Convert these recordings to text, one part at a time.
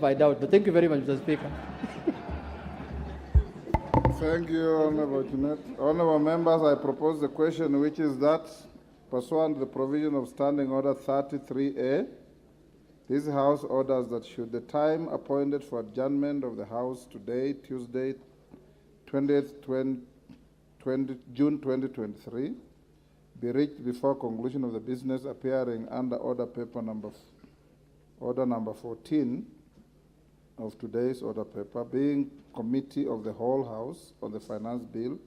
I doubt, but thank you very much, Mr. Speaker. Thank you, Honorable Junet. Honorable members, I propose the question, which is that, pursuant to the provision of Standing Order 33A, this House orders that should the time appointed for adjournment of the House today, Tuesday, 20th June 2023, be reached before conclusion of the business appearing under order number 14 of today's order paper, being Committee of the Whole House on the Finance Bill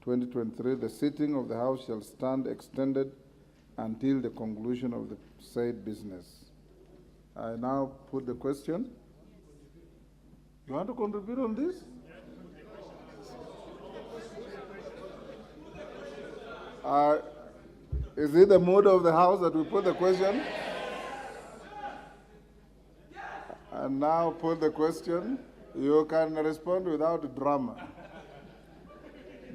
2023, the sitting of the House shall stand extended until the conclusion of the said business. I now put the question. You want to contribute on this? Is it the mood of the House that we put the question? And now put the question. You can respond without drama.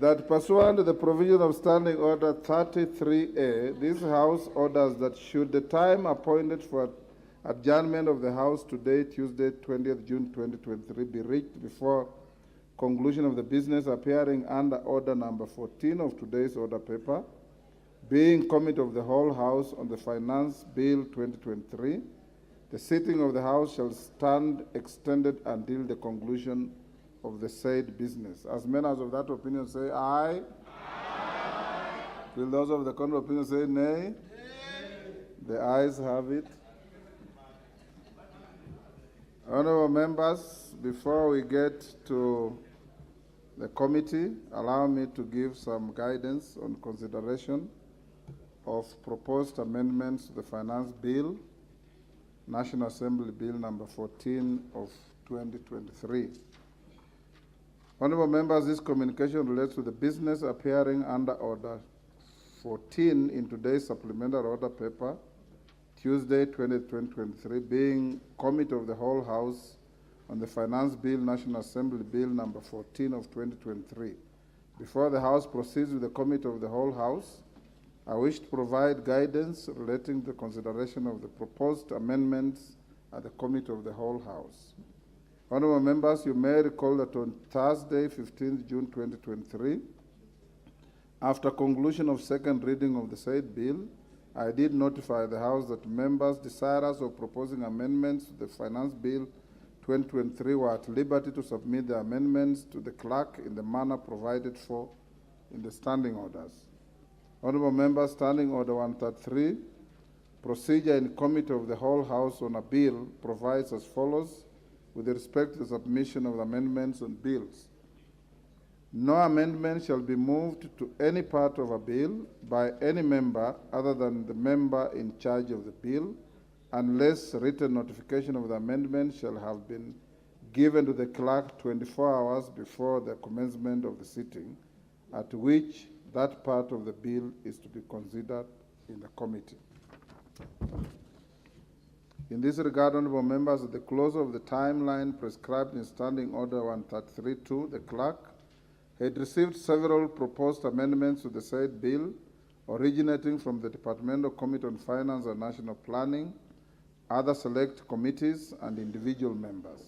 That pursuant to the provision of Standing Order 33A, this House orders that should the time appointed for adjournment of the House today, Tuesday, 20th June 2023, be reached before conclusion of the business appearing under order number 14 of today's order paper, being Committee of the Whole House on the Finance Bill 2023, the sitting of the House shall stand extended until the conclusion of the said business. As many as of that opinion say aye. Aye. Will those of the contrary opinion say nay? Nay. The ayes have it. Honorable members, before we get to the committee, allow me to give some guidance on consideration of proposed amendments to the Finance Bill, National Assembly Bill number 14 of 2023. Honorable members, this communication relates to the business appearing under Order 14 in today's supplementary order paper, Tuesday, 20th, 2023, being Committee of the Whole House on the Finance Bill, National Assembly Bill number 14 of 2023. Before the House proceeds with the Committee of the Whole House, I wish to provide guidance relating to the consideration of the proposed amendments at the Committee of the Whole House. Honorable members, you may recall that on Thursday, 15th June 2023, after conclusion of second reading of the said bill, I did notify the House that members desirous of proposing amendments to the Finance Bill 2023 were at liberty to submit the amendments to the clerk in the manner provided for in the standing orders. Honorable members, Standing Order 133, procedure in Committee of the Whole House on a bill provides as follows with respect to the submission of amendments on bills. No amendment shall be moved to any part of a bill by any member other than the member in charge of the bill, unless written notification of the amendment shall have been given to the clerk 24 hours before the commencement of the sitting, at which that part of the bill is to be considered in the committee. In this regard, honorable members, at the close of the timeline prescribed in Standing Order 133-2, the clerk had received several proposed amendments to the said bill, originating from the Departmental Committee on Finance and National Planning, other select committees, and individual members.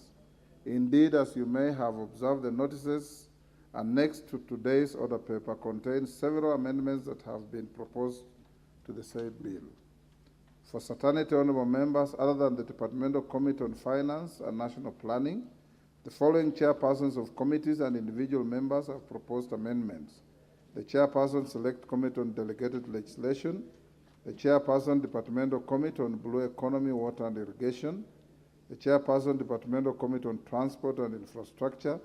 Indeed, as you may have observed, the notices annexed to today's order paper contains several amendments that have been proposed to the said bill. For certainty, honorable members, other than the Departmental Committee on Finance and National Planning, the following chairpersons of committees and individual members have proposed amendments. The Chairperson Select Committee on Delegated Legislation, the Chairperson Departmental Committee on Blue Economy, Water and Irrigation, the Chairperson Departmental Committee on Transport and Infrastructure,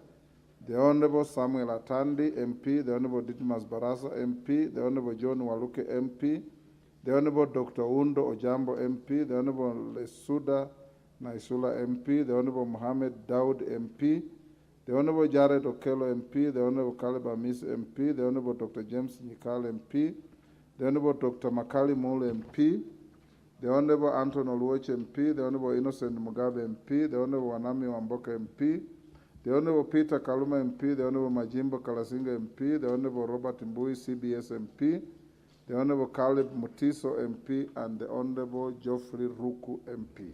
the Honorable Samuel Atandi, MP, the Honorable Ditmas Barasa, MP, the Honorable John Waluke, MP, the Honorable Dr. Undo Ojambo, MP, the Honorable Lesuda Naisula, MP, the Honorable Mohammed Daud, MP, the Honorable Jared Okello, MP, the Honorable Caleb Amis, MP, the Honorable Dr. James Nikal, MP, the Honorable Dr. Makali Mule, MP, the Honorable Anton Oluoch, MP, the Honorable Innocent Mugabe, MP, the Honorable Wanami Wamboka, MP, the Honorable Peter Kaluma, MP, the Honorable Majimbo Kalasinga, MP, the Honorable Robert Mbui, CBS, MP, the Honorable Caleb Mutiso, MP, and the Honorable Geoffrey Ruku, MP.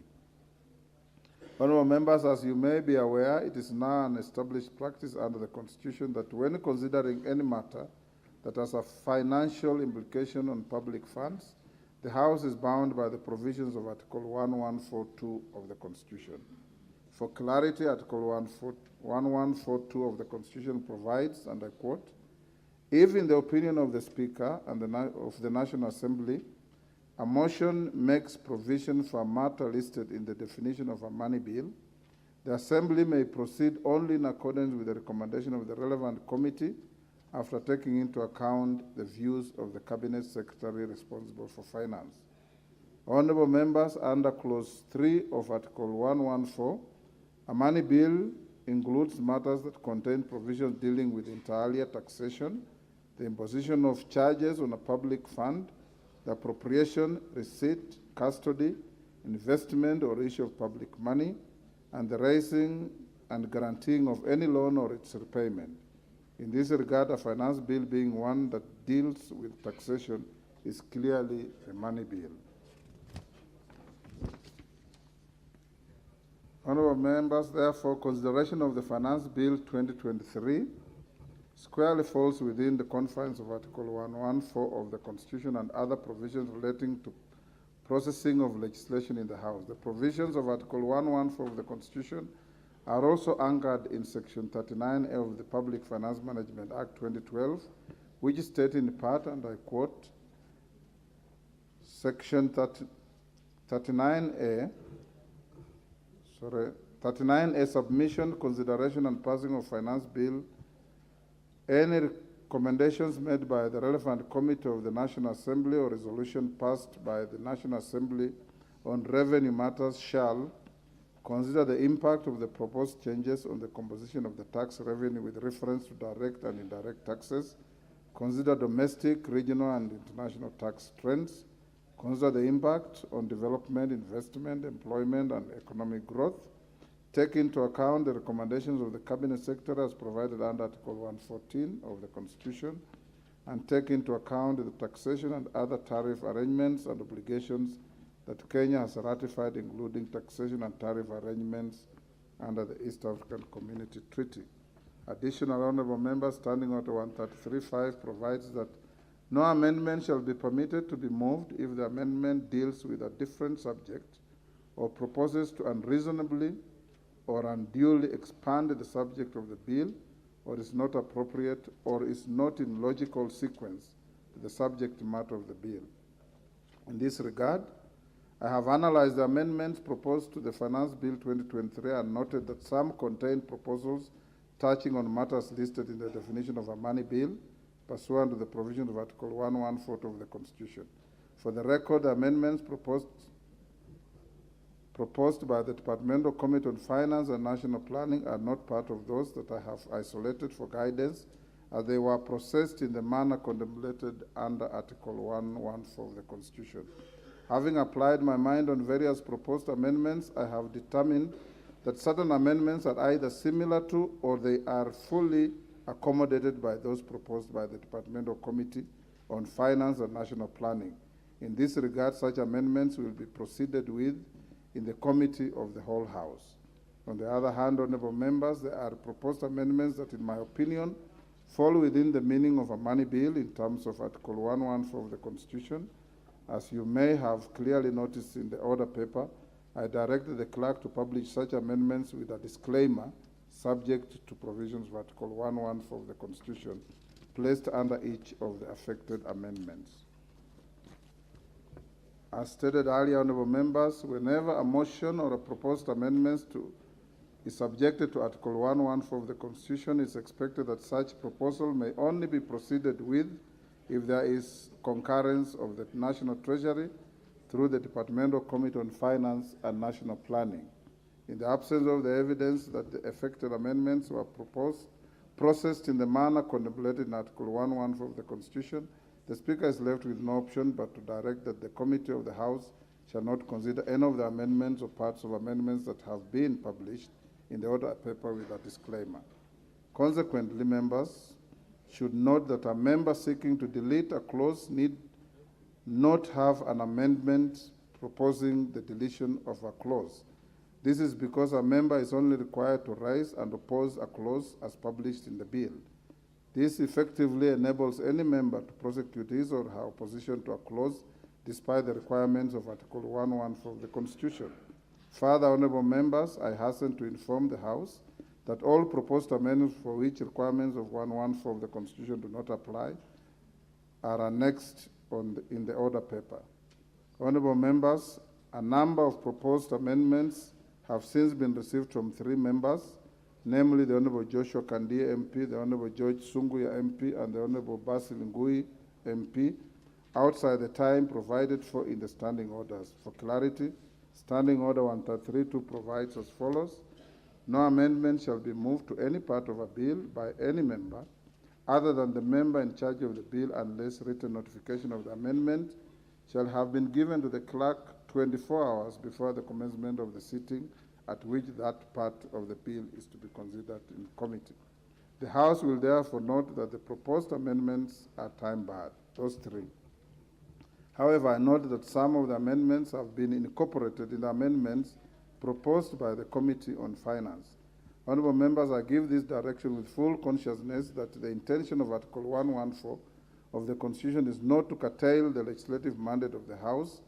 Honourable members, as you may be aware, it is now an established practice under the Constitution that when considering any matter that has a financial implication on public funds, the House is bound by the provisions of Article 1142 of the Constitution. For clarity, Article 1142 of the Constitution provides, and I quote, if in the opinion of the Speaker and of the National Assembly, a motion makes provision for a matter listed in the definition of a money bill, the Assembly may proceed only in accordance with the recommendation of the relevant committee after taking into account the views of the Cabinet Secretary responsible for finance. Honourable members, under Clause 3 of Article 114, a money bill includes matters that contain provisions dealing with inter alia taxation, the imposition of charges on a public fund, the appropriation, receipt, custody, investment, or issue of public money, and the raising and guaranteeing of any loan or its repayment. In this regard, a finance bill being one that deals with taxation is clearly a money bill. Honourable members, therefore, consideration of the Finance Bill 2023 squarely falls within the confines of Article 114 of the Constitution and other provisions relating to processing of legislation in the House. The provisions of Article 114 of the Constitution are also anchored in Section 39A of the Public Finance Management Act 2012, which states in part, and I quote, Section 39A, submission, consideration, and passing of finance bill. Any recommendations made by the relevant committee of the National Assembly or resolution passed by the National Assembly on revenue matters shall consider the impact of the proposed changes on the composition of the tax revenue with reference to direct and indirect taxes, consider domestic, regional, and international tax trends, consider the impact on development, investment, employment, and economic growth, take into account the recommendations of the Cabinet Secretary as provided under Article 114 of the Constitution, and take into account the taxation and other tariff arrangements and obligations that Kenya has ratified, including taxation and tariff arrangements under the East African Community Treaty. Additional honourable members, Standing Order 133.5 provides that no amendment shall be permitted to be moved if the amendment deals with a different subject or proposes to unreasonably or unduly expand the subject of the bill, or is not appropriate, or is not in logical sequence to the subject matter of the bill. In this regard, I have analyzed the amendments proposed to the Finance Bill 2023 and noted that some contain proposals touching on matters listed in the definition of a money bill, pursuant to the provisions of Article 114 of the Constitution. For the record, the amendments proposed by the Departmental Committee on Finance and National Planning are not part of those that I have isolated for guidance, as they were processed in the manner contemplated under Article 114 of the Constitution. Having applied my mind on various proposed amendments, I have determined that certain amendments are either similar to or they are fully accommodated by those proposed by the Departmental Committee on Finance and National Planning. In this regard, such amendments will be proceeded with in the Committee of the whole House. On the other hand, honourable members, there are proposed amendments that, in my opinion, fall within the meaning of a money bill in terms of Article 114 of the Constitution. As you may have clearly noticed in the order paper, I directed the clerk to publish such amendments with a disclaimer subject to provisions of Article 114 of the Constitution placed under each of the affected amendments. As stated earlier, honourable members, whenever a motion or a proposed amendment is subjected to Article 114 of the Constitution, it is expected that such proposal may only be proceeded with if there is concurrence of the National Treasury through the Departmental Committee on Finance and National Planning. In the absence of the evidence that the affected amendments were processed in the manner contemplated in Article 114 of the Constitution, the Speaker is left with no option but to direct that the Committee of the House shall not consider any of the amendments or parts of amendments that have been published in the order paper with a disclaimer. Consequently, members should note that a member seeking to delete a clause need not have an amendment proposing the deletion of a clause. This is because a member is only required to raise and oppose a clause as published in the bill. This effectively enables any member to prosecute his or her opposition to a clause despite the requirements of Article 114 of the Constitution. Further, honorable members, I hasten to inform the House that all proposed amendments for which requirements of 114 of the Constitution do not apply are annexed in the order paper. Honorable members, a number of proposed amendments have since been received from 3 members, namely the Honorable Joshua Kandia MP, the Honorable George Sunguya MP, and the Honorable Basil Ngui MP, outside the time provided for in the standing orders. For clarity, Standing Order 1332 provides as follows: no amendment shall be moved to any part of a bill by any member other than the member in charge of the bill unless written notification of the amendment shall have been given to the clerk 24 hours before the commencement of the sitting at which that part of the bill is to be considered in committee. The House will therefore note that the proposed amendments are time-barred, those 3. However, I note that some of the amendments have been incorporated in the amendments proposed by the Committee on Finance. Honorable members, I give this direction with full consciousness that the intention of Article 114 of the Constitution is not to curtail the legislative mandate of the House.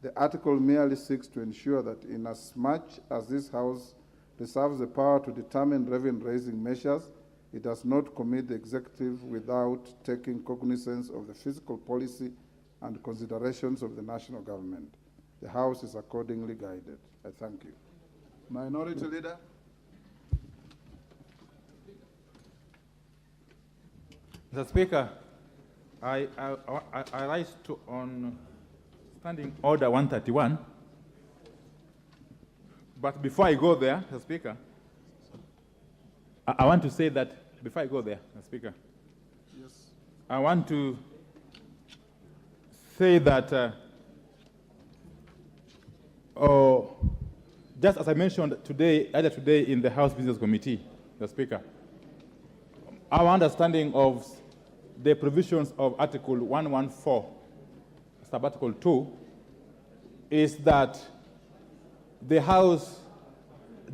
The article merely seeks to ensure that inasmuch as this House reserves the power to determine revenue-raising measures, it does not commit the executive without taking cognizance of the fiscal policy and considerations of the national government. The House is accordingly guided. I thank you. Minority Leader. Mr. Speaker, I rise to on Standing Order 131. But before I go there, Mr. Speaker, I want to say that before I go there, Mr. Speaker, Yes. I want to say that just as I mentioned earlier today in the House Business Committee, Mr. Speaker, our understanding of the provisions of Article 114, Sub-Article 2, is that the House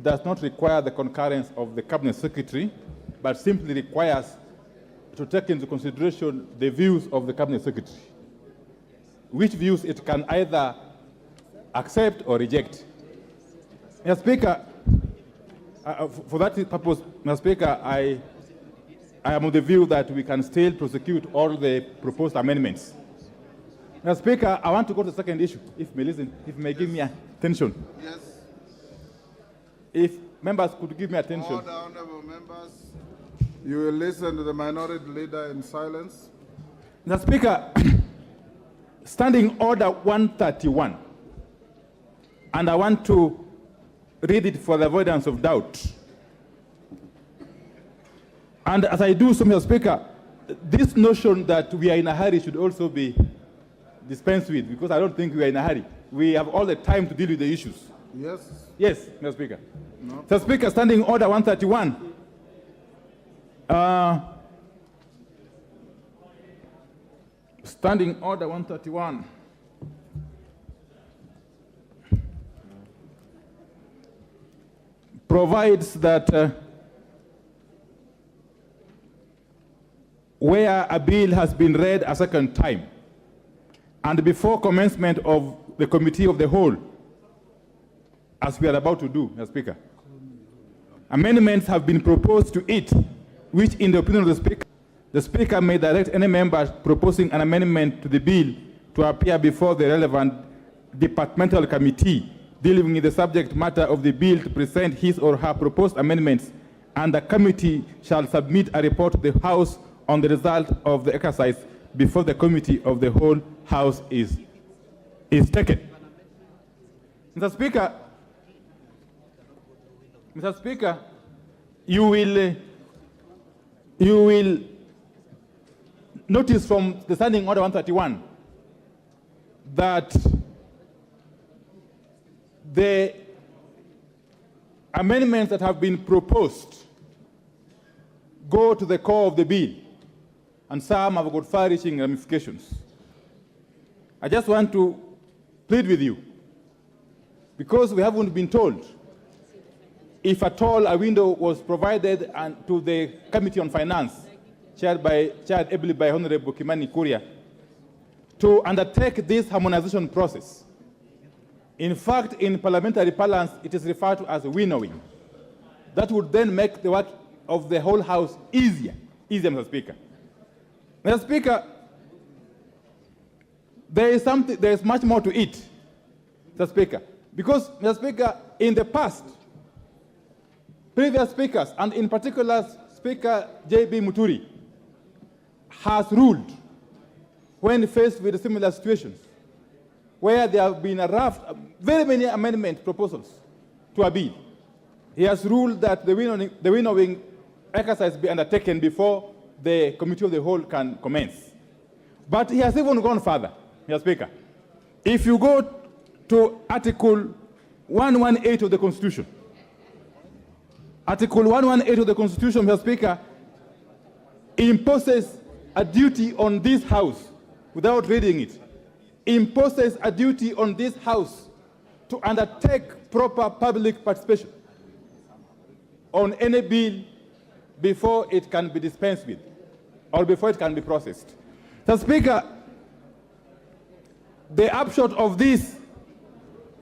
does not require the concurrence of the Cabinet Secretary, but simply requires to take into consideration the views of the Cabinet Secretary, which views it can either accept or reject. Mr. Speaker, for that purpose, Mr. Speaker, I am of the view that we can still prosecute all the proposed amendments. Mr. Speaker, I want to go to the second issue, if you may listen, if you may give me attention. Yes. If members could give me attention. Order, honorable members. You will listen to the Minority Leader in silence. Mr. Speaker, Standing Order 131, and I want to read it for the avoidance of doubt. And as I do so, Mr. Speaker, this notion that we are in a hurry should also be dispensed with, because I don't think we are in a hurry. We have all the time to deal with the issues. Yes. Yes, Mr. Speaker. No. Mr. Speaker, Standing Order 131. Standing Order 131. Provides that where a bill has been read a second time and before commencement of the Committee of the Whole, as we are about to do, Mr. Speaker, amendments have been proposed to it, which in the opinion of the Speaker may direct any member proposing an amendment to the bill to appear before the relevant departmental committee dealing with the subject matter of the bill to present his or her proposed amendments, and the committee shall submit a report to the House on the result of the exercise before the Committee of the Whole House is taken. Mr. Speaker, you will notice from the Standing Order 131 that the amendments that have been proposed go to the core of the bill, and some have got far-reaching ramifications. I just want to plead with you, because we haven't been told if at all a window was provided and to the Committee on Finance, chaired ably by Honorable Kimani Kuria, to undertake this harmonization process. In fact, in parliamentary parlance, it is referred to as winnowing. That would then make the work of the whole House easier, Mr. Speaker. Mr. Speaker, there is much more to it, Mr. Speaker, because, Mr. Speaker, in the past, previous speakers, and in particular Speaker J.B. Muturi, has ruled when faced with similar situations, where there have been very many amendment proposals to a bill. He has ruled that the winnowing exercise be undertaken before the Committee of the Whole can commence. But he has even gone further, Mr. Speaker. If you go to Article 118 of the Constitution, Article 118 of the Constitution, Mr. Speaker, imposes a duty on this House, without reading it, imposes a duty on this House to undertake proper public participation on any bill before it can be dispensed with or before it can be processed. Mr. Speaker, the upshot of this,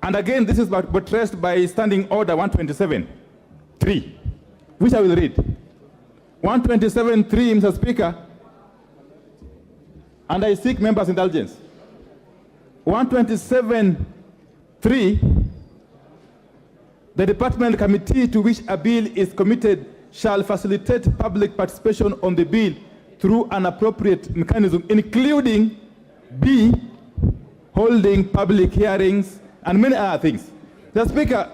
and again this is buttressed by Standing Order 127.3, which I will read. 127.3, Mr. Speaker, and I seek members' indulgence. 127.3, the department committee to which a bill is committed shall facilitate public participation on the bill through an appropriate mechanism, including B, holding public hearings, and many other things. Mr. Speaker,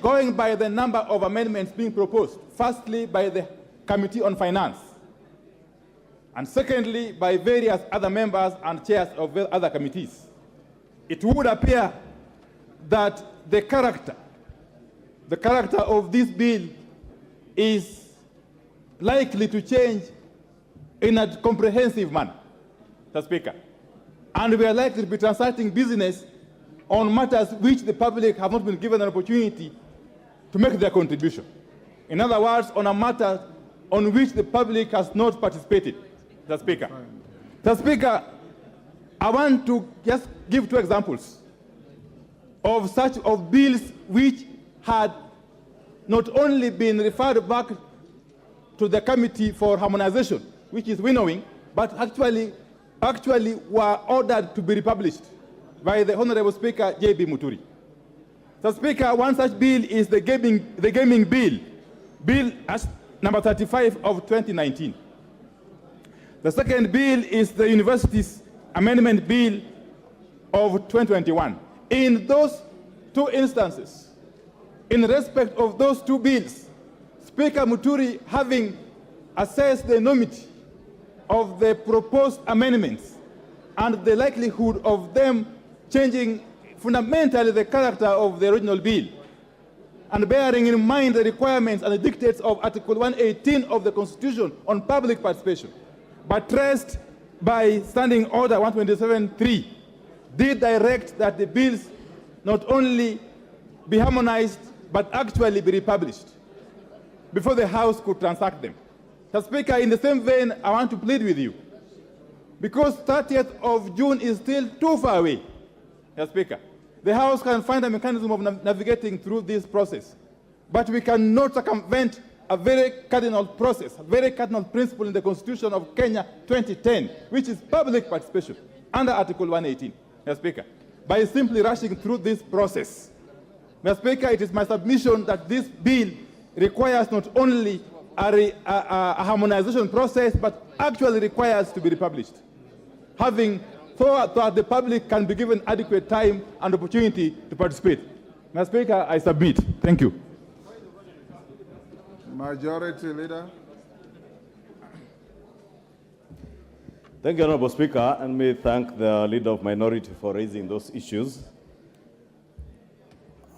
going by the number of amendments being proposed, firstly by the Committee on Finance, and secondly by various other members and chairs of other committees, it would appear that the character of this bill is likely to change in a comprehensive manner, Mr. Speaker. And we are likely to be transacting business on matters which the public have not been given an opportunity to make their contribution. In other words, on a matter on which the public has not participated, Mr. Speaker. Mr. Speaker, I want to just give two examples of bills which had not only been referred back to the Committee for Harmonization, which is winnowing, but actually were ordered to be republished by the Honorable Speaker J.B. Muturi. So, Speaker, one such bill is the gaming bill, Bill number 35 of 2019. The second bill is the Universities Amendment Bill of 2021. In those two instances, in respect of those two bills, Speaker Muturi, having assessed the enormity of the proposed amendments and the likelihood of them changing fundamentally the character of the original bill, and bearing in mind the requirements and the dictates of Article 118 of the Constitution on public participation, buttressed by Standing Order 127.3, did direct that the bills not only be harmonized, but actually be republished before the House could transact them. Mr. Speaker, in the same vein, I want to plead with you, because 30th of June is still too far away, Mr. Speaker. The House can find a mechanism of navigating through this process, but we cannot circumvent a very cardinal process, a very cardinal principle in the Constitution of Kenya 2010, which is public participation under Article 118, Mr. Speaker, by simply rushing through this process. Mr. Speaker, it is my submission that this bill requires not only a harmonization process, but actually requires to be republished, having thought that the public can be given adequate time and opportunity to participate. Mr. Speaker, I submit. Thank you. Majority Leader. Thank you, Honorable Speaker, and may thank the Leader of Minority for raising those issues.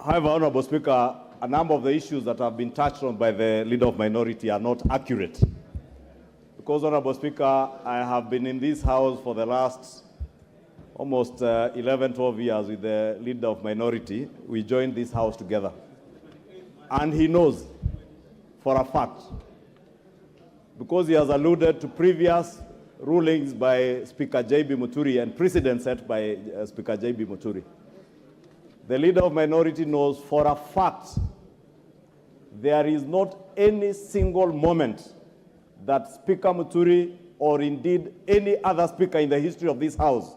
However, Honorable Speaker, a number of the issues that have been touched on by the Leader of Minority are not accurate. Because, Honorable Speaker, I have been in this House for the last almost 11, 12 years with the leader of minority. We joined this house together. And he knows for a fact, because he has alluded to previous rulings by Speaker J.B. Muturi and precedents set by Speaker J.B. Muturi. The leader of minority knows for a fact there is not any single moment that Speaker Muturi or indeed any other speaker in the history of this house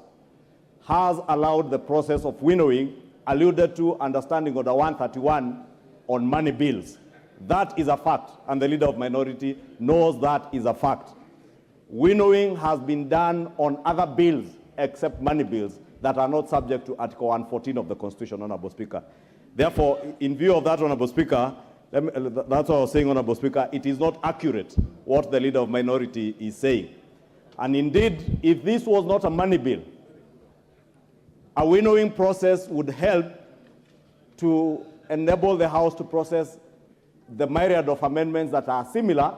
has allowed the process of winnowing alluded to understanding order 131 on money bills. That is a fact, and the leader of minority knows that is a fact. Winnowing has been done on other bills except money bills that are not subject to Article 114 of the Constitution, Honorable Speaker. Therefore, in view of that, Honorable Speaker, that's what I was saying, Honorable Speaker, it is not accurate what the leader of minority is saying. And indeed, if this was not a money bill, a winnowing process would help to enable the House to process the myriad of amendments that are similar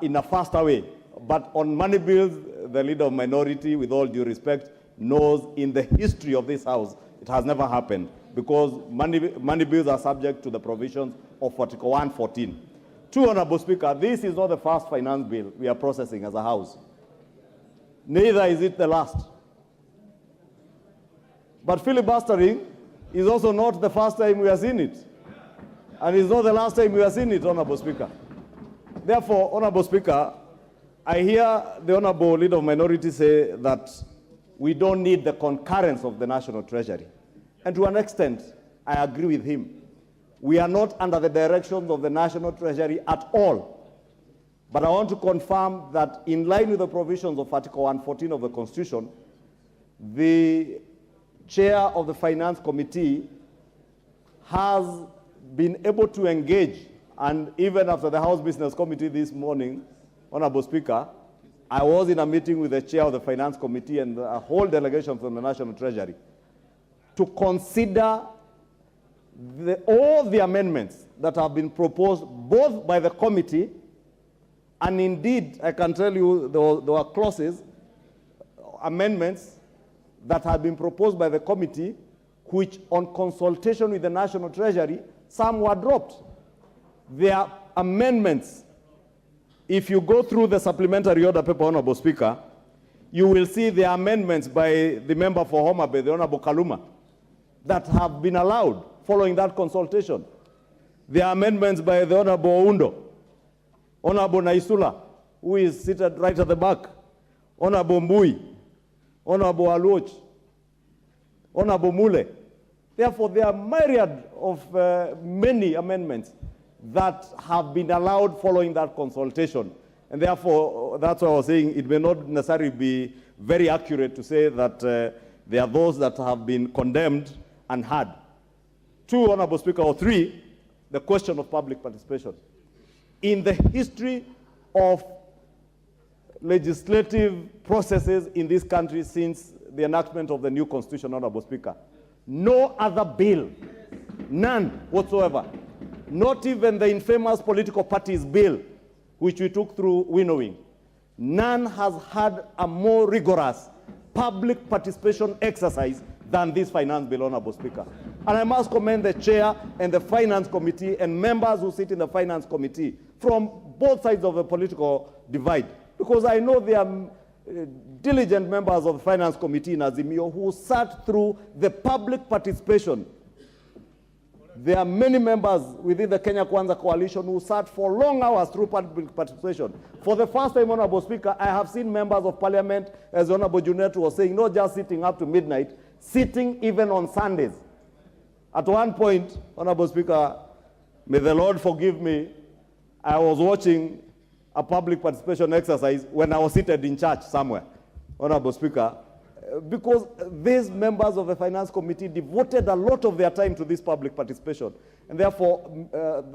in a faster way. But on money bills, the leader of minority, with all due respect, knows in the history of this House, it has never happened, because money bills are subject to the provisions of Article 114. Two, Honorable Speaker, this is not the first finance bill we are processing as a House. Neither is it the last. But filibustering is also not the first time we have seen it. And it's not the last time we have seen it, Honorable Speaker. Therefore, Honorable Speaker, I hear the Honorable Leader of Minority say that we don't need the concurrence of the National Treasury. And to an extent, I agree with him. We are not under the directions of the National Treasury at all. But I want to confirm that in line with the provisions of Article 114 of the Constitution, the chair of the Finance Committee has been able to engage, and even after the House Business Committee this morning, Honorable Speaker, I was in a meeting with the chair of the Finance Committee and a whole delegation from the National Treasury to consider all the amendments that have been proposed both by the committee, and indeed, I can tell you there were clauses, amendments that have been proposed by the committee, which on consultation with the National Treasury, some were dropped. There are amendments. If you go through the supplementary order paper, Honorable Speaker, you will see the amendments by the member for Homa Bay, the Honorable Kaluma, that have been allowed following that consultation. The amendments by the Honorable Oundo, Honorable Naisula, who is seated right at the back, Honorable Mbui, Honorable Aluoch, Honorable Mule. Therefore, there are myriad of many amendments that have been allowed following that consultation. And therefore, that's what I was saying, it may not necessarily be very accurate to say that there are those that have been condemned and had. Two, Honorable Speaker, or three, the question of public participation. In the history of legislative processes in this country since the enactment of the new Constitution, Honorable Speaker, no other bill, none whatsoever, not even the infamous political parties bill, which we took through winnowing, none has had a more rigorous public participation exercise than this finance bill, Honorable Speaker. And I must commend the chair and the Finance Committee and members who sit in the Finance Committee from both sides of the political divide, because I know there are diligent members of the Finance Committee in Azimio who sat through the public participation. There are many members within the Kenya Kwanza coalition who sat for long hours through public participation. For the first time, Honorable Speaker, I have seen members of Parliament, as Honorable Junet was saying, not just sitting up to midnight, sitting even on Sundays. At one point, Honorable Speaker, may the Lord forgive me, I was watching a public participation exercise when I was seated in church somewhere, Honorable Speaker, because these members of the Finance Committee devoted a lot of their time to this public participation. And therefore,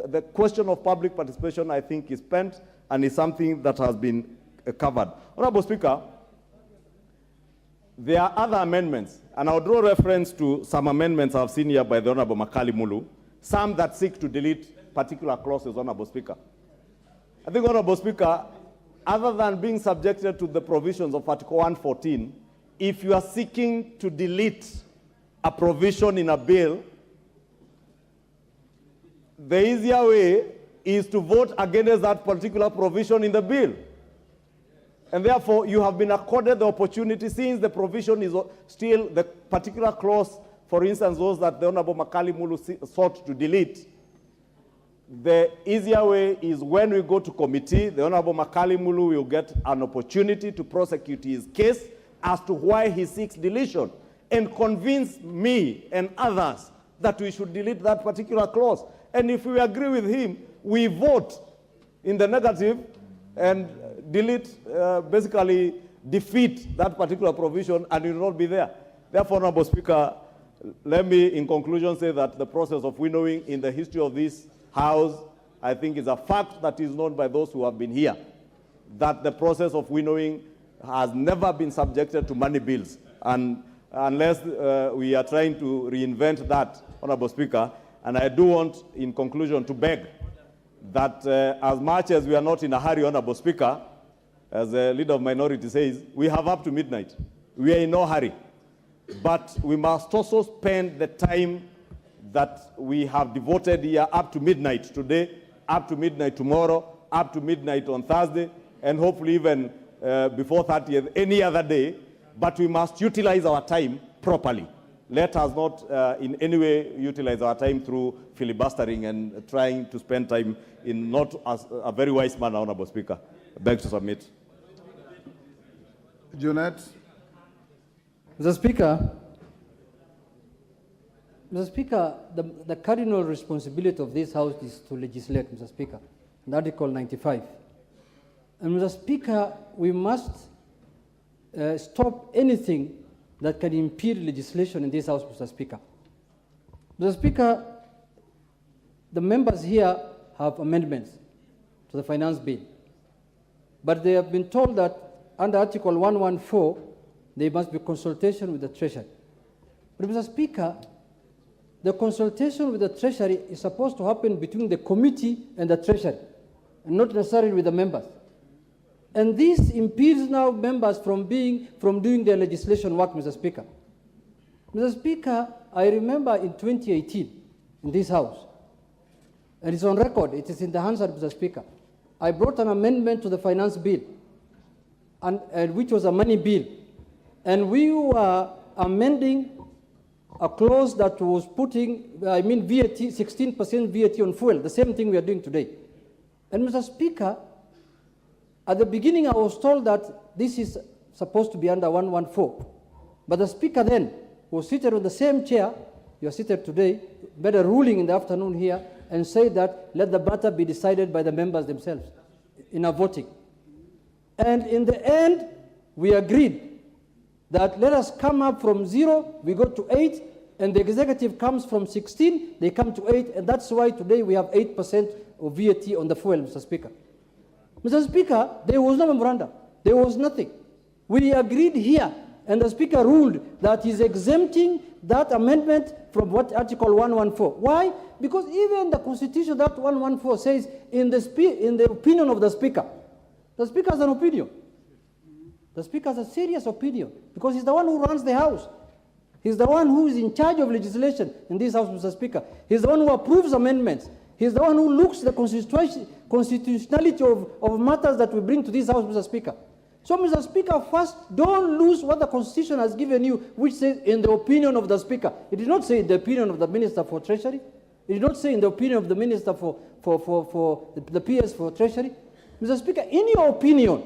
the question of public participation, I think, is spent and is something that has been covered. Honorable Speaker, there are other amendments, and I'll draw reference to some amendments I've seen here by the Honorable Makali Mulu, some that seek to delete particular clauses, Honorable Speaker. I think, Honorable Speaker, other than being subjected to the provisions of Article 114, if you are seeking to delete a provision in a bill, the easier way is to vote against that particular provision in the bill. And therefore, you have been accorded the opportunity, since the provision is still the particular clause, for instance, those that the Honorable Makali Mulu sought to delete. The easier way is when we go to committee, the Honorable Makali Mulu will get an opportunity to prosecute his case as to why he seeks deletion and convince me and others that we should delete that particular clause. And if we agree with him, we vote in the negative and delete, basically defeat that particular provision, and it will not be there. Therefore, Honorable Speaker, let me in conclusion say that the process of winnowing in the history of this House, I think, is a fact that is known by those who have been here, that the process of winnowing has never been subjected to money bills. And unless we are trying to reinvent that, Honorable Speaker, and I do want, in conclusion, to beg that as much as we are not in a hurry, Honorable Speaker, as the leader of minority says, we have up to midnight. We are in no hurry. But we must also spend the time that we have devoted here up to midnight today, up to midnight tomorrow, up to midnight on Thursday, and hopefully even before 30th, any other day. But we must utilize our time properly. Let us not in any way utilize our time through filibustering and trying to spend time in not a very wise manner, Honorable Speaker. I beg to submit. Junet. Mr. Speaker, the cardinal responsibility of this House is to legislate, Mr. Speaker, in Article 95. And Mr. Speaker, we must stop anything that can impede legislation in this House, Mr. Speaker. Mr. Speaker, the members here have amendments to the finance bill, but they have been told that under Article 114, there must be consultation with the Treasury. But Mr. Speaker, the consultation with the Treasury is supposed to happen between the committee and the Treasury, and not necessarily with the members. And this impedes now members from doing their legislation work, Mr. Speaker. Mr. Speaker, I remember in 2018, in this House, and it's on record, it is in the hands of Mr. Speaker, I brought an amendment to the finance bill, and which was a money bill. And we were amending a clause that was putting, VAT, 16% VAT on fuel, the same thing we are doing today. And Mr. Speaker, at the beginning I was told that this is supposed to be under 114. But the Speaker then was seated on the same chair, you are seated today, made a ruling in the afternoon here, and said that let the matter be decided by the members themselves in a voting. And in the end, we agreed that let us come up from 0, we go to 8, and the executive comes from 16, they come to 8, and that's why today we have 8% of VAT on the fuel, Mr. Speaker. Mr. Speaker, there was no memorandum. There was nothing. We agreed here, and the Speaker ruled that he's exempting that amendment from what Article 114. Why? Because even the Constitution, that 114 says, in the opinion of the Speaker has an opinion. The Speaker has a serious opinion, because he's the one who runs the House. He's the one who is in charge of legislation in this House, Mr. Speaker. He's the one who approves amendments. He's the one who looks at the constitutionality of matters that we bring to this House, Mr. Speaker. So, Mr. Speaker, first, don't lose what the Constitution has given you, which says in the opinion of the Speaker. It did not say in the opinion of the Minister for Treasury. It did not say in the opinion of the Minister for the PS for Treasury. Mr. Speaker, in your opinion,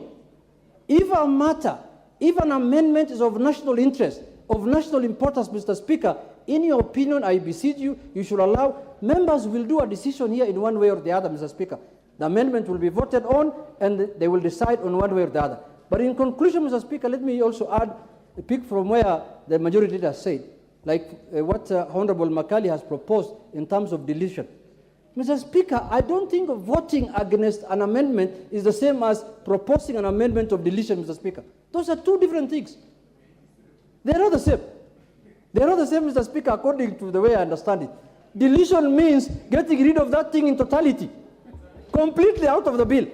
if a matter, if an amendment is of national interest, of national importance, Mr. Speaker, in your opinion, I beseech you, you should allow, members will do a decision here in one way or the other, Mr. Speaker. The amendment will be voted on, and they will decide on one way or the other. But in conclusion, Mr. Speaker, let me also add a pick from where the majority leader said, like what Honorable Makali has proposed in terms of deletion. Mr. Speaker, I don't think voting against an amendment is the same as proposing an amendment of deletion, Mr. Speaker. Those are two different things. They are not the same. They are not the same, Mr. Speaker, according to the way I understand it. Deletion means getting rid of that thing in totality, completely out of the bill.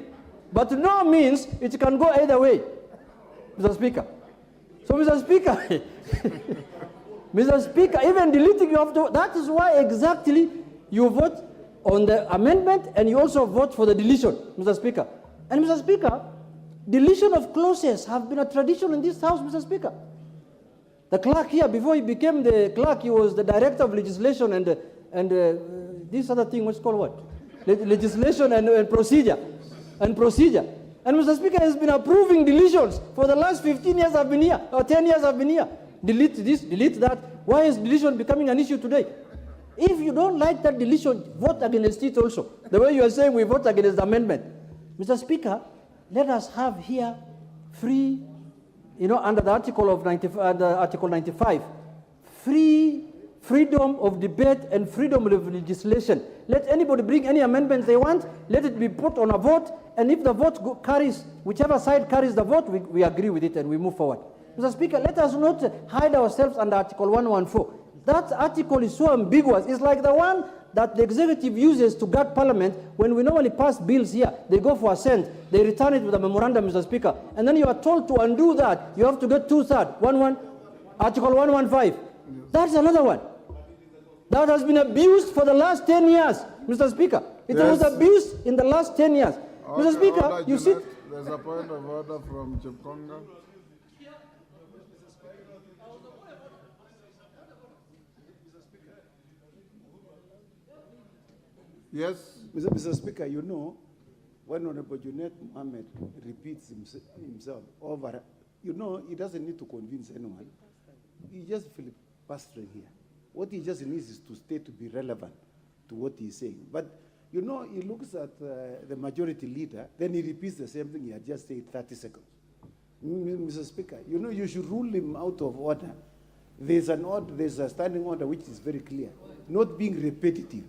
But no means it can go either way, Mr. Speaker. So, Mr. Speaker, Mr. Speaker, even deleting you have to, that is why exactly you vote on the amendment and you also vote for the deletion, Mr. Speaker. And Mr. Speaker, deletion of clauses have been a tradition in this House, Mr. Speaker. The clerk here, before he became the clerk, he was the director of legislation and this other thing, what's called what? Legislation and procedure. And Mr. Speaker has been approving deletions for the last 15 years I've been here, or 10 years I've been here. Delete this, delete that. Why is deletion becoming an issue today? If you don't like that deletion, vote against it also. The way you are saying we vote against the amendment. Mr. Speaker, let us have here free, under the Article 95, freedom of debate and freedom of legislation. Let anybody bring any amendments they want, let it be put on a vote, and if the vote carries, whichever side carries the vote, we agree with it and we move forward. Mr. Speaker, let us not hide ourselves under Article 114. That article is so ambiguous. It's like the one that the executive uses to guard Parliament when we normally pass bills here. They go for assent. They return it with a memorandum, Mr. Speaker. And then you are told to undo that. You have to get 2/3. Article 115. That's another one. That has been abused for the last 10 years, Mr. Speaker. It was abused in the last 10 years. Okay, Mr. Speaker, order, you see... There's a point of order from Chepkonga. Yes. Mr. Speaker, when Honorable Junet Mohammed repeats himself over, he doesn't need to convince anyone. He just filibustering here. What he just needs is to stay to be relevant to what he's saying. But, he looks at the majority leader, then he repeats the same thing he had just said 30 seconds. Mr. Speaker, you should rule him out of order. There's a standing order which is very clear, not being repetitive.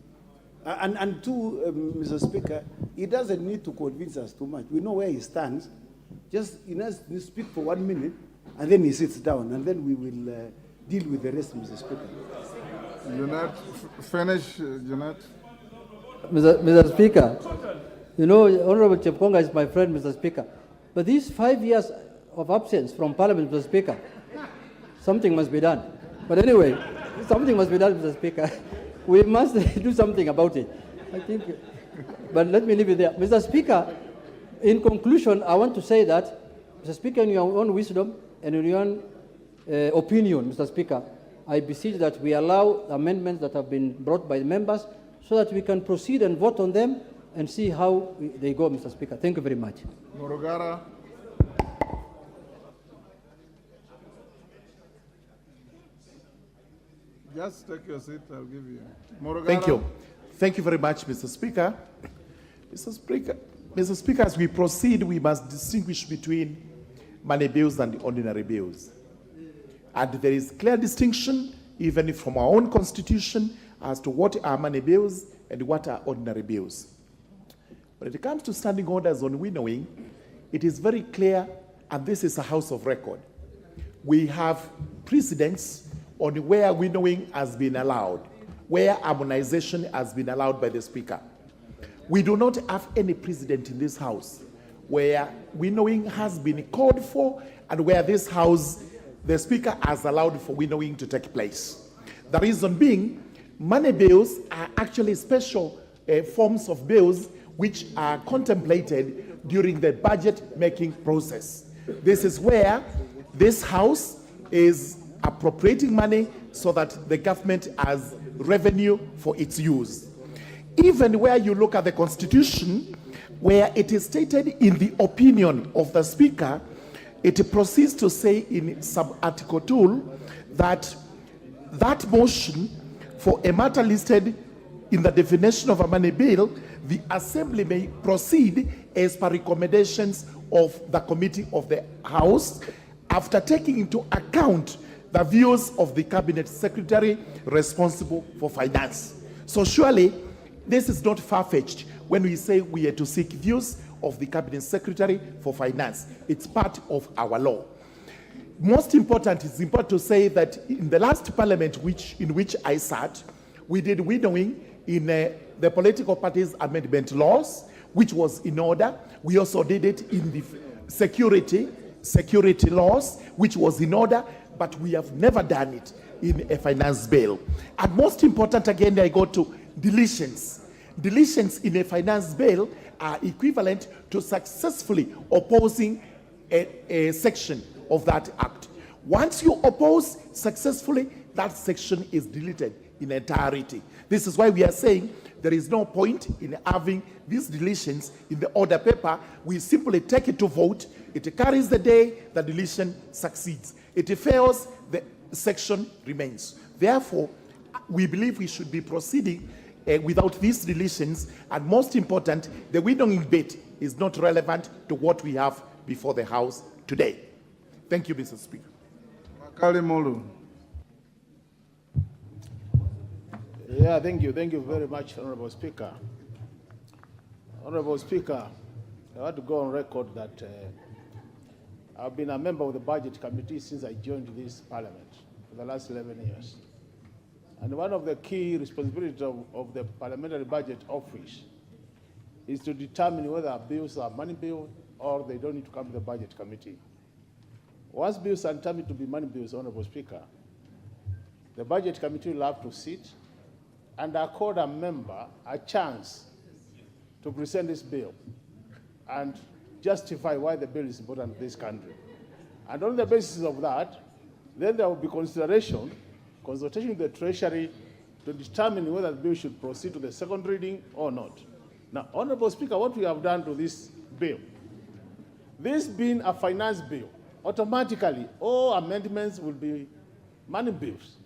And two, Mr. Speaker, he doesn't need to convince us too much. We know where he stands. Just he has to speak for 1 minute, and then he sits down, and then we will deal with the rest, Mr. Speaker. Junet, finish, Junet. Mr. Speaker, Honorable Chepkonga is my friend, Mr. Speaker. But these 5 years of absence from Parliament, Mr. Speaker, something must be done. But anyway, something must be done, Mr. Speaker. We must do something about it, I think. But let me leave it there. Mr. Speaker, in conclusion, I want to say that, Mr. Speaker, in your own wisdom and in your own opinion, Mr. Speaker, I beseech that we allow amendments that have been brought by the members so that we can proceed and vote on them and see how they go, Mr. Speaker. Thank you very much. Morogara. Just take your seat, I'll give you. Morogara. Thank you. Thank you very much, Mr. Speaker. Mr. Speaker, as we proceed, we must distinguish between money bills and ordinary bills. And there is clear distinction, even from our own constitution, as to what are money bills and what are ordinary bills. When it comes to standing orders on winnowing, it is very clear, and this is a house of record. We have precedents on where winnowing has been allowed, where harmonization has been allowed by the Speaker. We do not have any precedent in this House where winnowing has been called for and where this House, the Speaker has allowed for winnowing to take place. The reason being, money bills are actually special forms of bills which are contemplated during the budget-making process. This is where this House is appropriating money so that the government has revenue for its use. Even where you look at the Constitution, where it is stated in the opinion of the Speaker, it proceeds to say in sub-article 2 that that motion for a matter listed in the definition of a money bill, the Assembly may proceed as per recommendations of the Committee of the House after taking into account the views of the Cabinet Secretary responsible for finance. So surely, this is not far-fetched when we say we are to seek views of the Cabinet Secretary for finance. It's part of our law. Most important, it's important to say that in the last parliament in which I sat, we did winnowing in the political parties amendment laws, which was in order. We also did it in the security security laws, which was in order, but we have never done it in a finance bill. And most important, again, I go to deletions. Deletions in a finance bill are equivalent to successfully opposing a section of that act. Once you oppose successfully, that section is deleted in entirety. This is why we are saying there is no point in having these deletions in the order paper. We simply take it to vote. It carries the day, the deletion succeeds. It fails, the section remains. Therefore, we believe we should be proceeding without these deletions, and most important, the winnowing bit is not relevant to what we have before the House today. Thank you, Mr. Speaker. Makali Mulu. Yeah, thank you. Thank you very much, Honorable Speaker. Honorable Speaker, I want to go on record that I've been a member of the Budget Committee since I joined this Parliament for the last 11 years. And one of the key responsibilities of the Parliamentary Budget Office is to determine whether bills are money bills or they don't need to come to the Budget Committee. Once bills are determined to be money bills, Honorable Speaker, the Budget Committee will have to sit and accord a member a chance to present this bill and justify why the bill is important to this country. And on the basis of that, then there will be consultation with the Treasury to determine whether the bill should proceed to the second reading or not. Now, Honorable Speaker, what we have done to this bill, this being a finance bill, automatically all amendments will be money bills.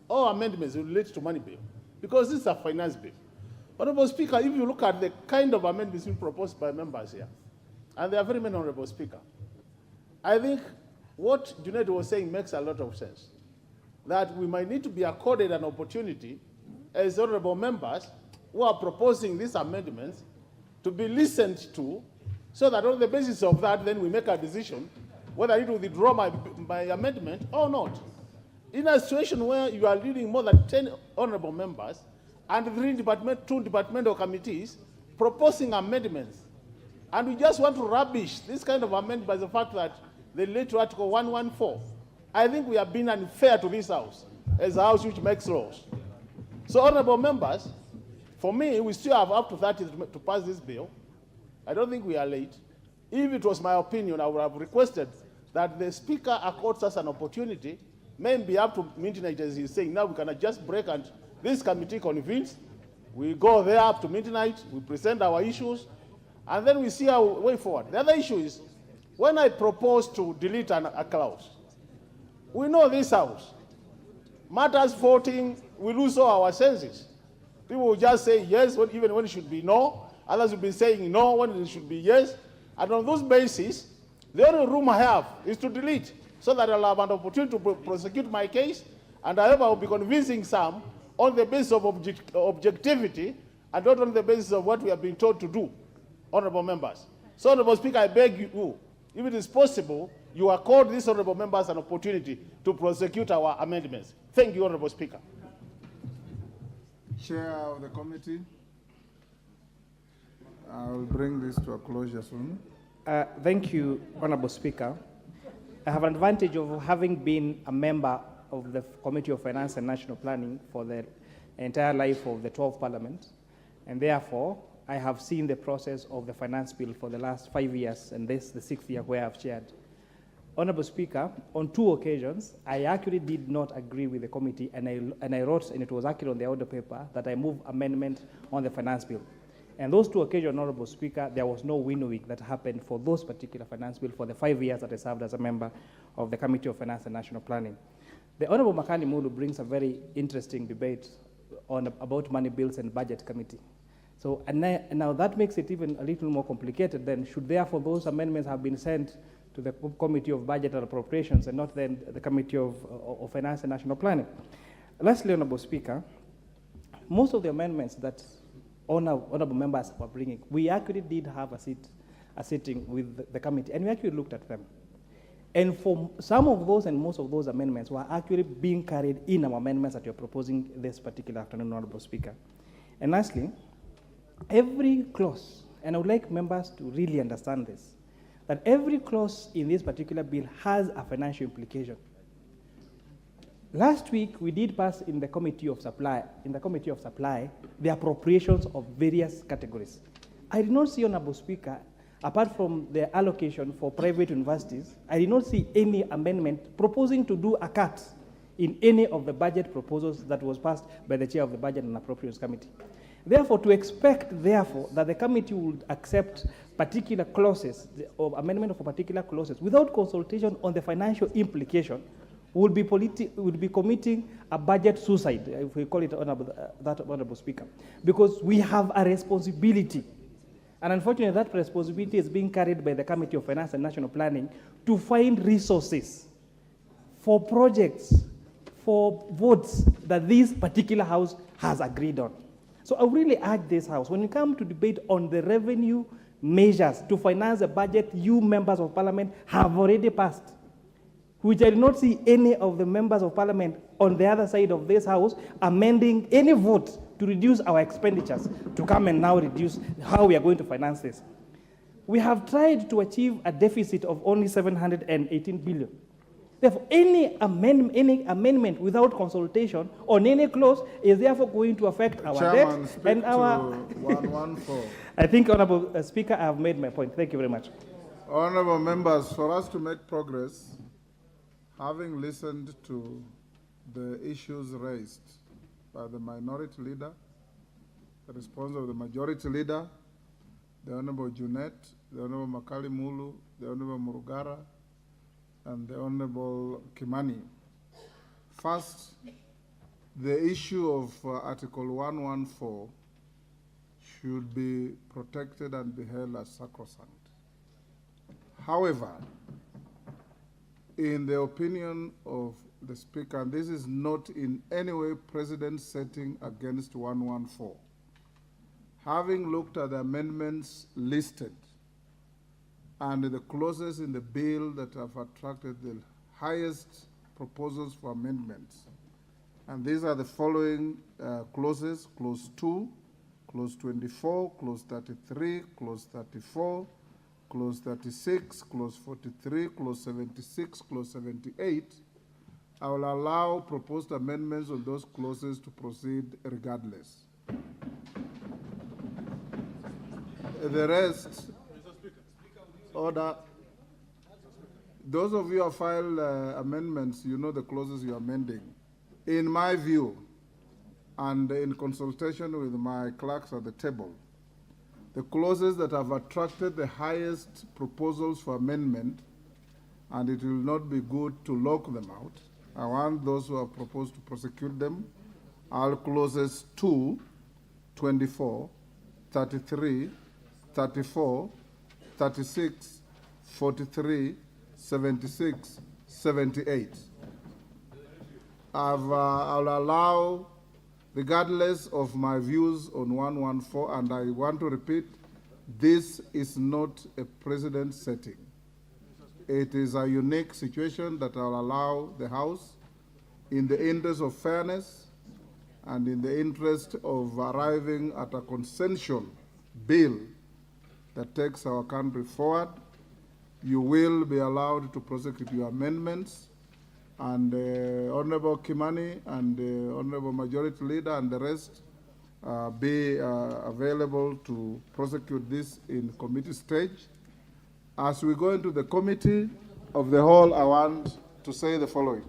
All amendments will relate to money bill because this is a finance bill. Honorable Speaker, if you look at the kind of amendments being proposed by members here, and there are very many, Honorable Speaker, I think what Junaid was saying makes a lot of sense, that we might need to be accorded an opportunity as honorable members who are proposing these amendments to be listened to, so that on the basis of that, then we make a decision whether I need to withdraw my amendment or not. In a situation where you are leading more than 10 honorable members and two departmental committees proposing amendments, and we just want to rubbish this kind of amendment by the fact that they relate to Article 114, I think we have been unfair to this House as a House which makes laws. So, honorable members, for me, we still have up to 30 to pass this bill. I don't think we are late. If it was my opinion, I would have requested that the Speaker accords us an opportunity, maybe up to midnight, as he's saying. Now we can just break and this committee convenes. We go there up to midnight, we present our issues, and then we see our way forward. The other issue is, when I propose to delete a clause, we know this House, matters voting, we lose all our senses. People will just say yes, even when it should be no. Others will be saying no when it should be yes. And on those bases, the only room I have is to delete, so that I'll have an opportunity to prosecute my case, and I hope I will be convincing some on the basis of objectivity and not on the basis of what we have been told to do, honorable members. So, Honorable Speaker, I beg you, if it is possible, you accord these honorable members an opportunity to prosecute our amendments. Thank you, Honorable Speaker. Chair of the committee, I will bring this to a closure soon. Thank you, Honorable Speaker. I have an advantage of having been a member of the Committee of Finance and National Planning for the entire life of the 12th Parliament, and therefore I have seen the process of the finance bill for the last 5 years, and this is the 6th year where I've chaired. Honorable Speaker, on 2 occasions, I actually did not agree with the committee, and I wrote, and it was actually on the order paper, that I move amendment on the finance bill. And those 2 occasions, Honorable Speaker, there was no winnowing that happened for those particular finance bill for the 5 years that I served as a member of the Committee of Finance and National Planning. The Honorable Makani Mulu brings a very interesting debate about money bills and budget committee. So, and now that makes it even a little more complicated then. Should therefore those amendments have been sent to the Committee of Budget and Appropriations and not then the Committee of Finance and National Planning? Lastly, Honorable Speaker, most of the amendments that honorable members were bringing, we actually did have a sitting with the committee, and we actually looked at them. And for some of those and most of those amendments were actually being carried in our amendments that you're proposing this particular afternoon, Honorable Speaker. And lastly, every clause, and I would like members to really understand this, that every clause in this particular bill has a financial implication. Last week, we did pass in the Committee of Supply, the appropriations of various categories. I did not see, Honorable Speaker, apart from the allocation for private universities, I did not see any amendment proposing to do a cut in any of the budget proposals that was passed by the Chair of the Budget and Appropriations Committee. Therefore, to expect, therefore, that the committee would accept particular clauses or amendment of particular clauses without consultation on the financial implication would be committing a budget suicide, if we call it Honorable Speaker, because we have a responsibility. And unfortunately, that responsibility is being carried by the Committee of Finance and National Planning to find resources for projects, for votes that this particular House has agreed on. So I really urge this House, when you come to debate on the revenue measures to finance the budget you members of Parliament have already passed, which I do not see any of the members of Parliament on the other side of this House amending any vote to reduce our expenditures, to come and now reduce how we are going to finance this. We have tried to achieve a deficit of only 718 billion. Therefore, any amendment without consultation on any clause is therefore going to affect our Chairman, debt speak and our... to 114. I think, Honorable Speaker, I have made my point. Thank you very much. Honorable members, for us to make progress, having listened to the issues raised by the minority leader, the response of the majority leader, the Honorable Junet, the Honorable Makali Mulu, the Honorable Murugara, and the Honorable Kimani. First, the issue of Article 114 should be protected and be held as sacrosanct. However, in the opinion of the Speaker, and this is not in any way President setting against 114, having looked at the amendments listed and the clauses in the bill that have attracted the highest proposals for amendments, and these are the following clauses: Clause 2, Clause 24, Clause 33, Clause 34, Clause 36, Clause 43, Clause 76, Clause 78. I will allow proposed amendments on those clauses to proceed regardless. The rest, order. Those of you who have filed amendments, you know the clauses you are amending. In my view, and in consultation with my clerks at the table, the clauses that have attracted the highest proposals for amendment, and it will not be good to lock them out. I want those who have proposed to prosecute them, are clauses 2, 24, 33, 34, 36, 43, 76, 78. I'll allow, regardless of my views on 114, and I want to repeat, this is not a precedent setting. It is a unique situation that I'll allow the House, in the interest of fairness and in the interest of arriving at a consensual bill that takes our country forward. You will be allowed to prosecute your amendments, and Honorable Kimani and Honorable Majority Leader and the rest be available to prosecute this in committee stage. As we go into the committee of the whole, I want to say the following.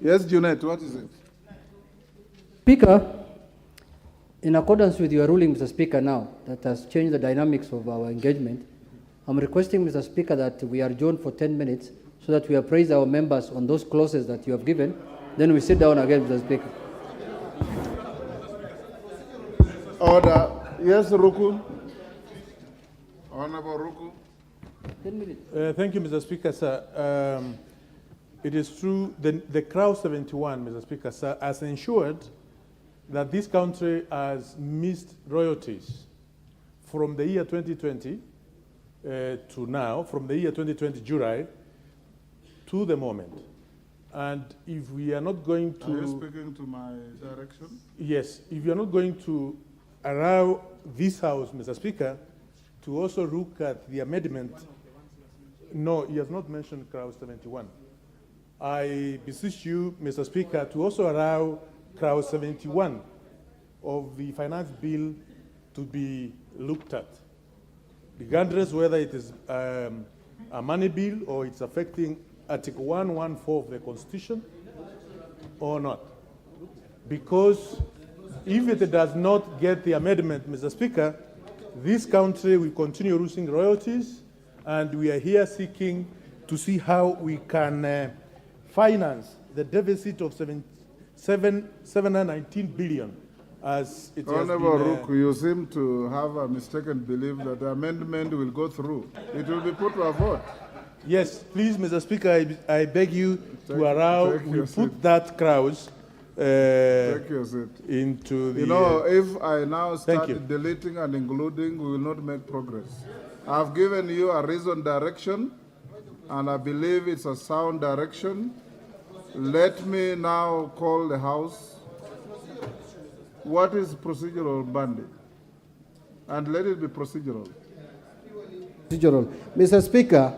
Yes, Junet, what is it? Speaker, in accordance with your ruling, Mr. Speaker, now that has changed the dynamics of our engagement, I'm requesting, Mr. Speaker, that we adjourn for 10 minutes so that we appraise our members on those clauses that you have given. Then we sit down again, Mr. Speaker. Order. Yes, Ruku. Honorable Ruku. 10 minutes. Thank you, Mr. Speaker, sir. It is true, the Crowd 71, Mr. Speaker, sir, has ensured that this country has missed royalties from the year 2020 to now, from the year 2020 July to the moment. And if we are not going to... Are you speaking to my direction? Yes. If you are not going to allow this House, Mr. Speaker, to also look at the amendment. No, he has not mentioned Clause 71. I beseech you, Mr. Speaker, to also allow Clause 71 of the finance bill to be looked at, regardless whether it is a money bill or it's affecting Article 114 of the Constitution or not. Because if it does not get the amendment, Mr. Speaker, this country will continue losing royalties, and we are here seeking to see how we can finance the deficit of 719 billion as it has Honorable been. Rook, you seem to have a mistaken belief that the amendment will go through. It will be put to a vote. Yes, please, Mr. Speaker, I beg you to allow, take we your put seat. that clause Take your seat. into the... You know, if I now Thank you. start deleting and including, we will not make progress. I've given you a reasoned direction, and I believe it's a sound direction. Let me now call the House. What is procedural banding? And let it be procedural. Procedural. Mr. Speaker,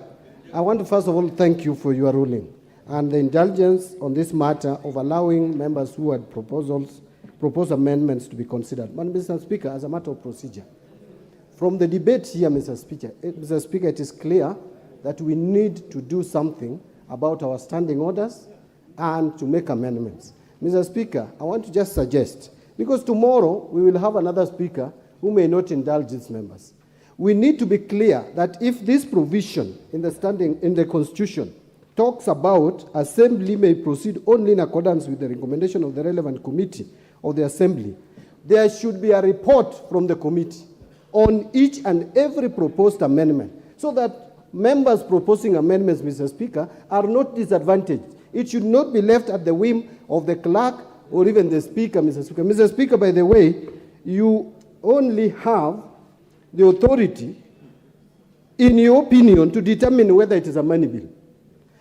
I want to first of all thank you for your ruling and the indulgence on this matter of allowing members who had proposed amendments to be considered. But Mr. Speaker, as a matter of procedure, from the debate here, Mr. Speaker, it is clear that we need to do something about our standing orders and to make amendments. Mr. Speaker, I want to just suggest, because tomorrow we will have another speaker who may not indulge its members. We need to be clear that if this provision in the Constitution talks about Assembly may proceed only in accordance with the recommendation of the relevant committee of the Assembly, there should be a report from the committee on each and every proposed amendment so that members proposing amendments, Mr. Speaker, are not disadvantaged. It should not be left at the whim of the clerk or even the speaker, Mr. Speaker. Mr. Speaker, by the way, you only have the authority, in your opinion, to determine whether it is a money bill.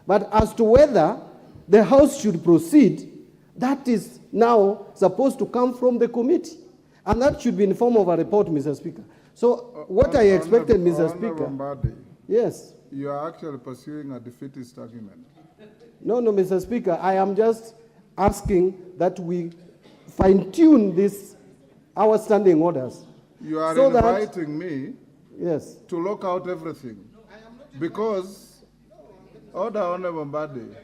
But as to whether the House should proceed, that is now supposed to come from the committee. And that should be in form of a report, Mr. Speaker. So what I expected, Mr. Speaker... Mbadi, yes. you are actually pursuing a defeatist argument. No, Mr. Speaker, I am just asking that we fine-tune our standing orders. You are so inviting me yes. to lock out everything. Because, Honorable Mbadi,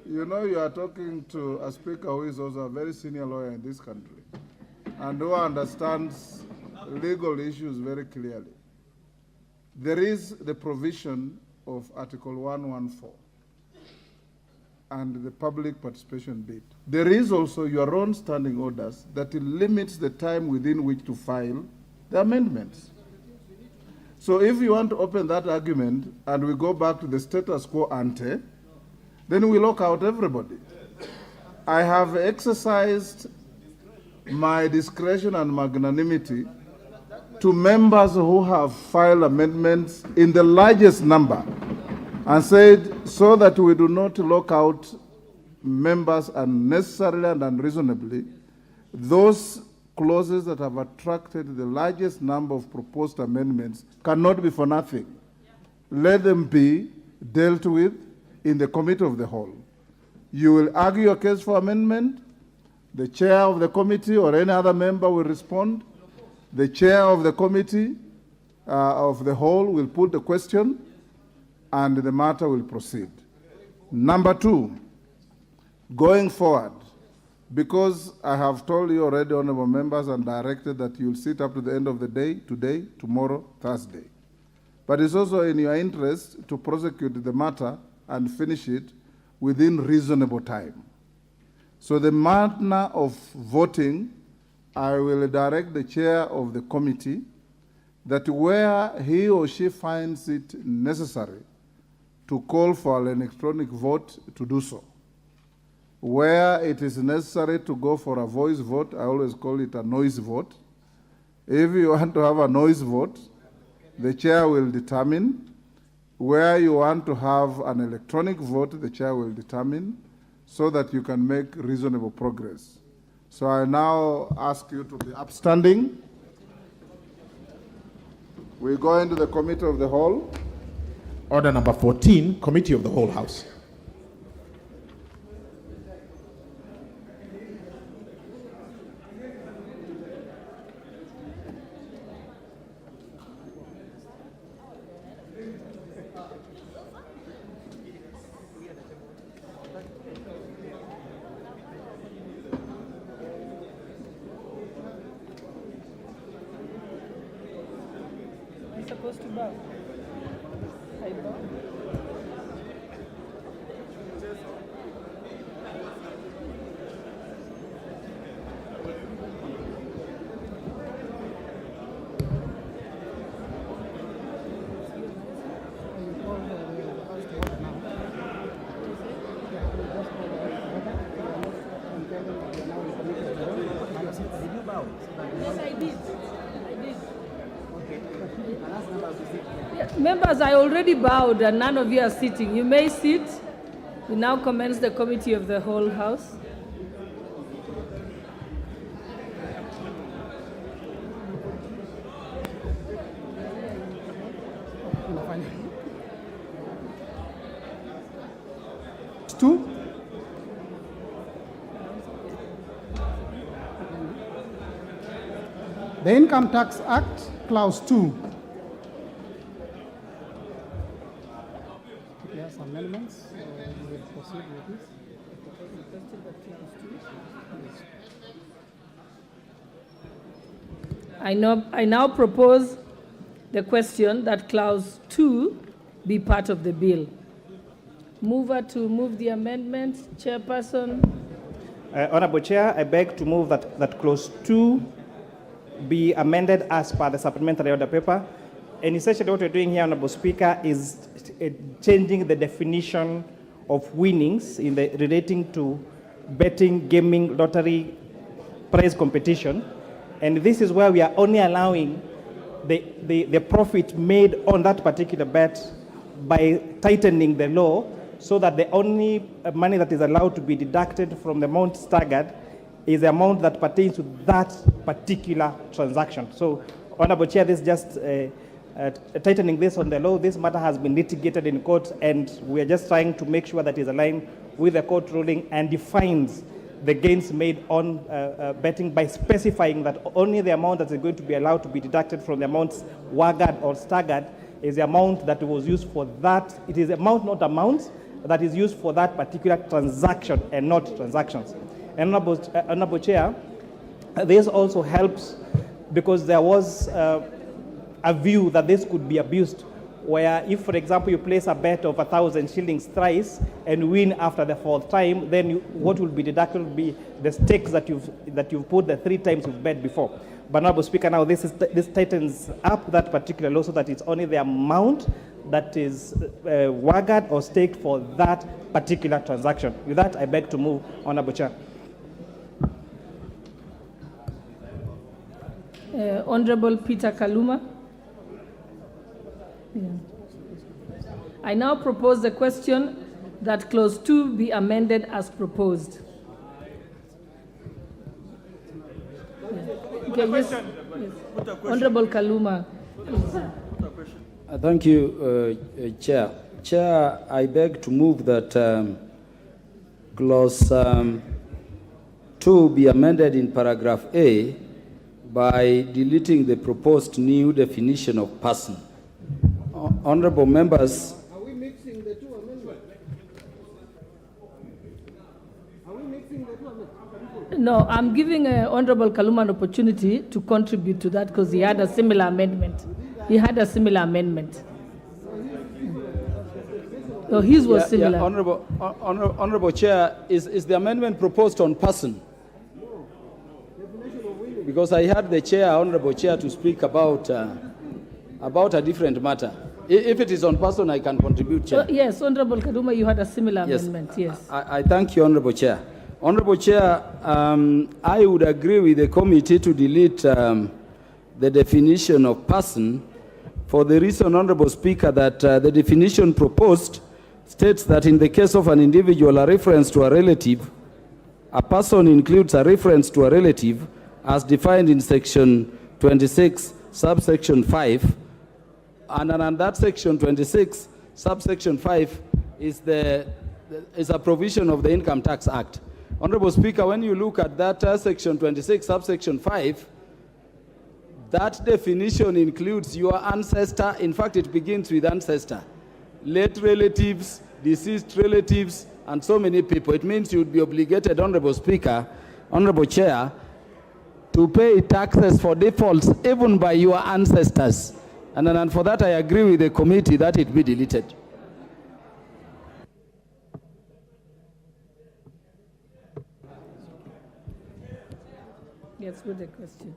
you know you are talking to a speaker who is also a very senior lawyer in this country and who understands legal issues very clearly. There is the provision of Article 114 and the public participation bit. There is also your own standing orders that limits the time within which to file the amendments. So if you want to open that argument and we go back to the status quo ante, then we lock out everybody. I have exercised my discretion and magnanimity to members who have filed amendments in the largest number and said, so that we do not lock out members unnecessarily and unreasonably, those clauses that have attracted the largest number of proposed amendments cannot be for nothing. Let them be dealt with in the committee of the whole. You will argue your case for amendment. The chair of the committee or any other member will respond. The chair of the committee of the whole will put the question and the matter will proceed. Number two, going forward, because I have told you already, honorable members, and directed that you'll sit up to the end of the day, today, tomorrow, Thursday. But it's also in your interest to prosecute the matter and finish it within reasonable time. So the manner of voting, I will direct the chair of the committee that where he or she finds it necessary to call for an electronic vote, to do so. Where it is necessary to go for a voice vote, I always call it a noise vote. If you want to have a noise vote, the chair will determine. Where you want to have an electronic vote, the chair will determine, so that you can make reasonable progress. So I now ask you to be upstanding. We go into the Committee of the Whole. Order number 14, Committee of the Whole House. Supposed to bow. I bow. Yes, I did. Members, I already bowed and none of you are sitting. You may sit. We now commence the Committee of the Whole House. Two. The Income Tax Act, Clause 2. Yes, amendments. We'll proceed with this. I now propose the question that Clause 2 be part of the bill. Mover to move the amendment. Chairperson. Honorable Chair, I beg to move that Clause 2 be amended as per the supplementary order paper. And essentially what we're doing here, Honorable Speaker, is changing the definition of winnings relating to betting, gaming, lottery, prize competition. And this is where we are only allowing the profit made on that particular bet by tightening the law so that the only money that is allowed to be deducted from the amount staggered is the amount that pertains to that particular transaction. So, Honorable Chair, this is just tightening this on the law. This matter has been litigated in court, and we are just trying to make sure that it is aligned with the court ruling and defines the gains made on betting by specifying that only the amount that is going to be allowed to be deducted from the amounts waggered or staggered is the amount that was used for that. It is amount, not amounts, that is used for that particular transaction and not transactions. And Honorable Chair, this also helps because there was a view that this could be abused, where if, for example, you place a bet of 1,000 shillings thrice and win after the fourth time, then what will be deducted will be the stakes that you've put the 3 times you've bet before. But Honorable Speaker, now this tightens up that particular law so that it's only the amount that is waggered or staked for that particular transaction. With that, I beg to move, Honorable Chair. Honorable Peter Kaluma. Yeah. I now propose the question that Clause 2 be amended as proposed. Okay, yes. Honorable Kaluma. Thank you, Chair. Chair, I beg to move that Clause 2 be amended in paragraph A by deleting the proposed new definition of person. Honorable members. Are we mixing the two amendments? Are we mixing the two amendments? No, I'm giving Honorable Kaluma an opportunity to contribute to that because he had a similar amendment. So his was similar. Honorable Chair, is the amendment proposed on person? Because I heard the Chair, Honorable Chair, to speak about a different matter. If it is on person, I can contribute, Chair. Yes, Honorable Kaluma, you had a similar amendment, yes. I thank you, Honorable Chair. Honorable Chair, I would agree with the committee to delete the definition of person for the reason, Honorable Speaker, that the definition proposed states that in the case of an individual, a reference to a relative, a person includes a reference to a relative as defined in section 26, subsection 5 and that section 26, subsection 5, is a provision of the Income Tax Act. Honorable Speaker, when you look at that section 26, subsection 5, that definition includes your ancestor. In fact, it begins with ancestor, late relatives, deceased relatives, and so many people. It means you would be obligated, Honorable Speaker, Honorable Chair, to pay taxes for defaults even by your ancestors. And for that, I agree with the committee that it be deleted. Yes, with the question.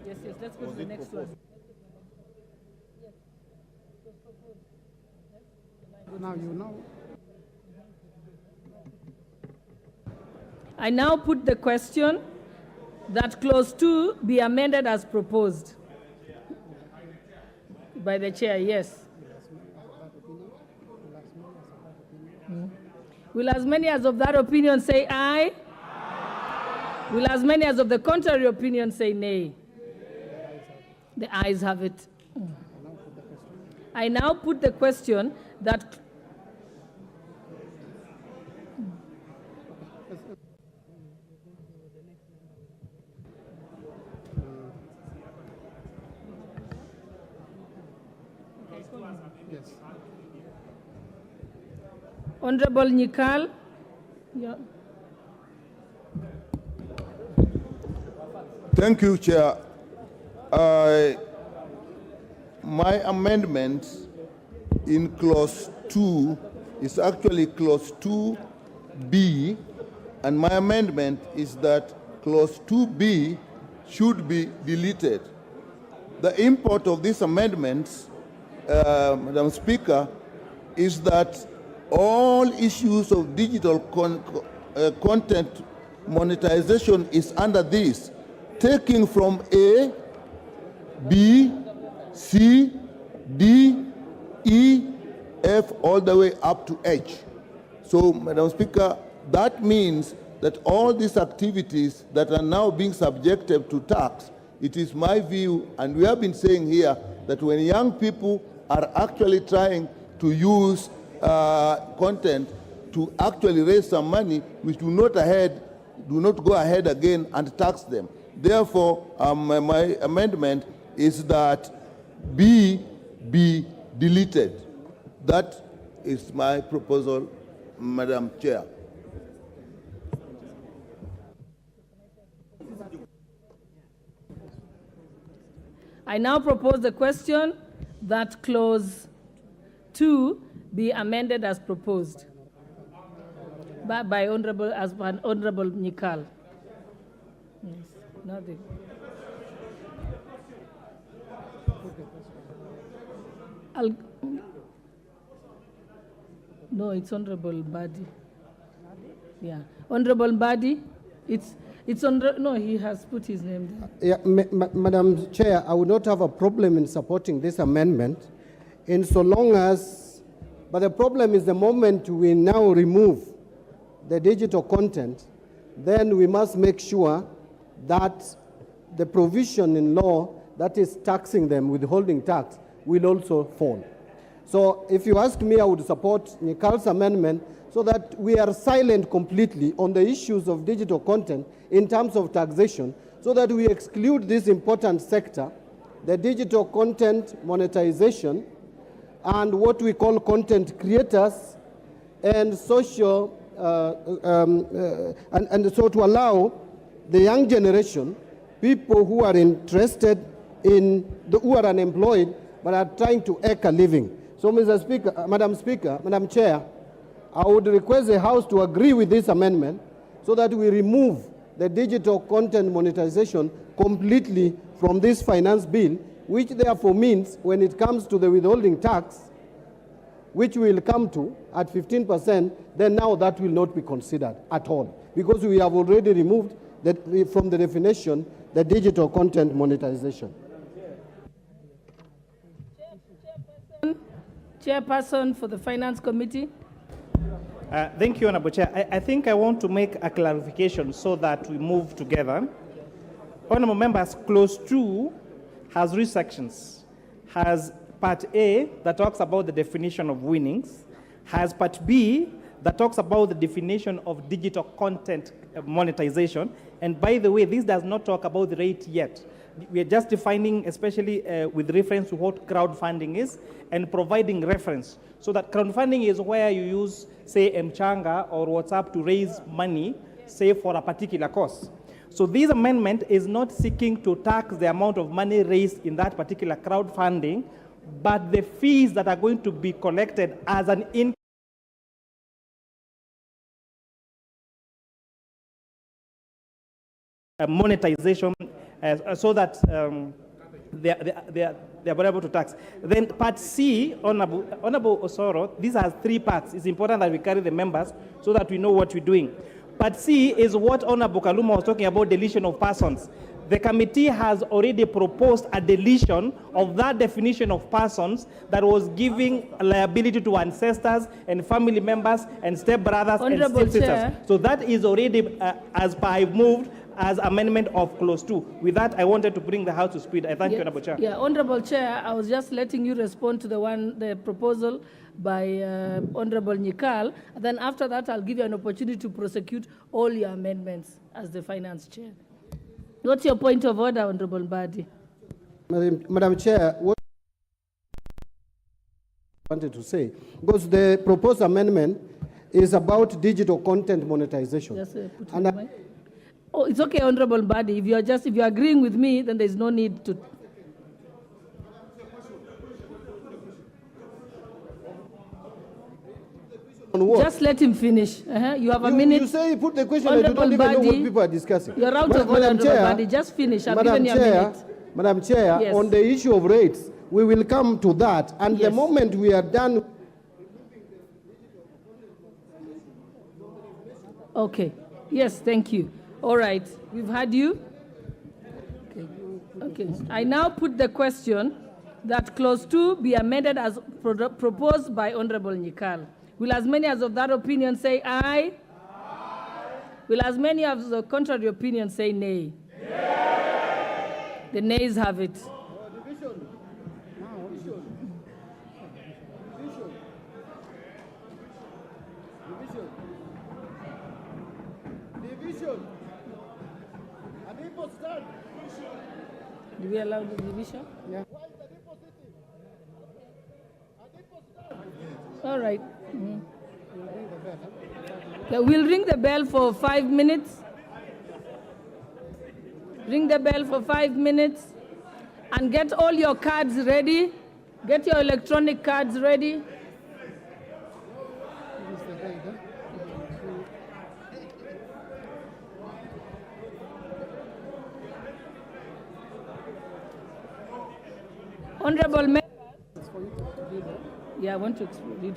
Yes, let's go to the next one. Now you know. I now put the question that clause 2 be amended as proposed by the chair. Yes. Will as many as of that opinion say aye? Aye. Will as many as of the contrary opinion say nay? The ayes have it. I now put the question that Yes. Honorable Nikal. Yeah. Thank you, Chair. My amendment in clause 2 is actually clause 2B, and my amendment is that clause 2B should be deleted. The import of these amendments, Madam Speaker, is that all issues of digital content monetization is under this, taking from A, B, C, D, E, F, all the way up to H. So, Madam Speaker, that means that all these activities that are now being subjected to tax, it is my view, and we have been saying here, that when young people are actually trying to use content to actually raise some money, we do not go ahead again and tax them. Therefore, my amendment is that B be deleted. That is my proposal, Madam Chair. I now propose the question that clause 2 be amended as proposed by Honorable Nikal. Yes, nothing. No, it's Honorable Mbadi. Yeah, Honorable Mbadi. No, he has put his name there. Yeah, Madam Chair, I would not have a problem in supporting this amendment, in so long as, but the problem is the moment we now remove the digital content, then we must make sure that the provision in law that is taxing them, withholding tax, will also fall. So if you ask me, I would support Nikal's amendment so that we are silent completely on the issues of digital content in terms of taxation, so that we exclude this important sector, the digital content monetization, and what we call content creators, and social, and so to allow the young generation, people who are interested in, who are unemployed, but are trying to eke a living. So, Mr. Speaker, Madam Chair, I would request the House to agree with this amendment so that we remove the digital content monetization completely from this finance bill, which therefore means when it comes to the withholding tax, which will come to at 15%, then now that will not be considered at all, because we have already removed from the definition the digital content monetization. Chairperson for the Finance Committee. Thank you, Honorable Chair. I think I want to make a clarification so that we move together. Honorable members, Clause 2 has three sections. Has Part A that talks about the definition of winnings, has Part B that talks about the definition of digital content monetization, and by the way, this does not talk about the rate yet. We are just defining, especially with reference to what crowdfunding is, and providing reference. So that crowdfunding is where you use, say, Mchanga or WhatsApp to raise money, say, for a particular cause. So this amendment is not seeking to tax the amount of money raised in that particular crowdfunding, but the fees that are going to be collected as an income monetization, so that they are able to tax. Then Part C, Honorable Osoro, these are three parts. It's important that we carry the members so that we know what we're doing. Part C is what Honorable Kaluma was talking about, deletion of persons. The committee has already proposed a deletion of that definition of persons that was giving liability to ancestors and family members and stepbrothers and stepsisters. So that is already, as I moved, as amendment of Clause 2. With that, I wanted to bring the House to speed. I thank you, Honorable Chair. Yeah, Honorable Chair, I was just letting you respond to the proposal by Honorable Nyikal. Then after that, I'll give you an opportunity to prosecute all your amendments as the Finance Chair. What's your point of order, Honorable Mbadi? Madam Chair, what I wanted to say, because the proposed amendment is about digital content monetization. Just put it away. Oh, it's okay, Honorable Mbadi. If you're agreeing with me, then there's no need to. Just let him finish. You have a minute. You say put the question and you don't even know what people are discussing. You're out of order, Honorable Mbadi. Just finish. I've given you a minute. Madam Chair, yes. On the issue of rates, we will come to that. And the moment we are done. Okay. Yes, thank you. All right. We've had you. Okay. I now put the question that Clause 2 be amended as proposed by Honorable Nyikal. Will as many as of that opinion say aye? Aye. Will as many as of the contrary opinion say nay? Nay. The nays have it. Do we allow the division? Yeah. All right. Mm-hmm. Okay, we'll ring the bell for 5 minutes. Ring the bell for 5 minutes. And get all your cards ready. Get your electronic cards ready. Honorable members. Yeah, I want to read.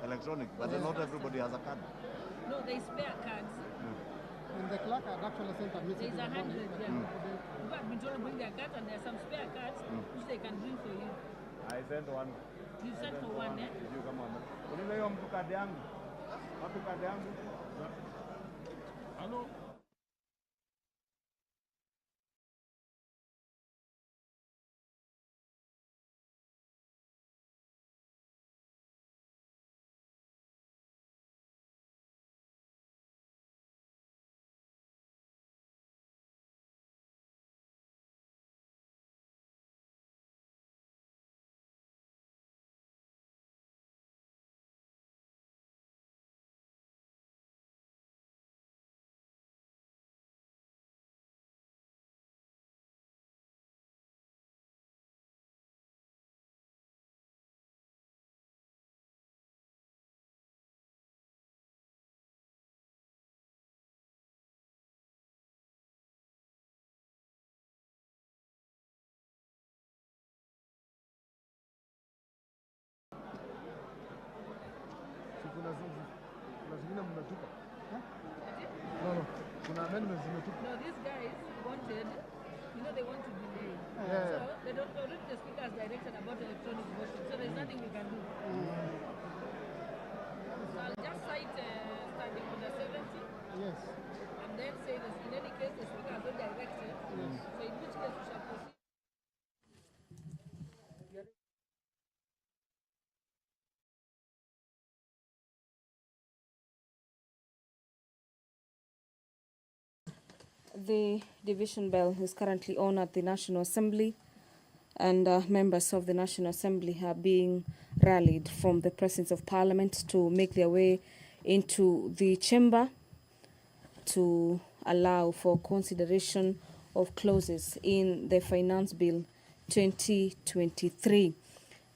Electronic, but not everybody has a card. No, they spare cards. And the clerk had actually sent a message. There's 100, yeah. People have been told to bring their cards, and there are some spare cards which they can bring for you. I sent one. You sent for one, eh? Did you come on? Uliza hiyo mtu kadi yangu. Wapi kadi yangu? Hello. No, these guys wanted, they want to delay. So they don't already the speaker has directed about electronic voting, so there's nothing we can do. So I'll just cite standing order 70. Yes. And then say this, in any case the speaker has not directed. So in which case we shall proceed. The division bell is currently on at the National Assembly, and members of the National Assembly are being rallied from the presence of Parliament to make their way into the chamber to allow for consideration of clauses in the Finance Bill 2023.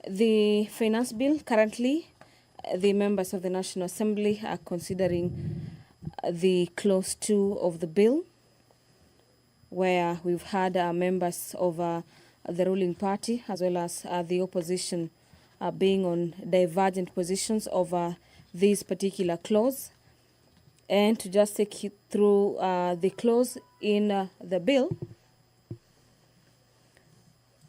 The Finance Bill, currently, the members of the National Assembly are considering the Clause 2 of the bill, where we've had members of the ruling party as well as the opposition being on divergent positions over this particular clause. And to just take you through the clause in the bill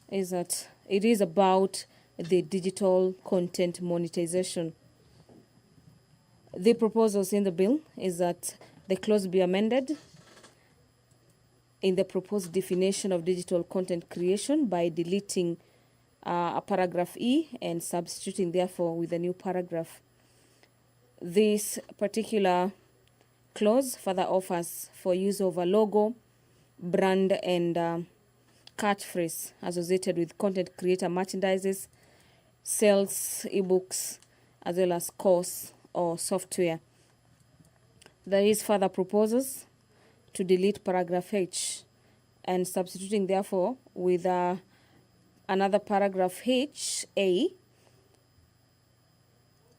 is that it is about the digital content monetization. The proposals in the bill is that the clause be amended in the proposed definition of digital content creation by deleting a paragraph E and substituting therefore with a new paragraph. This particular clause further offers for use of a logo, brand and catchphrase associated with content creator merchandises, sells ebooks, as well as course or software. There is further proposals to delete paragraph H and substituting therefore with another paragraph H, A,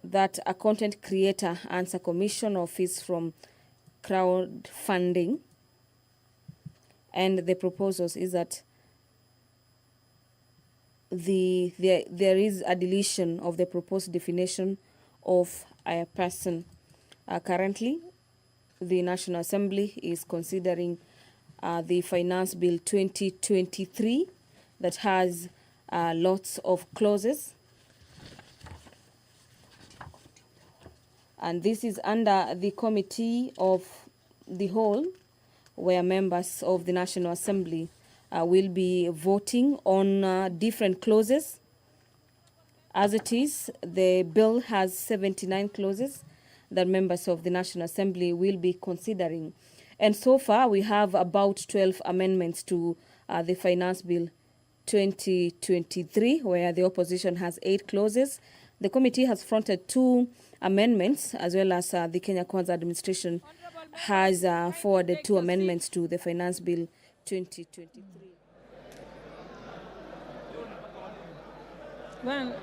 that a content creator earns a commission or fees from crowdfunding. And the proposals is that there is a deletion of the proposed definition of a person. Currently, the National Assembly is considering the Finance Bill 2023 that has lots of clauses. And this is under the Committee of the Whole, where members of the National Assembly will be voting on different clauses. As it is, the bill has 79 clauses that members of the National Assembly will be considering. And so far, we have about 12 amendments to the Finance Bill 2023, where the opposition has 8 clauses. The committee has fronted 2 amendments, as well as the Kenya Kwanza administration has forwarded 2 amendments to the Finance Bill 2023. Well,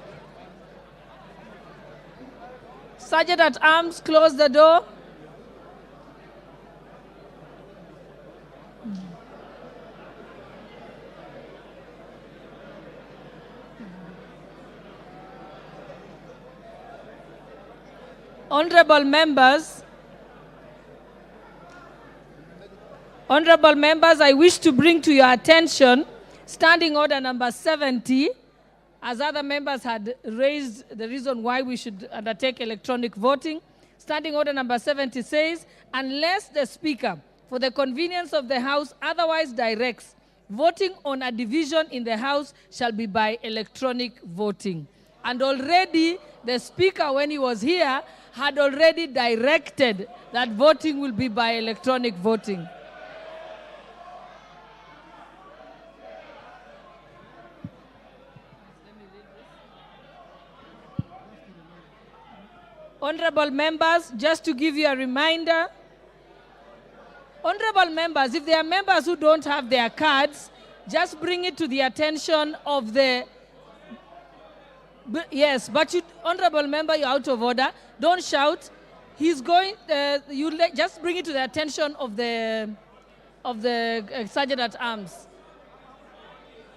Sergeant at Arms, close the door. Honorable members, Honorable members, I wish to bring to your attention Standing Order number 70, as other members had raised the reason why we should undertake electronic voting. Standing Order number 70 says, unless the Speaker, for the convenience of the House, otherwise directs, voting on a division in the House shall be by electronic voting. And already the Speaker, when he was here, had already directed that voting will be by electronic voting. Honorable members, just to give you a reminder, honorable members, if there are members who don't have their cards, just bring it to the attention of the... Yes, but you, honorable member, you're out of order. Don't shout. He's going, just bring it to the attention of the Sergeant at Arms.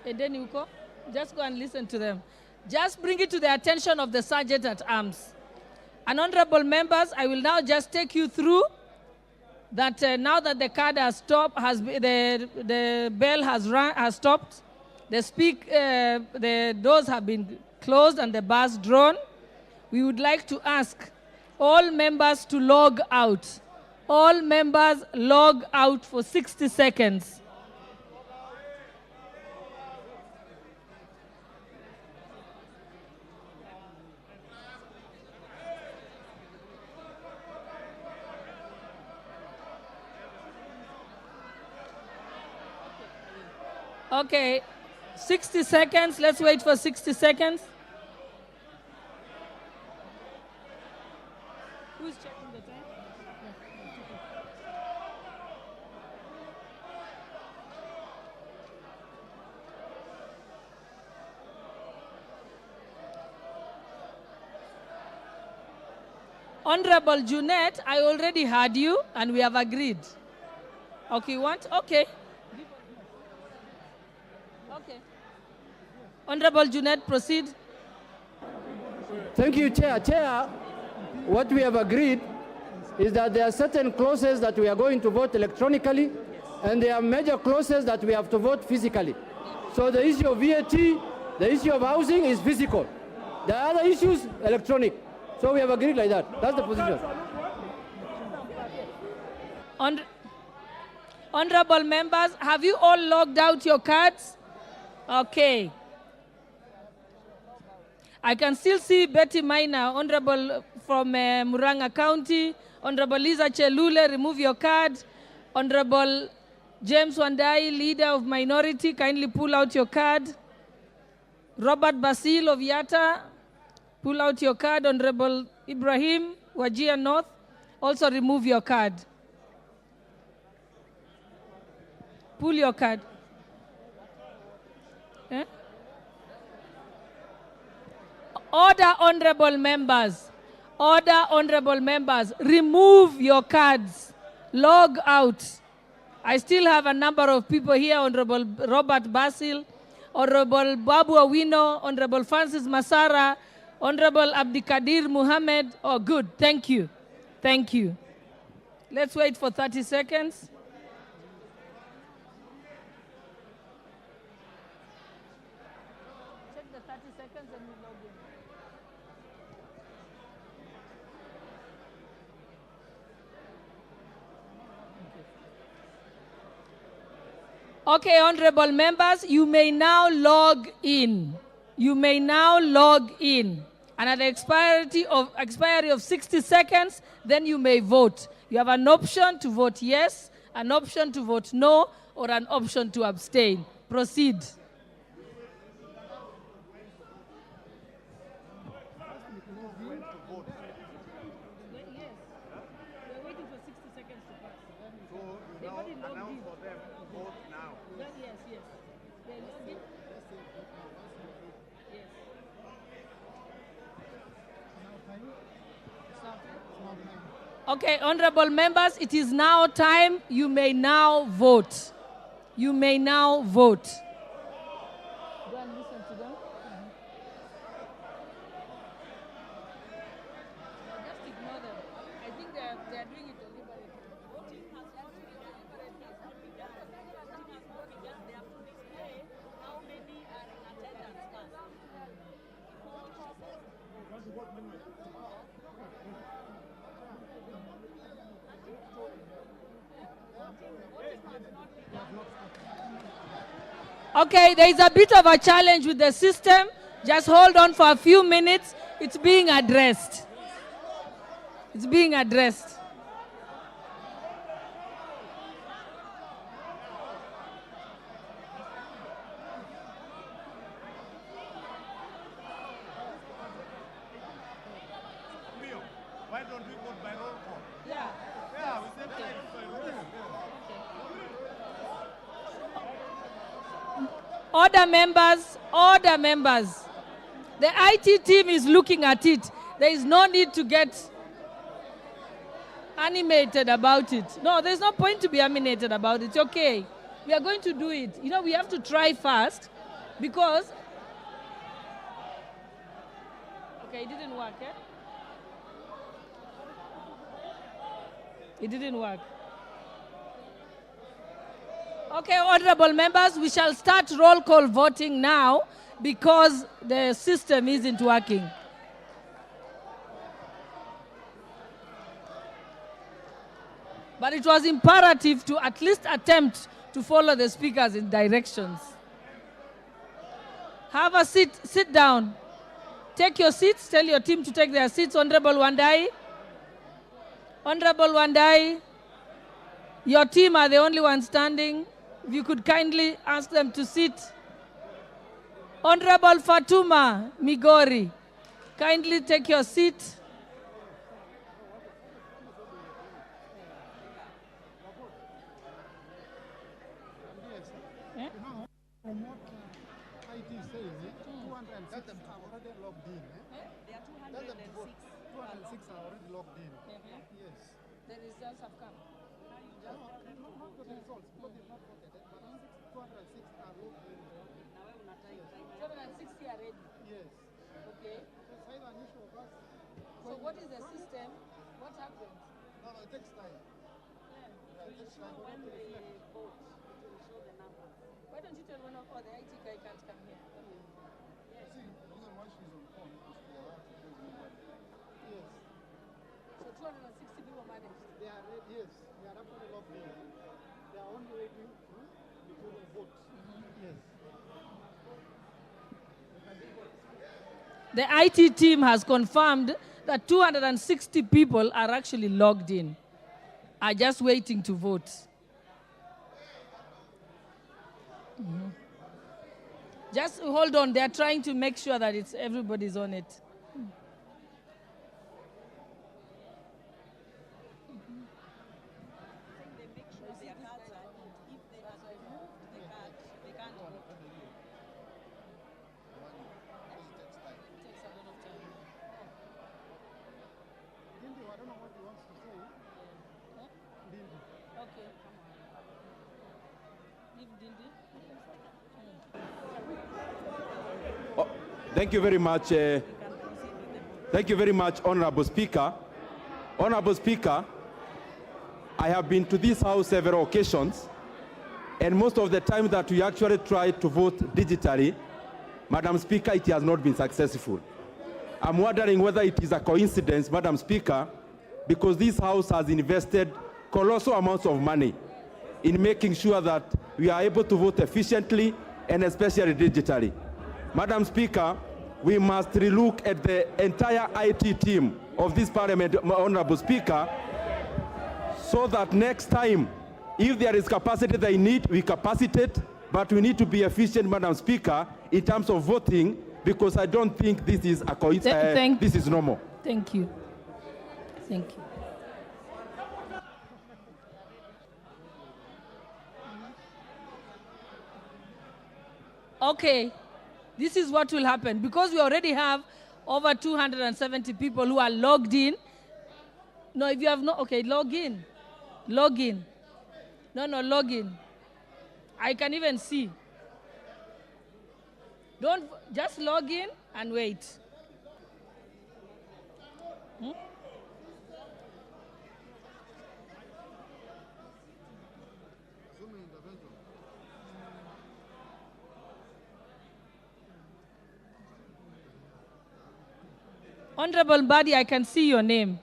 And then you go, just go and listen to them. Just bring it to the attention of the Sergeant at Arms. And honorable members, I will now just take you through that now that the card has stopped, the bell has stopped, the doors have been closed and the bars drawn. We would like to ask all members to log out. All members log out for 60 seconds. Okay, 60 seconds. Let's wait for 60 seconds. Who's checking the time? Honorable Junet, I already heard you and we have agreed. Okay, you want? Okay. Okay. Honorable Junet, proceed. Thank you, Chair. Chair, what we have agreed is that there are certain clauses that we are going to vote electronically, and there are major clauses that we have to vote physically. So the issue of VAT, the issue of housing is physical. The other issues, electronic. So we have agreed like that. That's the position. Honorable members, have you all logged out your cards? Okay. I can still see Betty Maina, Honorable from Muranga County. Honorable Lisa Chelule, remove your card. Honorable James Wandai, Leader of Minority, kindly pull out your card. Robert Basil of Yatta, pull out your card. Honorable Ibrahim, Wajir North, also remove your card. Pull your card. Eh? Order, honorable members. Order, honorable members. Remove your cards. Log out. I still have a number of people here. Honorable Robert Basil, Honorable Babu Awino, Honorable Francis Masara, Honorable Abdikadir Muhammad. Oh, good. Thank you. Thank you. Let's wait for 30 seconds. Check the 30 seconds and we log in. Okay, honorable members, you may now log in. You may now log in. And at the expiry of 60 seconds, then you may vote. You have an option to vote yes, an option to vote no, or an option to abstain. Proceed. Okay, honorable members, it is now time. You may now vote. You may now vote. Go and listen to them. Just ignore them. I think they are doing it deliberately. Voting has to be deliberate. Okay, there is a bit of a challenge with the system. Just hold on for a few minutes. It's being addressed. It's being addressed. Why don't we vote by roll call? Yeah. Yeah, we said Order members, order members. The IT team is looking at it. There is no need to get animated about it. No, there's no point to be animated about it. It's okay. We are going to do it. You know, we have to try first because... Okay, it didn't work, eh? It didn't work. Okay, honorable members, we shall start roll call voting now because the system isn't working. But it was imperative to at least attempt to follow the speakers in directions. Have a seat, sit down. Take your seats, tell your team to take their seats. Honorable Wandai. Honorable Wandai, your team are the only ones standing. If you could kindly ask them to sit. Honorable Fatuma Migori, kindly take your seat. From what IT says, 206 are already logged in. There are 206. 206 are already logged in. Yes. The results have come. No, not the results, because they've not voted, but 206 are logged in. 260 are ready. Yes. Okay. It's either an issue of us. So what is the system? What happens? No, it takes time. It will show when they vote. It will show the numbers. Why don't you tell one of the IT guy can't come here? Yes. See, the reason why she's on phone is for her to close the work. Yes. So 260 people managed. They are ready, yes. They are actually logged in. They are only waiting to do the vote. Yes. The IT team has confirmed that 260 people are actually logged in, are just waiting to vote. Just hold on, they're trying to make sure that everybody's on it. Dindi, I don't know what he wants to say. Dindi. Okay. Leave Dindi. Thank you very much. Thank you very much, Honorable Speaker. Honorable Speaker, I have been to this House several occasions, and most of the time that we actually try to vote digitally, Madam Speaker, it has not been successful. I'm wondering whether it is a coincidence, Madam Speaker, because this House has invested colossal amounts of money in making sure that we are able to vote efficiently and especially digitally. Madam Speaker, we must relook at the entire IT team of this Parliament, Honorable Speaker, so that next time, if there is capacity they need, we capacitate, but we need to be efficient, Madam Speaker, in terms of voting, because I don't think this is a coincidence. This is normal. Thank you. Thank you. Okay, this is what will happen. Because we already have over 270 people who are logged in. No, if you have not, okay, log in. Log in. No, log in. I can even see. Don't, just log in and wait. Honorable Mbadi, I can see your name.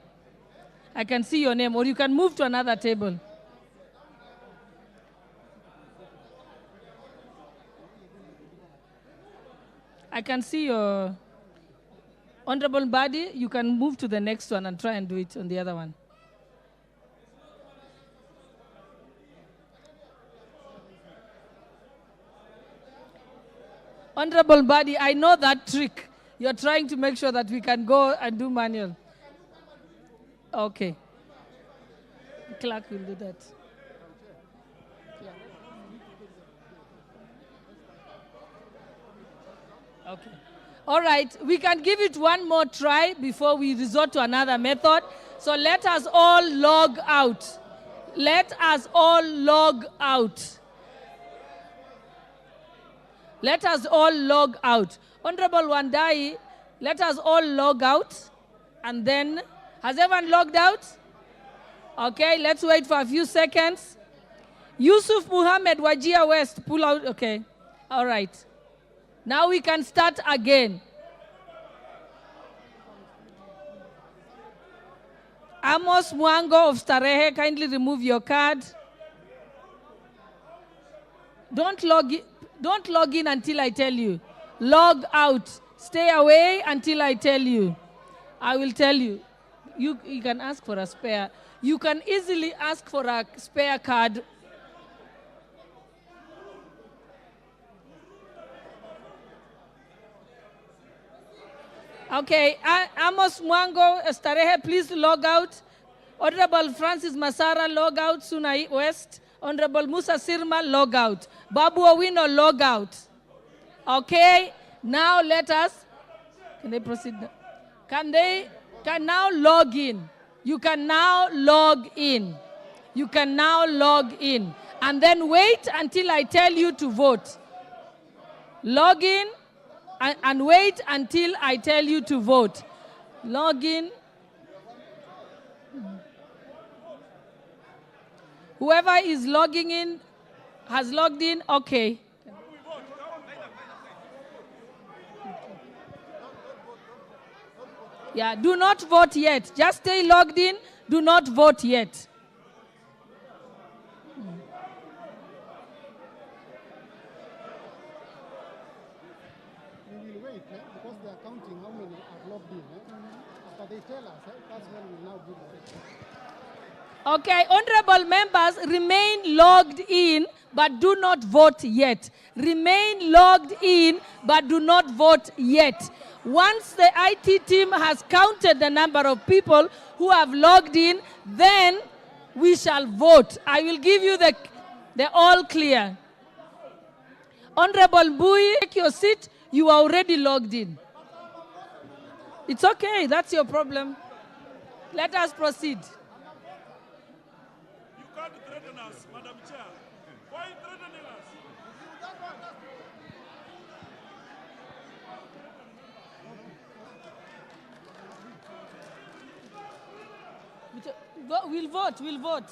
I can see your name, or you can move to another table. I can see your honorable body. You can move to the next one and try and do it on the other one. Honorable body, I know that trick. You're trying to make sure that we can go and do manual. Okay. The clerk will do that. Okay. All right, we can give it one more try before we resort to another method. So let us all log out. Let us all log out. Let us all log out. Honorable Wandai, let us all log out. And then, has everyone logged out? Okay, let's wait for a few seconds. Yusuf Muhammad, Wajir West, pull out. Okay, all right. Now we can start again. Amos Mwango of Starehe, kindly remove your card. Don't log in until I tell you. Log out. Stay away until I tell you. I will tell you. You can ask for a spare. You can easily ask for a spare card. Okay, Amos Mwango, Starehe, please log out. Honorable Francis Masara, log out. Sunai West. Honorable Musa Sirma, log out. Babu Owino, log out. Okay, now let us, can they proceed? Can now log in. You can now log in. You can now log in. And then wait until I tell you to vote. Log in and wait until I tell you to vote. Log in. Whoever is logging in has logged in. Okay. Yeah, do not vote yet. Just stay logged in. Do not vote yet. We will wait because they are counting how many are logged in. After they tell us, that's when we now give the result. Okay, honorable members, remain logged in, but do not vote yet. Remain logged in, but do not vote yet. Once the IT team has counted the number of people who have logged in, then we shall vote. I will give you the all clear. Honorable Bui, take your seat. You are already logged in. It's okay. That's your problem. Let us proceed. Threaten us, Madam Chair. Why are you threatening us? We'll vote.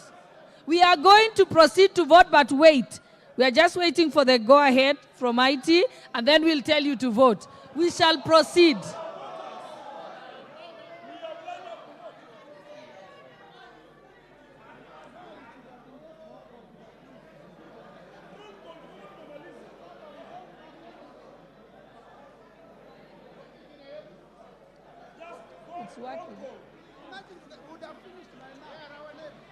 We are going to proceed to vote, but wait. We are just waiting for the go-ahead from IT, and then we'll tell you to vote. We shall proceed. It's working. Imagine we would have finished by now,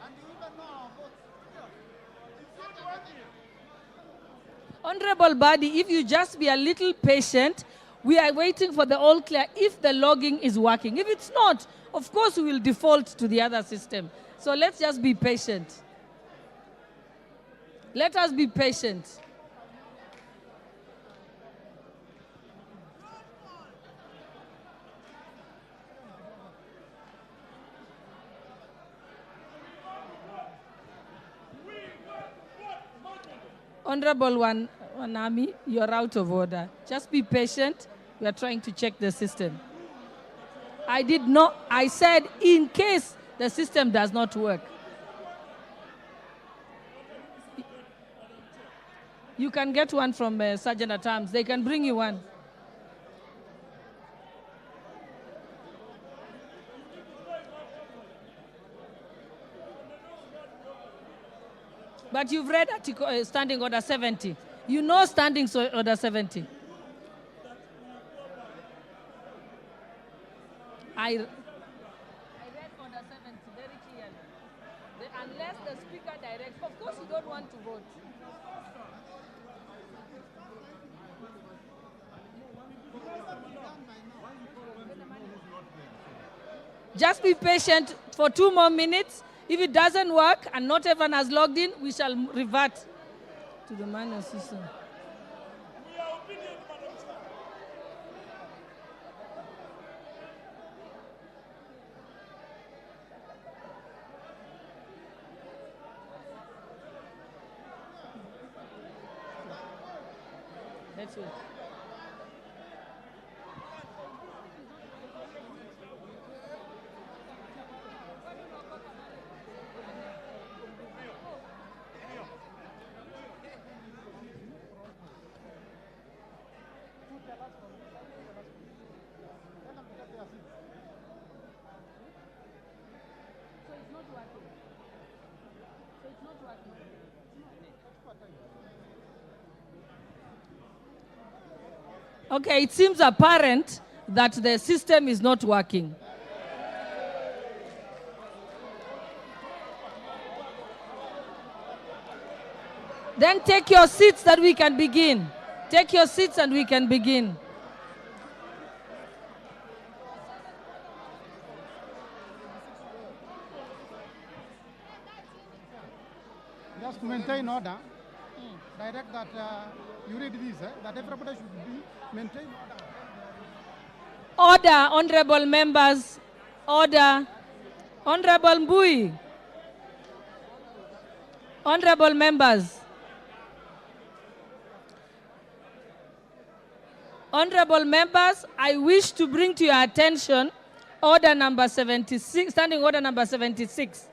and you even know our votes. It's not working. Honorable body, if you just be a little patient, we are waiting for the all clear if the logging is working. If it's not, of course we will default to the other system. So let's just be patient. Let us be patient. Honorable Wanami, you're out of order. Just be patient. We are trying to check the system. I said in case the system does not work. You can get one from Sergeant at Arms. They can bring you one. But you've read Standing Order 70. You know Standing Order 70. I read order 70 very clearly. Unless the speaker directs, of course you don't want to vote. Just be patient for 2 more minutes. If it doesn't work and not everyone has logged in, we shall revert to the manual system. Let's wait. Okay, it seems apparent that the system is not working. Then take your seats that we can begin. Take your seats and we can begin. Just to maintain order, direct that you read this, that everybody should be maintain order. Order, honorable members. Order. Honorable Mbui. Honorable members. Honorable members, I wish to bring to your attention order number 76, standing order number 76.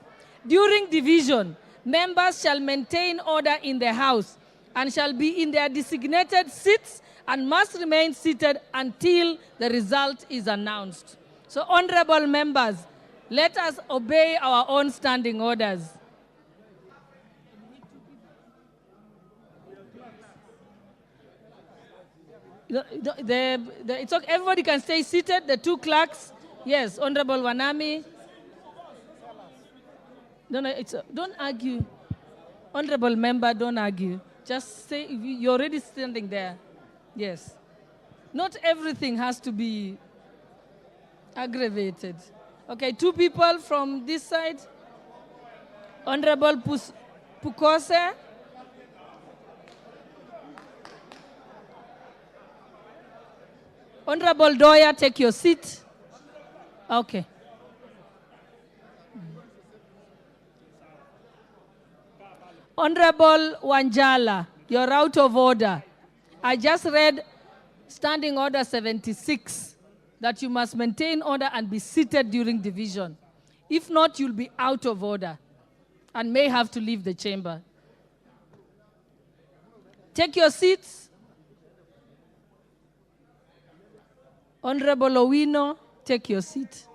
During division, members shall maintain order in the House and shall be in their designated seats and must remain seated until the result is announced. So, honorable members, let us obey our own standing orders. It's okay. Everybody can stay seated. The two clerks, yes, Honorable Wanami. No, don't argue. Honorable member, don't argue. Just say, you're already standing there. Yes. Not everything has to be aggravated. Okay, two people from this side. Honorable Pukose. Honorable Doya, take your seat. Okay. Honorable Wanjala, you're out of order. I just read Standing Order 76, that you must maintain order and be seated during division. If not, you'll be out of order and may have to leave the chamber. Take your seats. Honorable Owino, take your seat.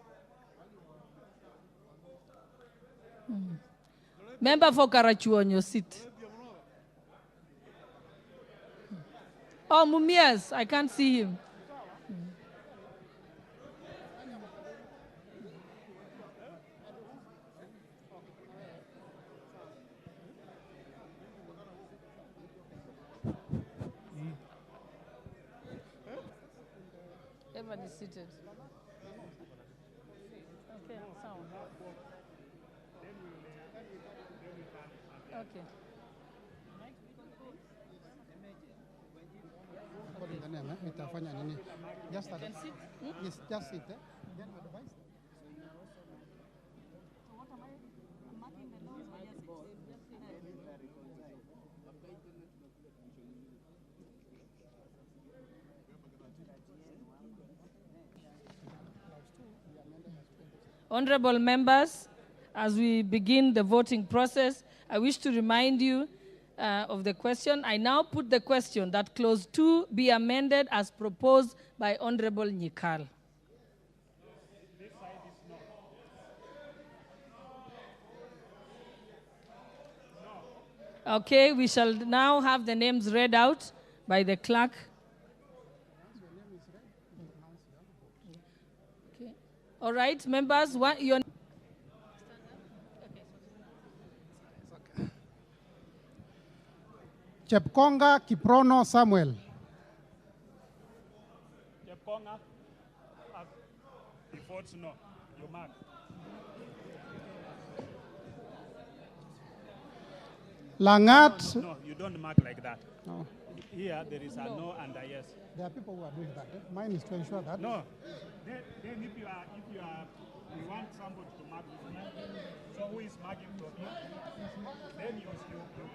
Member for Karachu on your seat. Oh, Mumias, I can't see him. Everyone is seated. Okay, sound. Okay. Itafanya nini? Just sit. Yes, just sit. Then advise. Honorable members, as we begin the voting process, I wish to remind you of the question. I now put the question that clause 2 be amended as proposed by Honorable Nyikal. Okay, we shall now have the names read out by the clerk. Okay. All right, members, your Chepkonga Kiprono Samuel. Chepkonga. He votes no. You mark. Langat. No, you don't mark like that. No. Here there is a no and a yes. There are people who are doing that. Mine is to ensure that. No. Then if you want somebody to mark this one, so who is marking from here? Then you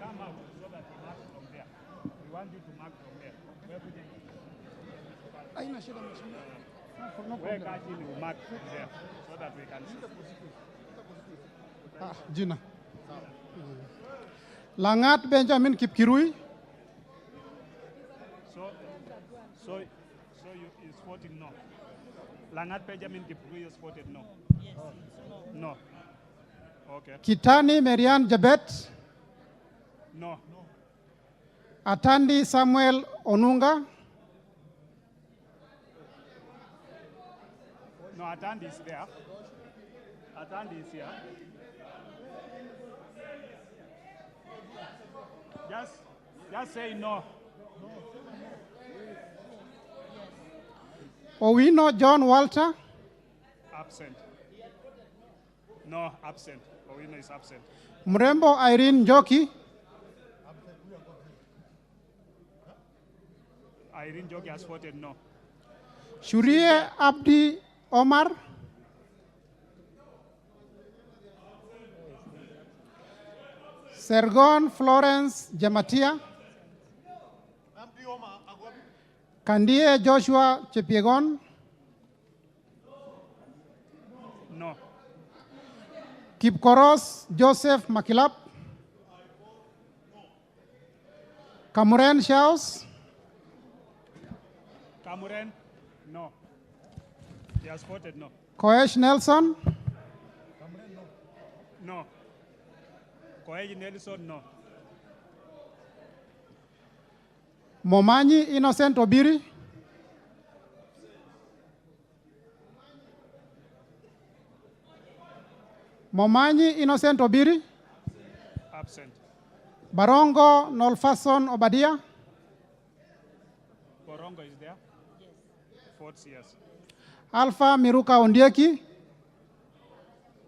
come out so that you mark from there. We want you to mark from there. Haina shida mheshimiwa. No Where problem. can you mark from there so that we can see? Jina. Langat Benjamin Kipkirui. So you is voting no. Langat Benjamin Kipkirui is voted no. Yes. No. Okay. Kitani Marian Jabet. No. Atandi Samuel Onunga. No, Atandi is there. Atandi is here. Just say no. Owino John Walter. Absent. No, absent. Owino is absent. Mrembo Irene Joki. Irene Jogi has voted no. Shurie Abdi Omar. Sergon Florence Jamatia. Kandie Joshua Chepiegon. No. Kipkoros Joseph Makilap. Kamuren Shaus. Cameron? No. He has voted no. Koesh Nelson. No. Koeji Nelson, no. Momanyi Innocent Obiri. Momanyi Innocent Obiri. Absent. Barongo Nolfason Obadia. Borongo is there? Yes. Votes yes. Alpha Miruka Ondieki.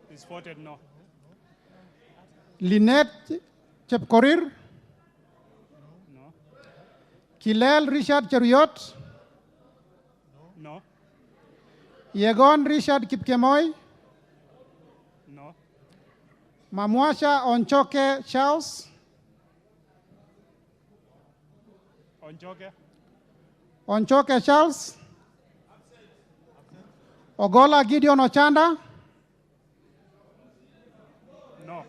He's voted no. Lynette Chepkorir. No. Kilel Richard Cheruyot. No. Yegon Richard Kipkemoy. No. Mamwasha Onchoke Charles. Onjoke? Onchoke Charles. Ogola Gideon Ochanda. No.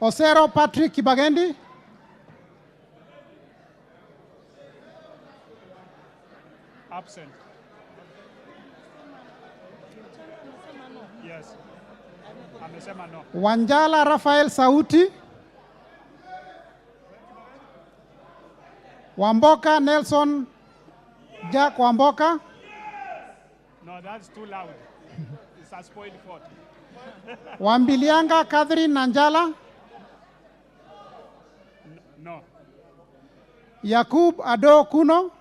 Osero Patrick Kibagendi. Absent. Yes. Amesema no. Wanjala Rafael Sauti. Wamboka Nelson Jack Wamboka. No, that's too loud. It's a spoiled vote. Wambilianga Catherine Nanjala. No. Yakub Ado Kuno.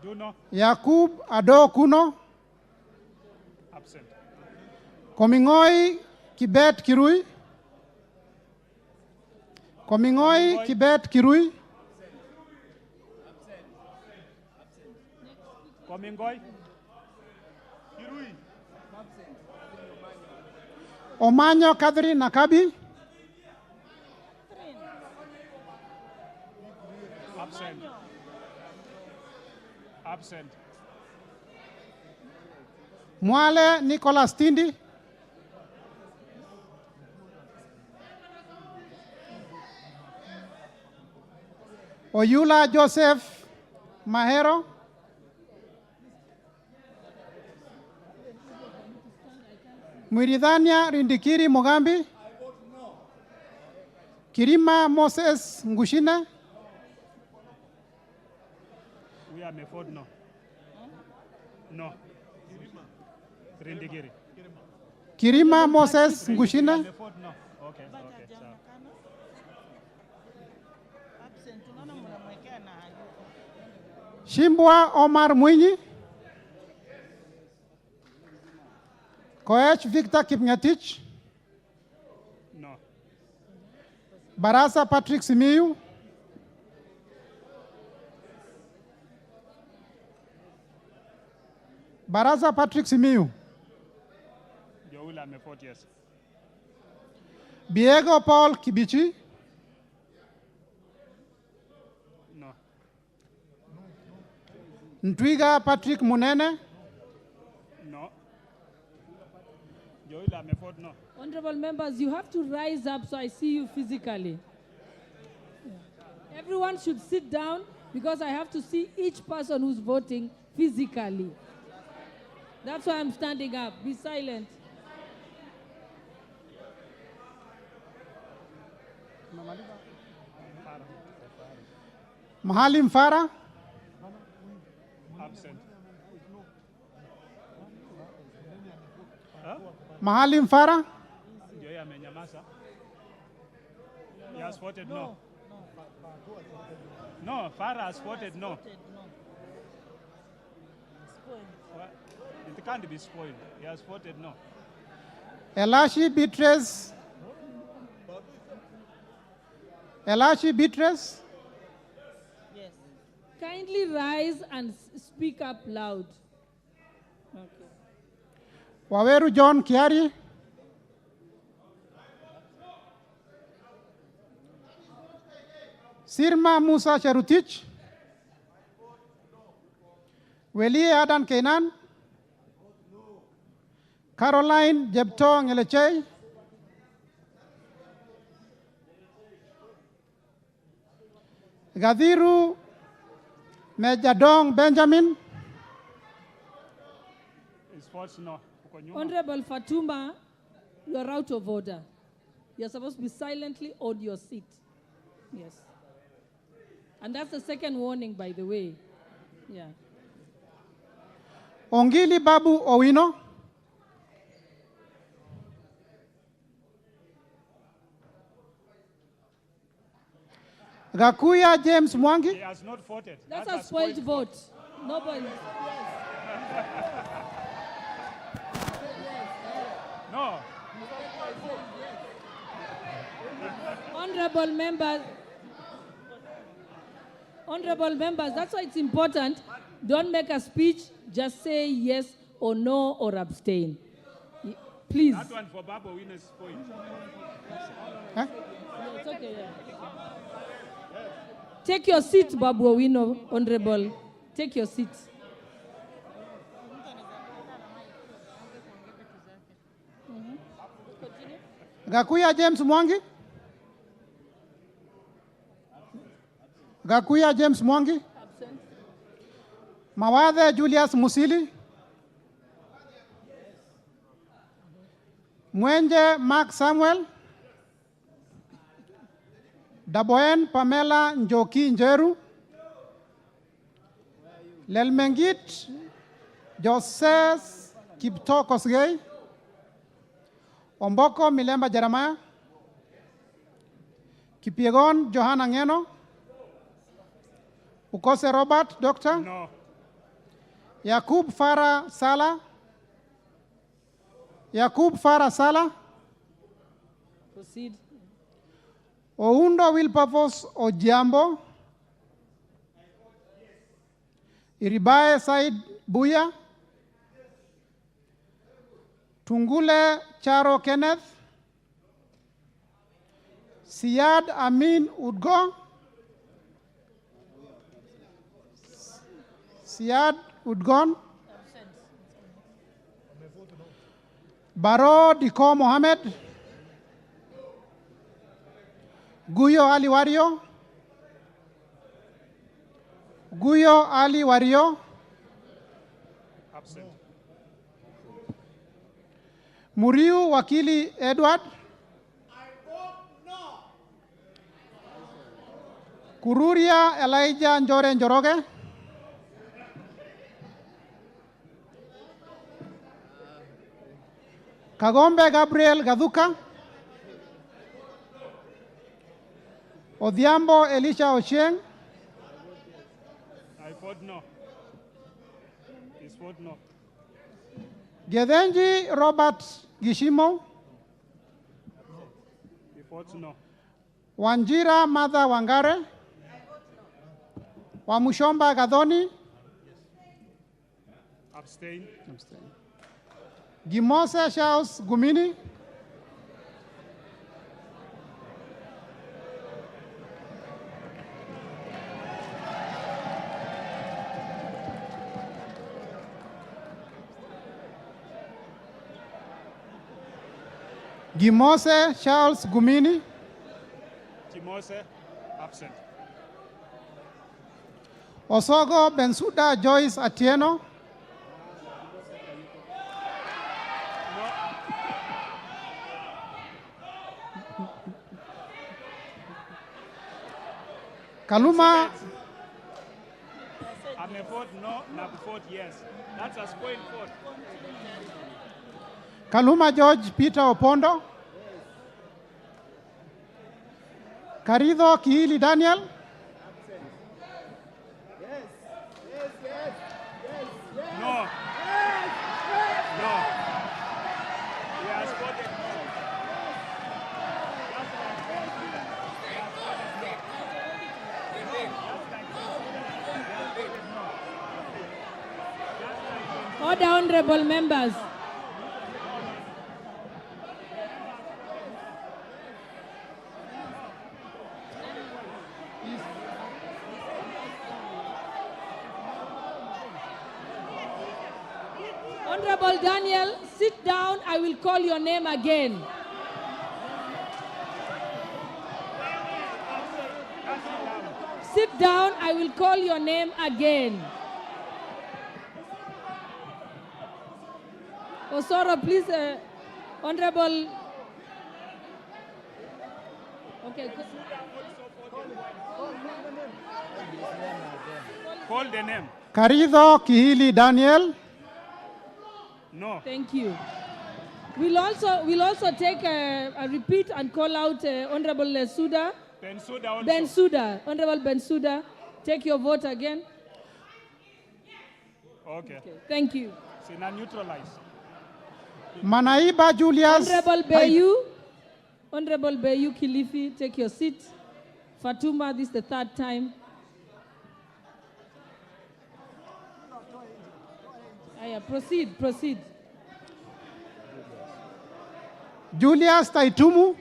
Do no. Yakub Ado Kuno. Absent. Komingoi Kibet Kirui. Komingoi Kibet Kirui. Komingoi? Kirui? Omanyo Catherine Nakabi. Absent. Absent. Mwale Nicholas Tindi. Oyula Joseph Mahero. Mwiridhania Rindikiri Mogambi. Kirima Moses Ngushine. Huyu ameford no. No. Rindigiri. Kirima Moses Ngushina. Ameford no. Okay, okay, sawa. Shimbwa Omar Mwinyi. Koech Victor Kipngetich. No. Barasa Patrick Simiyu. Barasa Patrick Simiyu. Joula ameford yes. Diego Paul Kibichi. No. Ntwiga Patrick Munene. No. Joula ameford no. Honorable members, you have to rise up so I see you physically. Everyone should sit down because I have to see each person who's voting physically. That's why I'm standing up. Be silent. Mahalim Farah. Absent. Huh? Mahalim Farah. Joy amenyamaza. He has voted no. No, Farah has voted no. Well, it can't be spoiled. He has voted no. Elashi Beatrice. Elashi Beatrice. Kindly rise and speak up loud. Okay. Waweru John Kiari. Sirma Musa Cherutich. Welie Adan Kenan. Caroline Jebto Ngelechei. Gadhiru Mejadong Benjamin. It's false no. Honorable Fatuma, you are out of order. You're supposed to be silently on your seat. Yes. And that's the second warning, by the way. Yeah. Ongili Babu Owino. Gakuya James Mwangi. He has not voted. That's a spoiled vote. Nobody. No. Honorable members, that's why it's important. Don't make a speech, just say yes or no or abstain. Please. That one for Babo Winners point. Huh? Yeah, it's okay, yeah. Take your seat, Babu Owino, Honorable. Take your seat. Gakuya James Mwangi. Gakuya James Mwangi. Absent. Mawathe Julius Musili. Mwenje Mark Samuel. Daboen Pamela Njoki Njeru. Lelmengit Joses Kipto Kosgei. Omboko Milemba Jeremiah. Kipiegon Johanna Ngeno. Ukose Robert, Doctor. No. Yakub Farah Sala. Yakub Farah Sala. Proceed. Oundo Wilberforce Ojiambo. Iribae Said Buya. Tungule Charo Kenneth. Siad Amin Udgo. Siad Udgon. Baro Diko Mohammed. Guyo Ali Wario. Guyo Ali Wario. Absent. Muriu Wakili Edward. Kururia Elijah Njore Njoroge. Kagombe Gabriel Gaduka, Odhiambo Elisha Ochieng, I vote no. Please vote no. Gethenji Robert Gishimo, He votes no. Wanjira Martha Wangare, Wamushomba Gadhoni, Abstain. Gimose Charles Gumini, Gimose Charles Gumini, Timose, absent. Osogo Bensuda Joyce Atieno, Kaluma I may vote no, and vote yes. That's a spoiled vote. Kaluma George Peter Opondo, Karido Kiili Daniel, No. No. He has voted no. Order, honorable members. Honorable Daniel, sit down. I will call your name again. Sit down. I will call your name again. Osoro, please, Honorable. Okay. Call the name. Karido Kiili Daniel, No. Thank you. We'll also take a repeat and call out Honorable Suda. Bensuda also. Bensuda, Honorable Bensuda, take your vote again. Okay. Thank you. So now neutralize. Manaiba Julius, Honorable Bayu Kilifi, take your seat. Fatuma, this is the third time. Aya, proceed. Julius Taitumu,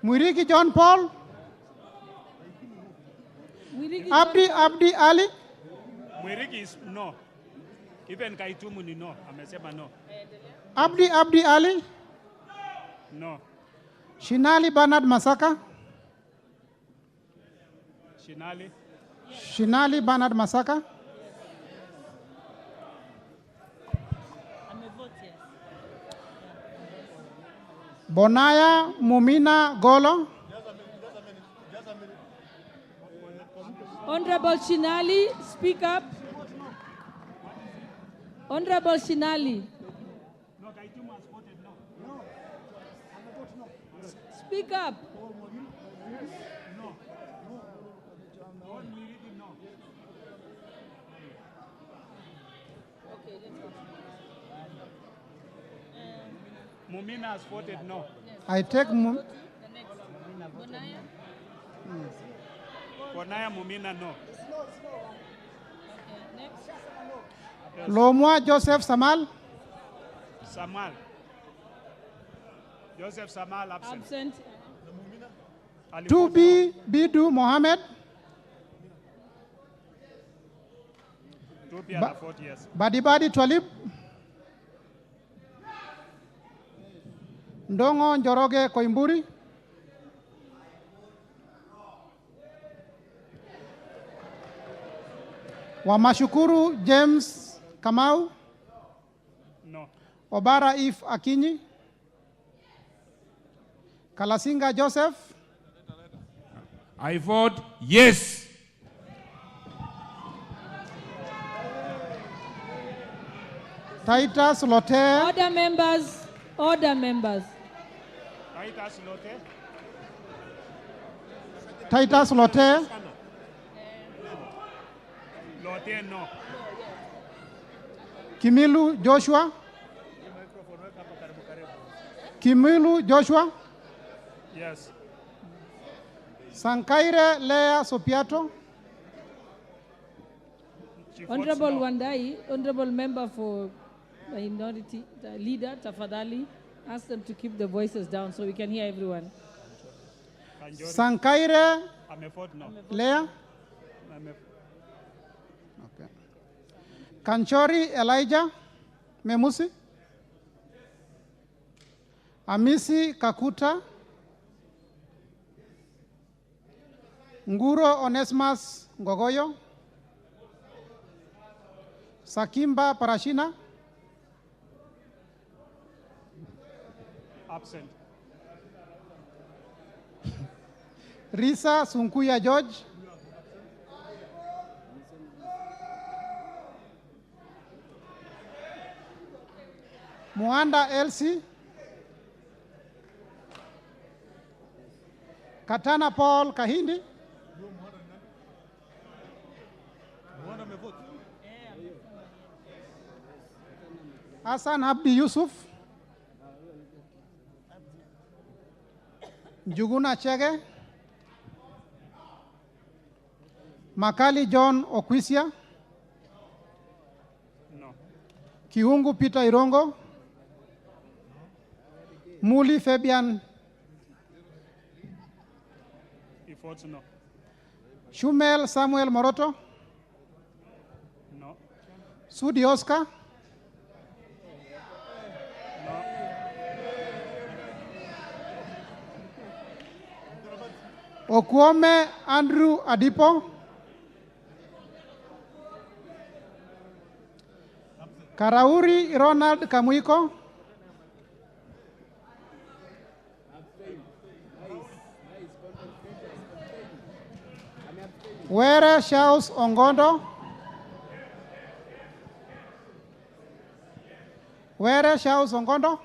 Mwirigi John Paul, Abdi Ali, Mwirigi is no. Even Kaitumu ni no. Amesema no. Abdi Ali, No. Shinali Bernard Masaka, Shinali. Bernard Masaka, Bonaya Mumina Golo, Honorable Shinali, speak up. Honorable Shinali. No, Kaitumu has voted no. Speak up. No. Vote Mwirigi no. Mumina has voted no. I take Bonaya Mumina no. Lomwa Joseph Samal, Samal. Joseph Samal absent. 2B Bidu Mohammed, 2P and 40 years. Badibadi Twalib, Ndongo Njoroge Koimburi, Wamashukuru James Kamau, No. Obara If Akinyi, Kalasinga Joseph, I vote yes. Titus Lote. Order, members. Order, members. Titus Lote. Titus Lote. Lote, no. Kimilu Joshua. Kimilu Joshua. Yes. Sankaire Lea Sopiato. Honorable Wandai, honorable member for minority leader, Tafadhali, ask them to keep the voices down so we can hear everyone. Sankaire Lea. Okay. Kanchori Elijah Memusi. Amisi Kakuta. Nguro Onesmus Ngogoyo. Sakimba Parashina. Absent. Risa Sunkuya George. Muanda Elsie. Katana Paul Kahindi. Hassan Abdi Yusuf. Juguna Chege. Makali John Okwisia. No. Kiungu Peter Irongo. Muli Fabian. He votes no. Shumel Samuel Moroto. No. Sudi Oscar. Okwome Andrew Adipo. Karauri Ronald Kamuiko. Were Shaus Ongondo. Were Shaus Ongondo.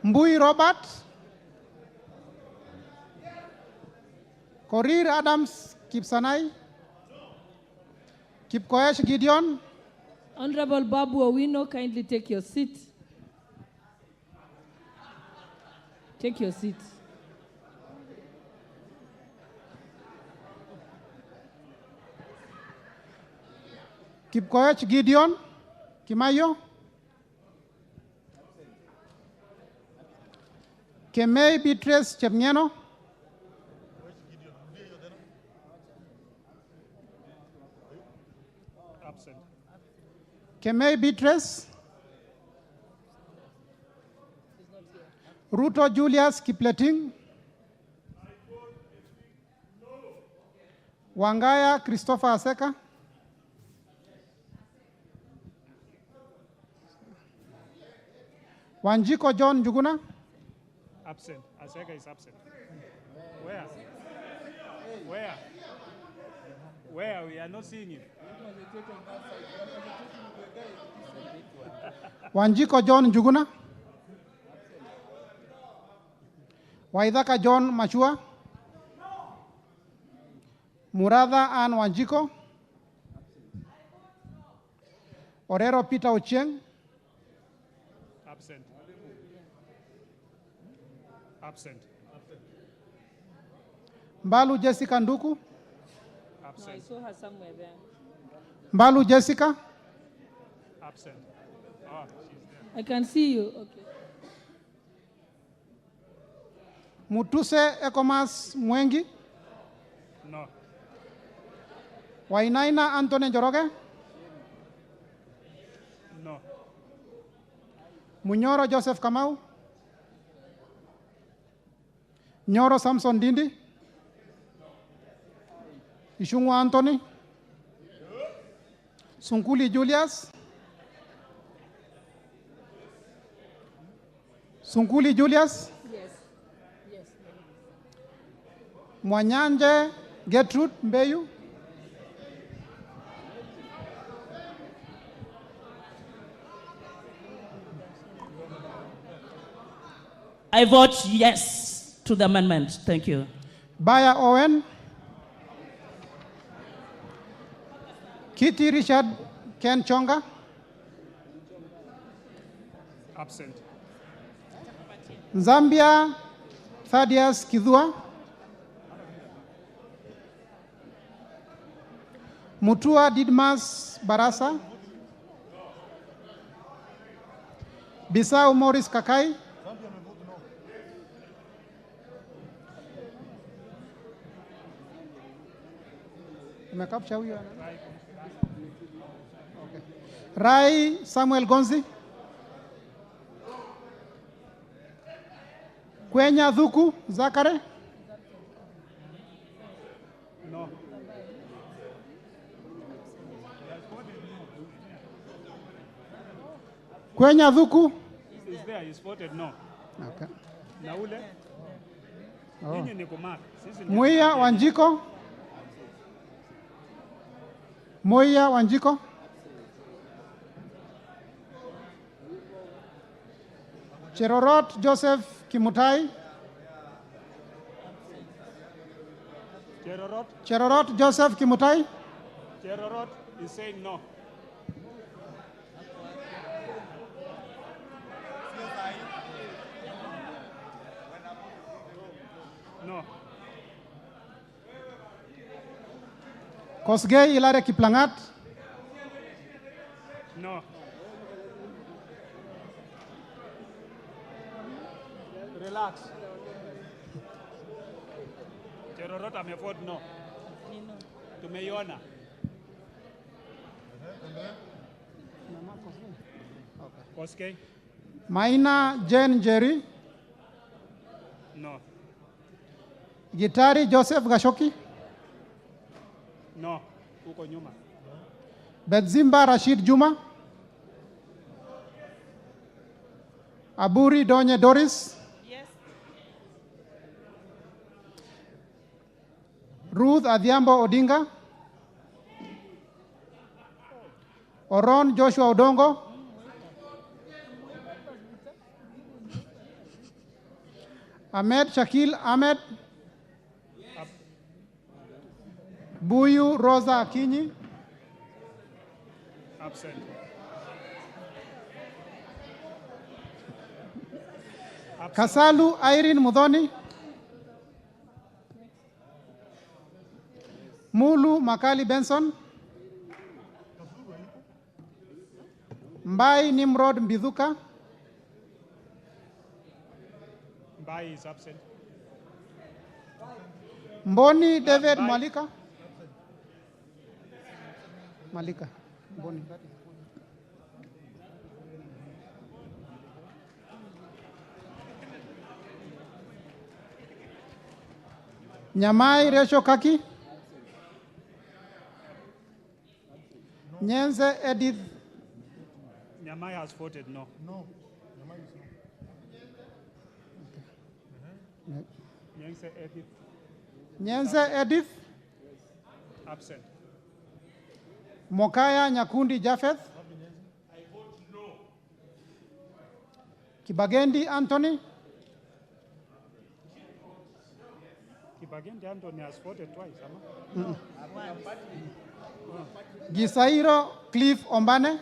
Mbui Robert. Korir Adams Kipsanai. Kipkoesh Gideon. Honorable Babu Owino, kindly take your seat. Take your seat. Kipkoech Gideon Kimayo. Kemei Beatrice Chepngeno. Absent. Kemei Beatrice. Ruto Julius Kipleting. Wangaya Christopher Aseka. Wanjiko John Juguna. Absent. Aseka is absent. Where? Where? Where? We are not seeing you. Wanjiko John Juguna. Waidaka John Machua. Muradha Ann Wanjiko. Orero Peter Ochieng. Absent. Absent. Mbalu Jessica Nduku. Absent. No, I saw her somewhere there. Mbalu Jessica. Absent. Oh, she's there. I can see you. Okay. Mutuse Ekomas Mwengi. No. Wainaina Anthony Njoroge. No. Munyoro Joseph Kamau. Nyoro Samson Dindi. Ishungwa Anthony. Sunkuli Julius. Sunkuli Julius. Yes. Yes. Mwanyanje Gertrude Mbeyu. I vote yes to the amendment. Thank you. Baya Owen. Kitty Richard Ken Chonga. Absent. Zambia Thaddeus Kidhua. Mutua Didmas Barasa. Bisau Morris Kakai. Umekapcha huyo? Okay. Rai Samuel Gonzi. Kwenya Dhuku Zakare. No. Kwenya Dhuku. Is there? He's voted no. Okay. Na ule? Oh. Ninyi ni kumark. Sisi ni Muia Wanjiko. Muia Wanjiko. Cherorot Joseph Kimutai. Cherorot? Cherorot Joseph Kimutai. Cherorot is saying no. No. Kosgei Ilare Kiplangat. No. Relax. Cherorot amevote no. Tumeiona. Koskei? Maina Jane Jerry. No. Gitari Joseph Gashoki. No. Uko nyuma. Bedzimba Rashid Juma. Aburi Donye Doris. Yes. Ruth Adhiambo Odinga. Oron Joshua Odongo. Ahmed Shakil Ahmed. Buyu Rosa Akinyi. Absent. Kasalu Irene Mudhoni. Mulu Makali Benson. Mbai Nimrod Mbithuka. Mbai is absent. Mboni David Mbai. Malika. Malika. Mboni. Nyamai Resho Kaki. Nyenze Edith. Nyamai has voted no. No. Nyamai is no. Nyense Edith. Nyenze Edith. Absent. Mokaya Nyakundi Japheth. I vote no. Kibagendi Anthony. Kibagendi Anthony has voted twice, ama? Gisairo Cliff Ombane.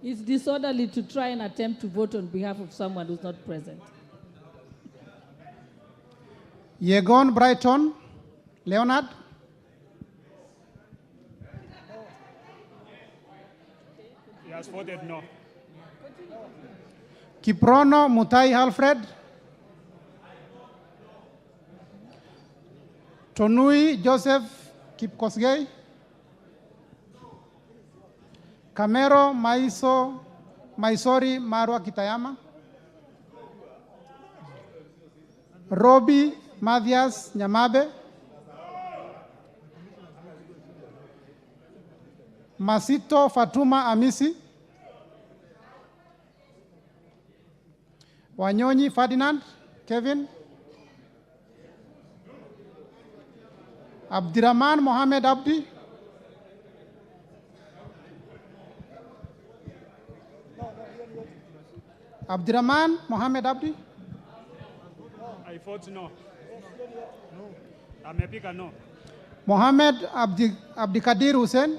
It's disorderly to try and attempt to vote on behalf of someone who's not present. Yegon Brighton Leonard. He has voted no. Kiprono Mutai Alfred. Tonui Joseph Kipkosgei. Kamero Maisori Marwa Kitayama. Robi Mathias Nyamabe. Masito Fatuma Amisi. Wanyonyi Ferdinand Kevin. Abdirahman Mohamed Abdi. Abdirahman Mohamed Abdi. I vote no. Amepiga no. Mohamed Abdikadir Hussein.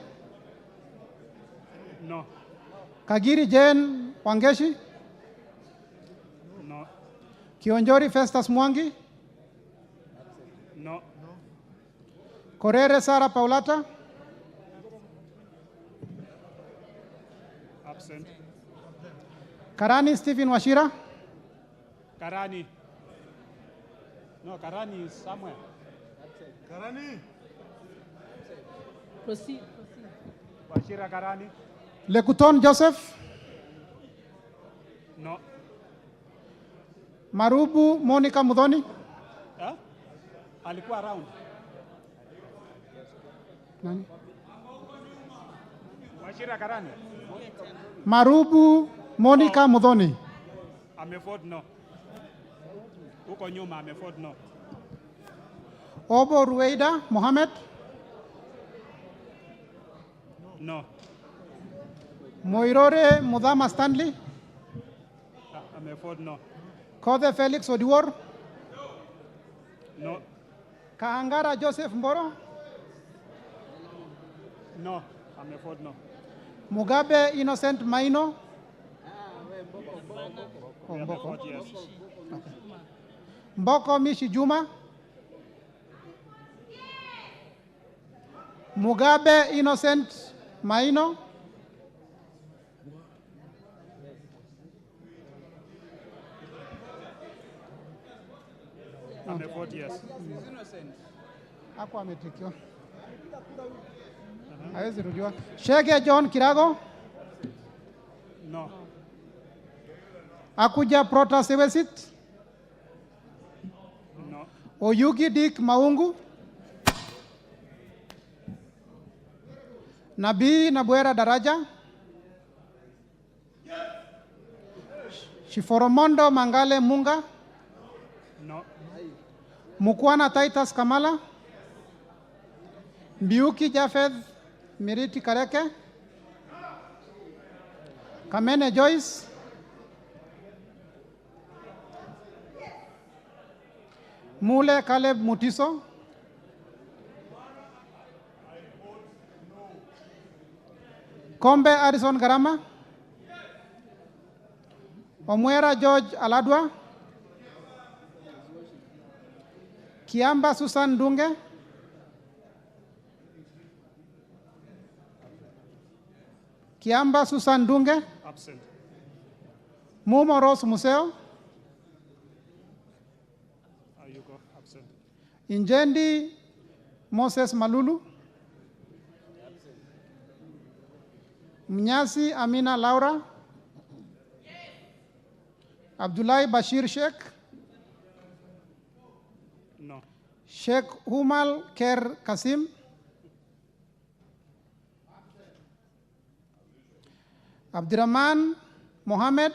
No. Kagiri Jane Wangeshi. No. Kionjori Festus Mwangi. No. Korere Sara Paulata. Absent. Karani Stephen Washira. Karani. No, Karani is somewhere. Karani. Proceed. Washira Karani. Lekuton Joseph. No. Marubu Monica Mudhoni. Huh? Alikuwa around. Nani? Washira Karani. Marubu Monica Mudhoni. Amevote no. Huko nyuma amevote no. Obo Ruweida Mohamed. No. Moirore Mudhama Stanley. Amevote no. Kothe Felix Odiwor. No. Kaangara Joseph Mboro. No. Amevote no. Mugabe Innocent Maino. Oh, Mboko. Amevote yes. Okay. Mboko Mishi Juma. Mugabe Innocent Maino. Amevote yes. Hapo ametikiwa. Hawezi rudiwa. Shege John Kirago. No. Akuja Protasewesit. No. Oyugi Dick Maungu. Nabii Nabwera Daraja. Shiforomondo Mangale Munga. No. Mukwana Titus Kamala. Mbiuki Jafeth Miriti Kareke. Kamene Joyce. Mule Caleb Mutiso. Kombe Addison Garama. Omwera George Aladwa. Kiamba Susan Dunge. Kiamba Susan Dunge. Absent. Mumo Rose Museo. Ayuko absent. Injendi Moses Malulu. Mnyasi Amina Laura. Abdullahi Bashir Sheikh. No. Sheikh Humal Ker Kasim. Abdirahman Mohamed.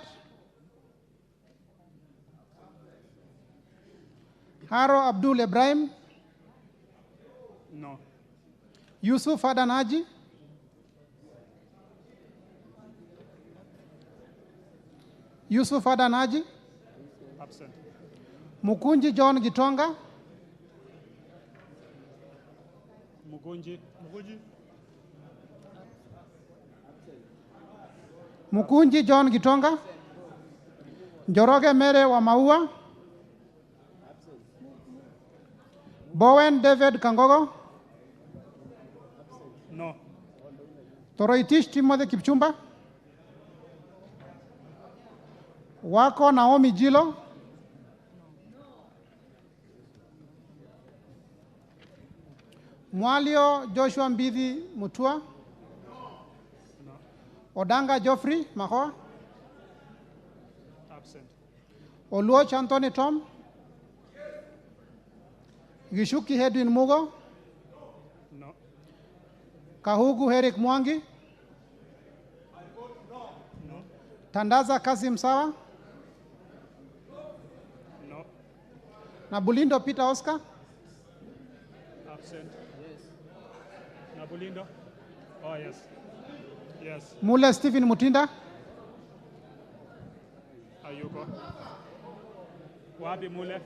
Haro Abdul Ibrahim. No. Yusuf Adan Haji. Yusuf Adan Haji. Absent. Mukunji John Gitonga. Mugunji. Mugunji. Mukunji John Gitonga. Njoroge Mere wa Maua. Bowen David Kangogo. No. Toroitish Timothy Kipchumba. Wako Naomi Jilo. Mwalio Joshua Mbidhi Mutua. Odanga Geoffrey Mahoa. Absent. Oluoch Anthony Tom. Gishuki Edwin Mugo. No. Kahugu Eric Mwangi. No. Tandaza Kasim Sawa. No. Na Bulindo Peter Oscar. Absent. Yes. Nabulindo? Oh, yes. Yes. Mule Stephen Mutinda. Ayuko. Wapi Mule?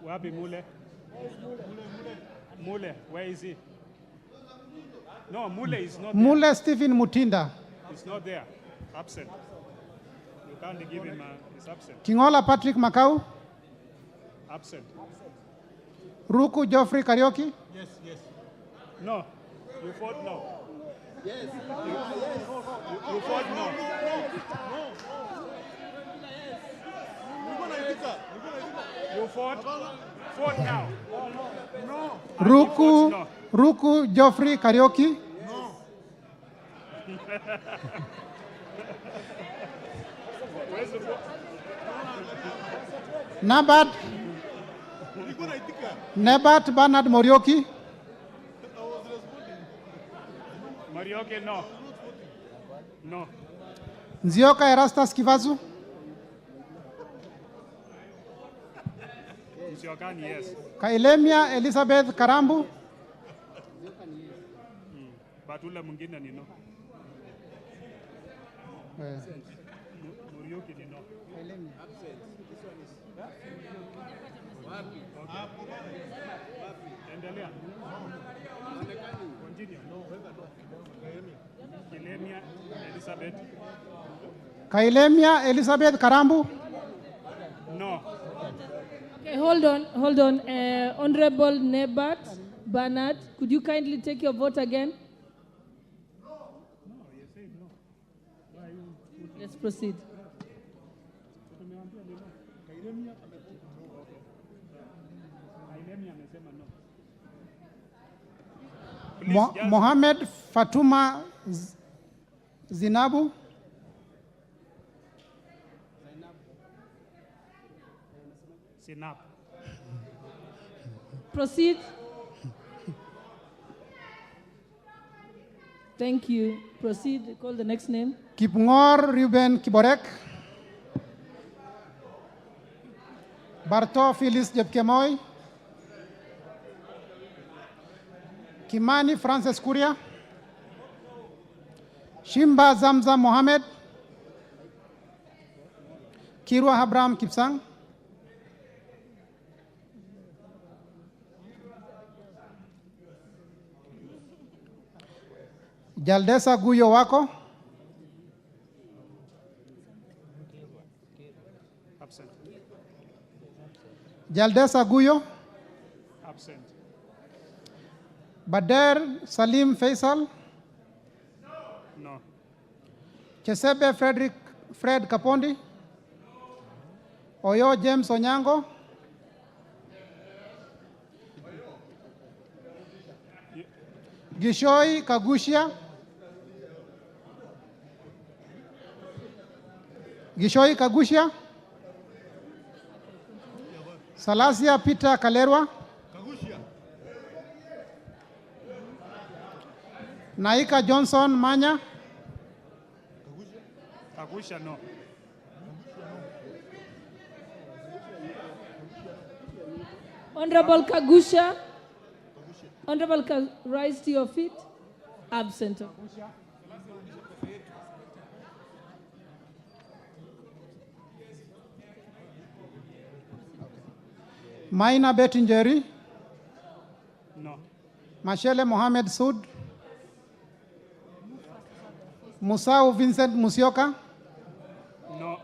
Wapi Mule? Mule, where is he? No, Mule is not there. Mule Stephen Mutinda. He's not there. Absent. You can't give him he's absent. Kingola Patrick Makau. Absent. Ruku Geoffrey Karaoke. Yes, yes. No. You vote no. Yes. You vote no. You vote now. No. Ruku Geoffrey Karaoke. No. Where's the vote? Nebat Bernard Morioki. Morioki, no. No. Nzioka Erastus Kivazu. Nziokani, yes. Kailemia Elizabeth Karambu. But ule mwingine ni no. Morioki ni no. Endelea. Continue. Kilemia Elizabeth. Kailemia Elizabeth Karambu. No. Okay, hold on. Honorable Nebat Bernard, could you kindly take your vote again? Let's proceed. Mohamed Fatuma Zinabu. Sinap. Proceed. Thank you. Proceed. Call the next name. Kipngor Ruben Kiborek. Barto Phyllis Jepkemoy. Kimani Francis Kuria. Shimba Zamzam Mohammed. Kirwa Abraham Kipsang. Jaldesa Guyo Wako. Absent. Jaldesa Guyo. Absent. Bader Salim Faisal. No. Chesebe Fred Kapondi. Oyo James Onyango. Gishoi Kagushia. Gishoi Kagushia. Salasia Peter Kalerwa. Naika Johnson Manya. Kagusha, no. Honorable Kagusha. Honorable, rise to your feet. Absent. Maina Bettingeri. No. Mashele Mohamed Sud. Musau Vincent Musioka. No.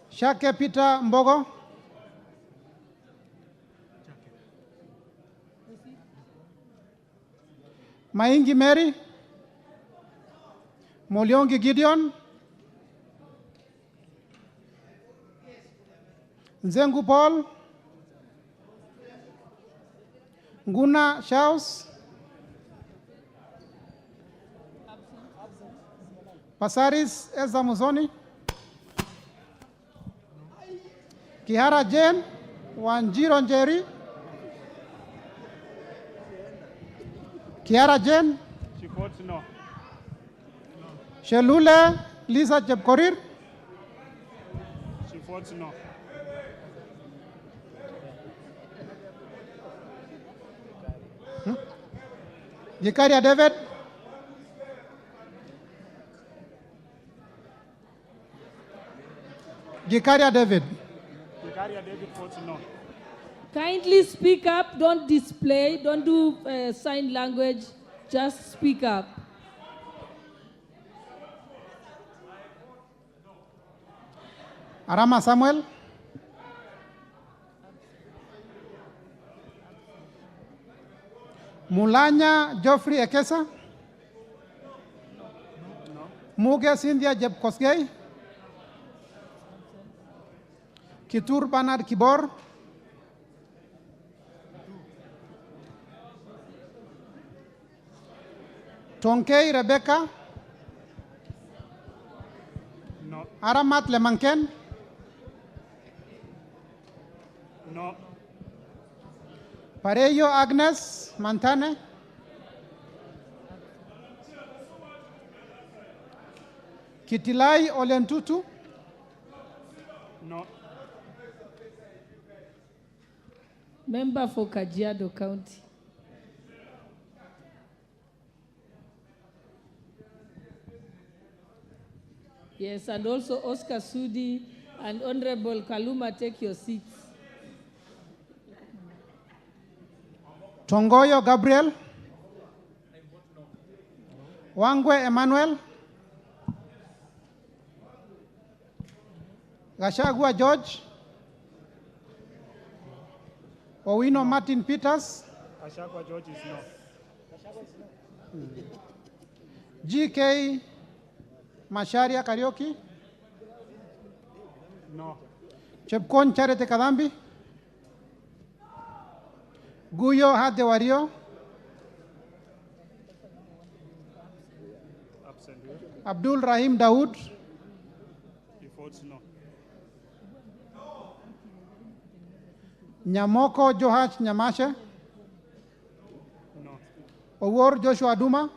Shake Peter Mbogo. Maingi Mary. Moliongi Gideon. Nzengu Paul. Nguna Shaus. Pasaris Eza Musoni. Kihara Jane. Wanjiro Njeri. Kiara Jane. She votes no. Shelule Lisa Jepkorir. She votes no. Gikaria David. Gikaria David. Gikaria David votes no. Kindly speak up, don't display, don't do sign language, just speak up. Arama Samuel. Mulanya Geoffrey Ekesa. Muge Cynthia Jebkosgei. Kitur Bernard Kibor. Tonkei Rebecca. No. Aramat Lemanken. No. Parejo Agnes Mantane. Kitilai Olentutu. No. Member for Kajiado County. Yes, and also Oscar Sudi and Honorable Kaluma, take your seats. Tongoyo Gabriel. Wangwe Emmanuel. Gashagua George. Owino Martin Peters. Ashakwa George is no. GK Masharia Karaoke. No. Chepkon Charity Kadambi. Guyo Hade Wario. Absent. Abdul Rahim Dawood. He votes no. Nyamoko Johach Nyamashe. No. Owor Joshua Duma.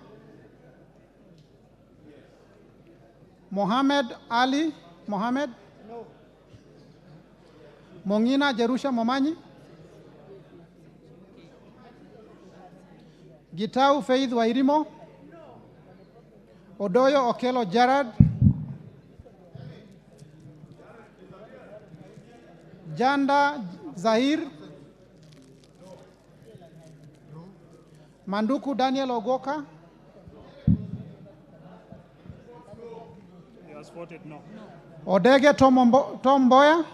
Mohammed Ali Mohammed. No. Mongina Jerusha Momanyi. Gitau Faith Wairimo. Odoyo Okelo Jarad. Janda Zahir. Manduku Daniel Ogoka. He has voted no. Odege Tom Boya.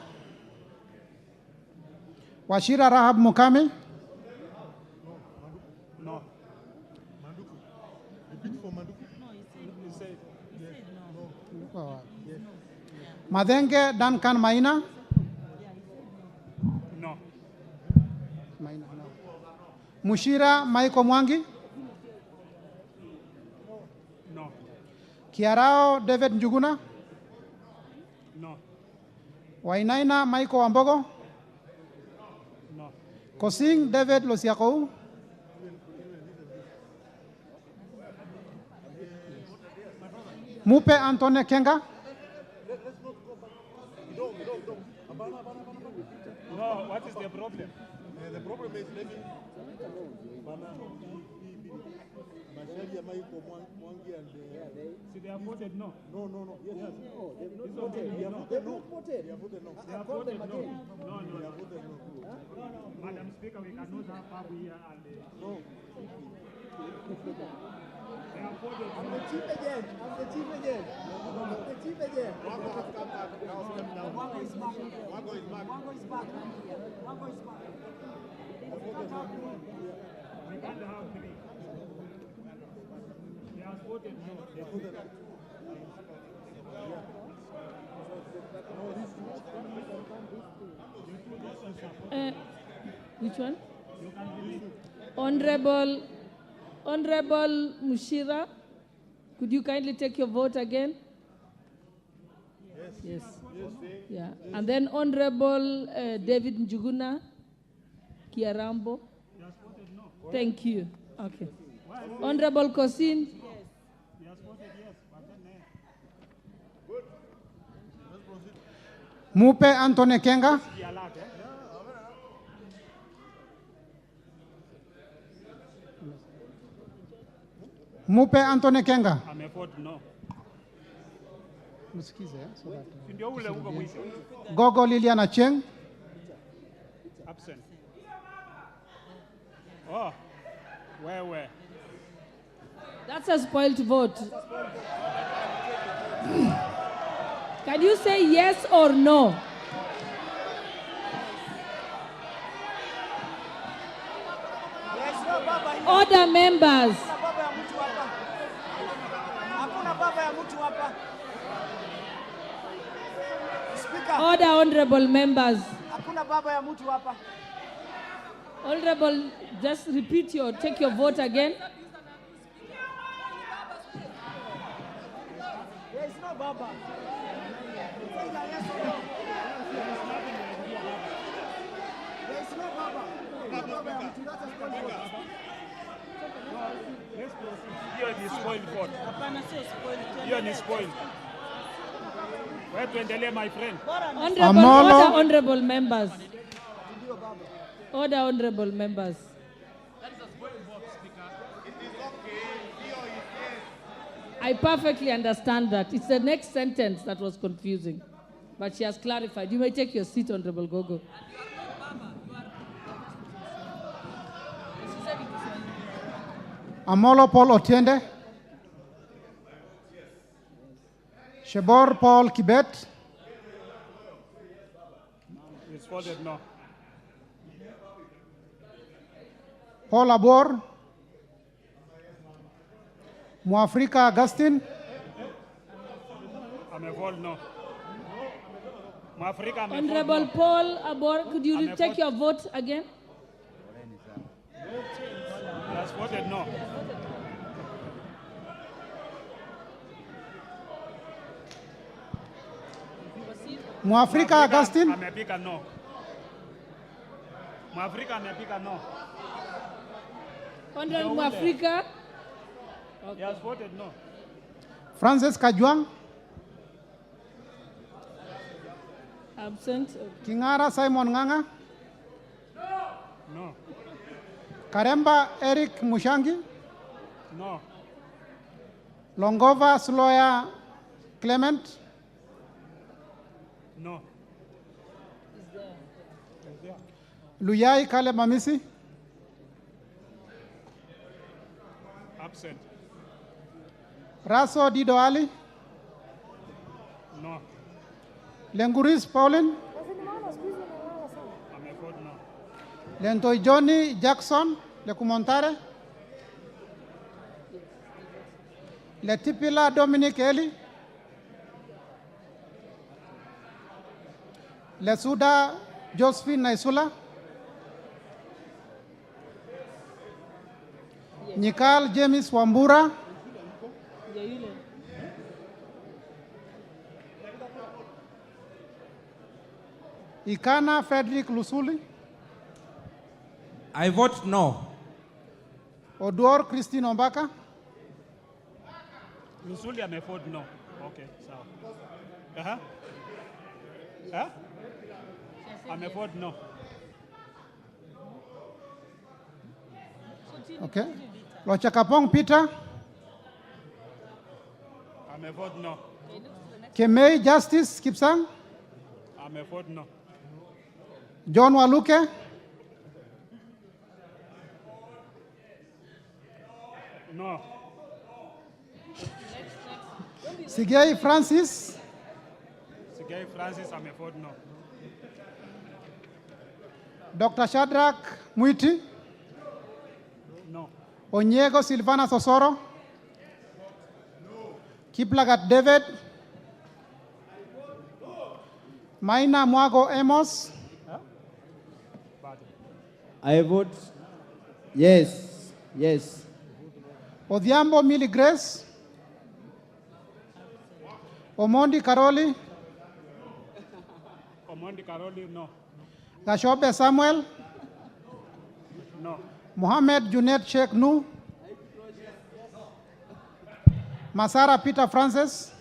Washira Rahab Mukami. No. Madenge Duncan Maina. No. Maina, no. Mushira Maiko Mwangi. No. Kiarao David Njuguna. No. Wainaina Maiko Wambogo. No. Kosing David Losiakou. Mupe Antone Kenga. No, what is the problem? The problem is maybe See, they have voted no. No. Yes. No, they have voted no. They have voted no. No. Madam Speaker, we cannot have Babu here and no. They have voted no. I'm the chief agent. Wango has come back. Now step down. Wango is back. We can't have three. They have voted no. Which one? Honorable Mushira, could you kindly take your vote again? Yes. Yeah. And then Honorable David Njuguna Kiarambo. Thank you. Okay. Honorable Kosin. Mupe Antone Kenga. Mupe Anthony Kenga. Amevote no. Msikize, so that, Ndio ule uko mwisho. Gogo Liliana Cheng. Absent. Oh, where? That's a spoiled vote. Can you say yes or no? Order, members. Order, honorable members. Honorable, just take your vote again. There is no Baba. There is no Baba. Hiyo ni spoiled vote. Hiyo ni spoiled. Wewe tuendelee, my friend. Honorable members. Order, honorable members. I perfectly understand that. It's the next sentence that was confusing. But she has clarified. You may take your seat, Honorable Gogo. Amolo Paul Otiende. Shebor Paul Kibet. It's voted no. Paul Abor. Mwafrika Augustine. Amevote no. Mwafrika amevote Honorable no. Paul Abor, could you take your vote again? He has voted no. Mwafrika Augustine. Amepiga no. Mwafrika amepiga no. Honorable Mwafrika. Okay. He has voted no. Francis Kajwang. Absent. Kingara Simon Nganga. No. Karemba Eric Mushangi. No. Longova Sloya Clement. No. Luyai Kale Mamisi. Absent. Raso Dido Ali. No. Lenguris Pauline. Amevote no. Lentoy Johnny Jackson Lekumontare. Letipila Dominic Eli. Lesuda Josephine Naisula. Nikal James Wambura. Ikana Frederick Lusuli. I vote no. Oduor Christine Ombaka. Lusuli amevote no. Okay, sawa. Amevote no. Okay. Lochakapong Peter. Amevote no. Kemei Justice Kipsang. Amevote no. John Waluke. No. Sigei Francis. Sigei Francis amevote no. Dr. Shadrach Mwiti. No. Onyego Silvana Sosoro. Kiplagat David. Maina Mwago Amos. I vote yes. Yes. Odhiambo Millie Grace. Omondi Karoli. Omondi Karoli no. Gashobe Samuel. No. Mohamed Junet Sheikh Nu. Masara Peter Francis.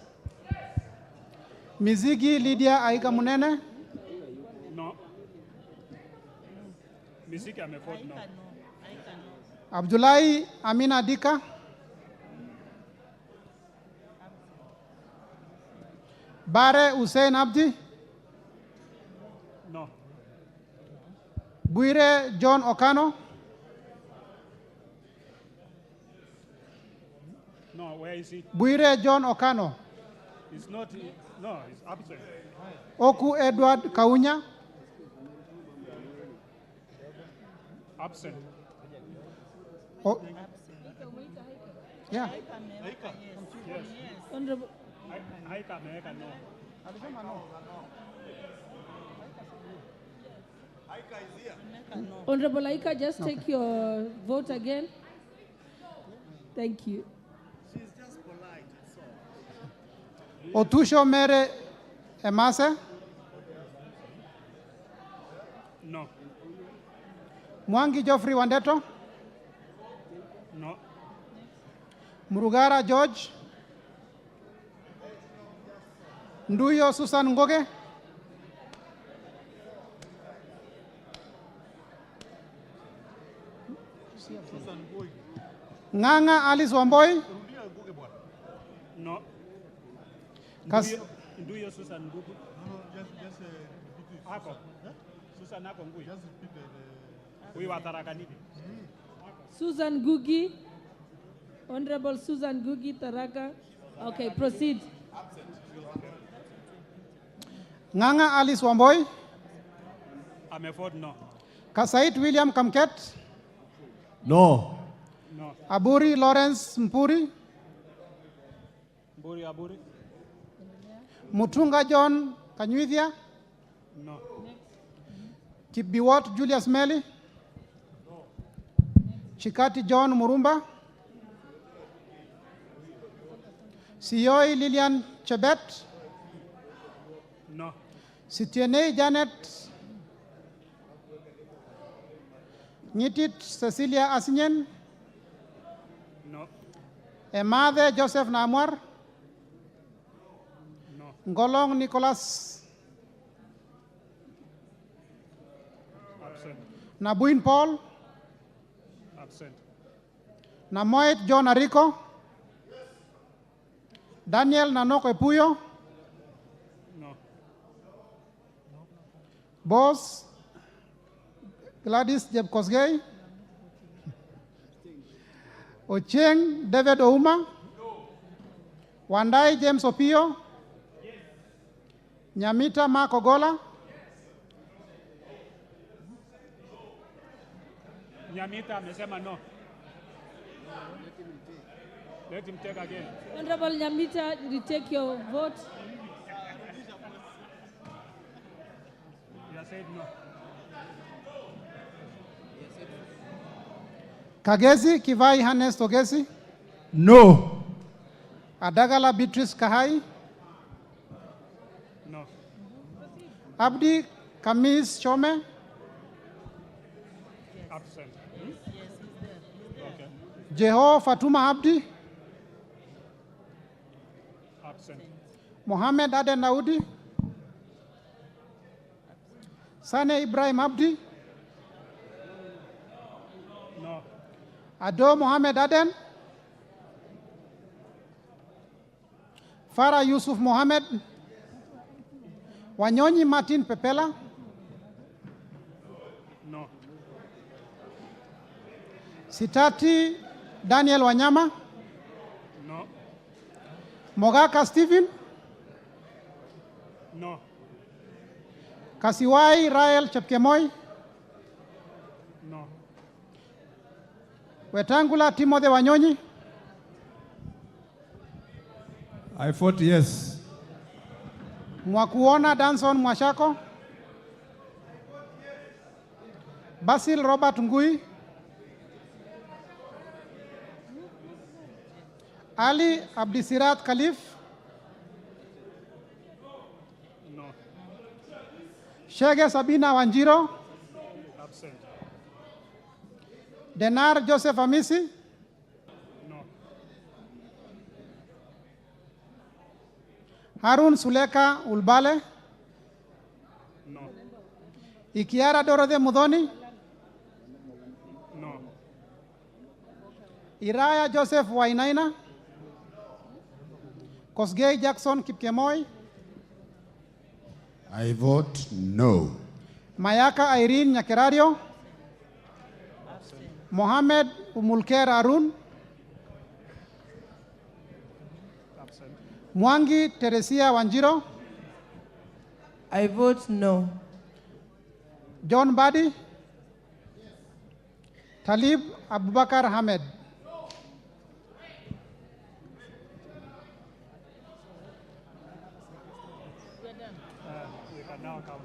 Mizigi Lydia Aiga Munene. No. Mizigi amevote no. Abdullahi Amina Dika. Bare Hussein Abdi. No. Buire John Okano. No, where is he? Buire John Okano. He's not, no, he's absent. Oku Edward Kaunya. Absent. Oh. Yeah. Yes. Honorable. Haika ameweka no. Honorable Aika, just take your vote again. Thank you. Otusho Mere Emase. No. Mwangi Geoffrey Wandeto. No. Murugara George. Nduyo Susan Ngoge. Nganga Alice Wamboi. No. Kas Nduyo Susan Ngugu. Ako. Susan ako ngui. Huyu wa Tharaka Nithi. Susan Gugi. Honorable Susan Gugi Tharaka. Okay, proceed. Nganga Alice Wamboi. Ameford no. Kasait William Kamket. No. No. Aburi Lawrence Mpuri. Mburi Aburi. Mutunga John Kanyuithia. No. Kibiwot Julius Meli. Chikati John Murumba. Sioi Lilian Chebet. No. Sitienei Janet. Nyitit Cecilia Asinyen. No. Emade Joseph Namwar. No. Ngolong Nicholas. Absent. Nabuin Paul. Absent. Namoit John Ariko. Daniel Nanoko Epuyo. No. Boss Gladys Jebkosgei. Ocheng David Ouma. Wandai James Opio. Nyamita Mark Ogola. Nyamita amesema no. Let him take again. Honorable Nyamita, retake your vote. He has said no. Kagezi Kivai Hannes Togesi. No. Adagala Beatrice Kahai. No. Abdi Kamis Chome. Absent. Okay. Jeho Fatuma Abdi. Absent. Mohammed Aden Naudi. Sane Ibrahim Abdi. No. Ado Mohammed Aden. Farah Yusuf Mohammed. Wanyonyi Martin Pepela. No. Sitati Daniel Wanyama. No. Mogaka Stephen. No. Kasiwai Rael Chepkemoi. No. Wetangula Timothy Wanyonyi. I vote yes. Mwakuona Danson Mwashako. Basil Robert Ngui. Ali Abdisirat Khalif. No. Shege Sabina Wanjiro. Absent. Denar Joseph Amisi. No. Harun Suleka Ulbale. No. Ikiara Dorothy Mudhoni. No. Iraya Joseph Wainaina. Kosgei Jackson Kipkemoi. I vote no. Mayaka Irene Nyakerario. Mohammed Umulker Arun. Mwangi Teresia Wanjiro. I vote no. John Badi. Talib Abubakar Ahmed. We can now count.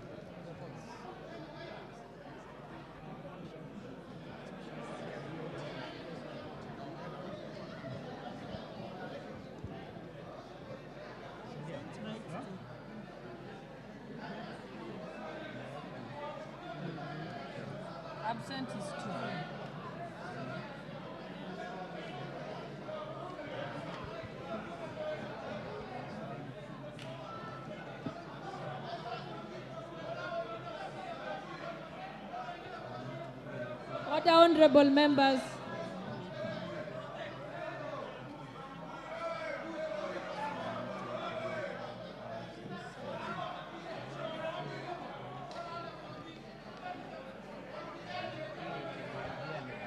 Absent is 2. Order, honorable members.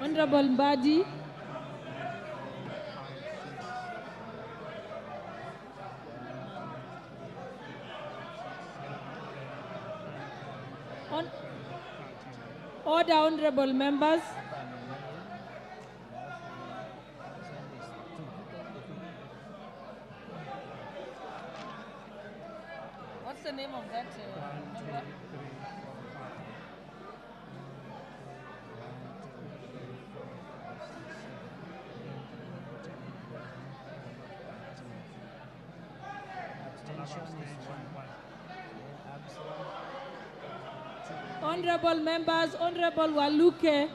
Honorable Mbadi. Order, honorable members. What's the name of that member? Honorable members, Honorable Waluke.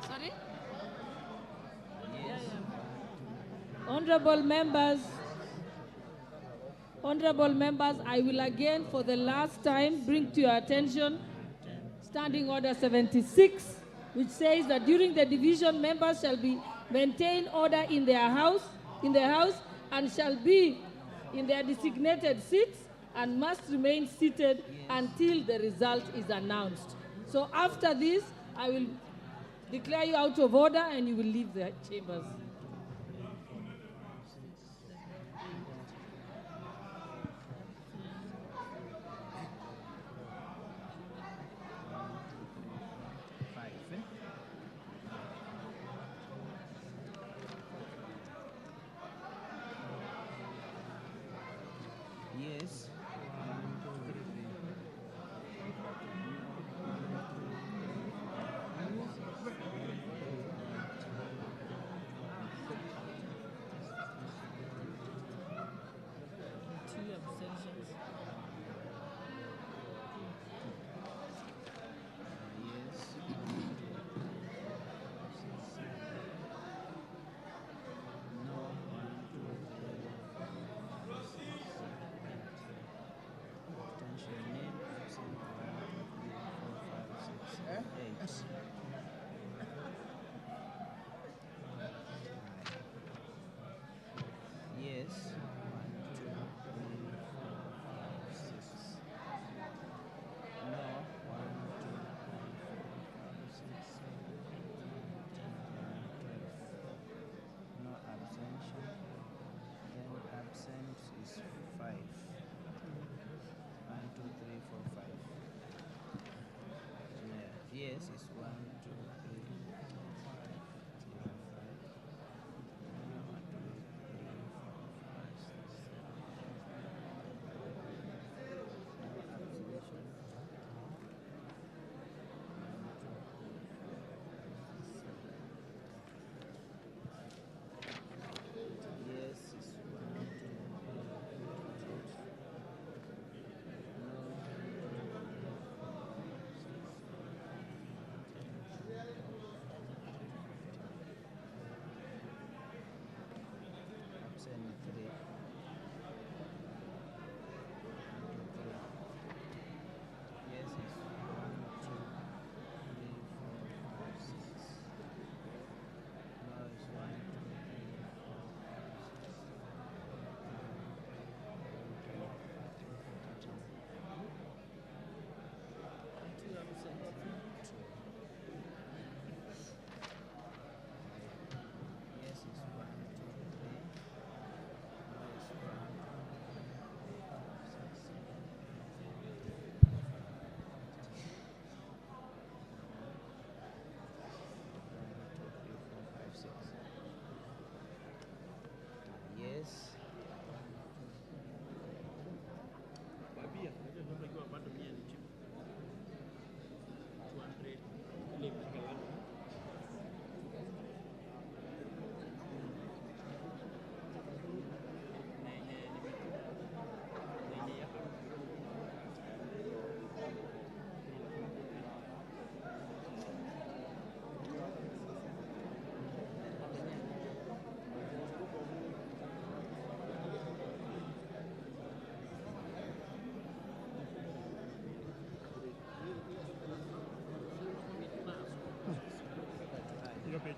Sorry? Honorable members, I will again for the last time bring to your attention Standing Order 76, which says that during the division, members shall be maintain order in their house, and shall be in their designated seats and must remain seated until the result is announced. So after this, I will declare you out of order and you will leave the chambers. Yes. Yes. No abstention. Then absent is 5. 1, 2, 3, 4, 5. Yes is 1, 2, 3, 4, 5.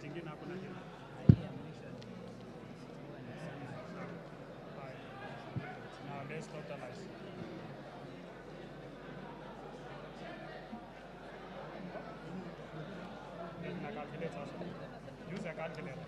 tingine hakuna tena. Now let's totalize. Then na calculate also. Use a calculator.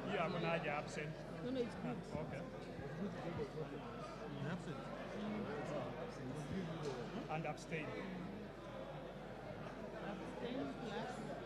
Hiyo hakuna haja absent. No, no, it's good. Okay. And abstain. Abstain plus.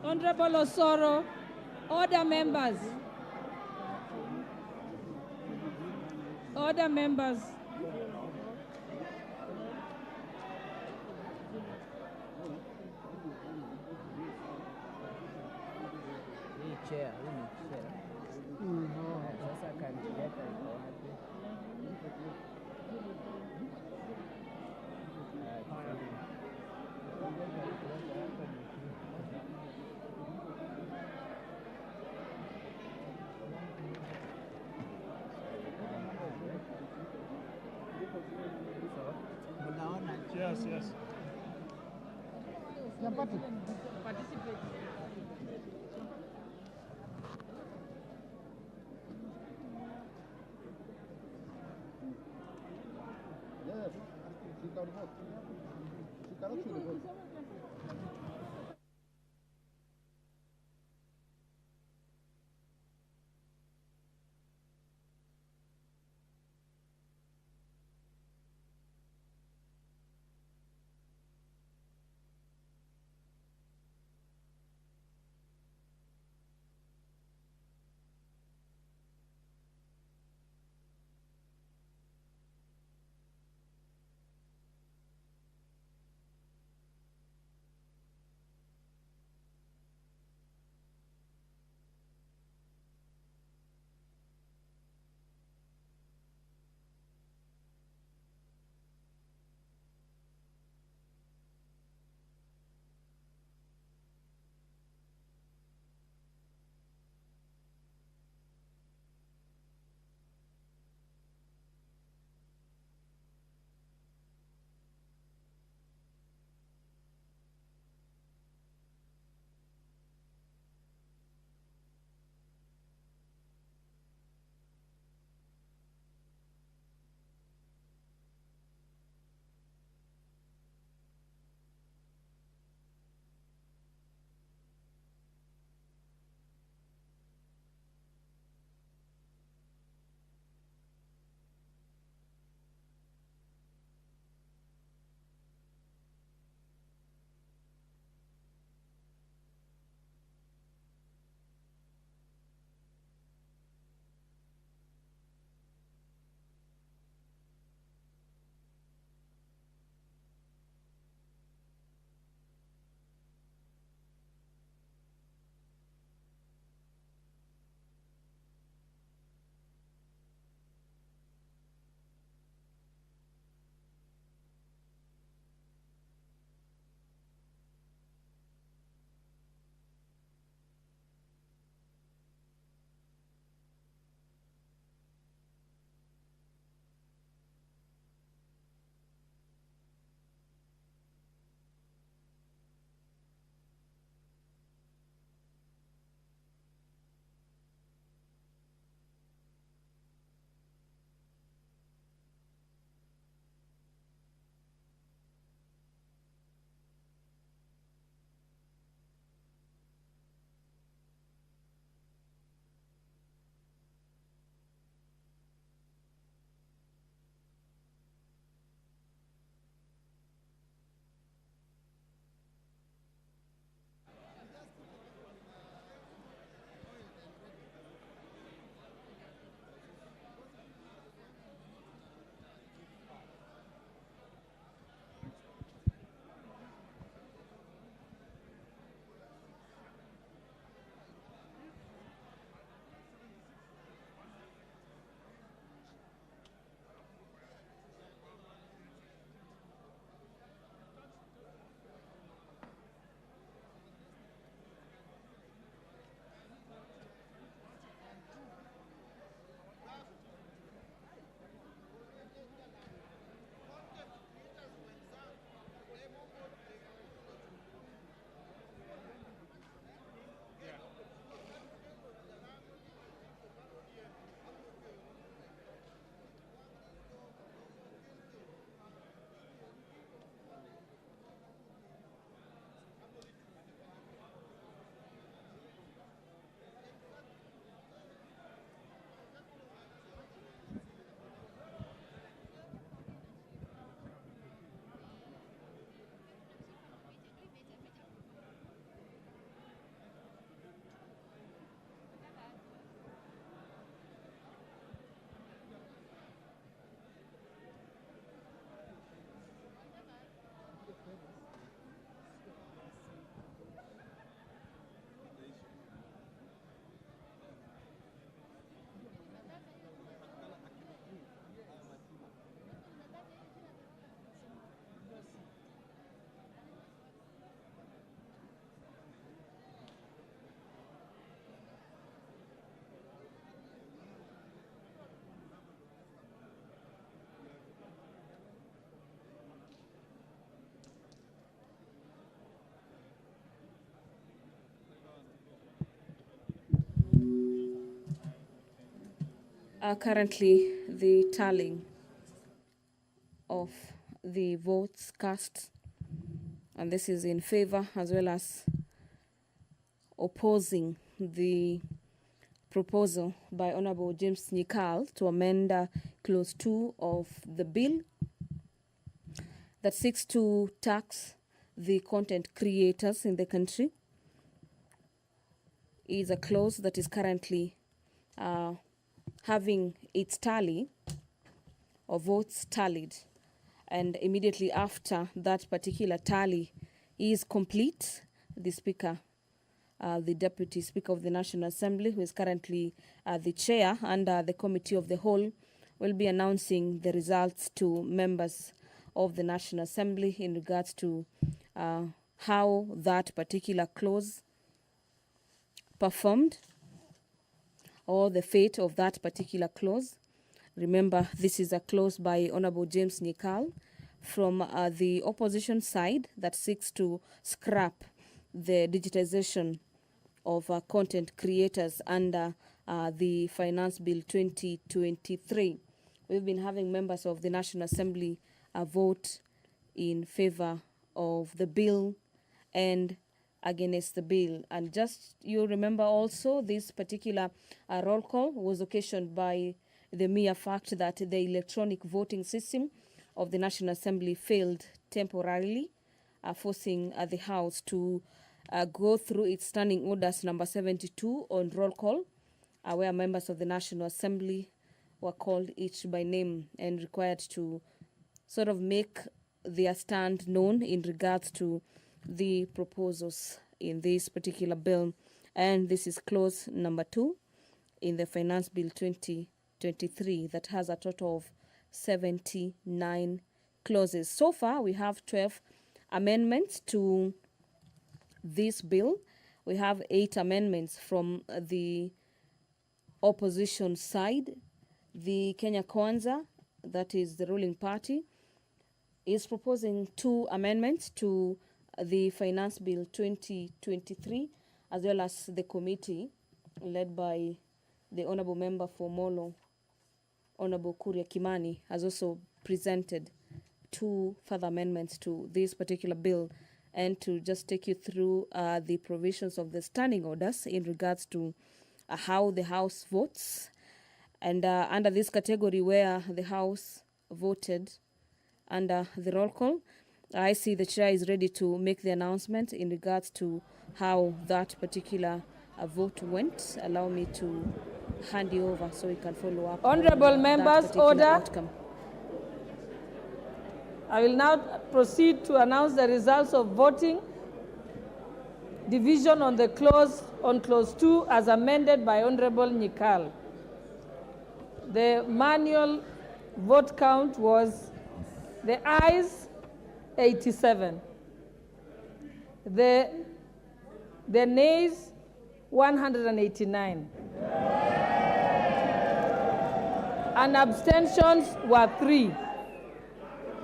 Honorable Osoro, order members. Order members. Chair, sasa kandidata iko wapi? Yes, yes. Participate. Yes, she can vote. She can actually vote. Currently, the tallying of the votes cast, and this is in favor as well as opposing the proposal by Honorable James Nyikal to amend Clause 2 of the bill that seeks to tax the content creators in the country. Is a clause that is currently having its tally of votes tallied, and immediately after that particular tally is complete, the Speaker, the Deputy Speaker of the National Assembly, who is currently the Chair under the Committee of the Whole, will be announcing the results to members of the National Assembly in regards to how that particular clause performed, or the fate of that particular clause. Remember, this is a clause by Honorable James Nyikal from the opposition side that seeks to scrap the digitization of content creators under the Finance Bill 2023. We've been having members of the National Assembly vote in favor of the bill and against the bill. And just you remember also, this particular roll call was occasioned by the mere fact that the electronic voting system of the National Assembly failed temporarily, forcing the House to go through its standing orders number 72 on roll call, where members of the National Assembly were called each by name and required to sort of make their stand known in regards to the proposals in this particular bill. And this is clause number 2 in the Finance Bill 2023 that has a total of 79 clauses. So far, we have 12 amendments to this bill. We have 8 amendments from the opposition side. The Kenya Kwanza, that is the ruling party, is proposing 2 amendments to the Finance Bill 2023, as well as the committee led by the Honorable Member for Molo, Honorable Kuria Kimani, has also presented 2 further amendments to this particular bill. And to just take you through the provisions of the standing orders in regards to how the House votes. And under this category where the House voted under the roll call, I see the Chair is ready to make the announcement in regards to how that particular vote went. Allow me to hand you over so we can follow up. Honorable members, order. Outcome. I will now proceed to announce the results of voting. Division on the clause on clause 2 as amended by Honorable Nyikal. The manual vote count was the ayes 87, the nays 189, and abstentions were 3.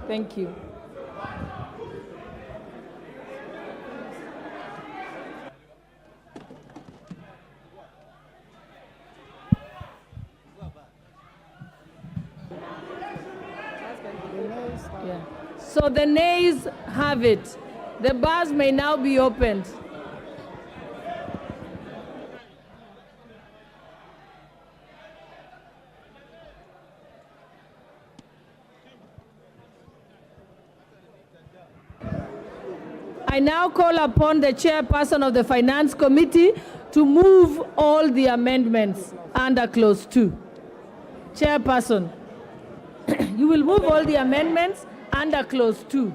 Thank you. Yeah. So the nays have it. The bars may now be opened. I now call upon the chairperson of the Finance Committee to move all the amendments under clause 2. Chairperson, you will move all the amendments under clause 2.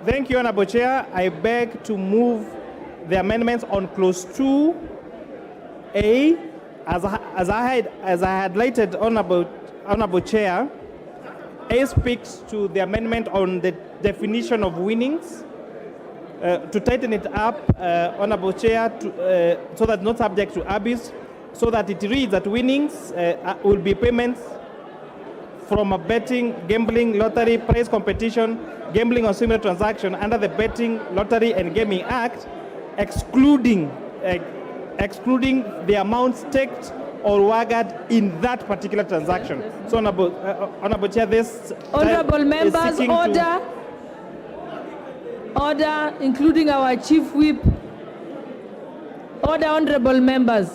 Thank you, Honorable Chair. I beg to move the amendments on clause 2A. As I had highlighted, Honorable Chair, A speaks to the amendment on the definition of winnings. To tighten it up, Honorable Chair, so that not subject to abuse, so that it reads that winnings will be payments from a betting, gambling, lottery, prize competition, gambling or similar transaction under the Betting, Lottery and Gaming Act, excluding the amount staked or wagered in that particular transaction. So, Honorable Chair, this Honorable members, order, including our Chief Whip. Order, honorable members.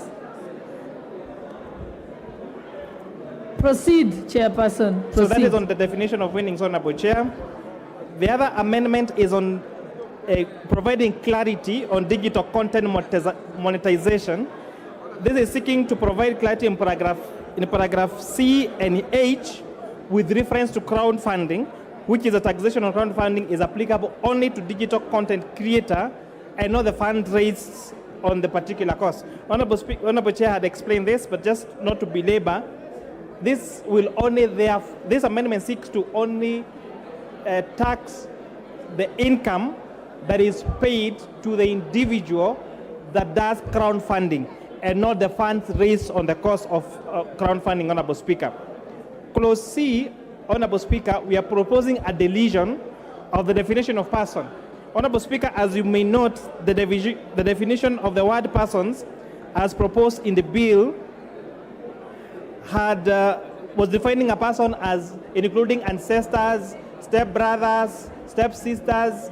Proceed, Chairperson. Proceed. So that is on the definition of winnings, Honorable Chair. The other amendment is on providing clarity on digital content monetization. This is seeking to provide clarity in paragraph C and H with reference to crowdfunding, which is a taxation on crowdfunding is applicable only to digital content creator and not the fund raised on the particular cost. Honorable Chair had explained this, but just not to belabor, this amendment seeks to only tax the income that is paid to the individual that does crowdfunding and not the funds raised on the cost of crowdfunding, Honorable Speaker. Clause C, Honorable Speaker, we are proposing a deletion of the definition of person. Honorable Speaker, as you may note, the definition of the word persons as proposed in the bill was defining a person as including ancestors, stepbrothers, stepsisters,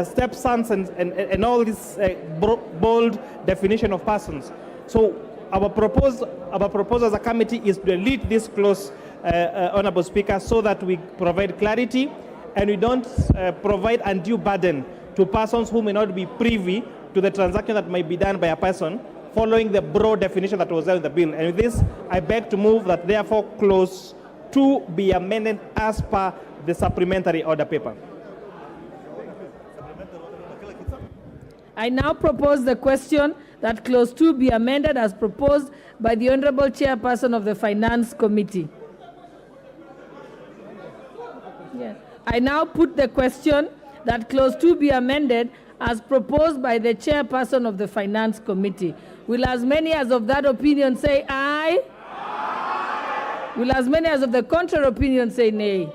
stepsons, and all this bold definition of persons. So our proposal as a committee is to delete this clause, Honorable Speaker, so that we provide clarity and we don't provide undue burden to persons who may not be privy to the transaction that might be done by a person following the broad definition that was there in the bill. And with this, I beg to move that therefore clause 2 be amended as per the supplementary order paper. I now propose the question that clause 2 be amended as proposed by the Honorable Chairperson of the Finance Committee. Yes. I now put the question that clause 2 be amended as proposed by the Chairperson of the Finance Committee. Will as many as of that opinion say aye? Aye. Will as many as of the contrary opinion say nay?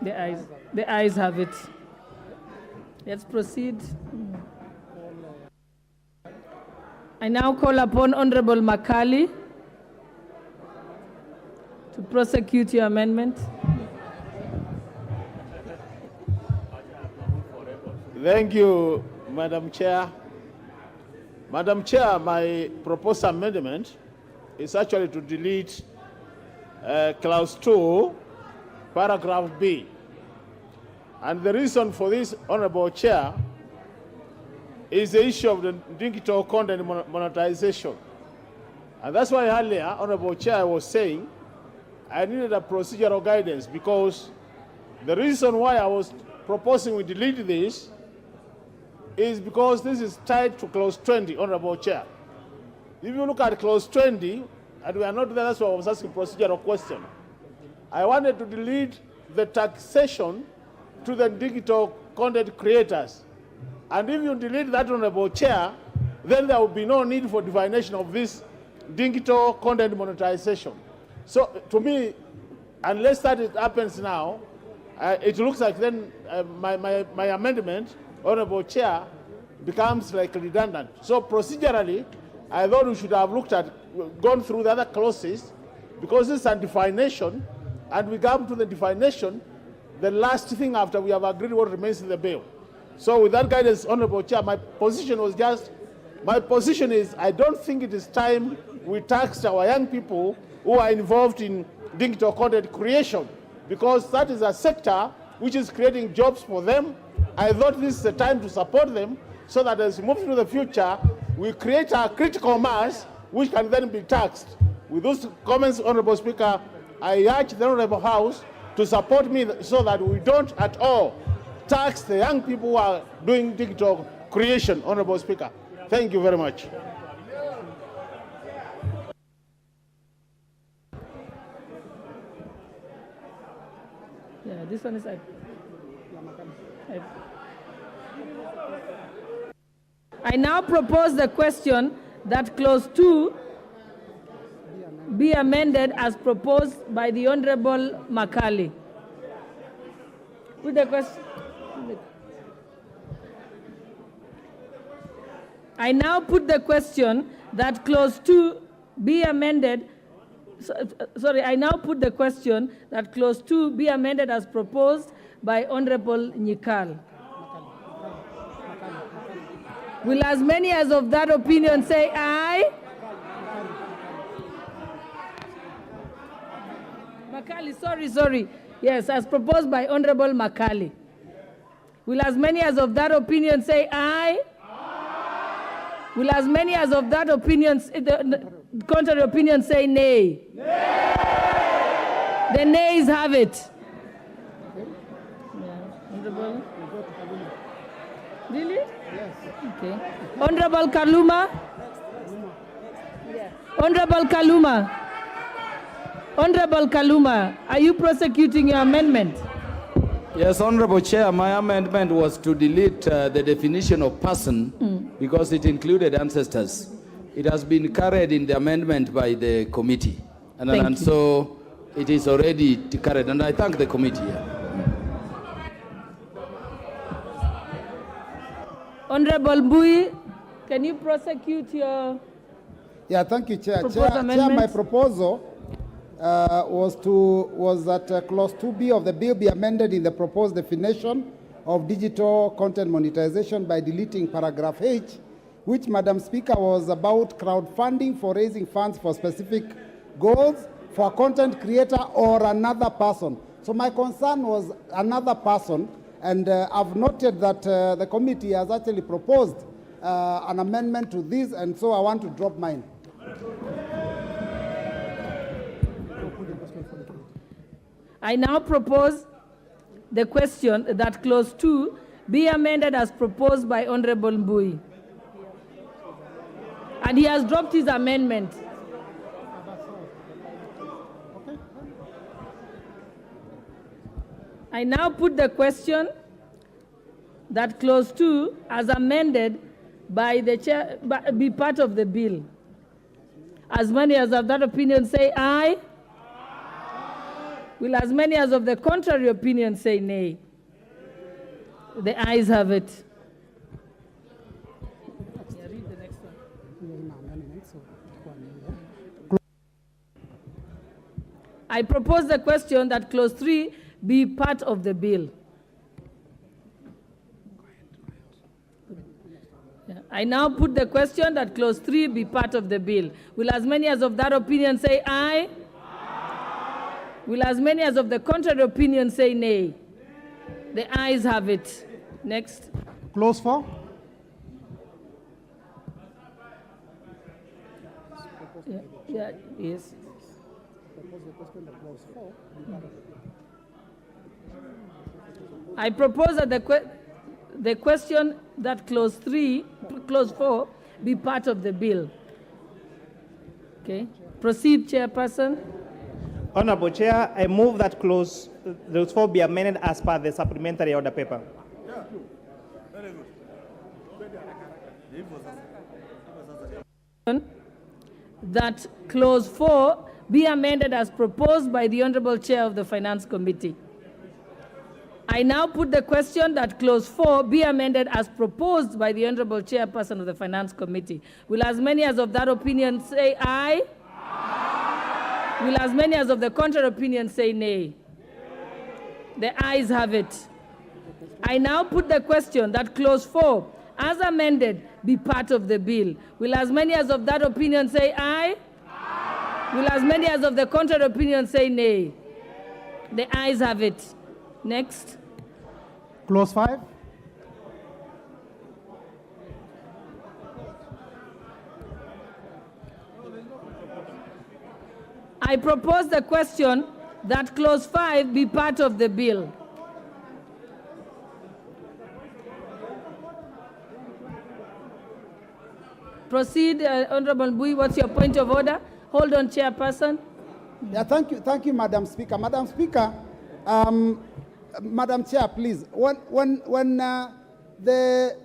The ayes have it. Let's proceed. I now call upon Honorable Makali to prosecute your amendment. Thank you, Madam Chair. Madam Chair, my proposed amendment is actually to delete clause 2, paragraph B. And the reason for this, Honorable Chair, is the issue of the digital content monetization. And that's why earlier, Honorable Chair, I was saying I needed a procedural guidance, because the reason why I was proposing we delete this is because this is tied to clause 20, Honorable Chair. If you look at clause 20, and we are not there, that's why I was asking procedural question. I wanted to delete the taxation to the digital content creators. And if you delete that, Honorable Chair, then there will be no need for definition of this digital content monetization. So to me, unless that happens now, it looks like then my amendment, Honorable Chair, becomes like redundant. So procedurally, I thought we should have gone through the other clauses, because it's a definition, and we come to the definition, the last thing after we have agreed what remains in the bill. So with that guidance, Honorable Chair, my position is I don't think it is time we tax our young people who are involved in digital content creation, because that is a sector which is creating jobs for them. I thought this is the time to support them, so that as we move into the future, we create a critical mass which can then be taxed. With those comments, Honorable Speaker, I urge the Honorable House to support me so that we don't at all tax the young people who are doing digital creation, Honorable Speaker. Thank you very much. Yeah, this one is I now propose the question that clause 2 be amended as proposed by the Honorable Makali. With the question. I now put the question that clause 2 be amended. I now put the question that clause 2 be amended as proposed by Honorable Nyikal. Will as many as of that opinion say aye? Makali, sorry. Yes, as proposed by Honorable Makali. Will as many as of that opinion say aye? Will as many as of that opinion, the contrary opinion say nay? Nay! The nays have it. Honorable? Really? Yes. Okay. Honorable Kaluma? Honorable Kaluma? Honorable Kaluma, are you prosecuting your amendment? Yes, Honorable Chair, my amendment was to delete the definition of person because it included ancestors. It has been carried in the amendment by the committee. And so it is already carried, and I thank the committee. Honorable Bui, can you prosecute your thank you, Chair. Chair, my proposal was that clause 2B of the bill be amended in the proposed definition of digital content monetization by deleting paragraph H, which, Madam Speaker, was about crowdfunding for raising funds for specific goals for a content creator or another person. So my concern was another person, and I've noted that the committee has actually proposed an amendment to this, and so I want to drop mine. I now propose the question that clause 2 be amended as proposed by Honorable Mbui. And he has dropped his amendment. I now put the question that clause 2 as amended by the chair be part of the bill. As many as of that opinion say aye. Will as many as of the contrary opinion say nay? The ayes have it. Read the next one. I propose the question that clause 3 be part of the bill. I now put the question that clause 3 be part of the bill. Will as many as of that opinion say aye? Will as many as of the contrary opinion say nay? The ayes have it. Next. Clause 4. Yes. I propose that the question that clause 4 be part of the bill. Okay. Proceed, Chairperson. Honorable Chair, I move that clause 4 be amended as per the supplementary order paper. That clause 4 be amended as proposed by the Honorable Chair of the Finance Committee. I now put the question that clause 4 be amended as proposed by the Honorable Chairperson of the Finance Committee. Will as many as of that opinion say aye? Aye. Will as many as of the contrary opinion say nay? The ayes have it. I now put the question that clause 4 as amended be part of the bill. Will as many as of that opinion say aye? Aye. Will as many as of the contrary opinion say nay? The ayes have it. Next. Clause 5. I propose the question that clause 5 be part of the bill. Proceed, Honorable Bui. What's your point of order? Hold on, Chairperson. Thank you, Madam Speaker. Madam Speaker, Madam Chair, please. When the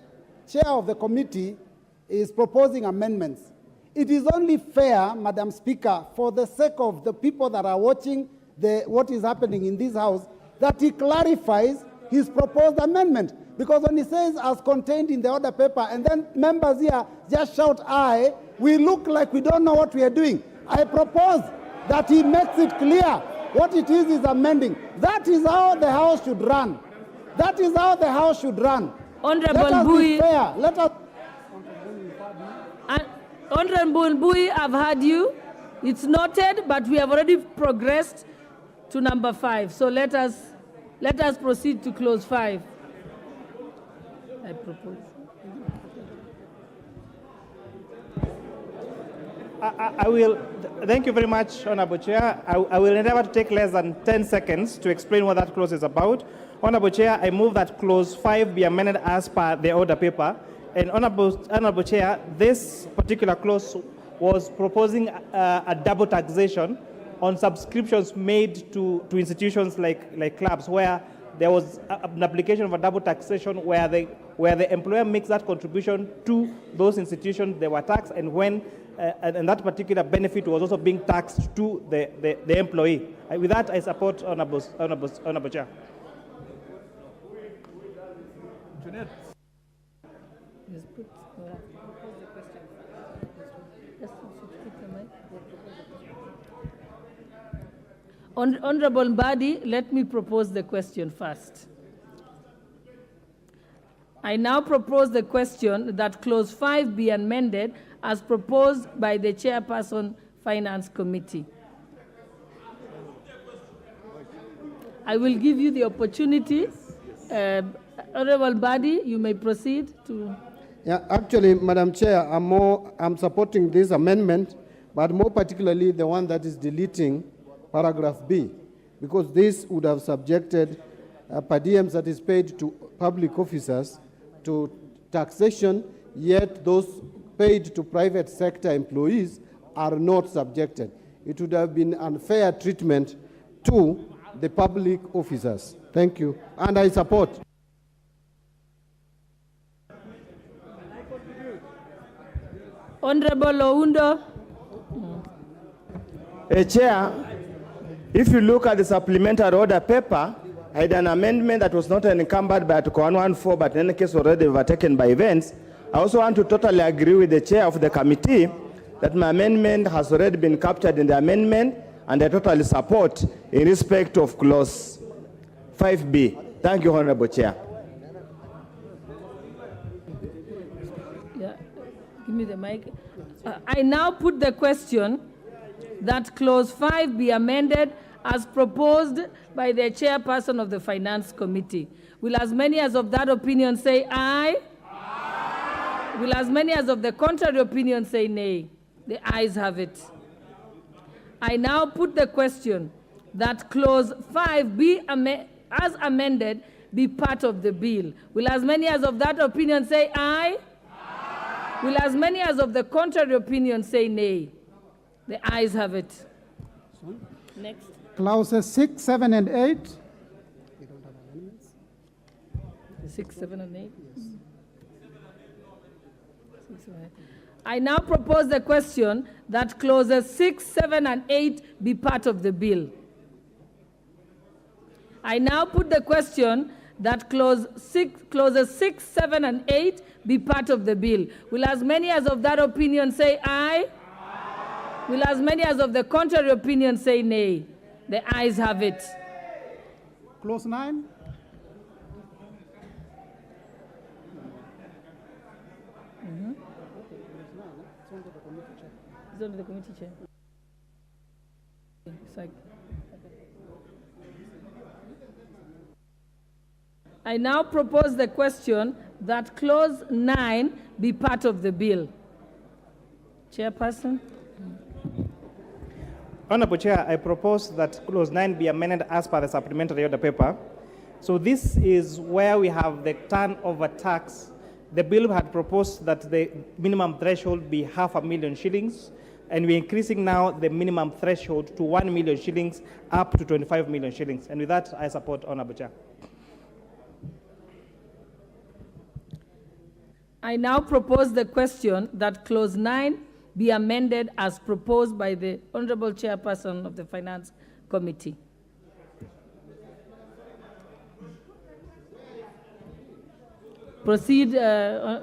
chair of the committee is proposing amendments, It is only fair, Madam Speaker, for the sake of the people that are watching what is happening in this House, that he clarifies his proposed amendment. Because when he says as contained in the order paper, and then members here just shout aye, we look like we don't know what we are doing. I propose that he makes it clear what it is amending. That is how the House should run. That is how the House should run. Honorable Let us Bui. be fair. Let us. Honorable Bui, I've heard you. It's noted, but we have already progressed to number 5. So let us proceed to close 5. I propose. I will, thank you very much, Honorable Chair. I will endeavor to take less than 10 seconds to explain what that clause is about. Honorable Chair, I move that clause 5 be amended as per the order paper. And Honorable Chair, this particular clause was proposing a double taxation on subscriptions made to institutions like clubs, where there was an application of a double taxation where the employer makes that contribution to those institutions they were taxed, and when and that particular benefit was also being taxed to the employee. With that, I support Honorable Chair. Honorable Mbadi, let me propose the question first. I now propose the question that clause 5 be amended as proposed by the Chairperson, Finance Committee. I will give you the opportunity. Honorable Mbadi, you may proceed to. Yeah, actually, Madam Chair, I'm supporting this amendment, but more particularly the one that is deleting paragraph B, because this would have subjected per diems that is paid to public officers to taxation, yet those paid to private sector employees are not subjected. It would have been unfair treatment to the public officers. Thank you, and I support. Honorable Oundo. Chair, if you look at the supplementary order paper, I had an amendment that was not encumbered by Article 114, but in any case already overtaken by events. I also want to totally agree with the chair of the committee that my amendment has already been captured in the amendment, and I totally support in respect of clause 5B. Thank you, Honorable Chair. Yeah, give me the mic. I now put the question that clause 5 be amended as proposed by the Chairperson of the Finance Committee. Will as many as of that opinion say aye? Aye. Will as many as of the contrary opinion say nay? The ayes have it. I now put the question that clause 5 be as amended be part of the bill. Will as many as of that opinion say aye? Aye. Will as many as of the contrary opinion say nay? The ayes have it. Next. Clauses 6, 7, and 8. 6, 7, and 8? Yes. 6, 7, 8. I now propose the question that clauses 6, 7, and 8 be part of the bill. I now put the question that clauses 6, 7, and 8 be part of the bill. Will as many as of that opinion say aye? Aye. Will as many as of the contrary opinion say nay? The ayes have it. Clause 9. It's under the committee chair. I now propose the question that clause 9 be part of the bill. Chairperson. Honorable Chair, I propose that clause 9 be amended as per the supplementary order paper. So this is where we have the turnover tax. The bill had proposed that the minimum threshold be 500,000 shillings, and we're increasing now the minimum threshold to 1 million shillings up to 25 million shillings. And with that, I support Honorable Chair. I now propose the question that clause 9 be amended as proposed by the Honorable Chairperson of the Finance Committee. Proceed. I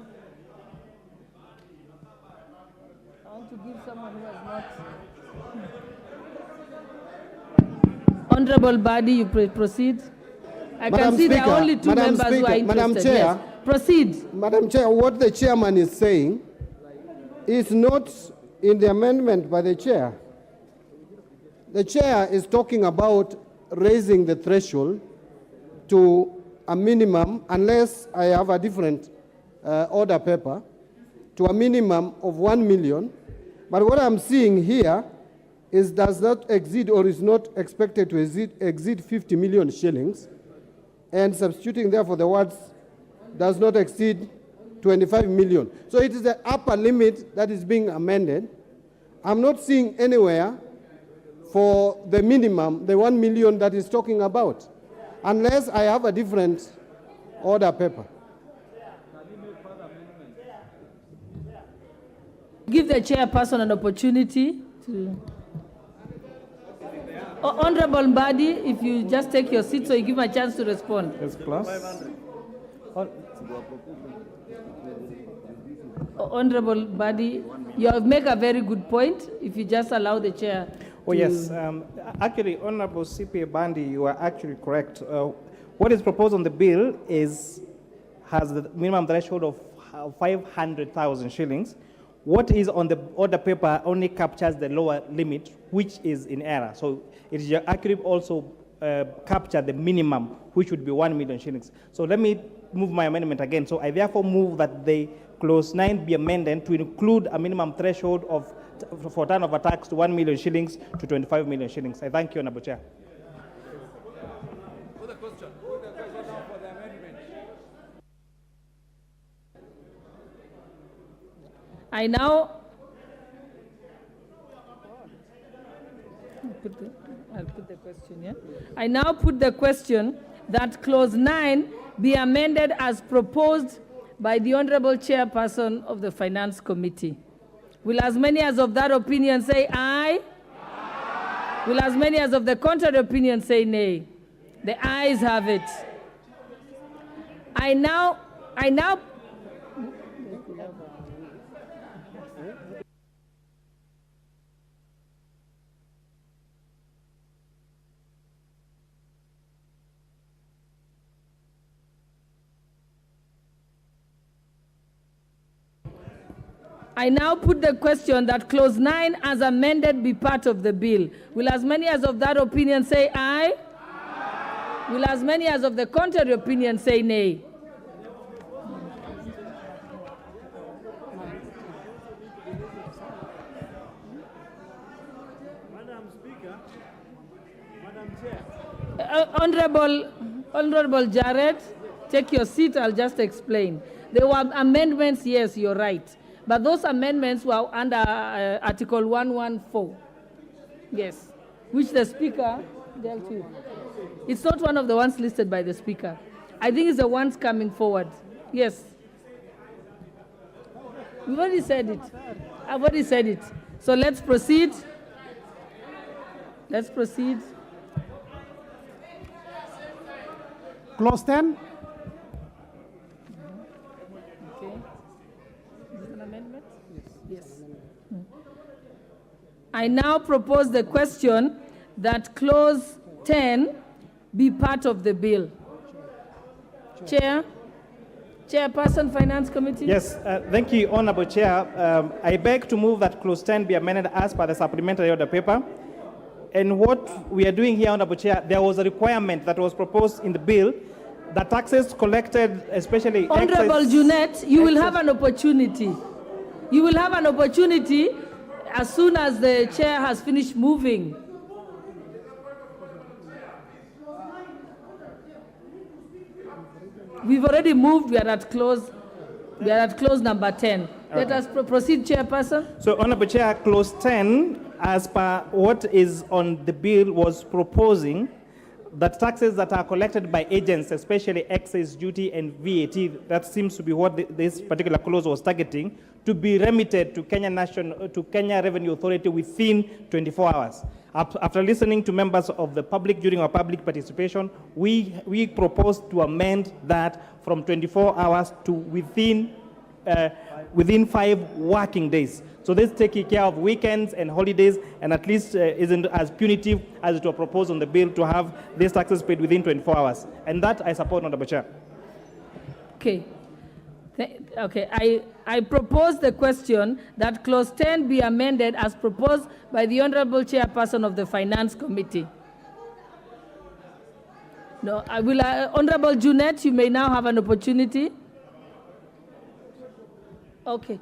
want to give someone who has not. Honorable Badi, you proceed. I can see there are only two members who are interested. Madam Chair, yes. Proceed. Madam Chair, what the chairman is saying is not in the amendment by the chair. The chair is talking about raising the threshold to a minimum, unless I have a different order paper, to a minimum of 1 million. But what I'm seeing here is does not exceed or is not expected to exceed 50 million shillings, and substituting therefore the words does not exceed 25 million. So it is the upper limit that is being amended. I'm not seeing anywhere for the minimum, the 1 million that is talking about, unless I have a different order paper. Give the chairperson an opportunity to. Honorable Mbadi, if you just take your seat so you give him a chance to respond. Yes, class. Honorable Mbadi, you have made a very good point. If you just allow the chair. Oh, yes. Actually, Honorable CPA Bandi, you are actually correct. What is proposed on the bill has the minimum threshold of 500,000 shillings. What is on the order paper only captures the lower limit, which is in error. So it is actually also capture the minimum, which would be 1 million shillings. So let me move my amendment again. So I therefore move that the clause 9 be amended to include a minimum threshold of for turnover tax to 1 million shillings to 25 million shillings. I thank you, Honorable Chair. I now I'll put the question, yeah? I now put the question that clause 9 be amended as proposed by the Honorable Chairperson of the Finance Committee. Will as many as of that opinion say aye? Aye. Will as many as of the contrary opinion say nay? The ayes have it. I now put the question that clause 9 as amended be part of the bill. Will as many as of that opinion say aye? Aye. Will as many as of the contrary opinion say nay? Madam Speaker, Madam Chair. Honorable Jared, take your seat. I'll just explain. There were amendments, yes, you're right. But those amendments were under Article 114, yes, which the Speaker dealt with. It's not one of the ones listed by the Speaker. I think it's the ones coming forward. Yes. We've already said it. I've already said it. So let's proceed. Let's proceed. Clause 10. Yes. I now propose the question that clause 10 be part of the bill. Chairperson, Finance Committee. Yes, thank you, Honorable Chair. I beg to move that clause 10 be amended as per the supplementary order paper. And what we are doing here, Honorable Chair, there was a requirement that was proposed in the bill that taxes collected, especially Honorable Junet, you will have an opportunity. You will have an opportunity as soon as the chair has finished moving. We've already moved. We are at clause number 10. Okay. Let us proceed, Chairperson. So, Honorable Chair, clause 10, as per what is on the bill, was proposing that taxes that are collected by agents, especially excise duty and VAT, that seems to be what this particular clause was targeting, to be remitted to Kenya Revenue Authority within 24 hours. After listening to members of the public during our public participation, we proposed to amend that from 24 hours to within 5 working days. So this taking care of weekends and holidays, and at least isn't as punitive as it was proposed on the bill to have these taxes paid within 24 hours. And that I support, Honorable Chair. Okay. Okay, I propose the question that Clause 10 be amended as proposed by the Honorable Chairperson of the Finance Committee. No, I will, Honorable Junet, you may now have an opportunity. Okay.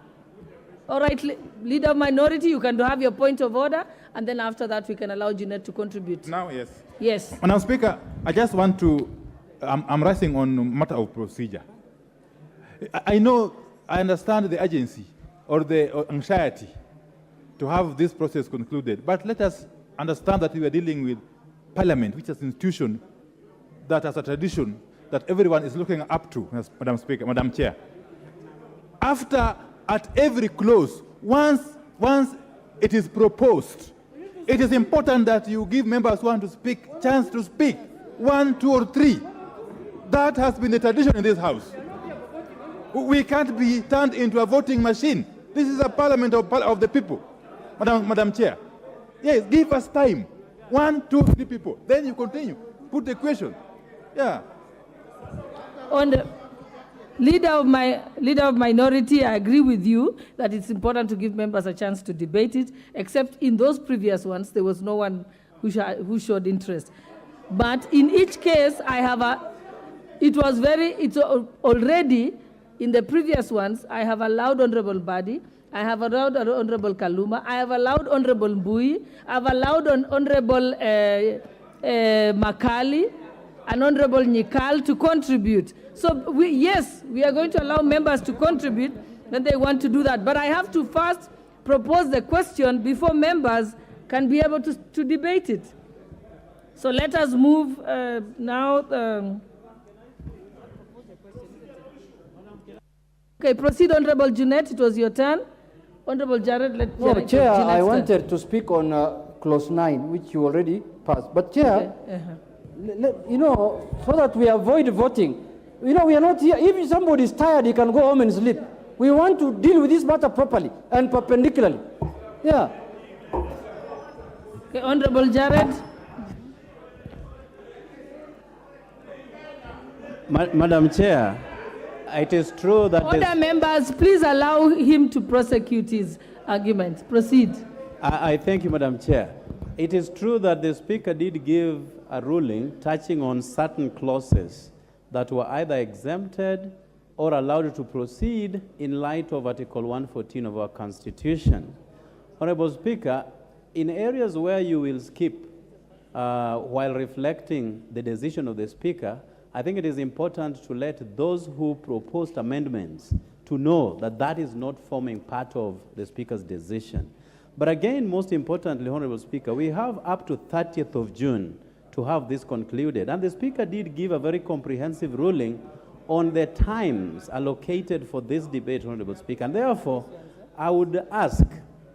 All right, Leader of Minority, you can have your point of order, and then after that we can allow Junet to contribute. Now, yes. Yes. Madam Speaker, I just want to, I'm rising on matter of procedure. I understand the urgency or the anxiety to have this process concluded, but let us understand that we are dealing with Parliament, which is an institution that has a tradition that everyone is looking up to, Madam Speaker, Madam Chair. At every clause, once it is proposed, it is important that you give members who want to speak chance to speak, 1, 2, or 3. That has been the tradition in this House. We can't be turned into a voting machine. This is a parliament of the people, Madam Chair. Yes, give us time. 1, 2, 3 people. Then you continue. Put the question. Yeah. On the Leader of Minority, I agree with you that it's important to give members a chance to debate it, except in those previous ones, there was no one who showed interest. But in each case, it's already, in the previous ones, I have allowed Honorable Badi, I have allowed Honorable Kaluma, I have allowed Honorable Mbui, I have allowed Honorable Makali, and Honorable Nyikal to contribute. So yes, we are going to allow members to contribute when they want to do that. But I have to first propose the question before members can be able to debate it. So let us move now. Okay, proceed, Honorable Junet. It was your turn. Honorable Jared, Chair, I wanted to speak on Clause 9, which you already passed. But Chair, so that we avoid voting, we are not here. If somebody is tired, he can go home and sleep. We want to deal with this matter properly and perpendicularly. Yeah. Okay, Honorable Jared. Madam Chair, it is true that... Order members, please allow him to prosecute his argument. Proceed. I thank you, Madam Chair. It is true that the Speaker did give a ruling touching on certain clauses that were either exempted or allowed to proceed in light of Article 114 of our Constitution. Honorable Speaker, in areas where you will skip while reflecting the decision of the Speaker, I think it is important to let those who proposed amendments to know that that is not forming part of the Speaker's decision. But again, most importantly, Honorable Speaker, we have up to 30th of June to have this concluded. And the Speaker did give a very comprehensive ruling on the times allocated for this debate, Honorable Speaker. And therefore, I would ask,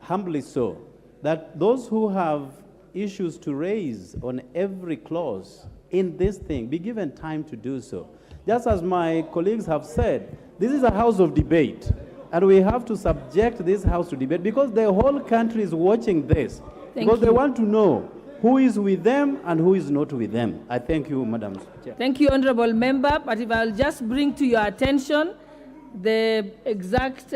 humbly so, that those who have issues to raise on every clause in this thing be given time to do so. Just as my colleagues have said, this is a house of debate, and we have to subject this house to debate because the whole country is watching this. Because they want to know who is with them and who is not with them. I thank you, Madam Chair. Thank you, Honorable Member. But if I'll just bring to your attention the exact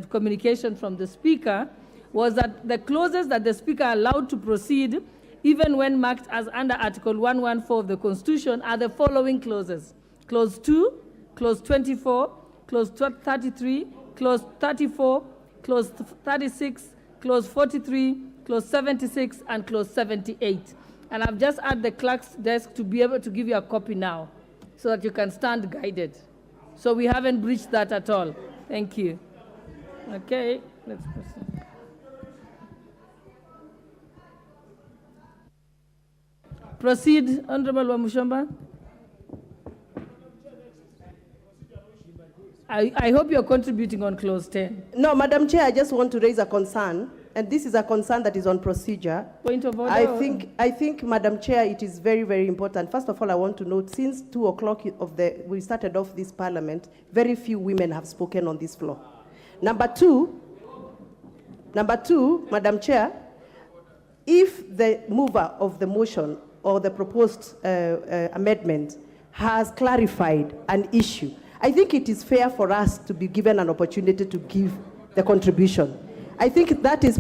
communication from the Speaker was that the clauses that the Speaker allowed to proceed, even when marked as under Article 114 of the Constitution, are the following clauses. Clause 2, Clause 24, Clause 33, Clause 34, Clause 36, Clause 43, Clause 76, and Clause 78. And I've just asked the clerk's desk to be able to give you a copy now so that you can stand guided. So we haven't breached that at all. Thank you. Okay, let's proceed. Proceed, Honorable Wamushomba. I hope you're contributing on clause 10. No, Madam Chair, I just want to raise a concern, and this is a concern that is on procedure. Point of order. I think, Madam Chair, it is very, very important. First of all, I want to note, since 2 o'clock we started off this parliament, very few women have spoken on this floor. Number two, Madam Chair, if the mover of the motion or the proposed amendment has clarified an issue, I think it is fair for us to be given an opportunity to give the contribution. I think that is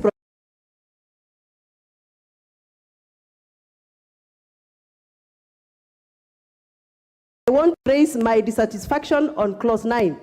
I want to raise my dissatisfaction on clause 9.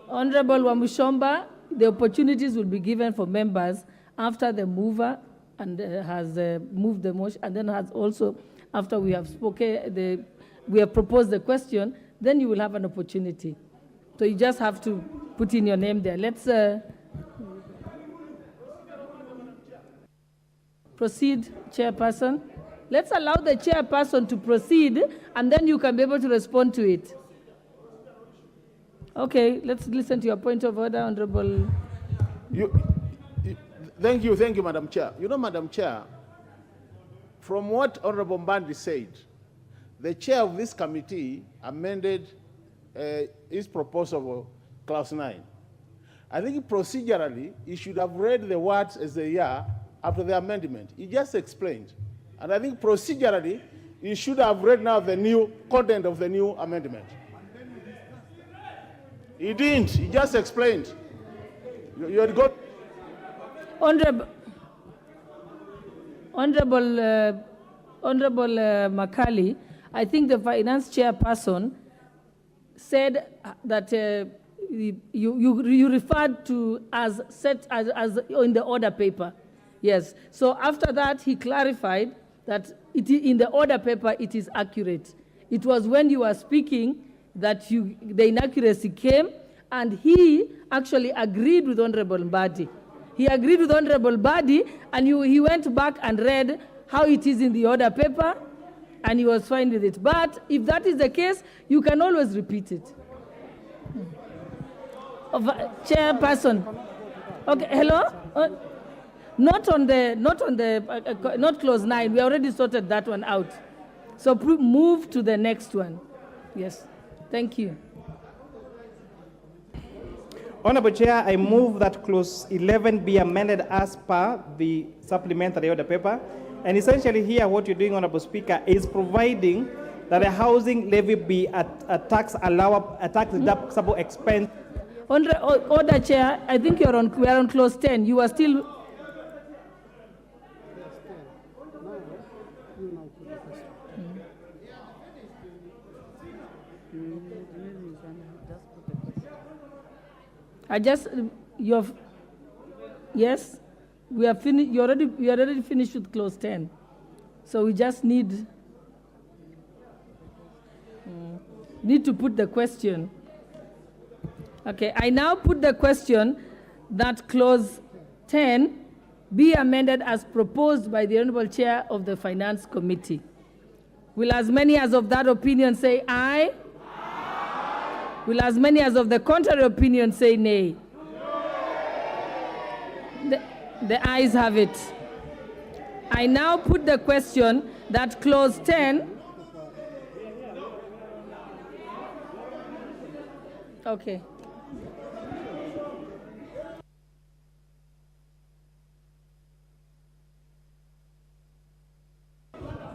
Honorable Wamushomba, the opportunities will be given for members after the mover and has moved the motion, and then has also, after we have spoken, we have proposed the question, then you will have an opportunity. So you just have to put in your name there. Let's proceed, Chairperson. Let's allow the Chairperson to proceed, and then you can be able to respond to it. Okay, let's listen to your point of order, Honorable. Thank you, Madam Chair. You know, Madam Chair, from what Honorable Mbandi said, the chair of this committee amended his proposal for clause 9. I think procedurally, he should have read the words as they are after the amendment. He just explained. And I think procedurally, he should have read now the new content of the new amendment. He didn't. He just explained. You had got... Honorable Makali, I think the finance chairperson said that you referred to as in the order paper. Yes. So after that, he clarified that in the order paper it is accurate. It was when you were speaking that the inaccuracy came, and he actually agreed with Honorable Mbadi. He agreed with Honorable Mbadi, and he went back and read how it is in the order paper, and he was fine with it. But if that is the case, you can always repeat it. Chairperson. Okay, hello? Not clause 9. We already sorted that one out. So move to the next one. Yes. Thank you. Honorable Chair, I move that clause 11 be amended as per the supplementary order paper. And essentially here what you're doing, Honorable Speaker, is providing that a housing levy be a tax deductible expense. Order, Chair, I think we are on clause 10. You are still... Yes, we are finished. You already finished with clause 10. So we just need to put the question. Okay, I now put the question that clause 10 be amended as proposed by the Honorable Chair of the Finance Committee. Will as many as of that opinion say aye? Will as many as of the contrary opinion say nay? The ayes have it. I now put the question that clause 10. Okay.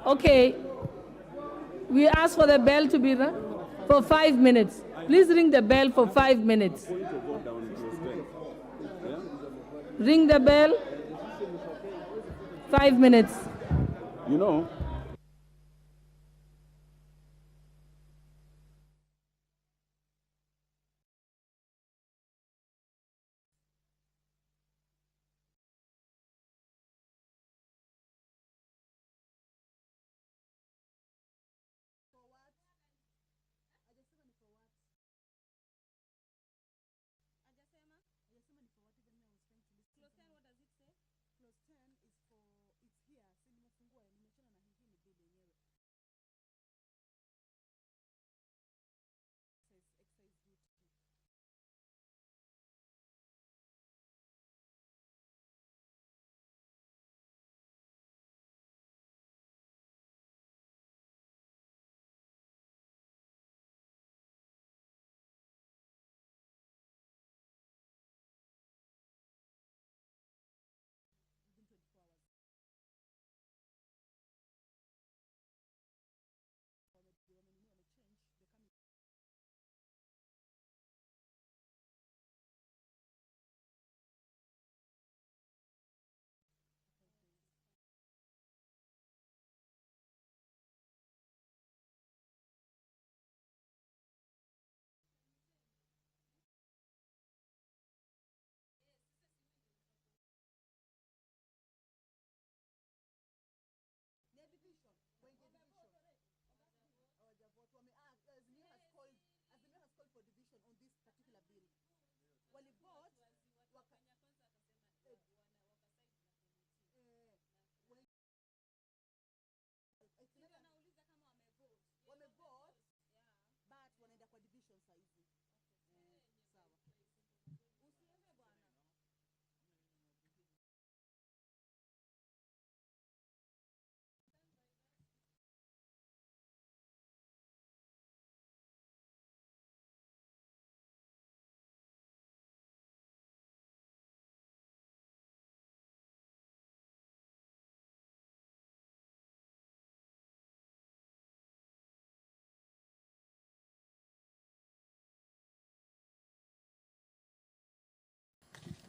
Okay. We ask for the bell to be rung for 5 minutes. Please ring the bell for 5 minutes. Ring the bell. 5 minutes. You know,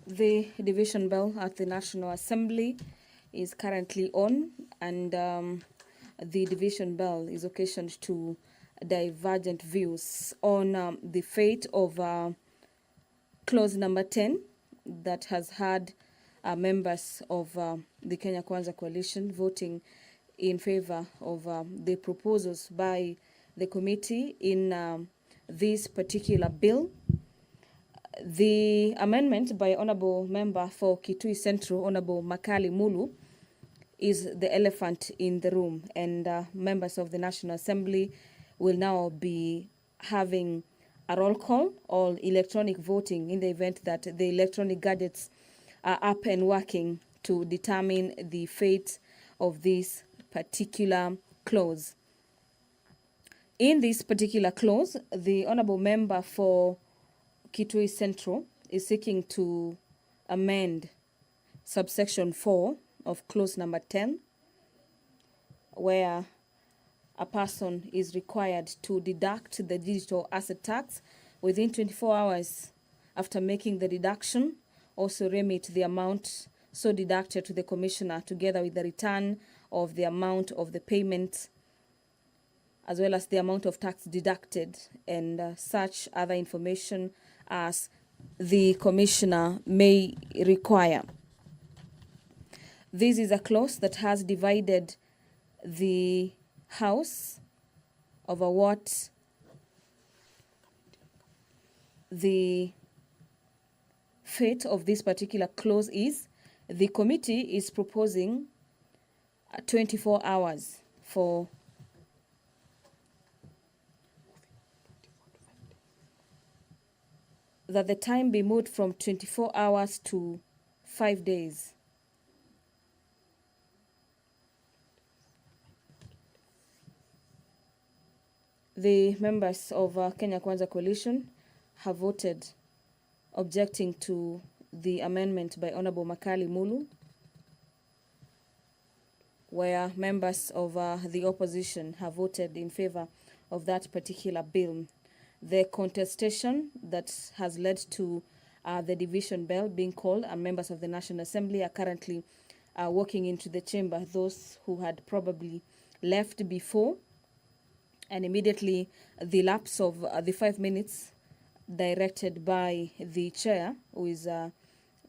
The division bell at the National Assembly is currently on, and the division bell is occasioned to divergent views on the fate of clause number 10 that has had members of the Kenya Kwanza coalition voting in favor of the proposals by the committee in this particular bill. The amendment by Honorable Member for Kitui Central, Honorable Makali Mulu, is the elephant in the room, and members of the National Assembly will now be having a roll call or electronic voting in the event that the electronic gadgets are up and working to determine the fate of this particular clause. In this particular clause, the Honorable Member for Kitui Central is seeking to amend subsection 4 of clause number 10, where a person is required to deduct the digital asset tax within 24 hours after making the deduction, also remit the amount so deducted to the commissioner together with the return of the amount of the payment as well as the amount of tax deducted and such other information as the commissioner may require. This is a clause that has divided the House over what the fate of this particular clause is. The committee is proposing 24 hours for that the time be moved from 24 hours to 5 days. The members of Kenya Kwanza Coalition have voted objecting to the amendment by Honorable Makali Mulu, where members of the opposition have voted in favor of that particular bill. The contestation that has led to the division bell being called, and members of the National Assembly are currently walking into the chamber, those who had probably left before, and immediately the lapse of the 5 minutes directed by the chair, who is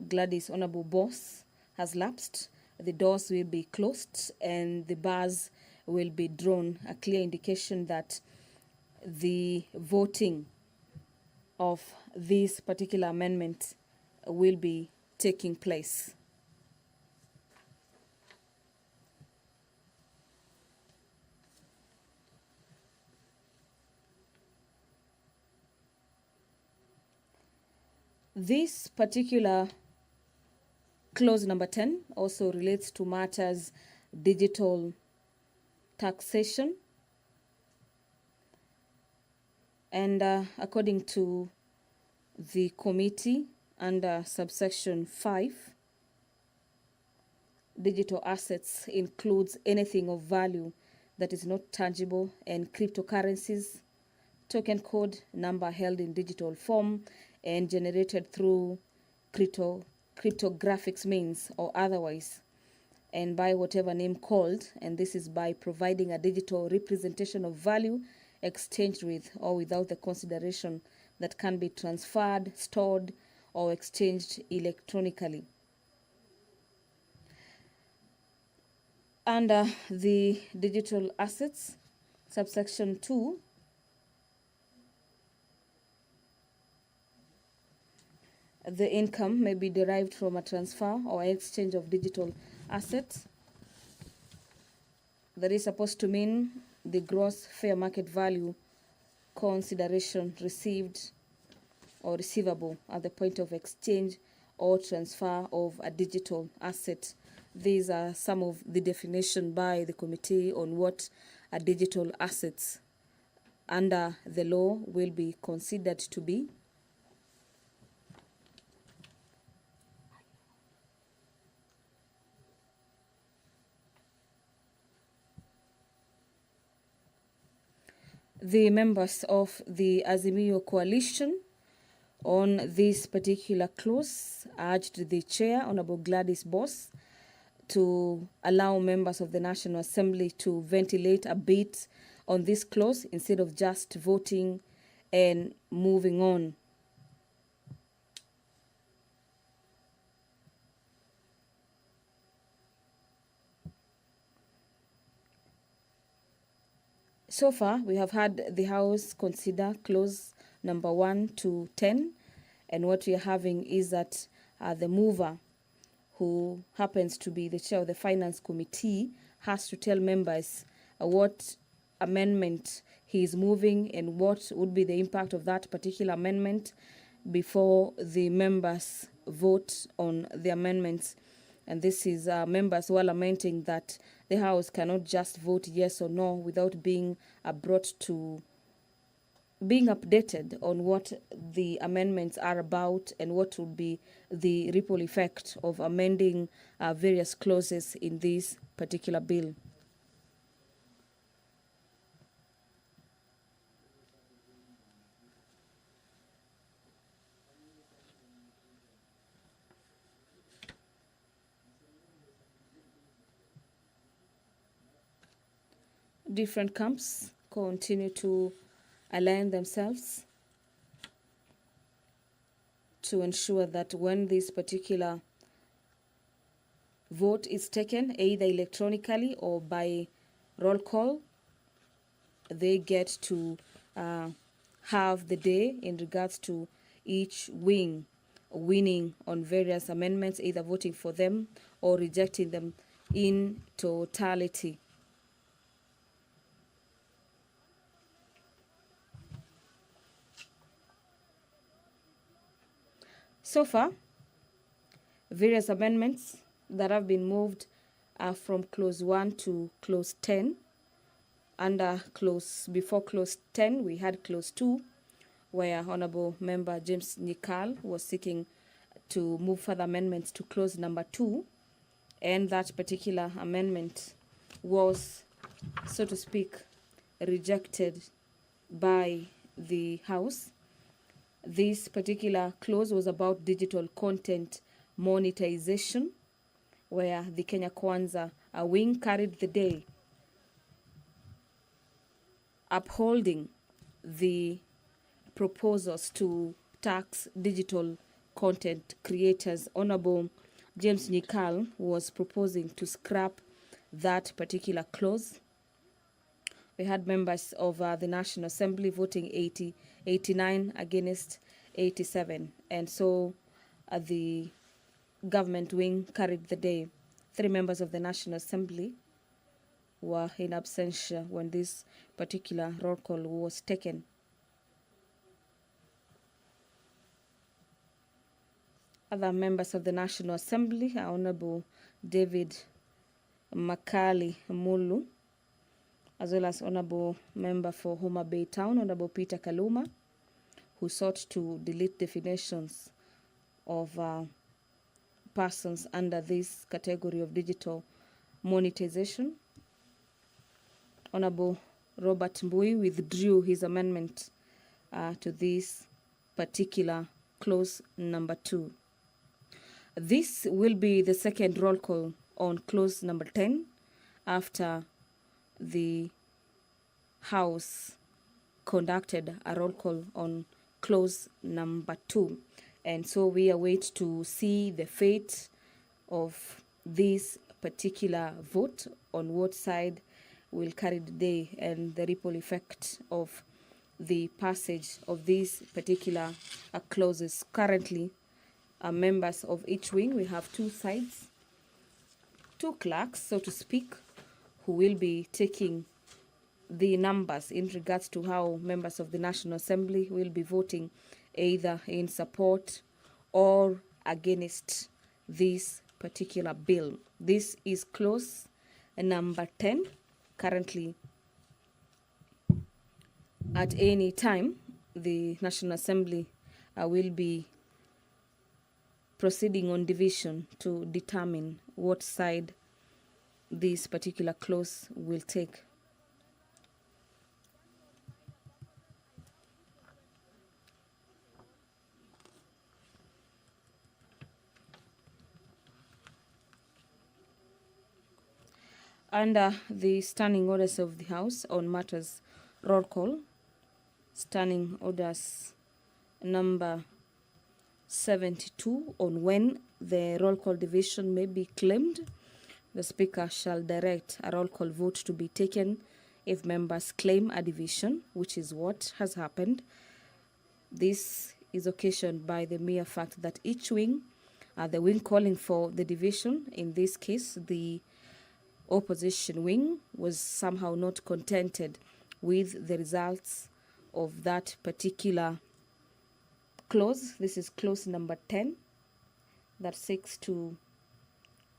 Gladys Honorable Boss, has lapsed. The doors will be closed and the bars will be drawn, a clear indication that the voting of this particular amendment will be taking place. This particular clause number 10 also relates to matters digital taxation. And according to the committee, under subsection 5, digital assets includes anything of value that is not tangible, and cryptocurrencies, token code, number held in digital form and generated through cryptographic means or otherwise, and by whatever name called, and this is by providing a digital representation of value exchanged with or without the consideration that can be transferred, stored, or exchanged electronically. Under the digital assets, subsection 2, the income may be derived from a transfer or exchange of digital assets. That is supposed to mean the gross fair market value consideration received or receivable at the point of exchange or transfer of a digital asset. These are some of the definition by the committee on what a digital assets under the law will be considered to be. The members of the Azimio coalition on this particular clause urged the chair, Honorable Gladys Boss, to allow members of the National Assembly to ventilate a bit on this clause instead of just voting and moving on. So far, we have had the House consider clause number 1 to 10, and what we are having is that the mover, who happens to be the chair of the Finance Committee, has to tell members what amendment he is moving and what would be the impact of that particular amendment before the members vote on the amendments. And this is members who are lamenting that the House cannot just vote yes or no without being brought to being updated on what the amendments are about and what would be the ripple effect of amending various clauses in this particular bill. Different camps continue to align themselves to ensure that when this particular vote is taken, either electronically or by roll call, they get to have the day in regards to each winning on various amendments, either voting for them or rejecting them in totality. So far, various amendments that have been moved are from clause 1 to clause 10. Before clause 10, we had clause 2, where Honorable Member James Nikal was seeking to move further amendments to clause number 2, and that particular amendment was, so to speak, rejected by the House. This particular clause was about digital content monetization, where the Kenya Kwanza wing carried the day, upholding the proposals to tax digital content creators. Honorable James Nikal was proposing to scrap that particular clause. We had members of the National Assembly voting 89 against 87, and so the government wing carried the day. 3 members of the National Assembly were in absentia when this particular roll call was taken. Other members of the National Assembly are Honorable David Makali Mulu, as well as Honorable Member for Homa Bay Town, Honorable Peter Kaluma, who sought to delete definitions of persons under this category of digital monetization. Honorable Robert Mbui withdrew his amendment to this particular clause number 2. This will be the second roll call on clause number 10 after the House conducted a roll call on clause number 2. And so we await to see the fate of this particular vote, on what side will carry the day, and the ripple effect of the passage of these particular clauses. Currently, members of each wing. We have two sides, two clerks, so to speak, who will be taking the numbers in regards to how members of the National Assembly will be voting either in support or against this particular bill. This is clause number 10. Currently, at any time, the National Assembly will be proceeding on division to determine what side this particular clause will take. Under the standing orders of the House on matters roll call, standing orders number 72 on when the roll call division may be claimed, the Speaker shall direct a roll call vote to be taken if members claim a division, which is what has happened. This is occasioned by the mere fact that each wing, the wing calling for the division, in this case the opposition wing, was somehow not contented with the results of that particular clause. This is clause number 10 that seeks to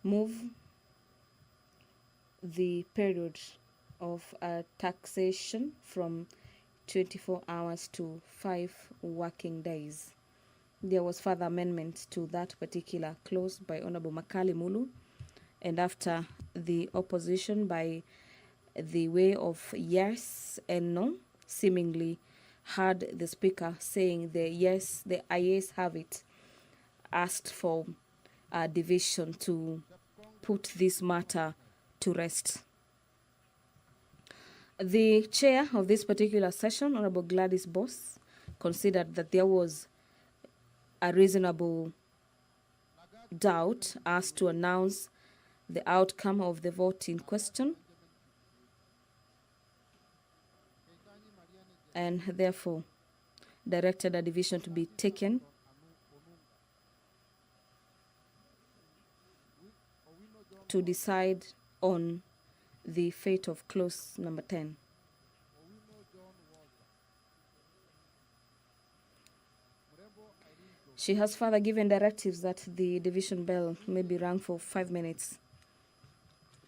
move the period of taxation from 24 hours to 5 working days. There was further amendment to that particular clause by Honorable Makali Mulu, and after the opposition, by the way of yes and no, seemingly heard the Speaker saying the yes, the ayes have it, asked for a division to put this matter to rest. The chair of this particular session, Honorable Gladys Boss, considered that there was a reasonable doubt as to announce the outcome of the vote in question, and therefore directed a division to be taken to decide on the fate of clause number 10. She has further given directives that the division bell may be rung for 5 minutes,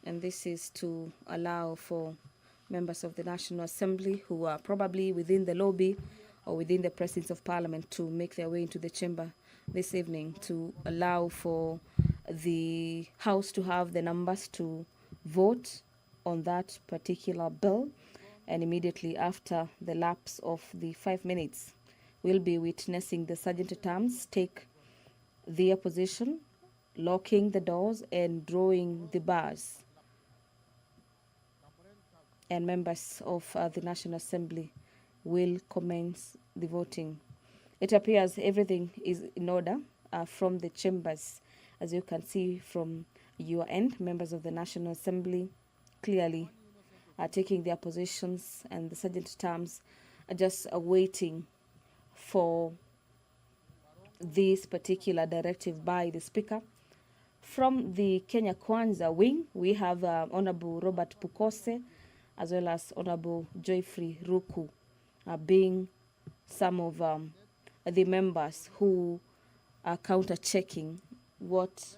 and this is to allow for members of the National Assembly who are probably within the lobby or within the presence of Parliament to make their way into the chamber this evening, to allow for the House to have the numbers to vote on that particular bill. And immediately after the lapse of the 5 minutes, we'll be witnessing the sergeant-at-arms take the opposition, locking the doors and drawing the bars, and members of the National Assembly will commence the voting. It appears everything is in order from the chambers. As you can see from your end, members of the National Assembly clearly are taking their positions, and the sergeant-at-arms are just waiting for this particular directive by the Speaker. From the Kenya Kwanza wing, we have Honorable Robert Pukose, as well as Honorable Joyfrey Ruku, being some of the members who are counter-checking what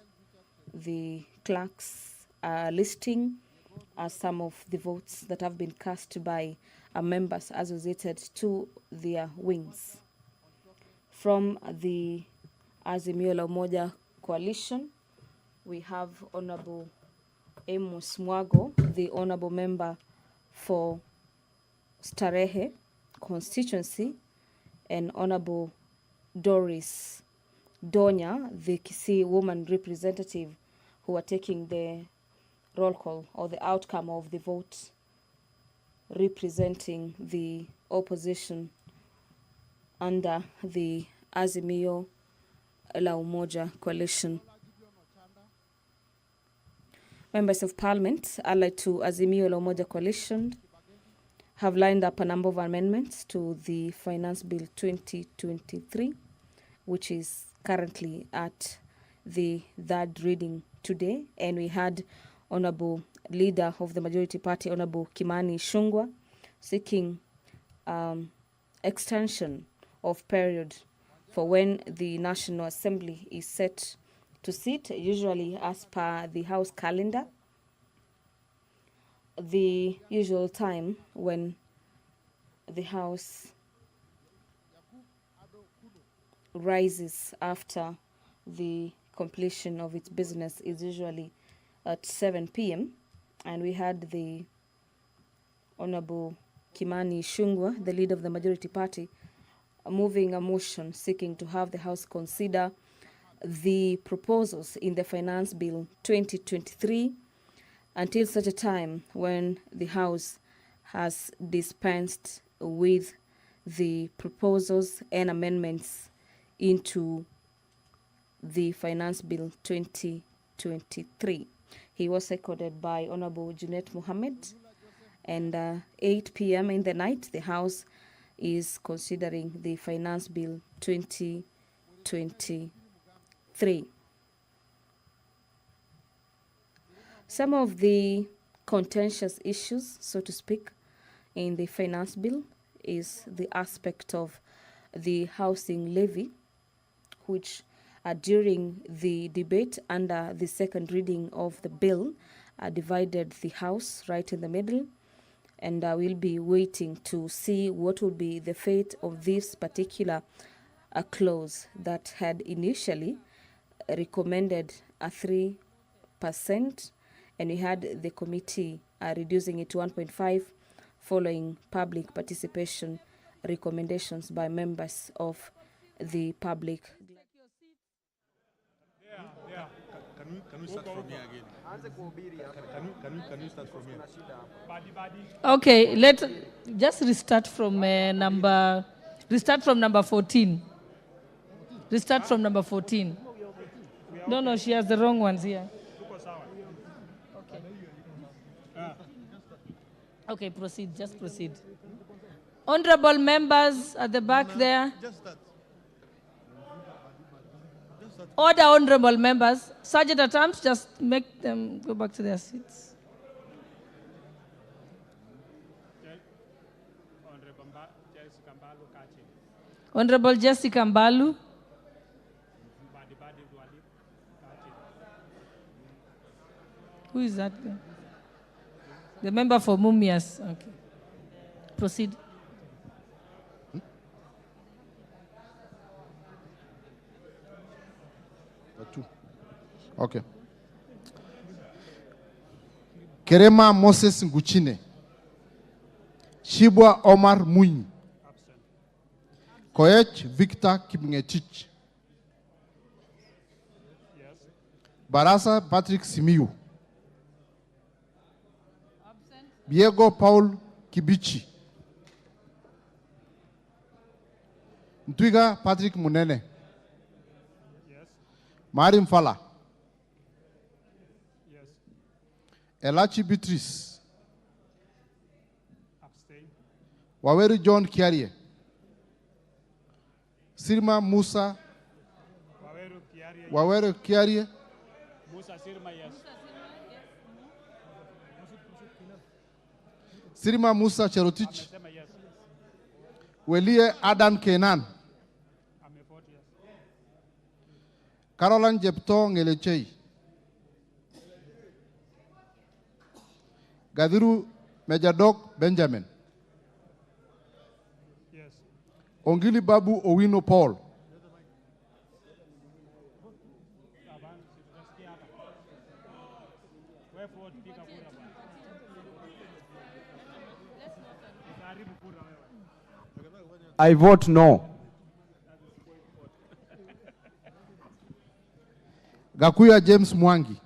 the clerks are listing as some of the votes that have been cast by members associated to their wings. From the Azimio la Umoja coalition, we have Honorable Amos Mwago, the Honorable Member for Starehe constituency, and Honorable Doris Donya, the Kisii woman representative, who are taking the roll call or the outcome of the vote, representing the opposition under the Azimio la Umoja coalition. Members of Parliament allied to Azimio la Umoja coalition have lined up a number of amendments to the Finance Bill 2023, which is currently at the third reading today, and we had Honorable Leader of the Majority Party, Honorable Kimani Ichung'wah, seeking extension of period for when the National Assembly is set to sit, usually as per the House calendar. The usual time when the House rises after the completion of its business is usually at 7 p.m. And we had the Honorable Kimani Ichung'wah, the leader of the Majority Party, moving a motion seeking to have the House consider the proposals in the Finance Bill 2023 until such a time when the House has dispensed with the proposals and amendments into the Finance Bill 2023. He was seconded by Honorable Junet Mohammed, and 8 p.m. in the night, the House is considering the Finance Bill 2023. Some of the contentious issues, so to speak, in the Finance Bill is the aspect of the housing levy, which during the debate under the second reading of the bill divided the House right in the middle, and we'll be waiting to see what will be the fate of this particular clause that had initially recommended a 3%, and we had the committee reducing it to 1.5 following public participation recommendations by members of the public. Can we start from here again? Can we start from here? Okay, let's just restart from number 14. Restart from number 14. No, she has the wrong ones here. Okay, proceed, just proceed. Honorable members at the back there. Order, honorable members. Sergeant at arms, just make them go back to their seats. Honorable Jessica Mbalu. Who is that guy? The member for Mumias. Okay. Proceed. Okay. Kerema Moses Nguchine. Shibwa Omar Mwinyi. Koech Victor Kipngetich. Barasa Patrick Simiyu. Diego Paul Kibichi. Ntwiga Patrick Munene. Marim Fala. Elachi Beatrice. Waweru John Kiarie. Sirma Musa. Waweru Kiarie. Musa Sirma, yes. Sirma Musa Cherotich. Welie Adan Kenan. Caroline Jepto Ngelechei. Gadiru Mejadok Benjamin. Yes. Ongili Babu Owino Paul. I vote no. Gakuya James Mwangi.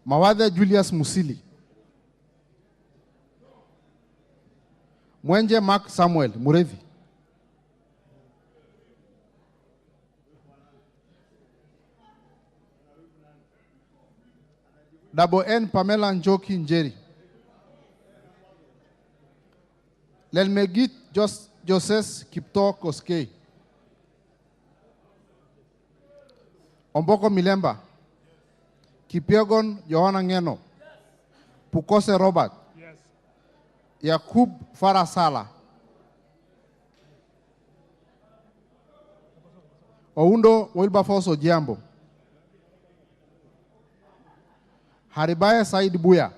Mawadha Julius Musili. Mwenje Mark Samuel Murevi. Double N Pamela Njoki Njeri. Lelmegit Joses Kipto Koskei. Omboko Milemba, Kipiegon Johanna Ngeno, Pukose Robert, Yes. Yakub Farasala, Oundo Wilberforce Ojiambo, Haribaya Said Buya,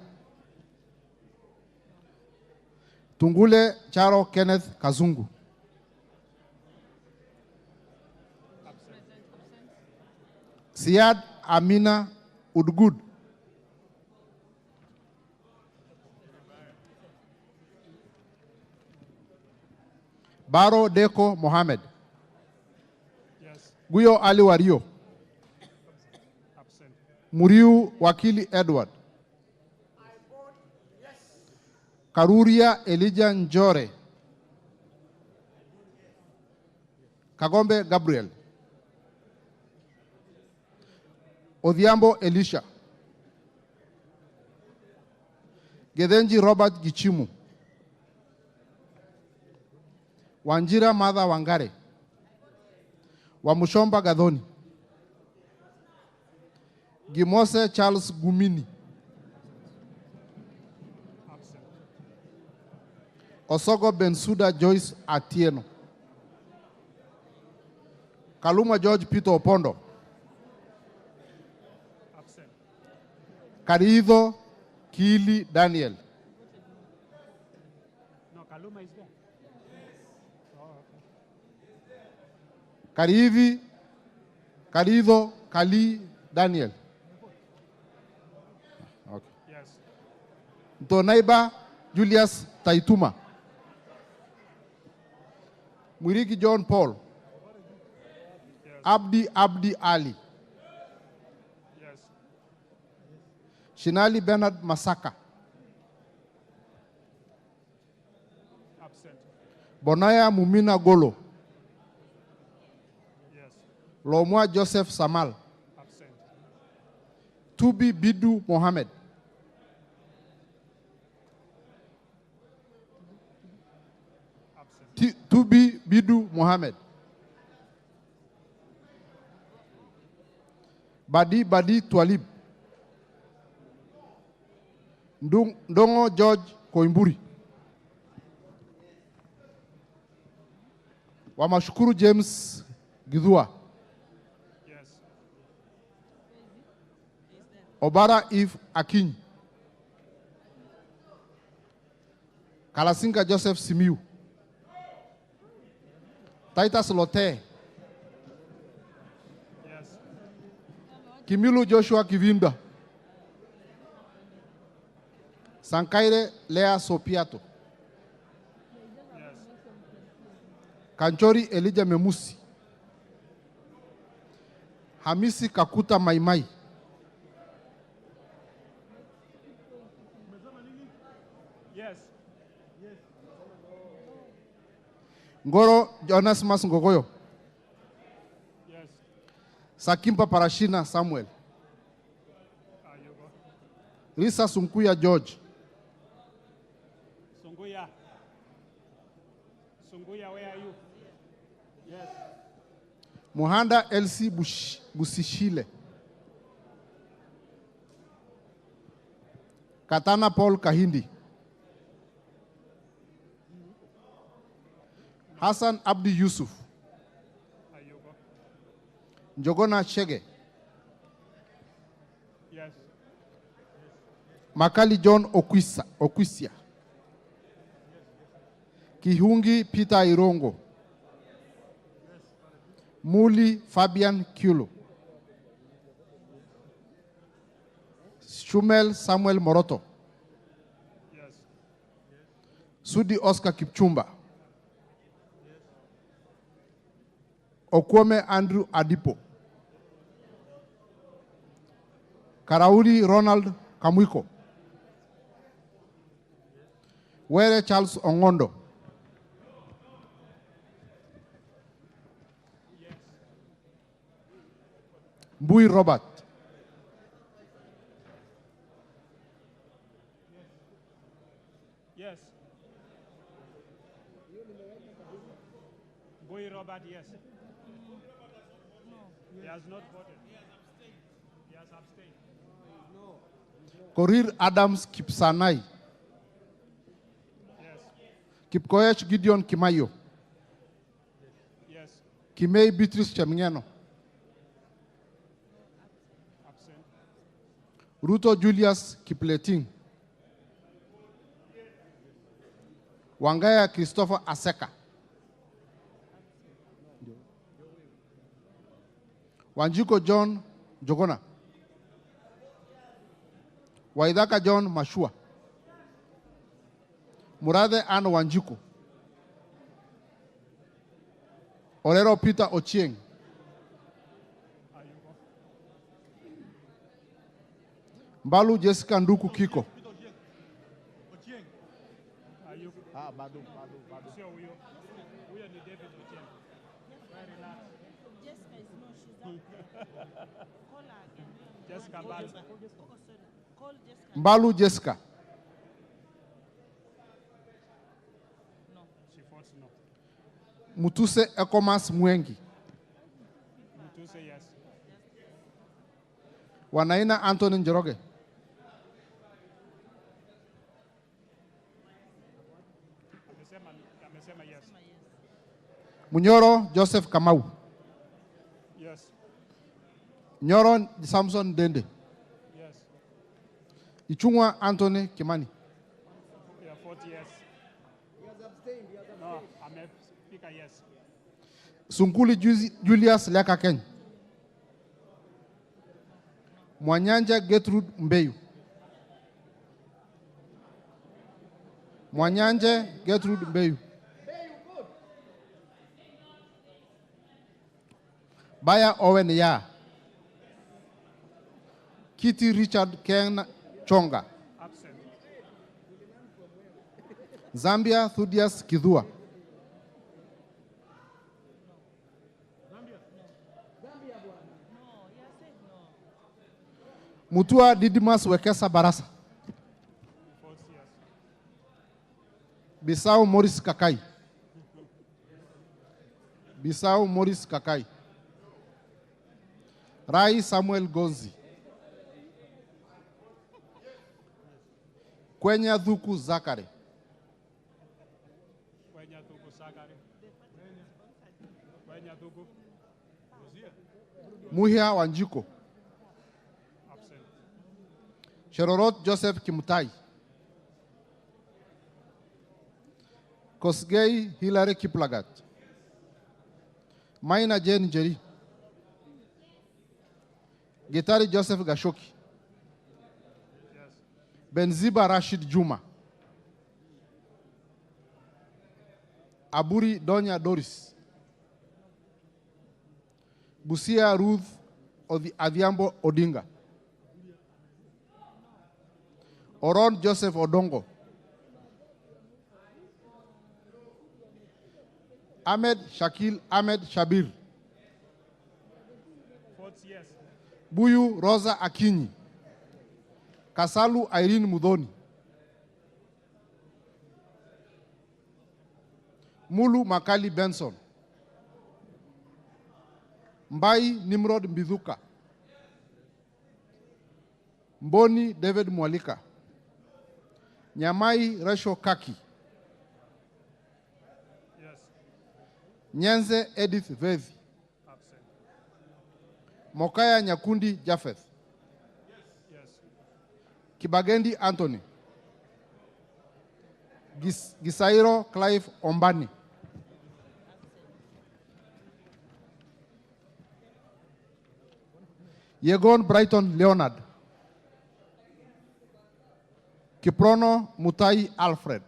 Tungule Charo Kenneth Kazungu, Siad Amina Udgud, Baro Deko Mohammed, Yes. Guyo Ali Wario, Absent. Muriu Wakili Edward, Karuria Elijah Njore, Kagombe Gabriel, Odhiambo Elisha, Gedenji Robert Gichimu, Wanjira Martha Wangare, Wamushomba Gadhoni, Gimose Charles Gumini, Absent. Osogo Bensuda Joyce Atieno, Kaluma George Peter Opondo, Absent. Karido Kili Daniel, No, Kaluma is there. Oh, okay. Karido Kali Daniel. Okay. Yes. Tonaiba Julius Taituma, Mwirigi John Paul, Abdi Ali, Yes. Shinali Bernard Masaka, Absent. Bonaya Mumina Golo, Yes. Lomwa Joseph Samal, Absent. Tubi Bidu Mohammed, Tubi Bidu Mohammed, Badi Twalib, Ndongo George Koimburi, Wamashukuru James Gidhua, Yes. Obara Eve Akin, Kalasinga Joseph Simiu, Titus Lote, Yes. Kimilu Joshua Kivinda, Sankaire Lea Sopiato, Yes. Kanchori Elijah Memusi, Hamisi Kakuta Maimai, Yes. Ngoro Jonas Mas Ngogoyo, Yes. Sakimpa Parashina Samuel, Risa Sunkuya George, Sunguya. Sunguya, where are you? Yes. Muhanda LC Busishile, Katana Paul Kahindi, Hassan Abdi Yusuf, Njogona Chege, Yes. Makali John Okwisia, Kihungi Peter Irongo, Muli Fabian Kulo, Shumel Samuel Moroto, Yes. Sudi Oscar Kipchumba, Okwome Andrew Adipo, Karauli Ronald Kamwiko, Were Charles Ongondo, Mbui Robert, Yes. Boy Robert, yes. He has not voted. Korir Adams Kipsanai. Kipkoech Gideon Kimayo. Yes. Kimei Beatrice Chemingeno. Ruto Julius Kipleting. Wangaya Christopher Aseka. Wanjiko John Jogona. Waidaka John Mashua. Murade Ann Wanjiko. Orero Peter Ochieng. Mbalu Jessica Nduku Kiko. Sio huyo. Huyo ni David Ochieng. Very nice. Jessica is no, she's out. Call her again. Jessica Mbalu. Call Jessica. Mbalu Jessica. No, she votes no. Mutuse Ekomas Mwengi. Mutuse yes. Wanaina Anthony Njoroge. Amesema yes. Munyoro Joseph Kamau. Yes. Nyoro Samson Dende. Yes. Ichungwa Anthony Kimani. Yeah, 40 yes. He has abstained. No, I'm a speaker yes. Sunkuli Julius Leka Ken. Mwanyanja Gertrude Mbeyu. Mwanyanje Gertrude Mbeyu. Baya Owen Ya. Kitty Richard Ken Chonga. Absent. Zambia Thudias Kidhua. Mutua Didimas Wekesa Barasa. Bisau Morris Kakai. Bisau Morris Kakai. Rai Samuel Gonzi. Kwenya Dhuku Zakare. Kwenya Dhuku Zakare. Kwenya Dhuku. Muhia Wanjiko. Absent. Sherorot Joseph Kimutai. Kosgei Hilary Kiplagat. Maina Jane Njeri. Gitari Joseph Gashoki. Yes. Benziba Rashid Juma. Aburi Donya Doris. Busia Ruth Adhiambo Odinga. Oron Joseph Odongo. Ahmed Shakil Ahmed Shabir. 40 yes. Buyu Rosa Akinyi. Kasalu Irene Mudhoni. Mulu Makali Benson. Mbai Nimrod Mbithuka. Mboni David Mwalika. Nyamai Resho Kaki. Yes. Nyenze Edith Vethi. Absent. Mokaya Nyakundi Japheth. Yes. Kibagendi Anthony. Gisairo Clive Ombani. Yegon Brighton Leonard. Kiprono Mutai Alfred.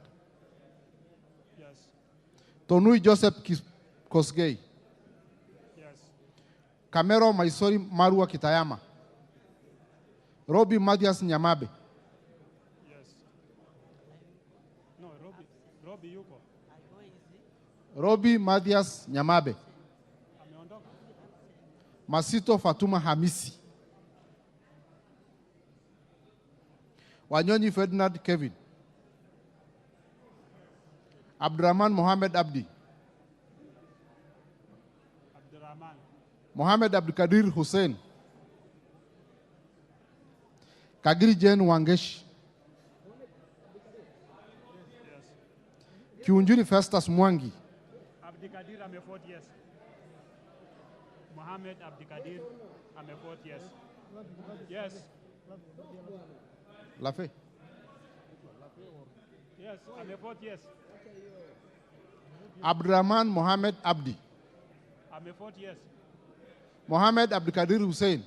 Yes. Tonui Joseph Kosgei. Yes. Kamero Maisori Marua Kitayama. Robbie Mathias Nyamabe. Yes. No, Robbie yuko. Robbie Mathias Nyamabe. Ameondoka. Masito Fatuma Hamisi. Wanyonyi Ferdinand Kevin. Abdurrahman Mohamed Abdi. Abdurrahman. Mohamed Abdulkadir Hussein. Kagiri Jane Wangeshi. Kiunjuri Festus Mwangi. Abdikadir, I'm a vote yes. Mohammed Abdikadir, I'm a vote yes. Yes. Lafe. Yes, I'm a vote yes. Abdurrahman Mohammed Abdi. I'm a vote yes. Mohammed Abdikadir Hussein.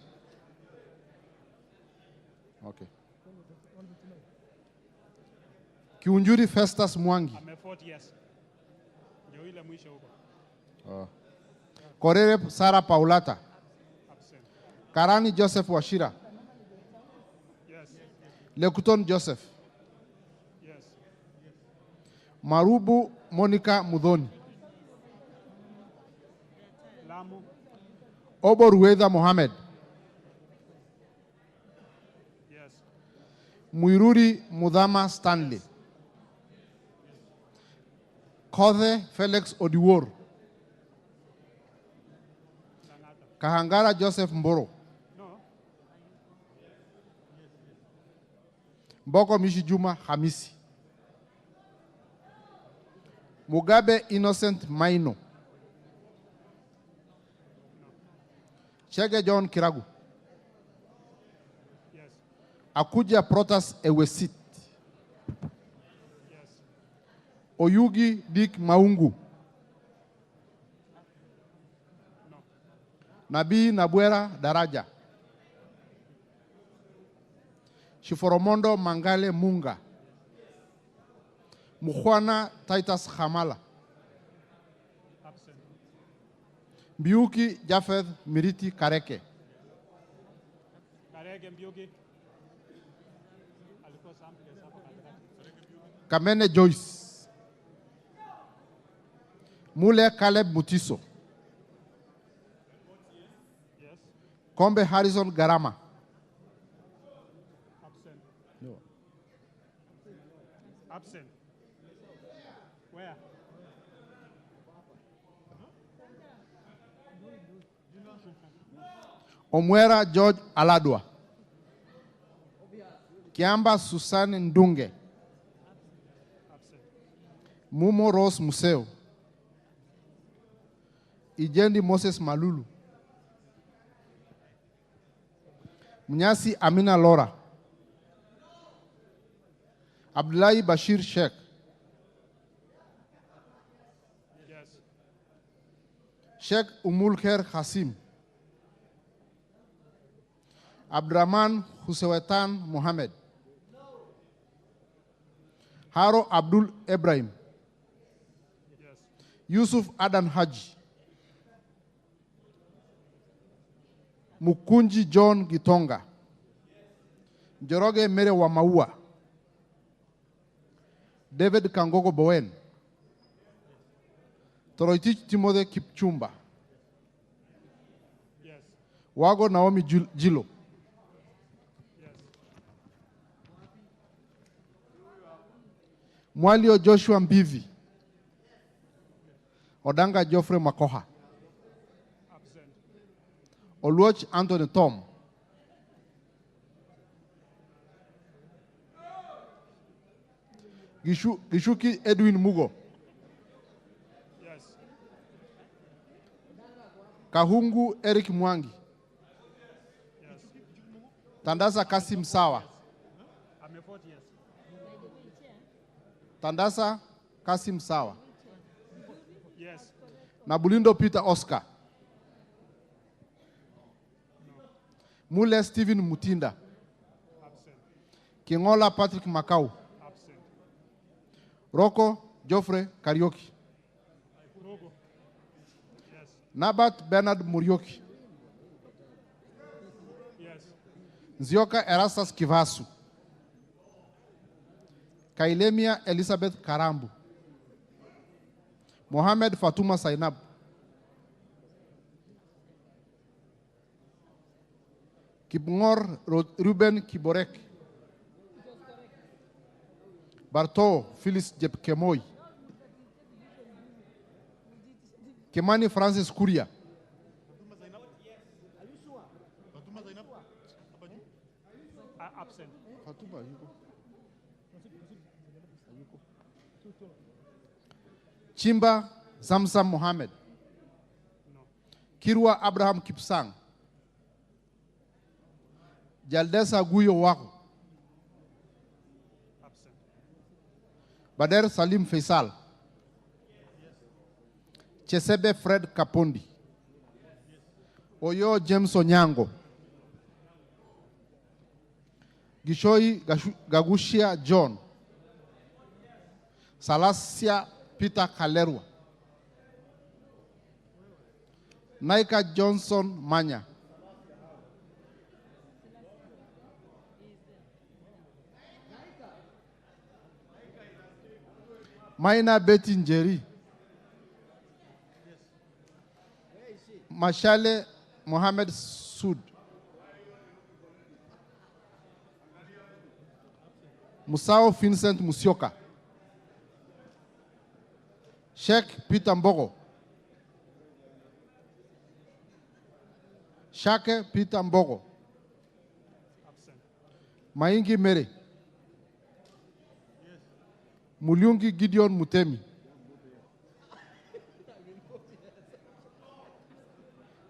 Okay. Kiunjuri Festus Mwangi. I'm a vote yes. Ndio ile mwisho huko. Oh. Korere Sara Paulata. Absent. Karani Joseph Washira. Yes. Lekuton Joseph. Yes. Marubu Monica Mudhoni. Lamu. Oboruwedha Mohammed. Yes. Muiruri Mudhama Stanley. Kothe Felix Odiwor. Kahangara Joseph Mboro. No. Mboko Mishi Juma Hamisi. Mugabe Innocent Maino. Chege John Kiragu. Yes. Akuja Protas Ewesit. Yes. Oyugi Dick Maungu. No. Nabii Nabwera Daraja. Shiforomondo Mangale Munga. Mukhwana Titus Hamala. Absent. Mbiuki Jafeth Miriti Kareke. Karege Mbiuki. Alikuwa sample hapo katikati. Kamene Joyce. Mule Caleb Mutiso. Yes. Kombe Harrison Garama. Absent. No. Absent. Where? Omwera George Aladwa. Kiamba Susan Ndunge. Absent. Mumo Rose Museo. Ijendi Moses Malulu. Mnyasi Amina Lora. Abdullahi Bashir Sheikh. Yes. Sheikh Umulkher Hasim. Abdurrahman Husewetan Mohammed. Haro Abdul Ibrahim. Yes. Yusuf Adan Haji. Mukunji John Gitonga. Njoroge Mere wa Maua. David Kangogo Bowen. Toroitich Timothy Kipchumba. Yes. Wago Naomi Jilo. Yes. Mwalio Joshua Mbivi. Odanga Geoffrey Makoha. Absent. Oluoch Anthony Tom. Gishuki Edwin Mugo. Yes. Kahungu Eric Mwangi. Yes. Tandasa Kasim Sawa. I'm a vote yes. Tandasa Kasim Sawa. Yes. Nabulindo Peter Oscar. Mule Stephen Mutinda. Absent. Kingola Patrick Makau. Absent. Rocco Geoffrey Karioki. Rogo. Yes. Nabat Bernard Murioki. Yes. Nzioka Erastus Kivasu. Kailemia Elizabeth Karambu. Mohamed Fatuma Sainab. Kibngor Ruben Kiborek. Barto Phyllis Jepkemoi. Kimani Francis Kuria. Absent. Absent. Chimba Zamzam Mohammed. Kirwa Abraham Kipsang. Jaldesa Guyo Waku. Absent. Bader Salim Faisal. Chesebe Fred Kapondi. Oyo James Onyango. Gishoi Gagushia John. Salasia Peter Kalerwa. Naika Johnson Manya. Maina Betty Njeri. Mashale Mohammed Sud. Musao Vincent Musioka. Sheikh Peter Mbogo. Shake Peter Mbogo. Absent. Maingi Mere. Muliungi Gideon Mutemi.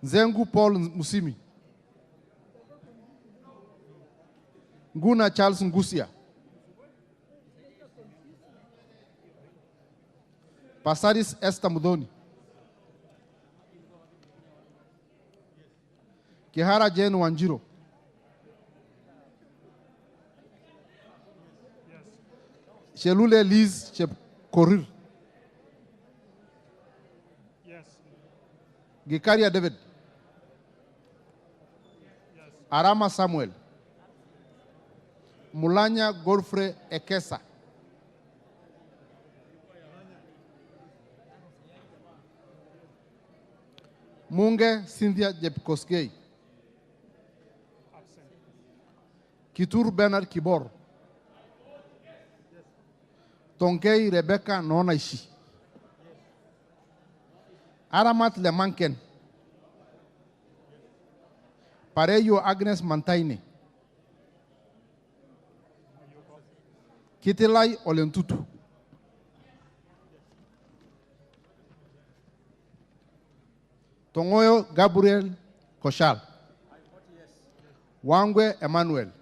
Zengu Paul Musimi. Nguna Charles Ngusia. Pasaris Esther Mudoni. Kihara Jane Wanjiro. Shelule Liz Korir. Yes. Gikaria David. Yes. Arama Samuel. Mulanya Godfrey Ekesa. Munge Cynthia Jepkoskei. Absent. Kitur Bernard Kibor. Tonkei Rebecca Nonaishi. Aramat Lemanken. Pareyo Agnes Mantaine. Kitelai Olentutu. Tongoyo Gabriel Koshal. Wangwe Emmanuel.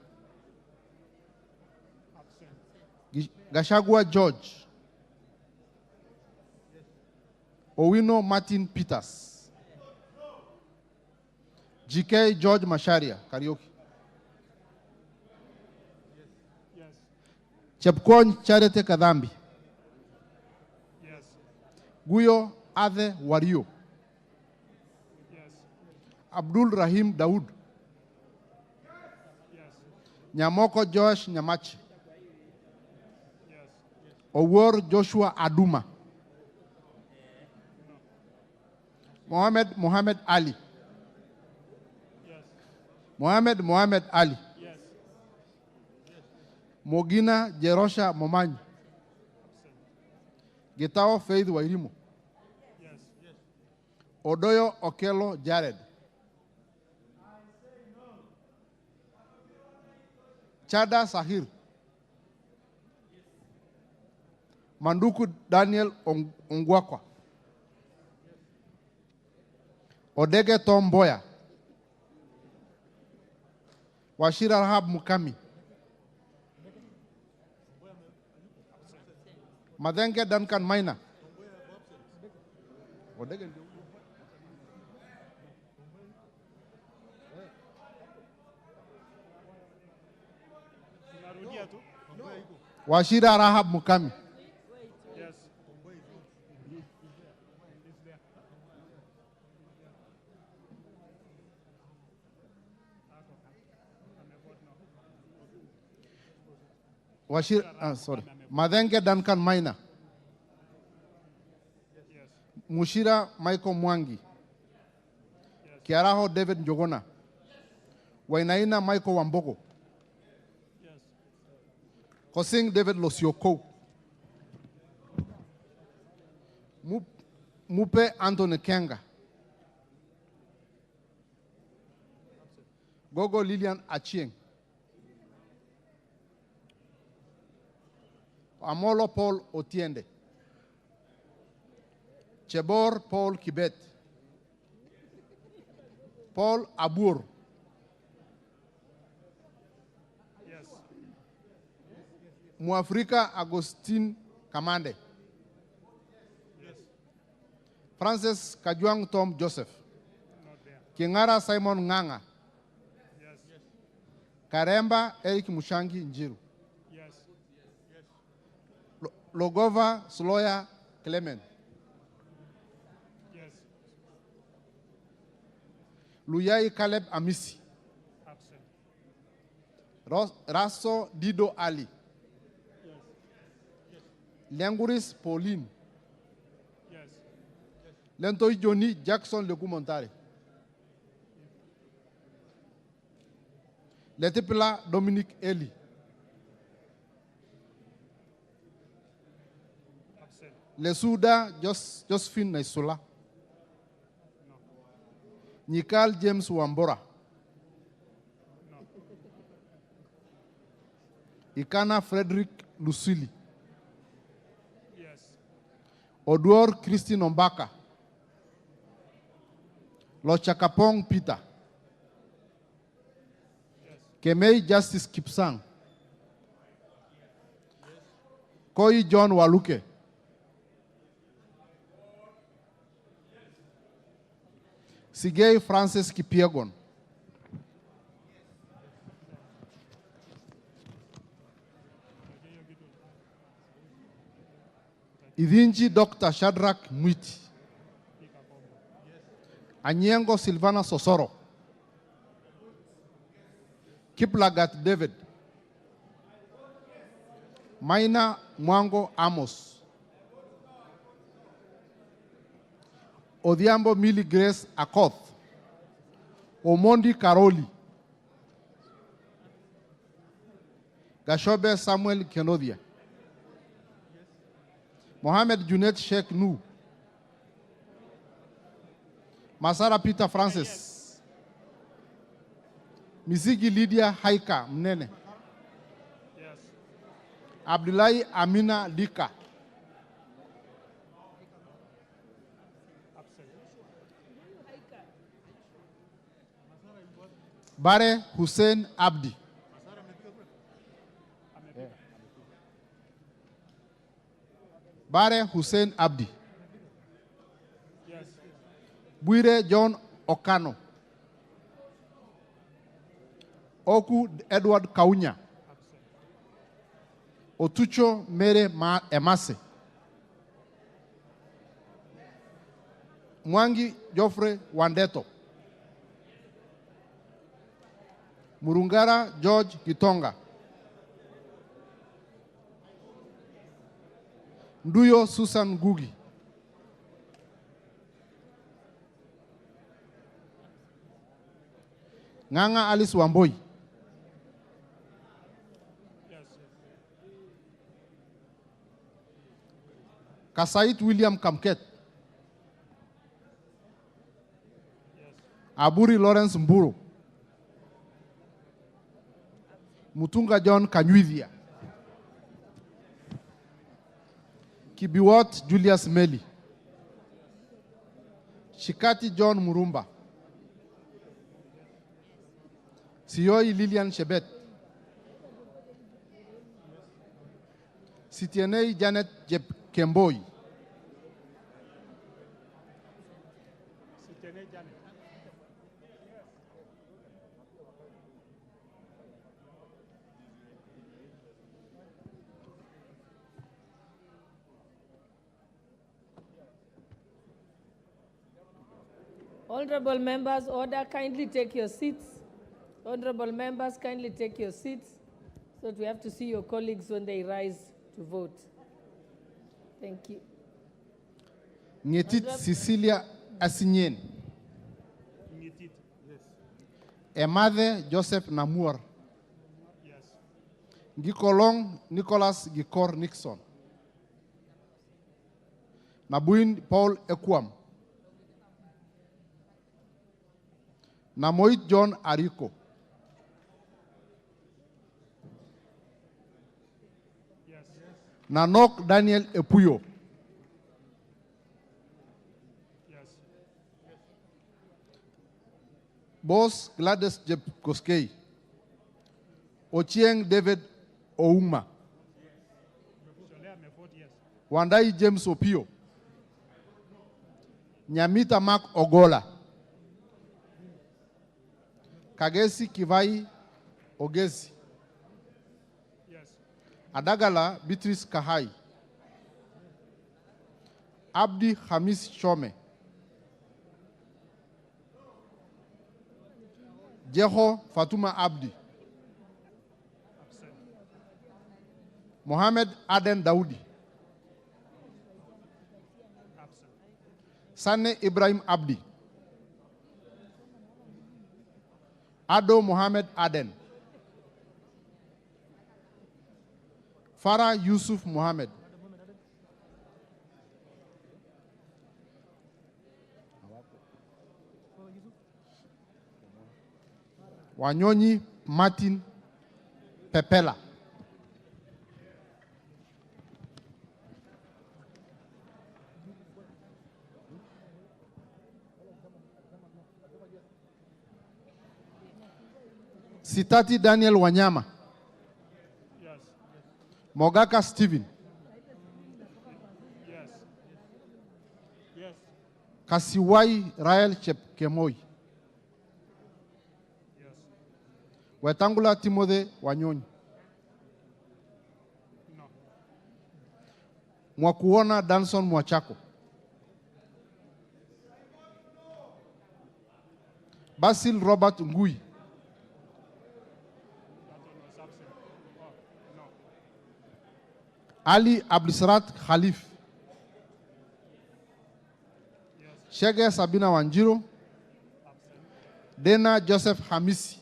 Gashagua George. Owino Martin Peters. GK George Masharia, karaoke. Yes. Chepkwony Charity Kadhambi. Yes. Guyo Ade Wario. Yes. Abdul Rahim Daud. Yes. Nyamoko Josh Nyamachi. Yes. Owor Joshua Aduma. Mohammed Ali. Yes. Mohammed Ali. Yes. Mogina Jerosha Momanyi. Gitao Faith Wairimu. Yes. Odoyo Okelo Jared. Chada Sahir. Manduku Daniel Ongwakwa. Odege Tomboya. Washira Rahab Mukami. Madenge Duncan Maina. Odege Tunarudia tu. Washira Rahab Mukami. Yes. Washira, sorry. Madenge Duncan Maina. Yes. Mushira Michael Mwangi. Kiaraho David Njogona. Wainaina Michael Wamboko. Yes. Kosing David Losioko. Mupe Anthony Kenga. Gogo Lilian Achieng. Amolo Paul Otiende, Chebor Paul Kibet, Paul Abur, Yes. Muafrika Agustin Kamande, Yes. Francis Kajuang Tom Joseph, Not there. Kingara Simon Nganga, Yes. Karemba Eric Mushangi Njiru, Yes. Logova Sloya Clement, Yes. Luyai Caleb Amisi, Absent. Raso Dido Ali, Yes. Lenguris Pauline, Yes. Lentoi Johnny Jackson Legumontare, Letipila Dominic Eli, Absent. Lesuda Josephine Naisula, Nikal James Wambora, Ikana Frederick Lucili, Yes. Oduor Christine Ombaka, Lochakapong Peter, Kemei Justice Kipsang, Koi John Waluke, Sigei Francis Kipiegon, Idinji Dr. Shadrach Mwiti, Anyengo Silvana Sosoro, Kiplagat David, Maina Mwango Amos, Odhiambo Millie Grace Akoth, Omondi Karoli, Gashobe Samuel Kenodia, Mohamed Junet Sheikh Nu, Masara Peter Francis, Misigi Lydia Haika Mnene, Yes. Abdullahi Amina Dika, Absent. Bare Hussein Abdi, Bare Hussein Abdi, Yes. Buire John Okano, Oku Edward Kaunya, Otucho Mere Emase, Mwangi Geoffrey Wandeto, Murungara George Gitonga, Nduyo Susan Gugi, Nganga Alice Wamboi, Yes. Kasait William Kamket, Aburi Lawrence Mburu, Mutunga John Kanyuithia, Kibiwot Julius Meli, Shikati John Murumba, Sioi Lilian Shebet, Sitienei Janet Kemboi, Sitene Janet. Honorable members, order, kindly take your seats. Honorable members, kindly take your seats so that we have to see your colleagues when they rise to vote. Thank you. Ngetit Cecilia Asinyen, Ngitit. Yes. Emade Joseph Namur, Yes. Gikolong Nicholas Gikor Nixon, Nabuin Paul Ekwam, Namoit John Ariko, Yes. Nanok Daniel Epuyo. Yes. Boss Gladys Jeb Koskei. Ochieng David Ouma. Sholea Mefort, yes. Wandai James Opio. Nyamita Mark Ogola. Kagesi Kivai Ogesi. Yes. Adagala Beatrice Kahai. Abdi Hamis Shome. Jeho Fatuma Abdi. Mohammed Aden Daudi. Sane Ibrahim Abdi. Ado Mohammed Aden. Farah Yusuf Mohammed. Wanyonyi Martin Pepela. Sitati Daniel Wanyama. Yes. Mogaka Stephen. Yes. Yes. Kasiwai Rael Chepkemoi. Yes. Wetangula Timothy Wanyonyi. No. Mwakuona Danson Mwachako. Basil Robert Ngui. Ali Abdulsarat Khalif. Shege Sabina Wanjiro. Dena Joseph Hamisi.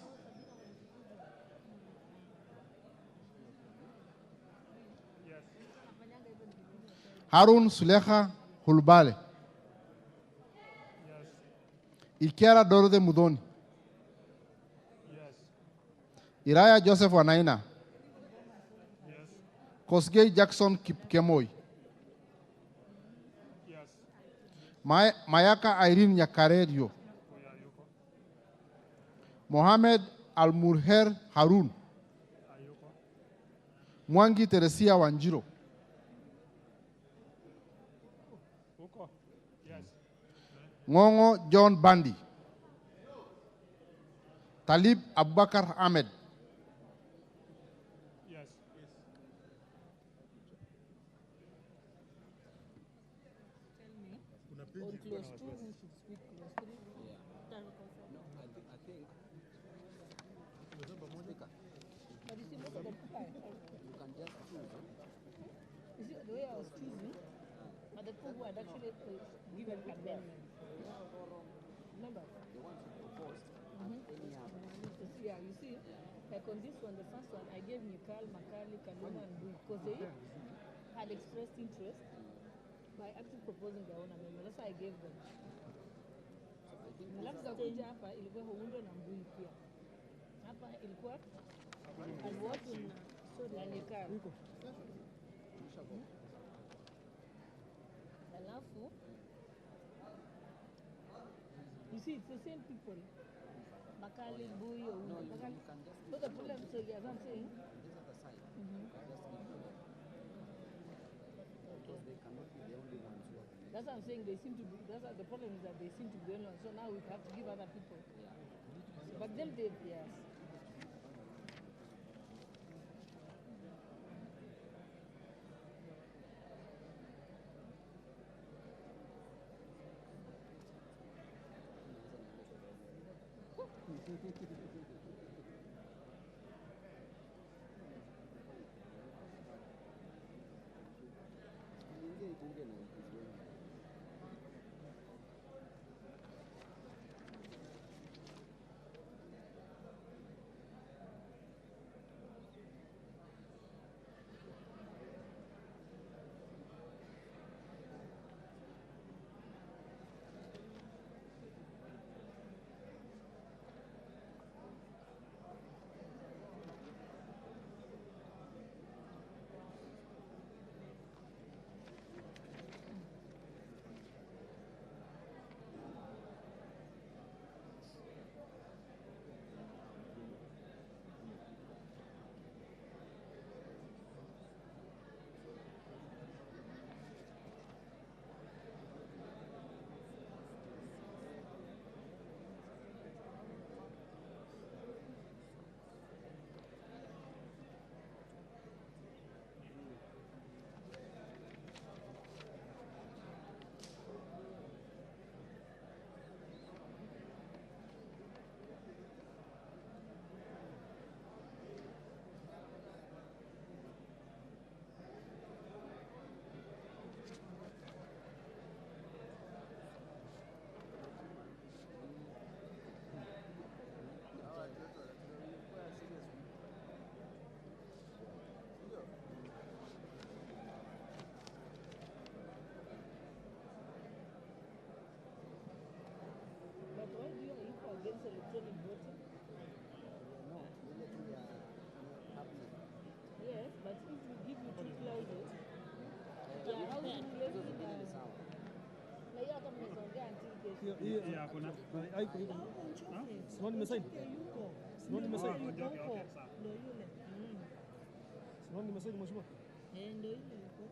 Harun Suleha Hulbale. Ikera Dorode Mudoni. Iraya Joseph Wanaina. Kosgei Jackson Kipkemoi. Mayaka Irene Nyakaredio. Mohamed Al-Murher Harun. Mwangi Teresia Wanjiro. Ngongo John Bandi. Talib Abubakar Ahmed. Yes. Yeah, you see, like on this one, the first one, I gave Nikal, Makali, Kaluma, and Bui because they had expressed interest by actually proposing their own amendment. That's why I gave them. Alafu za kuja hapa ilikuwa Huundo na Mbui pia. Hapa ilikuwa Alwatu na Nikal. Alafu, you see, it's the same people. Makali, Bui, or Makali. So the problem, so yeah, I'm saying. That's what I'm saying. They seem to be. That's what the problem is, that they seem to be the only ones. So now we have to give other people. But them, they yes. only voting. Yes, but if we give you two clauses, yeah, how do you relate na hiyo hata mmeongea until Yeah, kuna. haiko hivyo. Sio nimesaini. Sio nimesaini. Ndio yule. Sio nimesaini mheshimiwa. Ndio yule yuko.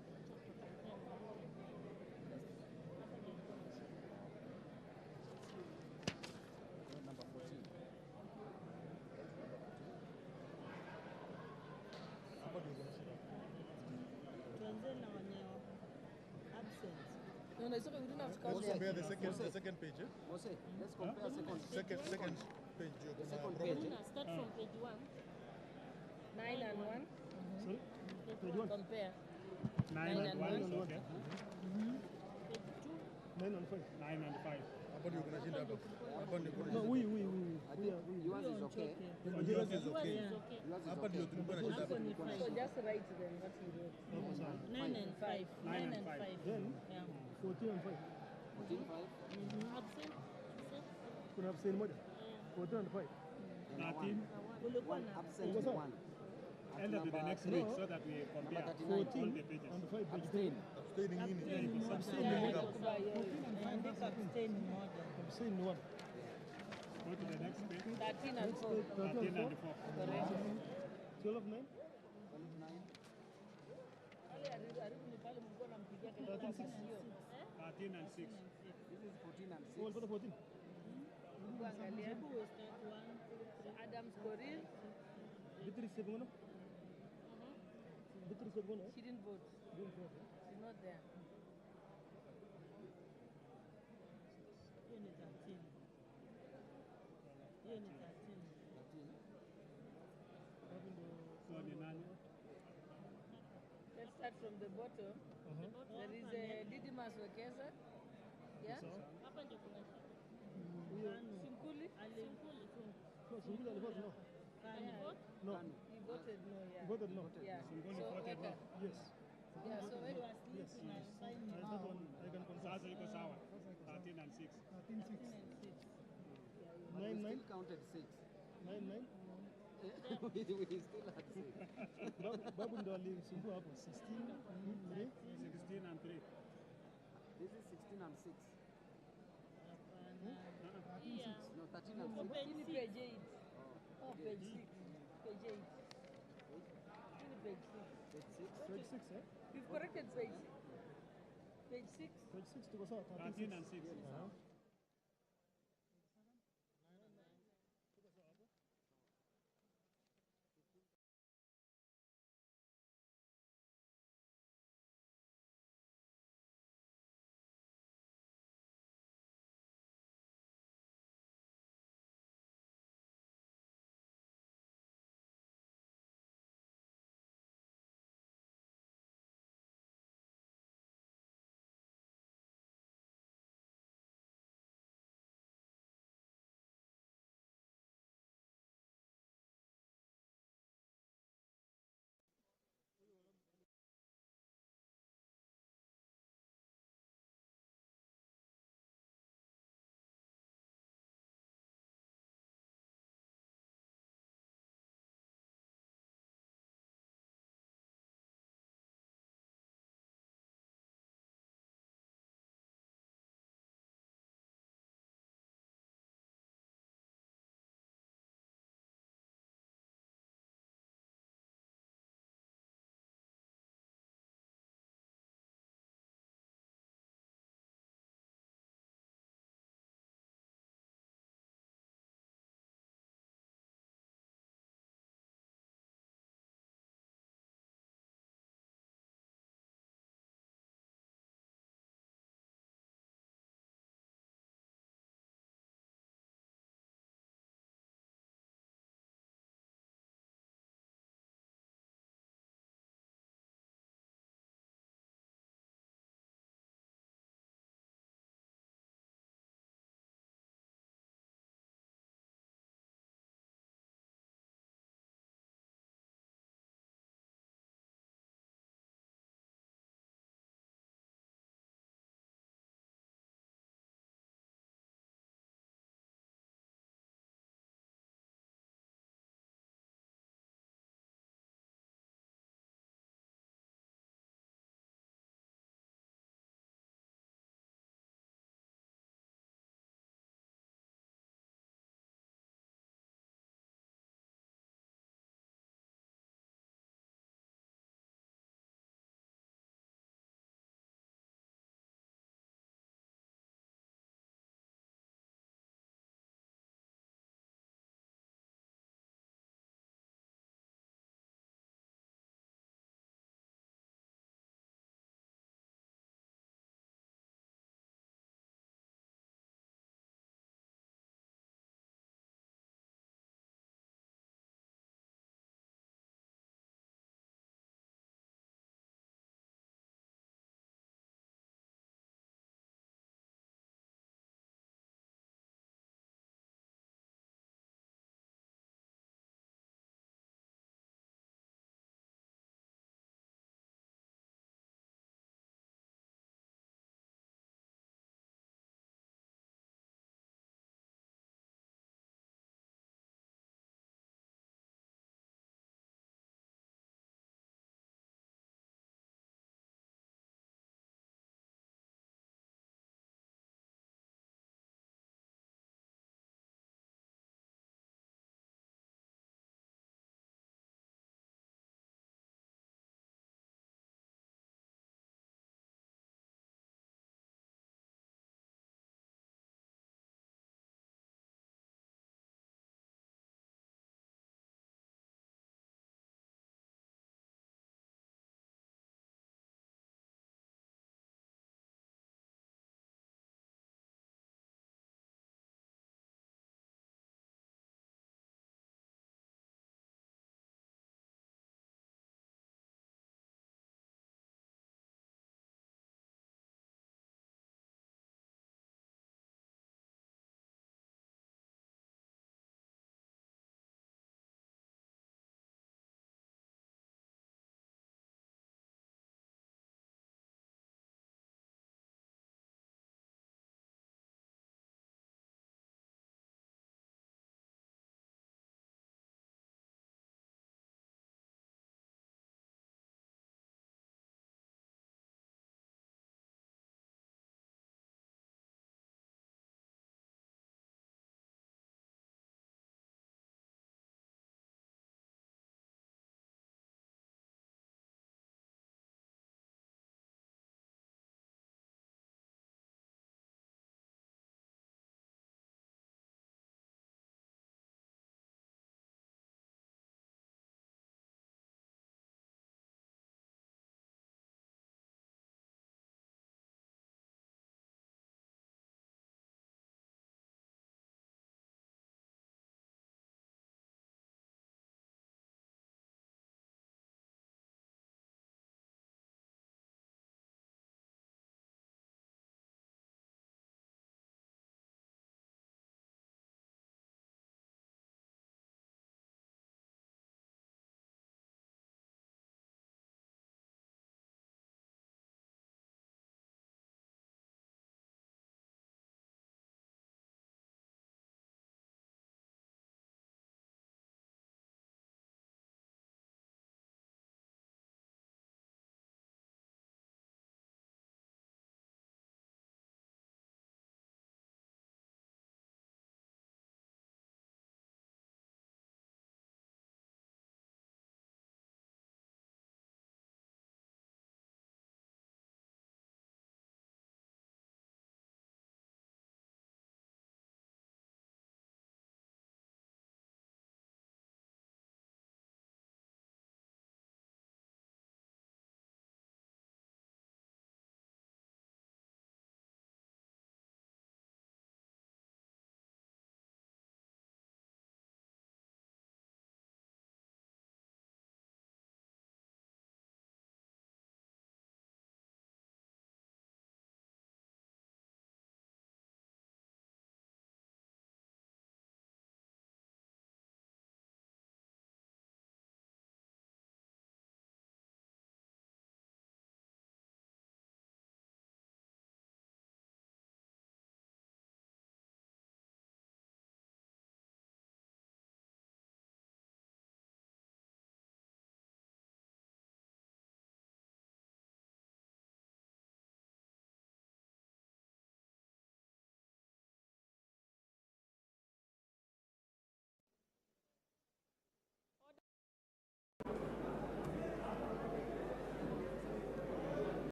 Number 14. Tuanze na wenye absent. No, it's okay. We don't have to count. Let's compare the second page. Eh? Mose, let's compare Second page. Second page. Start from page 1. 9 and 1. Sorry? Page 1. Compare. 9 and 1 is okay. Page 2. 9 and 5. 9 and 5. Hapa ndio kuna shida hapo. Hapa ndio kuna No, shida. we. Yours is okay. Yours is okay. Yours is okay. Hapa ndio tulikuwa na shida hapo. So just write them what you wrote. 9 and 5. 9 and 5. Then, Yeah. 14 and 5. 14, 5. Absent. Kuna abstain moja. 14 and 5. 13. Kulikuwa na Absent 1. Enter to the next page so that we compare all 14 the pages. and 5 page. Abstain. Abstaining in it. Abstain one. Go to the next page. 13 and 4. 13 and 4. Correct. 12 of 9. Pale aribu ni pale mlikuwa nampigia kelele kwa sio. 13 and 6. This is 14 and 6. Oh, what 14? Kuangalia. Adams Korir. Bitri Segungo. Bitri Segungo. She didn't vote. She's not there. Hiyo ni 13. Hiyo ni 13. 13. So ni nani? Let's start from the bottom. There is a Didimas Wekesa. Yeah? Hapa ndio kuna Sinkuli? Sinkuli tu. No, Sinkuli alivote no. No. He voted no, yeah. He voted no. Yeah. Sinkuli So, voted no. Yes. Yeah, so when Yes. I can confirm. Sasa iko sawa. 13 and 6. 13, 6. 9, 9. Still counted 6. 9, 9. We still had 6. Babu ndo alisumbua hapo. 16, 3. 16 and 3. This is 16 and 6. Yeah. No, 13 and 6. Page 8. Oh, page 6. Page 8. Page 6. Page 6. Page 6, eh? We've corrected page. Page 6. Page 6 tuko sawa. 13 and 6.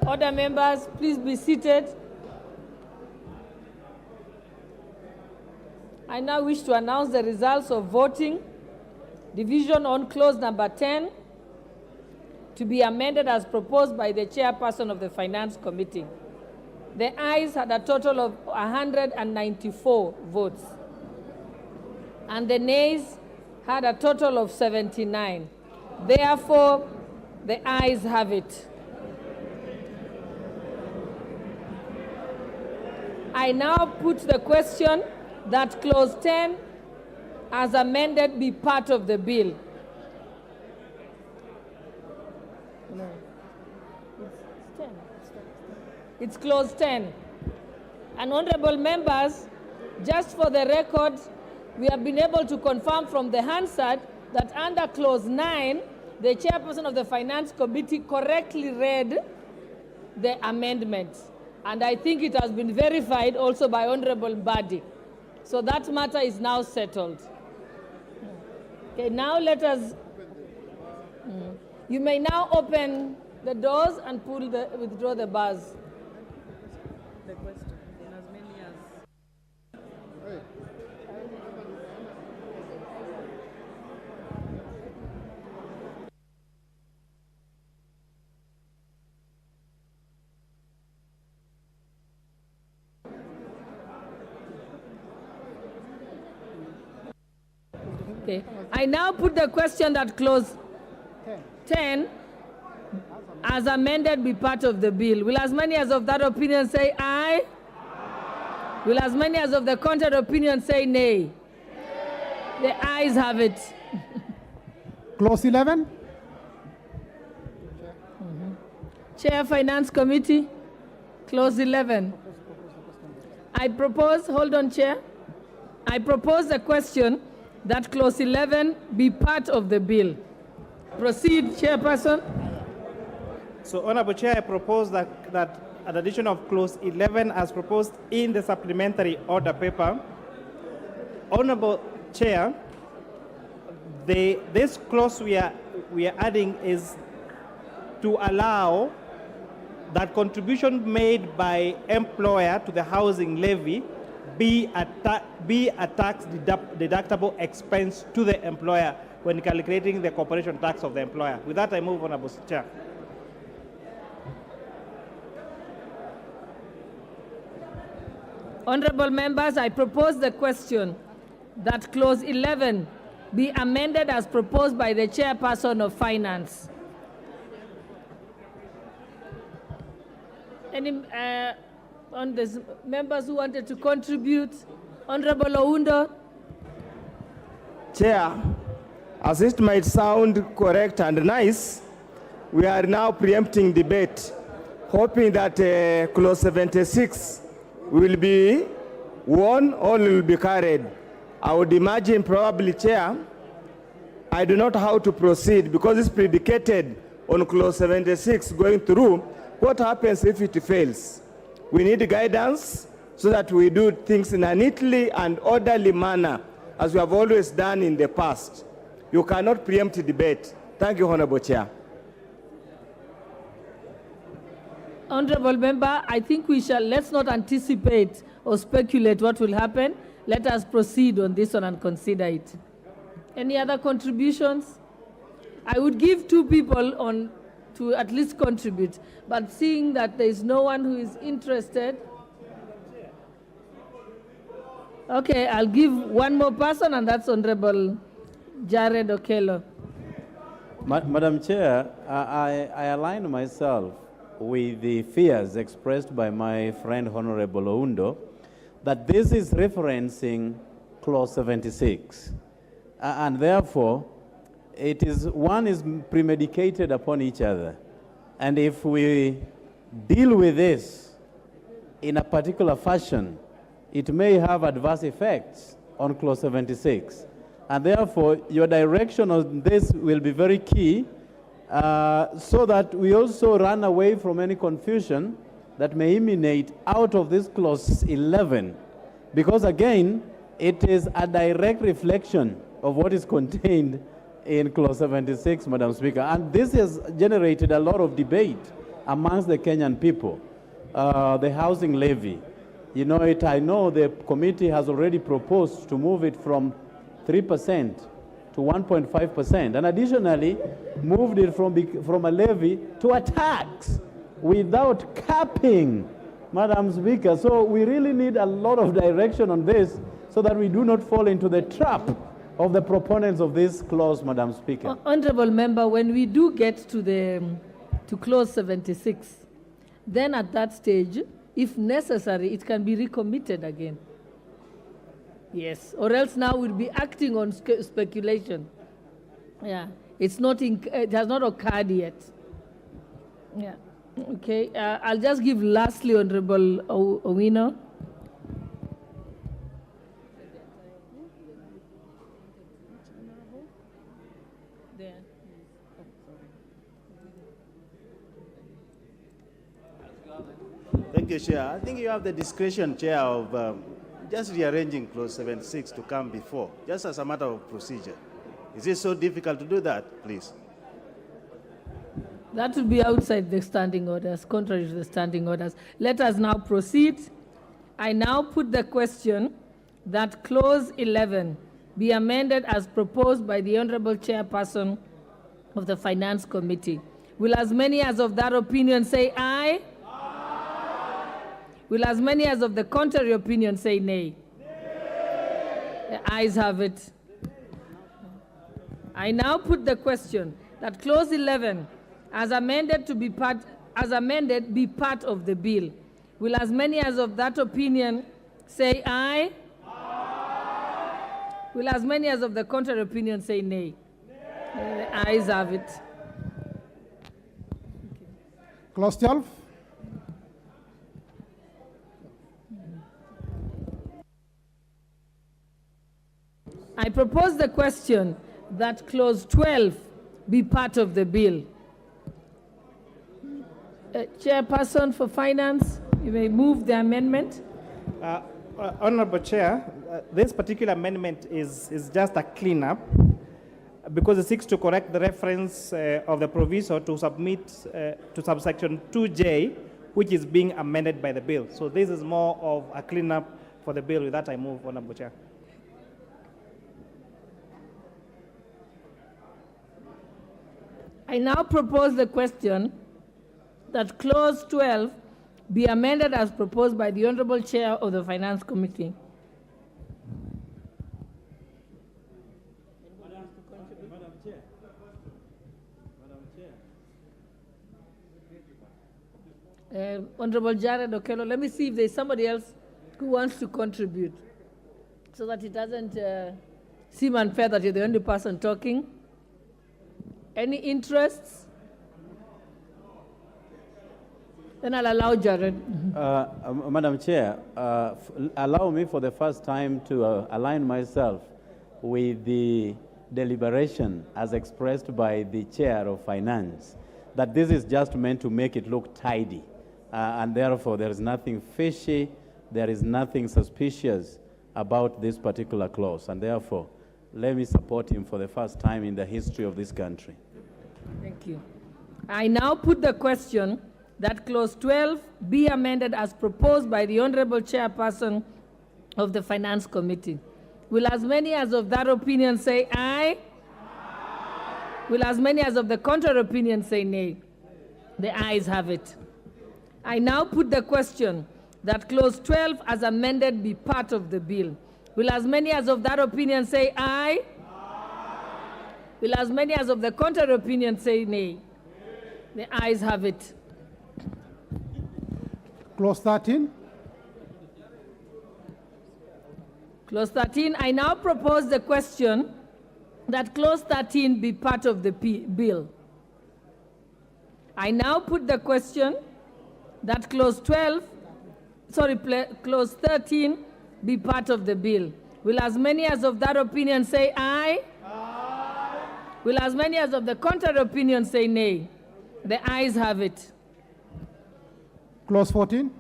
Order members, please be seated. I now wish to announce the results of voting. Division on clause number 10 to be amended as proposed by the chairperson of the Finance Committee. The ayes had a total of 194 votes, and the nays had a total of 79. Therefore, the ayes have it. I now put the question that clause 10 as amended be part of the bill. No. It's 10. It's clause 10. And honorable members, just for the record, we have been able to confirm from the Hansard that under clause 9, the chairperson of the Finance Committee correctly read the amendment. And I think it has been verified also by Honorable Badi. So that matter is now settled. Okay, now let us, you may now open the doors and withdraw the bars. The question, in as many as. Okay. I now put the question that clause 10 as amended be part of the bill. Will as many as of that opinion say aye? Will as many as of the contrary opinion say nay? The ayes have it. Clause 11. Chair Finance Committee, clause 11. I propose, hold on, Chair. I propose the question that clause 11 be part of the bill. Proceed, Chairperson. So, Honorable Chair, I propose that an addition of clause 11 as proposed in the supplementary order paper. Honorable Chair, this clause we are adding is to allow that contribution made by employer to the housing levy be a tax deductible expense to the employer when calculating the corporation tax of the employer. With that, I move, Honorable Chair. Honorable members, I propose the question that clause 11 be amended as proposed by the chairperson of Finance. Any on the members who wanted to contribute? Honorable Oundo. Chair, as it might sound correct and nice, we are now preempting debate, hoping that clause 76 will be won or will be carried. I would imagine probably, Chair, I do not know how to proceed because it's predicated on clause 76 going through. What happens if it fails? We need guidance so that we do things in a neatly and orderly manner, as we have always done in the past. You cannot preempt debate. Thank you, Honorable Chair. Honorable Member, I think let's not anticipate or speculate what will happen. Let us proceed on this one and consider it. Any other contributions? I would give two people to at least contribute, but seeing that there is no one who is interested, okay, I'll give one more person, and that's Honorable Jared Okello. Madam Chair, I align myself with the fears expressed by my friend Honorable Oundo that this is referencing clause 76, and therefore one is premedicated upon each other. And if we deal with this in a particular fashion, it may have adverse effects on clause 76. And therefore, your direction on this will be very key so that we also run away from any confusion that may emanate out of this clause 11. Because again, it is a direct reflection of what is contained in clause 76, Madam Speaker. And this has generated a lot of debate amongst the Kenyan people. The housing levy. You know it, I know the committee has already proposed to move it from 3% to 1.5%, and additionally moved it from a levy to a tax without capping, Madam Speaker. So we really need a lot of direction on this so that we do not fall into the trap of the proponents of this clause, Madam Speaker. Honorable Member, when we do get to clause 76, then at that stage, if necessary, it can be recommitted again. Yes, or else now we'll be acting on speculation. Yeah, it has not occurred yet. Yeah, okay. I'll just give lastly, Honorable Owino. Thank you, Chair. I think you have the discretion, Chair, of just rearranging clause 76 to come before, just as a matter of procedure. Is it so difficult to do that, please? That would be outside the standing orders, contrary to the standing orders. Let us now proceed. I now put the question that clause 11 be amended as proposed by the Honorable Chairperson of the Finance Committee. Will as many as of that opinion say aye? Will as many as of the contrary opinion say nay? The ayes have it. I now put the question that clause 11, as amended be part of the bill. Will as many as of that opinion say aye? Will as many as of the contrary opinion say nay? The ayes have it. Clause 12. I propose the question that clause 12 be part of the bill. Chairperson for Finance, you may move the amendment. Honorable Chair, this particular amendment is just a cleanup because it seeks to correct the reference of the proviso to submit to subsection 2J, which is being amended by the bill. So this is more of a cleanup for the bill. With that, I move, Honorable Chair. I now propose the question that clause 12 be amended as proposed by the Honorable Chair of the Finance Committee. Honorable Jared Okello, let me see if there's somebody else who wants to contribute so that it doesn't seem unfair that you're the only person talking. Any interests? Then I'll allow Jared. Madam Chair, allow me for the first time to align myself with the deliberation as expressed by the Chair of Finance, that this is just meant to make it look tidy. And therefore, there is nothing fishy, there is nothing suspicious about this particular clause. And therefore, let me support him for the first time in the history of this country. Thank you. I now put the question that clause 12 be amended as proposed by the Honorable Chairperson of the Finance Committee. Will as many as of that opinion say aye? Will as many as of the contrary opinion say nay? The ayes have it. I now put the question that clause 12 as amended be part of the bill. Will as many as of that opinion say aye? Will as many as of the contrary opinion say nay? The ayes have it. Clause 13. Clause 13, I now propose the question that clause 13 be part of the bill. I now put the question that clause 13 be part of the bill. Will as many as of that opinion say aye? Aye. Will as many as of the contrary opinion say nay? The ayes have it. Clause 14.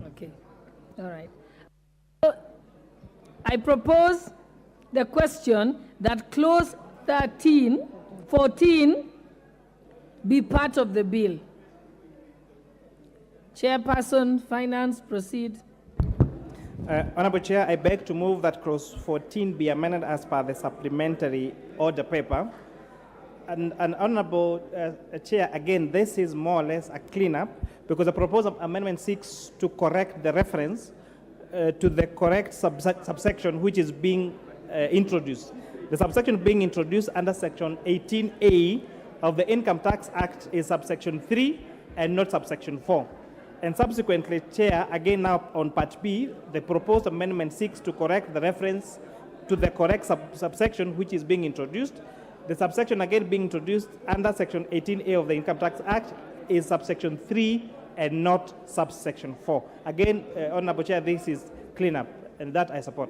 Okay, all right. So I propose the question that clause 14 be part of the bill. Chairperson, Finance, proceed. Honorable Chair, I beg to move that clause 14 be amended as per the supplementary order paper. And Honorable Chair, again, this is more or less a cleanup because the proposed amendment seeks to correct the reference to the correct subsection which is being introduced. The subsection being introduced under Section 18A of the Income Tax Act is subsection 3 and not subsection 4. And subsequently, Chair, again now on Part B, the proposed amendment seeks to correct the reference to the correct subsection which is being introduced. The subsection again being introduced under Section 18A of the Income Tax Act is subsection 3 and not subsection 4. Again, Honorable Chair, this is cleanup, and that I support.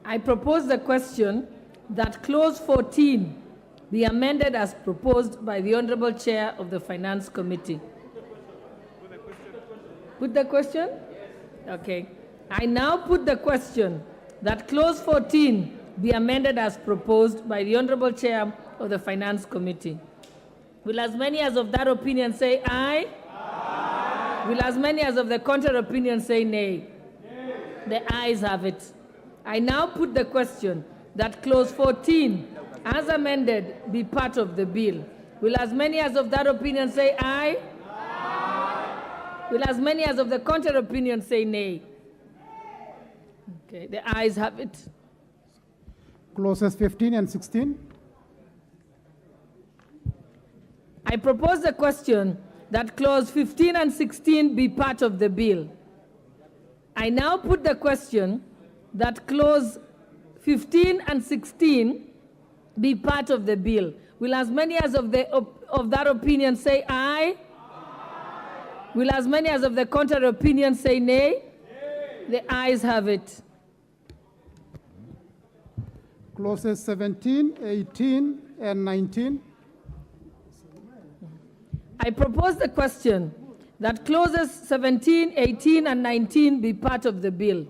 I propose the question that clause 14 be amended as proposed by the Honorable Chair of the Finance Committee. Put the question? Okay. I now put the question that clause 14 be amended as proposed by the Honorable Chair of the Finance Committee. Will as many as of that opinion say aye? Aye. Will as many as of the contrary opinion say nay? Nay. The ayes have it. I now put the question that clause 14 as amended be part of the bill. Will as many as of that opinion say aye? Aye. Will as many as of the contrary opinion say nay? Okay, the ayes have it. Clauses 15 and 16. I propose the question that clause 15 and 16 be part of the bill. I now put the question that clause 15 and 16 be part of the bill. Will as many as of that opinion say aye? Aye? Will as many as of the contrary opinion say nay? Nay. The ayes have it. Clauses 17, 18, and 19. I propose the question that clauses 17, 18, and 19 be part of the bill.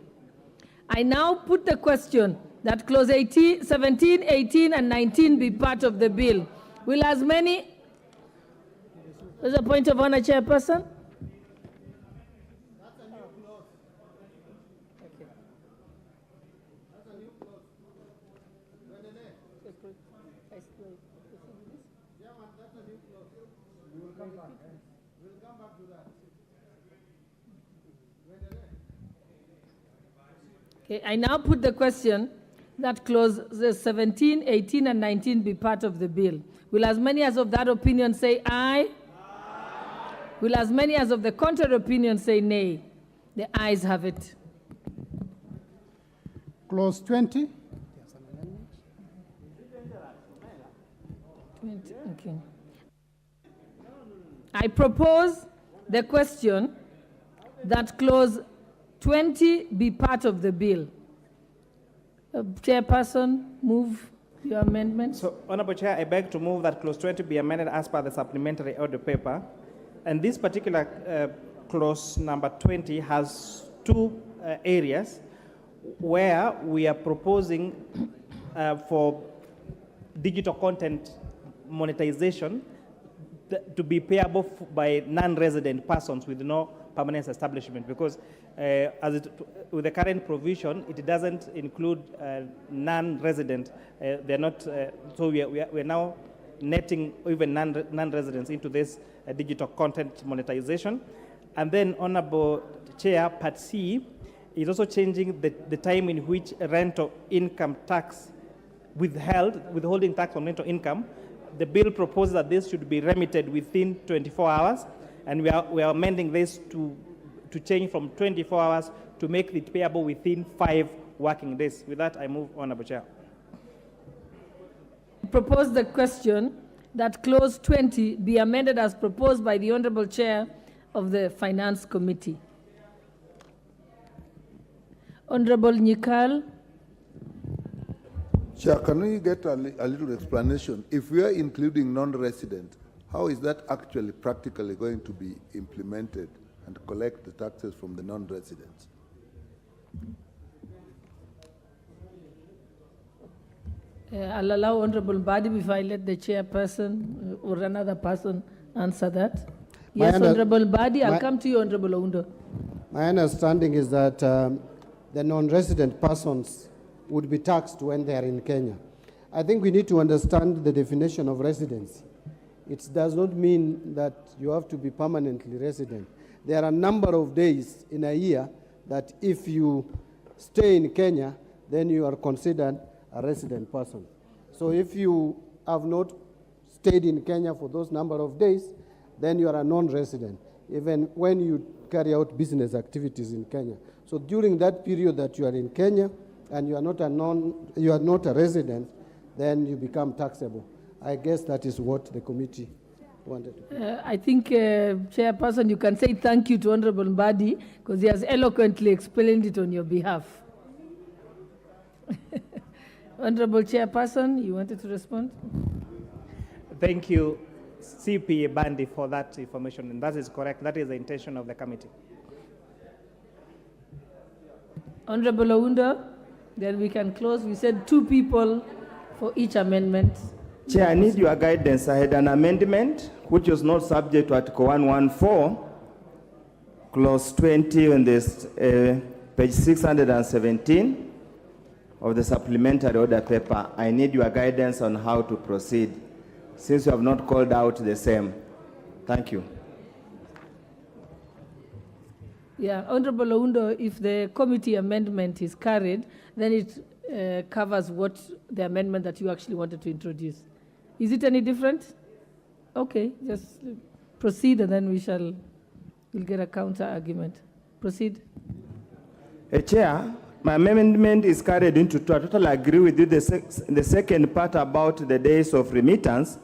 I now put the question that clause 18, 17, 18, and 19 be part of the bill. Will as many... There's a point of honor, Chairperson. Okay, I now put the question that clauses 17, 18, and 19 be part of the bill. Will as many as of that opinion say aye? Aye. Will as many as of the contrary opinion say nay? The ayes have it. Clause 20. 20, okay. I propose the question that clause 20 be part of the bill. Chairperson, move your amendment. So, Honorable Chair, I beg to move that clause 20 be amended as per the supplementary order paper. And this particular clause number 20 has two areas where we are proposing for digital content monetization to be payable by non-resident persons with no permanent establishment, because with the current provision, it doesn't include non-resident. They're not, so we're now netting even non-residents into this digital content monetization. And then, Honorable Chair, Part C is also changing the time in which rental income tax withholding tax on rental income. The bill proposes that this should be remitted within 24 hours, and we are amending this to change from 24 hours to make it payable within 5 working days. With that, I move, Honorable Chair. Propose the question that clause 20 be amended as proposed by the Honorable Chair of the Finance Committee. Honorable Nyikal. Chair, can we get a little explanation? If we are including non-resident, how is that actually practically going to be implemented and collect the taxes from the non-residents? I'll allow Honorable Badi before I let the chairperson or another person answer that. Yes, Honorable Badi, I'll come to you, Honorable Oundo. My understanding is that the non-resident persons would be taxed when they are in Kenya. I think we need to understand the definition of residency. It does not mean that you have to be permanently resident. There are a number of days in a year that if you stay in Kenya, then you are considered a resident person. So if you have not stayed in Kenya for those number of days, then you are a non-resident, even when you carry out business activities in Kenya. So during that period that you are in Kenya and you are not a resident, then you become taxable. I guess that is what the committee wanted to. I think, Chairperson, you can say thank you to Honorable Badi because he has eloquently explained it on your behalf. Honorable Chairperson, you wanted to respond? Thank you, CPA Bandi, for that information, and that is correct. That is the intention of the committee. Honorable Oundo, then we can close. We said 2 people for each amendment. Chair, I need your guidance. I had an amendment which was not subject to Article 114, Clause 20 on this page 617 of the supplementary order paper. I need your guidance on how to proceed, since you have not called out the same. Thank you. Yeah, Honorable Oundo, if the committee amendment is carried, then it covers what the amendment that you actually wanted to introduce. Is it any different? Okay, just proceed and then we'll get a counter argument. Proceed. Chair, my amendment is carried into 2. I totally agree with you. The second part about the days of remittance,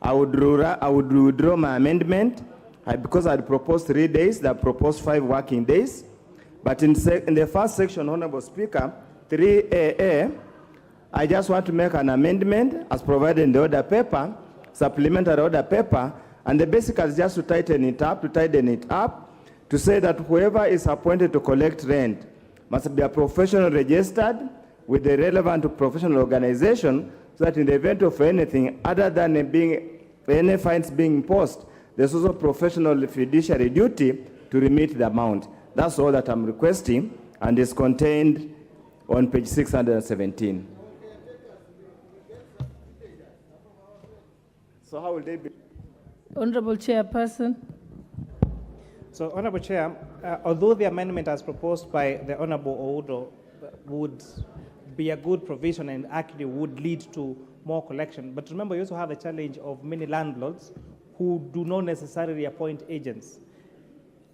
I would withdraw my amendment because I proposed 3 days. I proposed 5 working days. But in the first section, Honorable Speaker, 3AA, I just want to make an amendment as provided in the order paper, supplementary order paper, and the basic is just to tighten it up, to say that whoever is appointed to collect rent must be a professional registered with the relevant professional organization, so that in the event of anything other than any fines being imposed, there's also professional fiduciary duty to remit the amount. That's all that I'm requesting, and is contained on page 617. So how will they be? Honorable Chairperson. So, Honorable Chair, although the amendment as proposed by the Honorable Oundo would be a good provision and actually would lead to more collection, but remember, you also have the challenge of many landlords who do not necessarily appoint agents.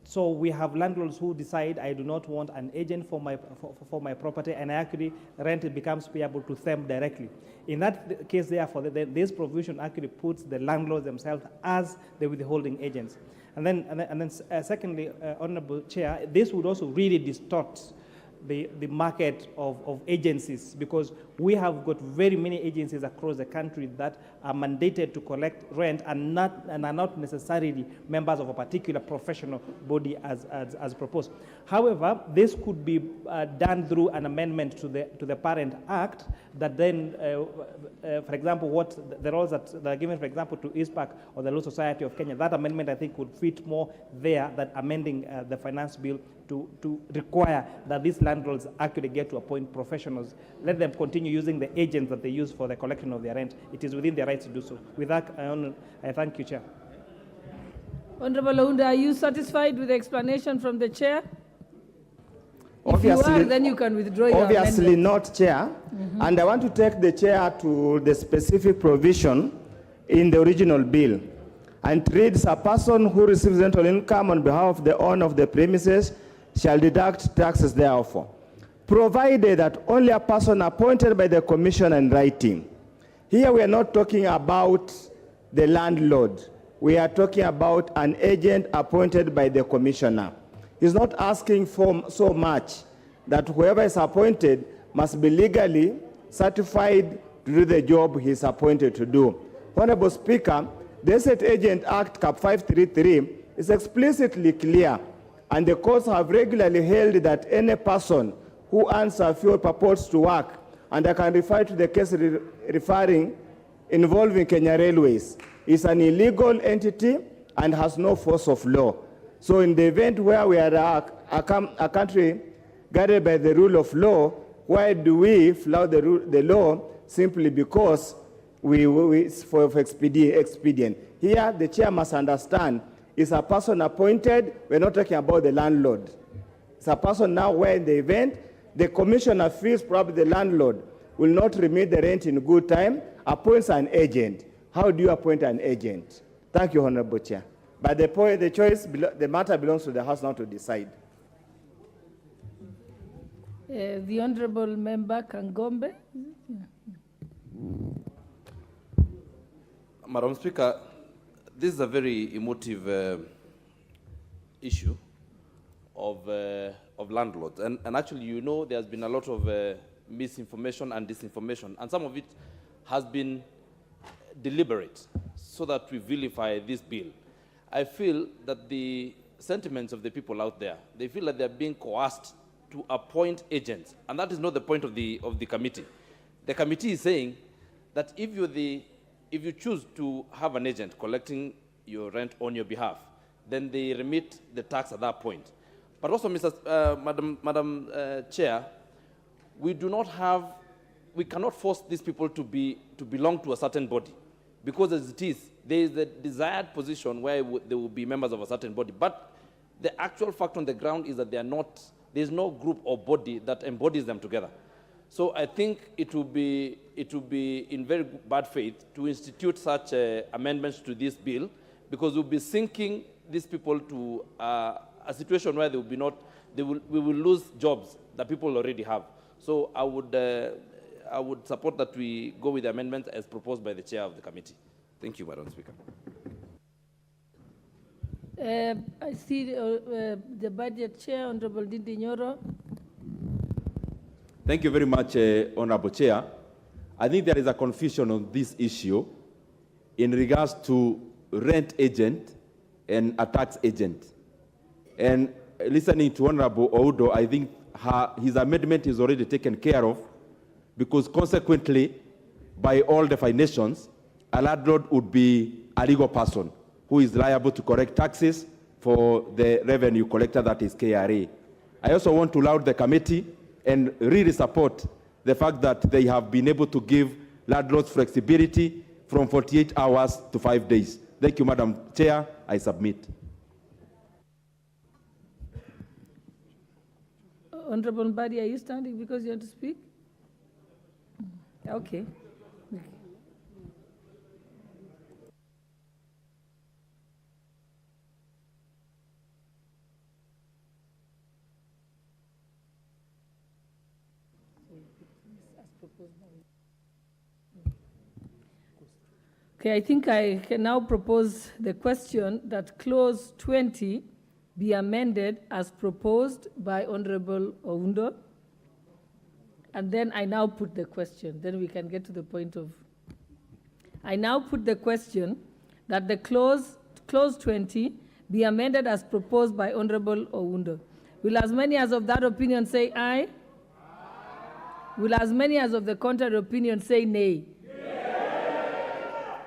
So we have landlords who decide, I do not want an agent for my property, and actually rent becomes payable to them directly. In that case, therefore, this provision actually puts the landlords themselves as the withholding agents. And then secondly, Honorable Chair, this would also really distort the market of agencies, because we have got very many agencies across the country that are mandated to collect rent and are not necessarily members of a particular professional body as proposed. However, this could be done through an amendment to the Parent Act that then, for example, what the roles that are given, for example, to ISPAC or the Law Society of Kenya, that amendment I think would fit more there than amending the finance bill to require that these landlords actually get to appoint professionals. Let them continue using the agents that they use for the collection of their rent. It is within their rights to do so. With that, I thank you, Chair. Honorable Oundo, are you satisfied with the explanation from the Chair? Obviously, if you are, then you can withdraw your obviously amendment. Not, Chair. And I want to take the Chair to the specific provision in the original bill. And it reads, a person who receives rental income on behalf of the owner of the premises shall deduct taxes thereof, provided that only a person appointed by the commission in writing. Here we are not talking about the landlord. We are talking about an agent appointed by the commissioner. He's not asking for so much that whoever is appointed must be legally certified to do the job he's appointed to do. Honorable Speaker, the Estate Agent Act Cap 533 is explicitly clear, and the courts have regularly held that any person who earns a few purports to work and I can refer to the case referring involving Kenya Railways. It's an illegal entity and has no force of law. So in the event where we are a country guided by the rule of law, why do we flout the law simply because for expedient? Here, the chair must understand, it's a person appointed, we're not talking about the landlord. It's a person now where in the event, the commissioner feels probably the landlord will not remit the rent in good time, appoints an agent. How do you appoint an agent? Thank you, Honorable Chair. But the matter belongs to the House now to decide. The Honorable Member Kangombe. Madam Speaker, this is a very emotive issue of landlords. And actually, you know, there's been a lot of misinformation and disinformation, and some of it has been deliberate so that we vilify this bill. I feel that the sentiments of the people out there, they feel that they're being coerced to appoint agents, and that is not the point of the committee. The committee is saying that if you choose to have an agent collecting your rent on your behalf, then they remit the tax at that point. But also, Madam Chair, we cannot force these people to belong to a certain body, because as it is, there is a desired position where they will be members of a certain body. But the actual fact on the ground is that there's no group or body that embodies them together. So I think it will be in very bad faith to institute such amendments to this bill, because we'll be sinking these people to a situation where we will lose jobs that people already have. So I would support that we go with the amendment as proposed by the chair of the committee. Thank you, Madam Speaker. I see the budget chair, Honorable Dindi Nyoro. Thank you very much, Honorable Chair. I think there is a confusion on this issue in regards to rent agent and a tax agent. And listening to Honorable Oudo, I think his amendment is already taken care of, because consequently, by all definitions, a landlord would be a legal person who is liable to collect taxes for the revenue collector, that is KRA. I also want to laud the committee and really support the fact that they have been able to give landlords flexibility from 48 hours to 5 days. Thank you, Madam Chair. I submit. Honorable Mbadi, are you standing because you want to speak? Okay. Okay, I think I can now propose the question that clause 20 be amended as proposed by Honorable Oundo. And then I now put the question. Then we can get to the point of... I now put the question that the clause 20 be amended as proposed by Honorable Oundo. Will as many as of that opinion say aye? Aye. Will as many as of the contrary opinion say nay?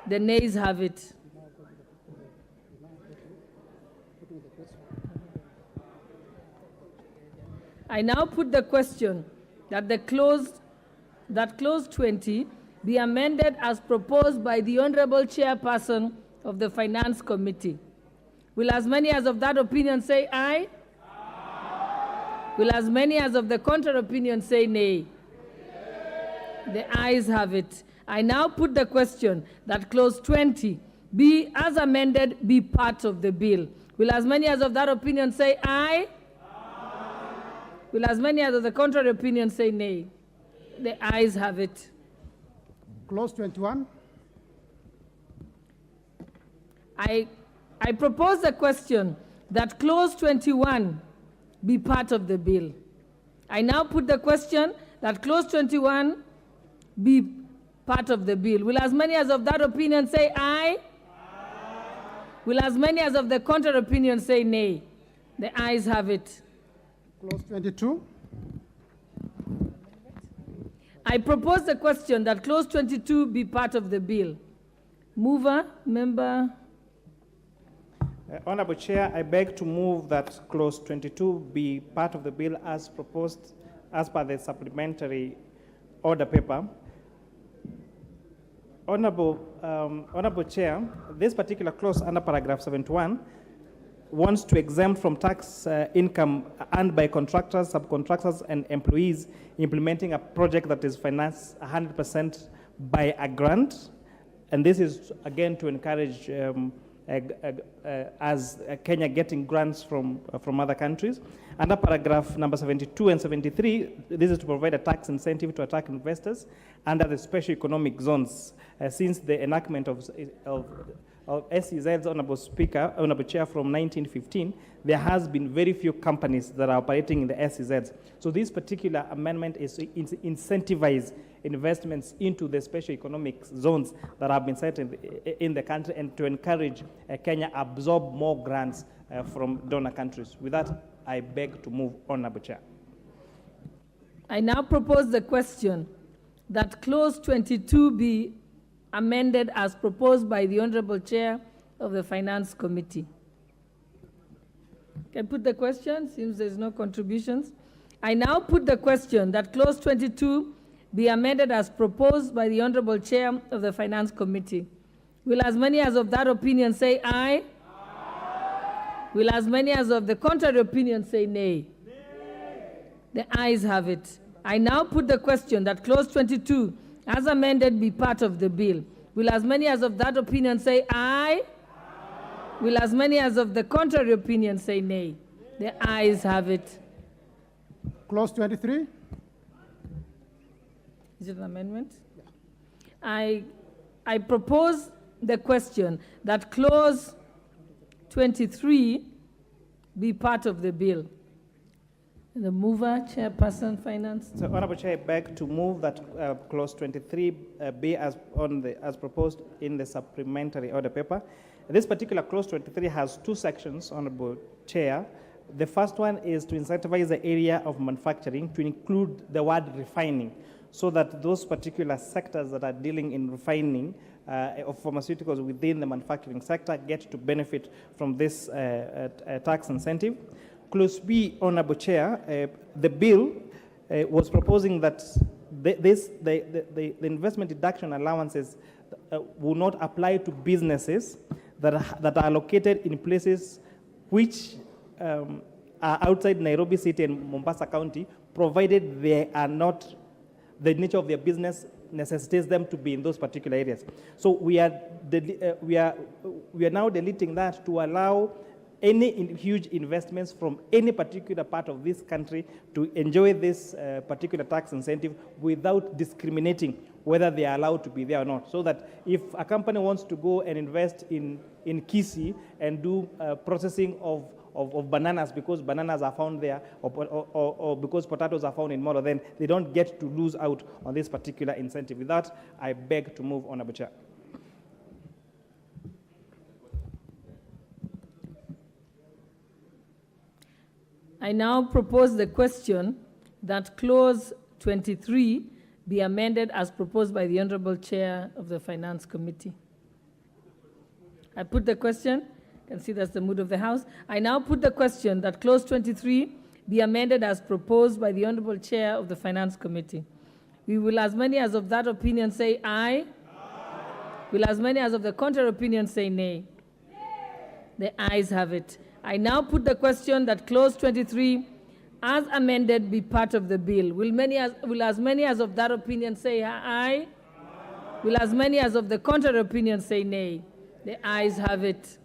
The nays have it. I now put the question that clause 20 be amended as proposed by the Honorable Chairperson of the Finance Committee. Will as many as of that opinion say aye? Aye. Will as many as of the contrary opinion say nay? The ayes have it. I now put the question that clause 20 be, as amended, be part of the bill. Will as many as of that opinion say aye? Aye. Will as many as of the contrary opinion say nay? The ayes have it. Clause 21. I propose the question that clause 21 be part of the bill. I now put the question that clause 21 be part of the bill. Will as many as of that opinion say aye? Aye. Will as many as of the contrary opinion say nay? The ayes have it. Clause 22. I propose the question that clause 22 be part of the bill. Mover, member. Honorable Chair, I beg to move that clause 22 be part of the bill as proposed as per the supplementary order paper. Honorable Chair, this particular clause under paragraph 71 wants to exempt from tax income earned by contractors, subcontractors, and employees implementing a project that is financed 100% by a grant. And this is, again, to encourage Kenya getting grants from other countries. Under paragraph number 72 and 73, this is to provide a tax incentive to attract investors under the special economic zones. Since the enactment of SEZs, Honorable Speaker, Honorable Chair, from 1915, there has been very few companies that are operating in the SEZs. So this particular amendment is to incentivize investments into the special economic zones that have been set in the country and to encourage Kenya absorb more grants from donor countries. With that, I beg to move, Honorable Chair. I now propose the question that clause 22 be amended as proposed by the Honorable Chair of the Finance Committee. Can I put the question? Seems there's no contributions. I now put the question that clause 22 be amended as proposed by the Honorable Chair of the Finance Committee. Will as many as of that opinion say aye? Aye. Will as many as of the contrary opinion say nay? Nay. The ayes have it. I now put the question that clause 22 as amended be part of the bill. Will as many as of that opinion say aye? Aye. Will as many as of the contrary opinion say nay? The ayes have it. Clause 23. Is it an amendment? Yeah. I propose the question that clause 23 be part of the bill. The mover, Chairperson, Finance. So, Honorable Chair, I beg to move that clause 23 be as proposed in the supplementary order paper. This particular clause 23 has two sections, Honorable Chair. The first one is to incentivize the area of manufacturing to include the word refining, so that those particular sectors that are dealing in refining of pharmaceuticals within the manufacturing sector get to benefit from this tax incentive. Clause B, Honorable Chair, the bill was proposing that the investment deduction allowances will not apply to businesses that are located in places which are outside Nairobi City and Mombasa County, provided they are not, the nature of their business necessitates them to be in those particular areas. So we are now deleting that to allow any huge investments from any particular part of this country to enjoy this particular tax incentive without discriminating whether they are allowed to be there or not. So that if a company wants to go and invest in Kisii and do processing of bananas because bananas are found there, or because potatoes are found in Molo, then they don't get to lose out on this particular incentive. With that, I beg to move, Honorable Chair. I now propose the question that clause 23 be amended as proposed by the Honorable Chair of the Finance Committee. I put the question. You can see that's the mood of the House. I now put the question that clause 23 be amended as proposed by the Honorable Chair of the Finance Committee. Will as many as of that opinion say aye? Aye. Will as many as of the contrary opinion say nay? Nay. The ayes have it. I now put the question that clause 23 as amended be part of the bill. Will as many as of that opinion say aye? Aye. Will as many as of the contrary opinion say nay? The ayes have it.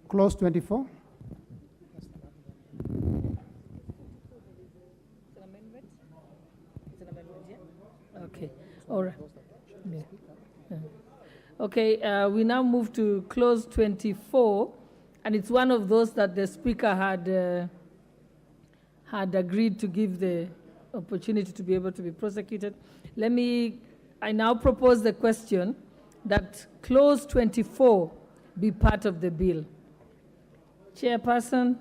Clause 24. It's an amendment? It's an amendment, yeah? Okay. All right. Yeah. Yeah. Okay, we now move to clause 24, and it's one of those that the Speaker had agreed to give the opportunity to be able to be prosecuted. I now propose the question that clause 24 be part of the bill. Chairperson.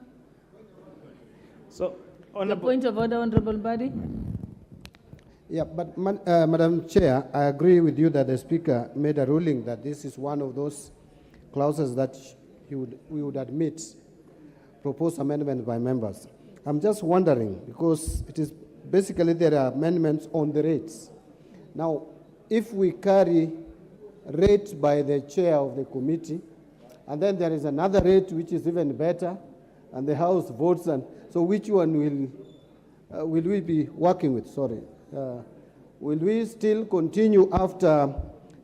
So, Honorable. The point of order, Honorable Badi. Yeah, but Madam Chair, I agree with you that the Speaker made a ruling that this is one of those clauses that we would admit proposed amendment by members. I'm just wondering, because it is basically there are amendments on the rates. Now, if we carry rate by the chair of the committee, and then there is another rate which is even better, and the House votes, and so which one will we be working with? Sorry. Will we still continue after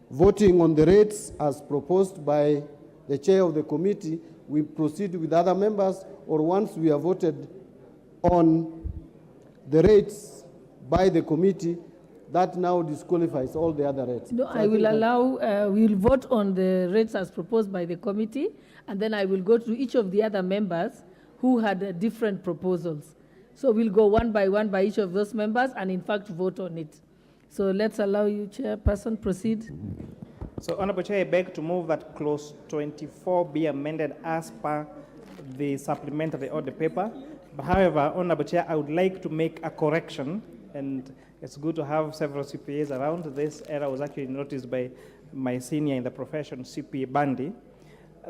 voting on the rates as proposed by the chair of the committee? We proceed with other members, or once we have voted on the rates by the committee, that now disqualifies all the other rates? No, So I will think allow, we will vote on the rates as proposed by the committee, and then I will go to each of the other members who had different proposals. So we'll go one by each of those members and in fact vote on it. So let's allow you, Chairperson, proceed. So, Honorable Chair, I beg to move that clause 24 be amended as per the supplementary order paper. But however, Honorable Chair, I would like to make a correction, and it's good to have several CPAs around. This error was actually noticed by my senior in the profession, CPA Bandi,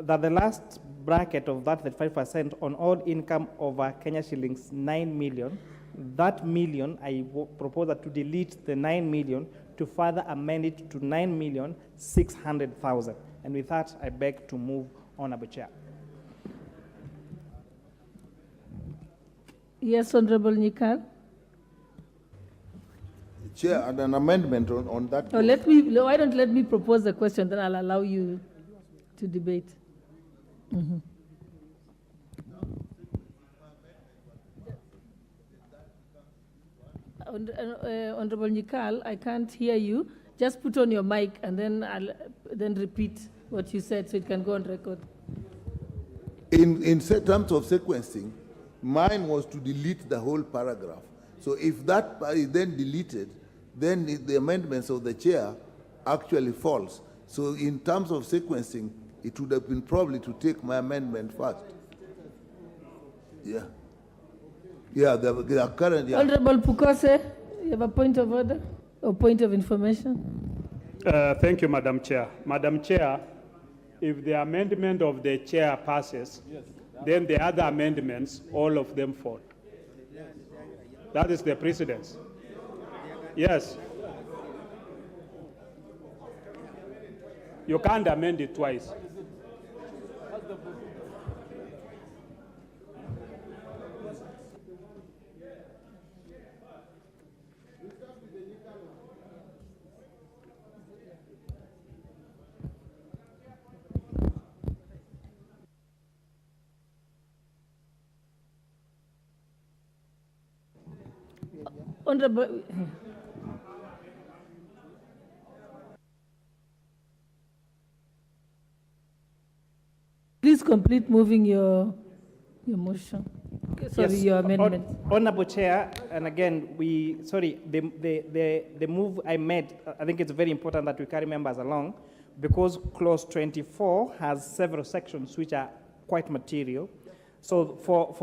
that the last bracket of that 35% on all income over Kenya shillings 9 million, that million, I propose that to delete the 9 million to further amend it to 9,600,000. And with that, I beg to move, Honorable Chair. Yes, Honorable Nikal. Chair, and an amendment on that. Oh, why don't let me propose the question, then I'll allow you to debate. Mm-hmm. Honorable Nikal, I can't hear you. Just put on your mic and then I'll repeat what you said so it can go on record. In terms of sequencing, mine was to delete the whole paragraph. So if that is then deleted, then the amendments of the chair actually falls. So in terms of sequencing, it would have been probably to take my amendment first. Yeah. Yeah, the current. Yeah. Honorable Pukose, you have a point of order or point of information? Thank you, Madam Chair. Madam Chair, if the amendment of the chair passes, then the other amendments, all of them fall. That is the precedence. Yes. You can't amend it twice. Honorable. Please complete moving your motion. Sorry, Yes, your amendment. Honorable Chair, and again, the move I made, I think it's very important that we carry members along because clause 24 has several sections which are quite material. So for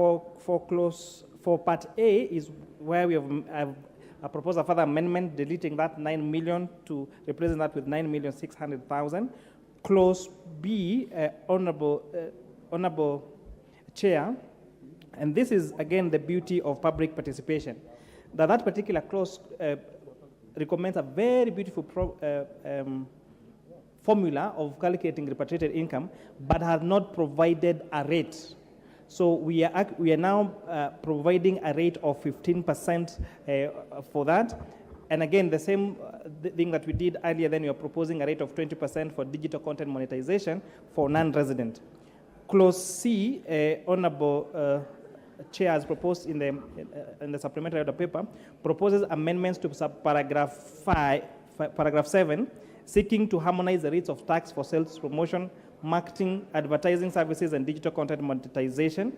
part A is where we have proposed a further amendment deleting that 9 million to replace that with 9,600,000. Clause B, Honorable Chair, and this is again the beauty of public participation, that particular clause recommends a very beautiful formula of calculating repatriated income, but has not provided a rate. So we are now providing a rate of 15% for that. And again, the same thing that we did earlier, then we are proposing a rate of 20% for digital content monetization for non-resident. Clause C, Honorable Chair, has proposed in the supplementary order paper, proposes amendments to paragraph 7, seeking to harmonize the rates of tax for sales promotion, marketing, advertising services, and digital content monetization.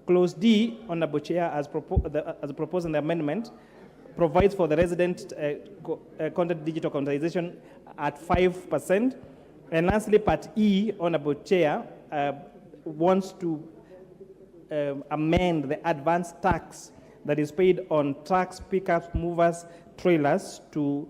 Clause D, Honorable Chair, as proposed in the amendment, provides for the resident content digital monetization at 5%. And lastly, Part E, Honorable Chair, wants to amend the advance tax that is paid on trucks, pickups, movers, trailers to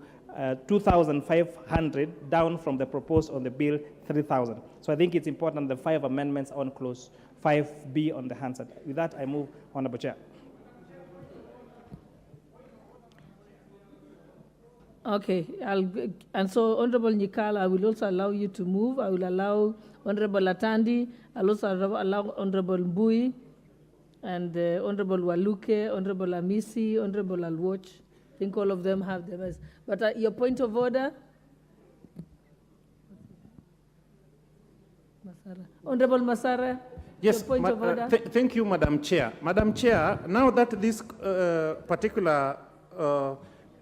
2,500, down from the proposed on the bill 3,000. So I think it's important the 5 amendments on clause 5B on the handset. With that, I move, Honorable Chair. Okay, and so Honorable Nyikal, I will also allow you to move. I will allow Honorable Atandi, I'll also allow Honorable Mbui, and Honorable Waluke, Honorable Amisi, Honorable Alwoch. I think all of them have them. But your point of order? Honorable Masara? Yes, your point of order? Thank you, Madam Chair. Madam Chair, now that this particular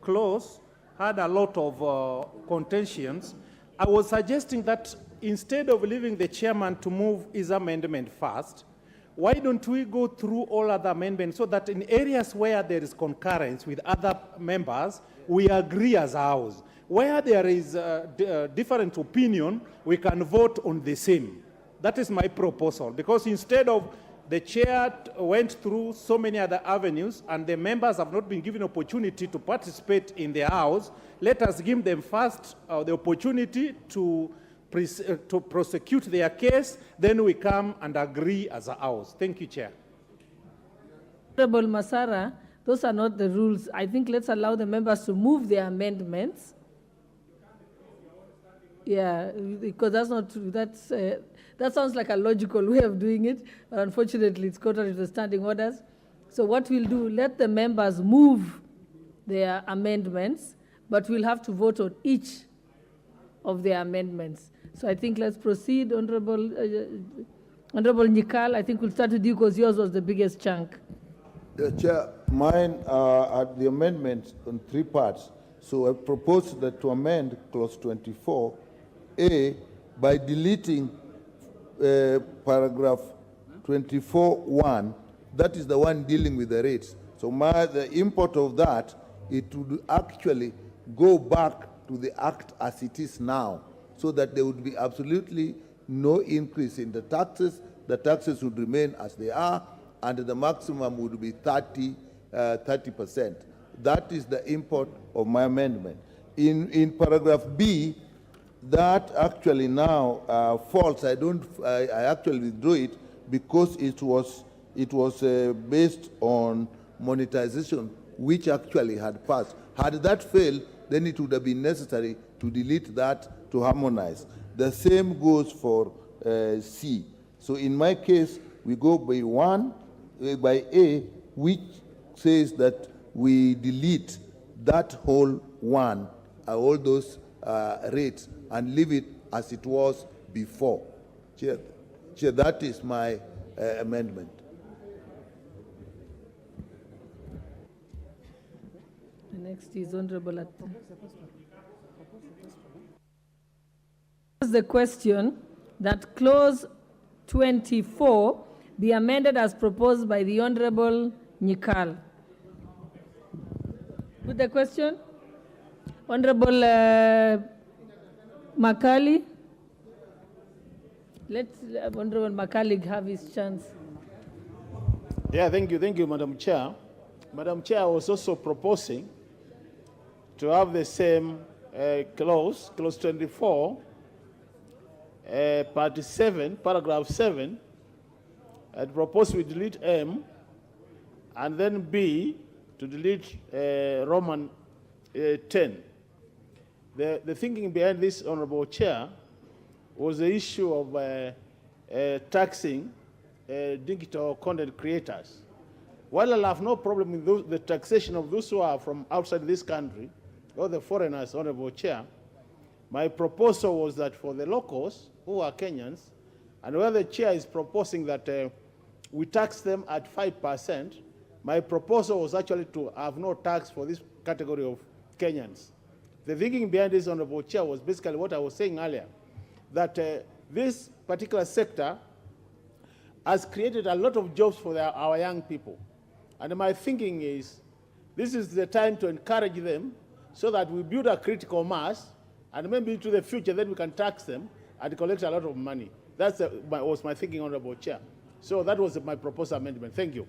clause had a lot of contentions, I was suggesting that instead of leaving the chairman to move his amendment first, why don't we go through all other amendments so that in areas where there is concurrence with other members, we agree as a house. Where there is different opinion, we can vote on the same. That is my proposal, because instead of the chair went through so many other avenues and the members have not been given opportunity to participate in the house, let us give them first the opportunity to prosecute their case, then we come and agree as a house. Thank you, Chair. Honorable Masara, those are not the rules. I think let's allow the members to move their amendments. Yeah, because that's not true. That sounds like a logical way of doing it, but unfortunately it's contrary to the standing orders. So what we'll do, let the members move their amendments, but we'll have to vote on each of their amendments. So I think let's proceed, Honorable Nyikal. I think we'll start with you because yours was the biggest chunk. Chair, mine are the amendments on 3 parts. So I propose that to amend clause 24A by deleting paragraph 24(1). That is the one dealing with the rates. So the import of that, it would actually go back to the act as it is now, so that there would be absolutely no increase in the taxes. The taxes would remain as they are, and the maximum would be 30%. That is the import of my amendment. In paragraph B, that actually now falls. I actually withdrew it because it was based on monetization, which actually had passed. Had that failed, then it would have been necessary to delete that to harmonize. The same goes for C. So in my case, we go by A, which says that we delete that whole one, all those rates, and leave it as it was before. Chair, that is my amendment. The next is Honorable the question that clause 24 be amended as proposed by the Honorable Nyikal. With the question, Honorable Makali. Let Honorable Makali have his chance. Yeah, thank you, Madam Chair. Madam Chair, I was also proposing to have the same clause 24, part 7, paragraph 7. I'd propose we delete M, and then B to delete Roman 10. The thinking behind this, Honorable Chair, was the issue of taxing digital content creators. While I have no problem with the taxation of those who are from outside this country, or the foreigners, Honorable Chair, my proposal was that for the locals, who are Kenyans, and where the Chair is proposing that we tax them at 5%, my proposal was actually to have no tax for this category of Kenyans. The thinking behind this, Honorable Chair, was basically what I was saying earlier, that this particular sector has created a lot of jobs for our young people. And my thinking is, this is the time to encourage them so that we build a critical mass, and maybe into the future, then we can tax them and collect a lot of money. That was my thinking, Honorable Chair. So that was my proposed amendment. Thank you.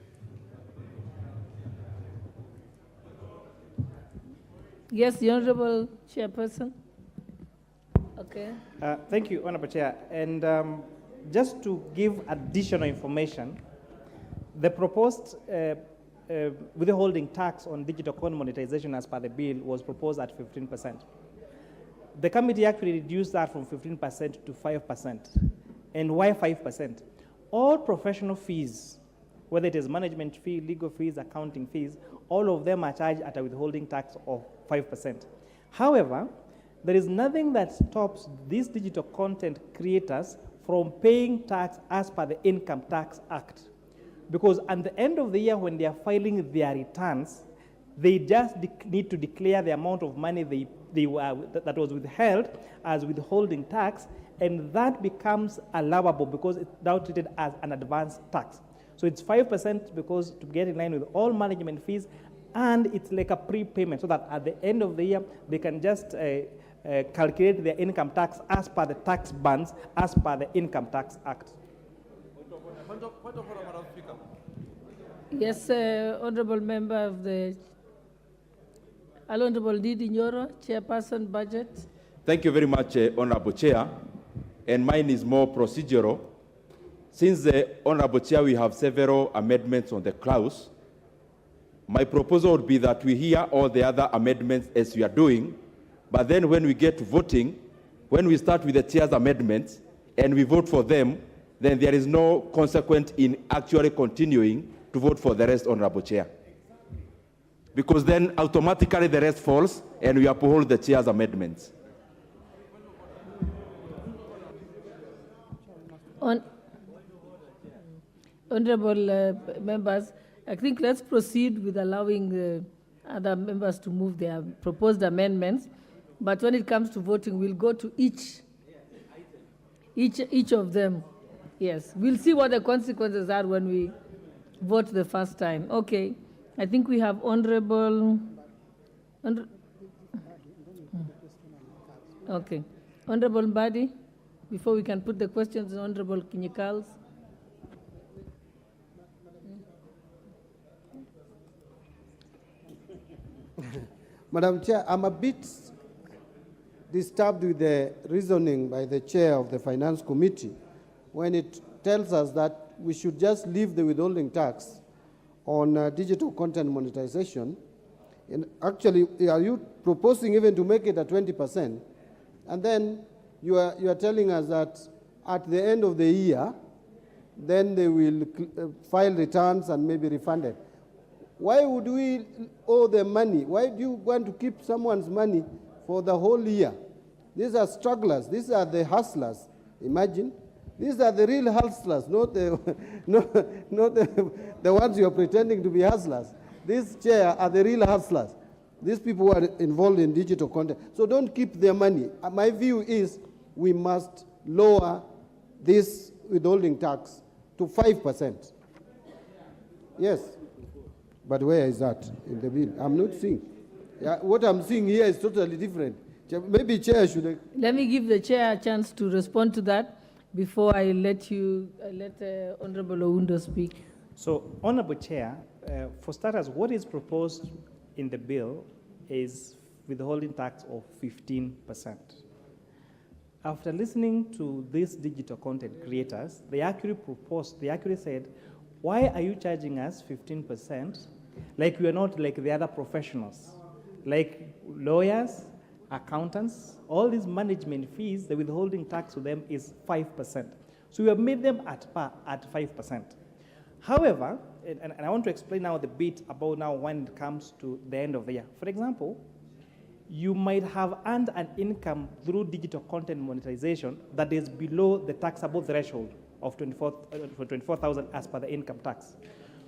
Yes, the Honorable Chairperson. Okay. Thank you, Honorable Chair. And just to give additional information, the proposed withholding tax on digital content monetization as per the bill was proposed at 15%. The committee actually reduced that from 15% to 5%. And why 5%? All professional fees, whether it is management fee, legal fees, accounting fees, all of them are charged at a withholding tax of 5%. However, there is nothing that stops these digital content creators from paying tax as per the Income Tax Act. Because at the end of the year, when they are filing their returns, they just need to declare the amount of money that was withheld as withholding tax, and that becomes allowable because it's now treated as an advance tax. So it's 5% because to get in line with all management fees, and it's like a prepayment so that at the end of the year, they can just calculate their income tax as per the tax bands, as per the Income Tax Act. Yes, Honorable Member of the Honorable Didi Nyoro, Chairperson Budget. Thank you very much, Honorable Chair. And mine is more procedural. Since the Honorable Chair, we have several amendments on the clause. My proposal would be that we hear all the other amendments as we are doing, but then when we get to voting, when we start with the Chair's amendments and we vote for them, then there is no consequence in actually continuing to vote for the rest, Honorable Chair. Because then automatically the rest falls and we uphold the Chair's amendments. Honorable members, I think let's proceed with allowing other members to move their proposed amendments. But when it comes to voting, we'll go to each of them. Yes, we'll see what the consequences are when we vote the first time. Okay, I think we have Honorable Mbadi, before we can put the questions to Honorable Kinyikals. Madam Chair, I'm a bit disturbed with the reasoning by the chair of the Finance Committee when it tells us that we should just leave the withholding tax on digital content monetization. And actually, are you proposing even to make it at 20%? And then you are telling us that at the end of the year, then they will file returns and maybe refund it. Why would we owe them money? Why do you want to keep someone's money for the whole year? These are strugglers. These are the hustlers. Imagine. These are the real hustlers, not the ones you are pretending to be hustlers. These chair are the real hustlers. These people who are involved in digital content. So don't keep their money. My view is we must lower this withholding tax to 5%. Yes. But where is that in the bill? I'm not seeing. Yeah, what I'm seeing here is totally different. Maybe Chair should... Let me give the Chair a chance to respond to that before I let Honorable Oundo speak. So, Honorable Chair, for starters, what is proposed in the bill is withholding tax of 15%. After listening to these digital content creators, they actually said, why are you charging us 15%? Like we are not like the other professionals, like lawyers, accountants, all these management fees, the withholding tax to them is 5%. So we have made them at par at 5%. However, and I want to explain now the bit about now when it comes to the end of the year. For example, you might have earned an income through digital content monetization that is below the taxable threshold of 24,000 as per the income tax.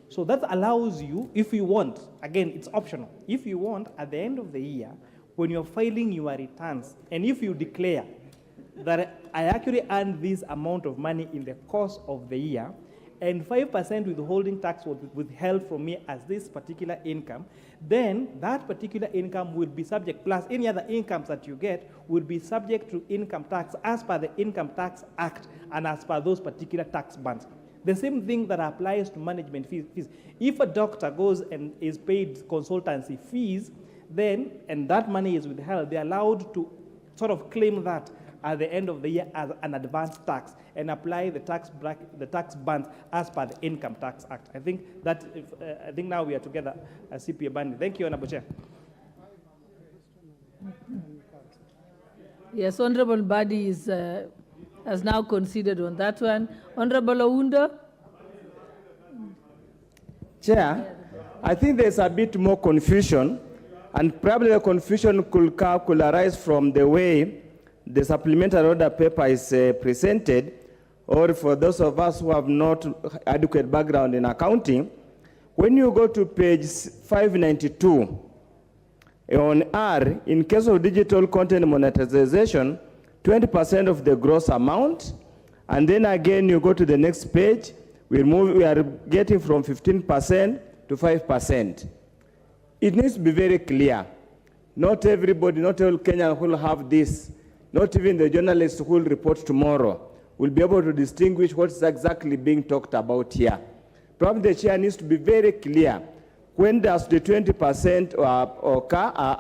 So that allows you, if you want, again, it's optional. If you want, at the end of the year, when you're filing your returns, and if you declare that I actually earned this amount of money in the course of the year, and 5% withholding tax was withheld from me as this particular income, then that particular income will be subject, plus any other incomes that you get, will be subject to income tax as per the Income Tax Act and as per those particular tax bands. The same thing that applies to management fees. If a doctor goes and is paid consultancy fees, then, and that money is withheld, they're allowed to sort of claim that at the end of the year as an advanced tax and apply the tax bands as per the Income Tax Act. I think now we are together as CPA band. Thank you, Honorable Chair. Yes, Honorable Badi has now considered on that one. Honorable Oundo. Chair, I think there's a bit more confusion, and probably the confusion could arise from the way the supplementary order paper is presented, or for those of us who have not adequate background in accounting. When you go to page 592, on R, in case of digital content monetization, 20% of the gross amount, and then again you go to the next page, we are getting from 15% to 5%. It needs to be very clear. Not everybody, not all Kenyans will have this. Not even the journalists who will report tomorrow will be able to distinguish what's exactly being talked about here. Probably the chair needs to be very clear. When does the 20%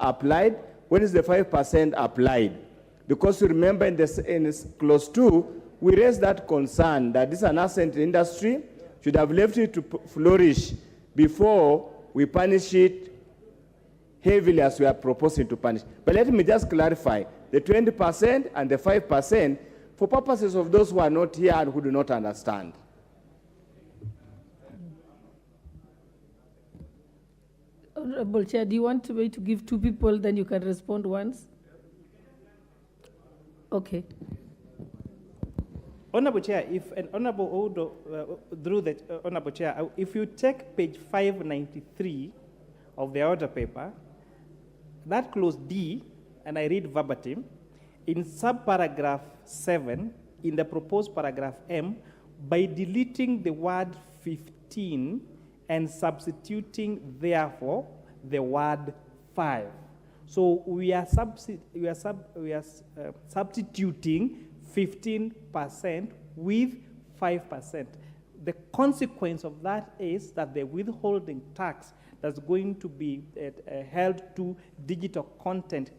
applied? When is the 5% applied? Because you remember in clause 2, we raised that concern that this is an nascent industry, should have left it to flourish before we punish it heavily as we are proposing to punish. But let me just clarify, the 20% and the 5% for purposes of those who are not here and who do not understand. Honorable Chair, do you want me to give two people, then you can respond once? Okay. Honorable Chair, if an Honorable Odo, through the Honorable Chair, if you take page 593 of the order paper, that clause D, and I read verbatim, in subparagraph 7, in the proposed paragraph M, by deleting the word 15 and substituting, therefore, the word 5. So we are substituting 15% with 5%. The consequence of that is that the withholding tax that's going to be held to digital content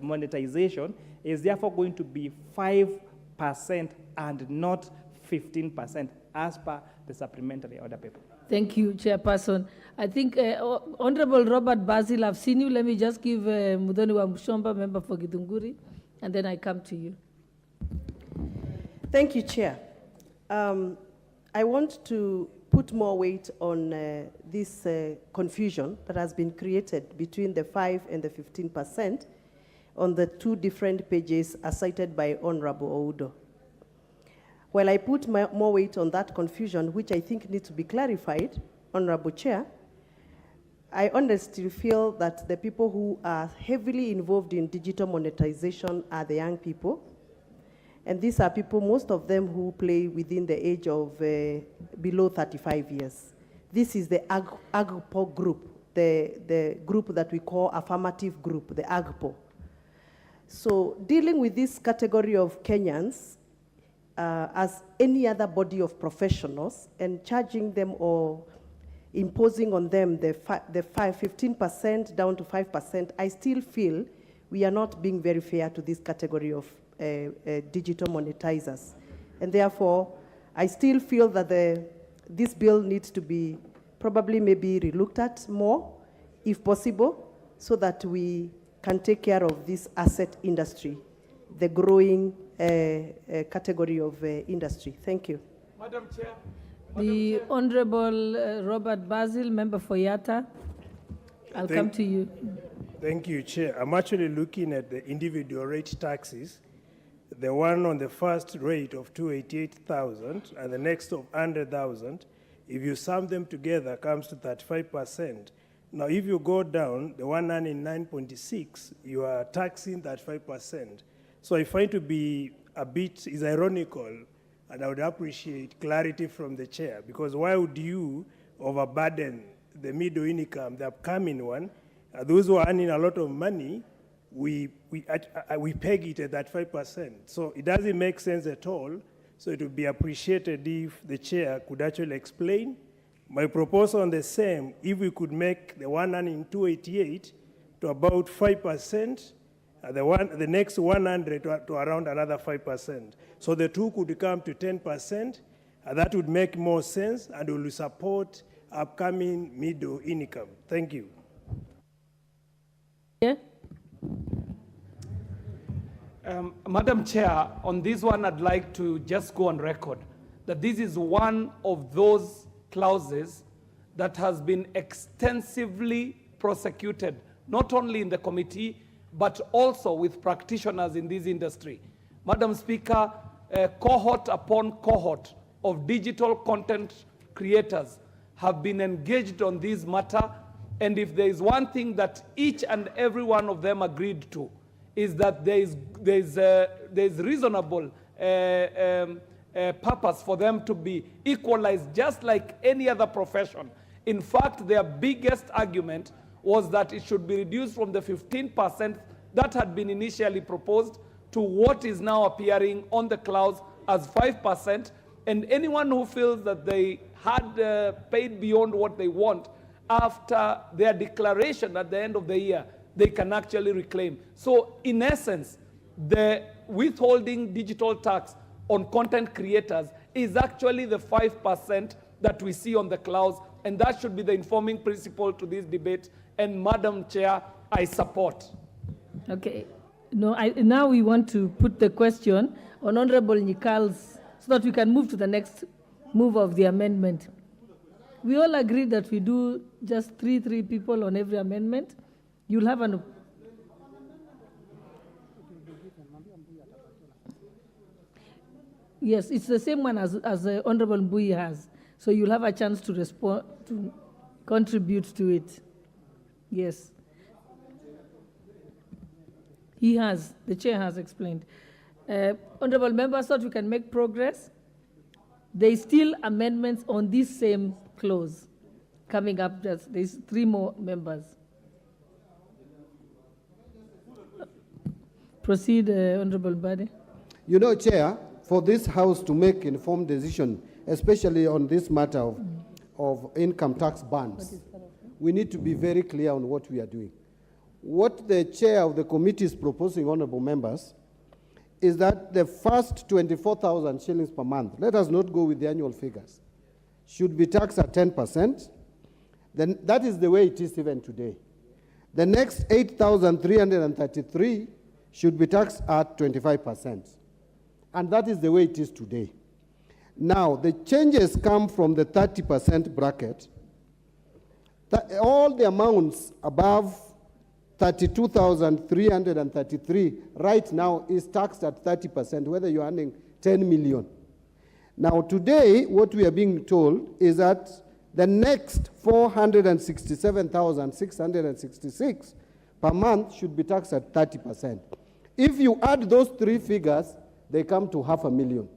monetization is therefore going to be 5% and not 15% as per the supplementary order paper. Thank you, Chairperson. I think Honorable Robert Basil, I've seen you. Let me just give Mudhoni wa Mshomba, member for Githunguri, and then I come to you. Thank you, Chair. I want to put more weight on this confusion that has been created between the 5 and the 15% on the two different pages as cited by Honorable Oudo. While I put more weight on that confusion, which I think needs to be clarified, Honorable Chair, I honestly feel that the people who are heavily involved in digital monetization are the young people. And these are people, most of them who play within the age of below 35 years. This is the AGPO group, the group that we call affirmative group, the AGPO. So dealing with this category of Kenyans as any other body of professionals and charging them or imposing on them the 15% down to 5%, I still feel we are not being very fair to this category of digital monetizers. And therefore, I still feel that this bill needs to be probably maybe relooked at more, if possible, so that we can take care of this asset industry, the growing category of industry. Thank you. Madam Chair. The Honorable Robert Basil, member for Yatta. I'll come to you. Thank you, Chair. I'm actually looking at the individual rate taxes. The one on the first rate of 288,000 and the next of 100,000, if you sum them together, comes to 35%. Now, if you go down, the 199.6, you are taxing that 5%. So I find to be a bit is ironical, and I would appreciate clarity from the chair, because why would you overburden the middle income, the upcoming one? Those who are earning a lot of money, we peg it at that 5%. So it doesn't make sense at all. So it would be appreciated if the chair could actually explain. My proposal on the same, if we could make the one earning 288 to about 5%, the next 100 to around another 5%. So the two could come to 10%, and that would make more sense and will support upcoming middle income. Thank you. Yeah. Madam Chair, on this one, I'd like to just go on record that this is one of those clauses that has been extensively prosecuted, not only in the committee, but also with practitioners in this industry. Madam Speaker, cohort upon cohort of digital content creators have been engaged on this matter, and if there is one thing that each and every one of them agreed to, is that there is reasonable purpose for them to be equalized just like any other profession. In fact, their biggest argument was that it should be reduced from the 15% that had been initially proposed to what is now appearing on the clause as 5%. And anyone who feels that they had paid beyond what they want after their declaration at the end of the year, they can actually reclaim. So in essence, the withholding digital tax on content creators is actually the 5% that we see on the clause, and that should be the informing principle to this debate. And Madam Chair, I support. Okay. No, now we want to put the question on Honorable Nikal's, so that we can move to the next move of the amendment. We all agree that we do just three people on every amendment. You'll have an... Yes, it's the same one as Honorable Mbui has. So you'll have a chance to respond, to contribute to it. Yes. He has, the chair has explained. Honorable members, thought we can make progress. There is still amendments on this same clause coming up. There's 3 more members. Proceed, Honorable Bade. You know, Chair, for this House to make informed decision, especially on this matter of income tax bans, we need to be very clear on what we are doing. What the chair of the committee is proposing, honorable members, is that the first 24,000 shillings per month, let us not go with the annual figures, should be taxed at 10%. Then that is the way it is even today. The next 8,333 should be taxed at 25%. And that is the way it is today. Now, the changes come from the 30% bracket. All the amounts above 32,333 right now is taxed at 30%, whether you're earning 10 million. Now, today, what we are being told is that the next 467,666 per month should be taxed at 30%. If you add those 3 figures, they come to 500,000.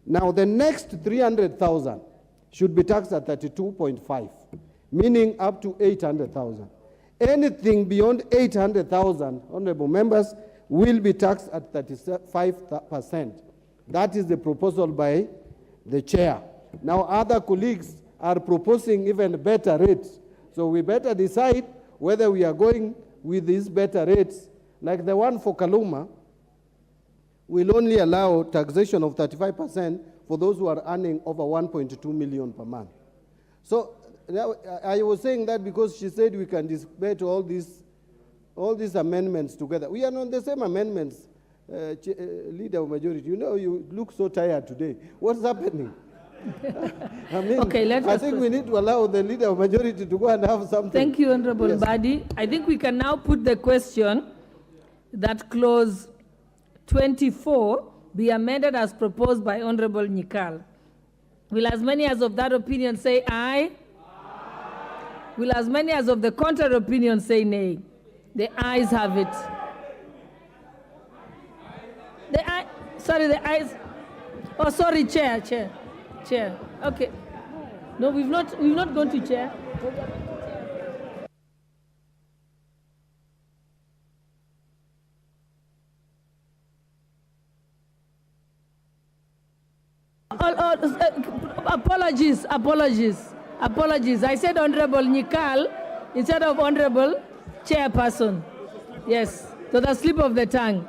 Now, the next 300,000 should be taxed at 32.5, meaning up to 800,000. Anything beyond 800,000, honorable members, will be taxed at 35%. That is the proposal by the chair. Now, other colleagues are proposing even better rates. So we better decide whether we are going with these better rates. Like the one for Kaluma, will only allow taxation of 35% for those who are earning over 1.2 million per month. So I was saying that because she said we can debate all these amendments together. We are on the same amendments, Leader of Majority. You know, you look so tired today. What's happening? I mean, okay, I think we need to allow the Leader of Majority to go and have something. Thank you, Honorable Badi. I think we can now put the question that clause 24 be amended as proposed by Honorable Nikal. Will as many as of that opinion say aye? Aye. Will as many as of the contrary opinion say nay? The ayes have it. The ayes. Oh, sorry, Chair. Okay. No, we've not gone to Chair. Apologies. I said Honorable Nikal instead of Honorable Chairperson. Yes, so the slip of the tongue.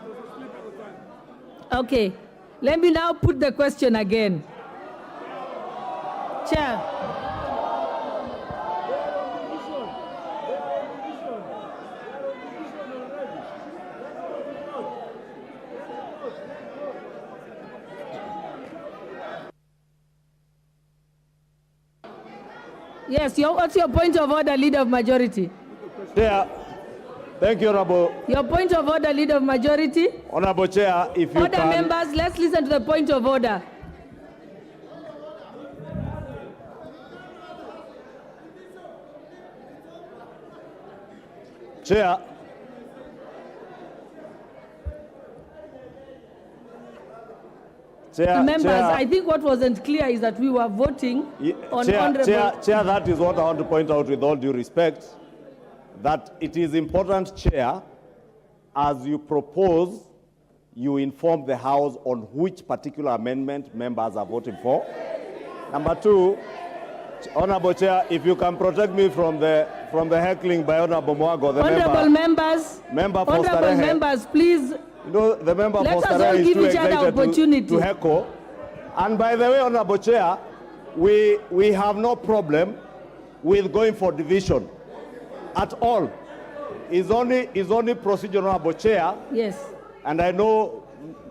Okay, let me now put the question again. Chair. Yes, what's your point of order, Leader of Majority? Chair, thank you, Honorable. Your point of order, Leader of Majority? Honorable Chair, if you Order can... members, let's listen to the point of order. Chair. Members, I think what wasn't clear is that we were voting on honorable... Chair, that is what I want to point out with all due respect, that it is important, Chair, as you propose, you inform the House on which particular amendment members are voting for. Number two, Honorable Chair, if you can protect me from the heckling by Honorable Mwago, the Honorable members, please. You know, the member Let for us all Starehe is give too each other excited opportunity. to heckle. And by the way, Honorable Chair, we have no problem with going for division at all. It's only procedural, Honorable Chair. Yes. And I know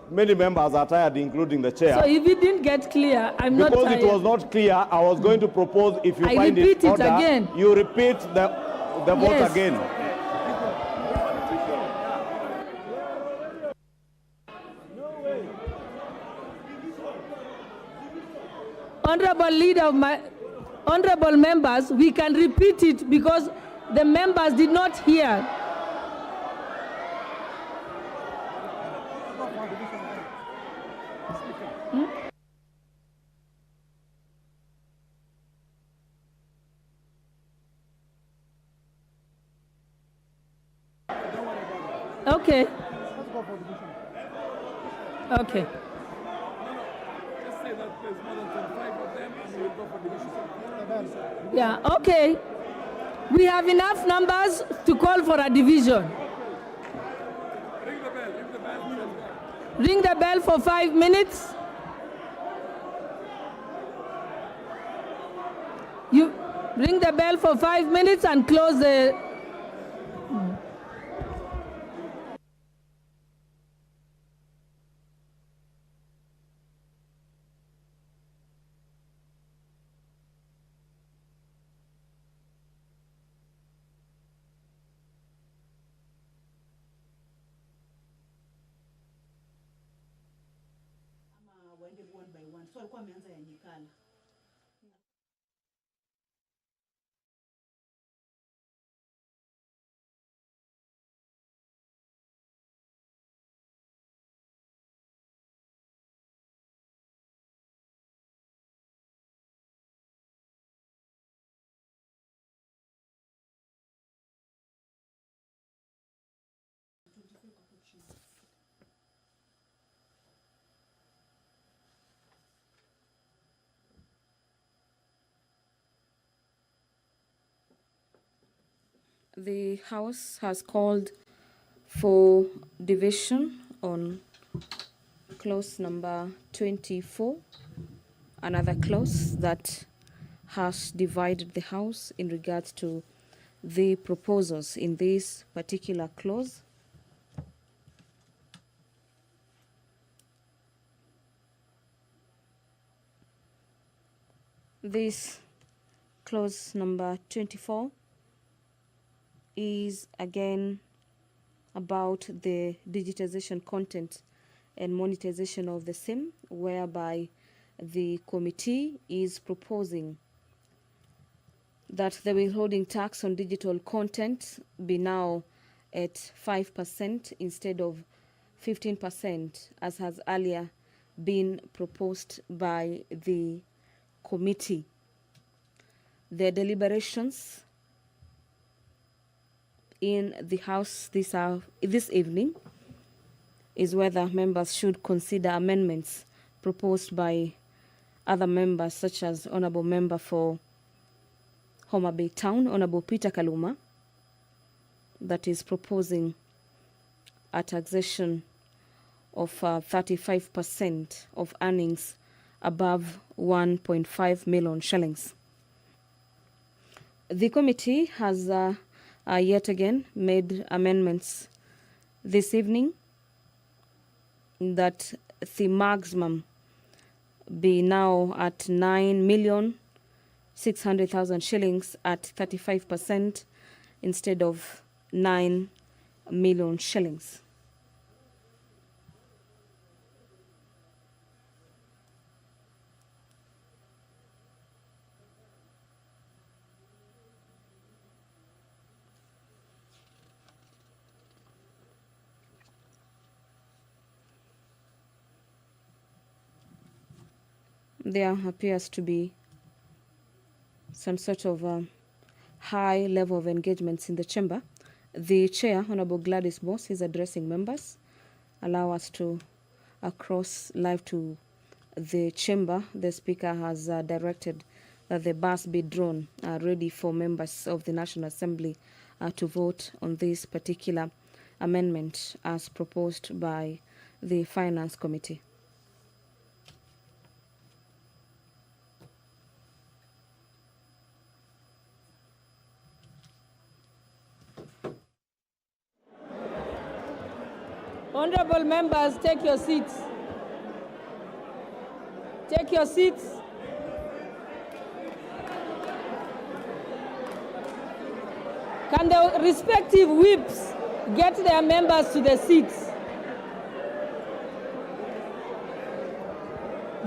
many members are tired, including the chair. So if it didn't get clear, I'm not tired. Because it was not clear, I was going to propose, if you find it order, again. you repeat the vote again. Honorable members, we can repeat it because the members did not hear. Okay. Okay. Yeah, okay. We have enough numbers to call for a division. Ring the bell for 5 minutes. You ring the bell for 5 minutes and close the... The House has called for division on clause number 24, another clause that has divided the House in regards to the proposals in this particular clause. This clause number 24 is again about the digitization content and monetization of the same, whereby the committee is proposing that the withholding tax on digital content be now at 5% instead of 15%, as has earlier been proposed by the committee. The deliberations in the House this evening is whether members should consider amendments proposed by other members, such as Honourable Member for Homa Bay Town, Honourable Peter Kaluma, that is proposing a taxation of 35% of earnings above 1.5 million shillings. The committee has yet again made amendments this evening that the maximum be now at 9,600,000 shillings at 35% instead of 9 million shillings. There appears to be some sort of high level of engagements in the chamber. The chair, Honorable Gladys Boss, is addressing members. Allow us to cross live to the chamber. The Speaker has directed that the bus be drawn ready for members of the National Assembly to vote on this particular amendment as proposed by the Finance Committee. Honorable members, take your seats. Take your seats. Can the respective whips get their members to the seats?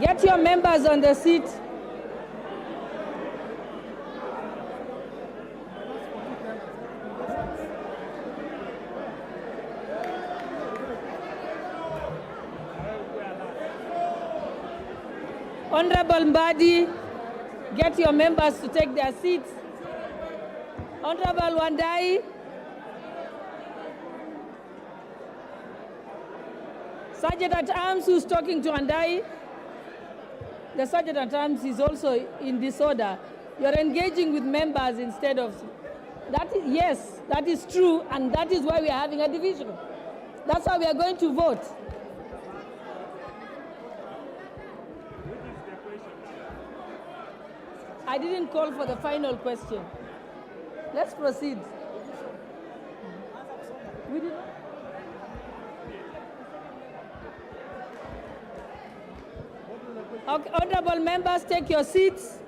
Get your members on the seat. Honorable Mbadi, get your members to take their seats. Honorable Wandai. Sergeant at Arms who's talking to Wandai. The Sergeant at Arms is also in disorder. You're engaging with members instead of... Yes, that is true, and that is why we are having a division. That's how we are going to vote. I didn't call for the final question. Let's proceed. We did not. Okay, honorable members, take your seats.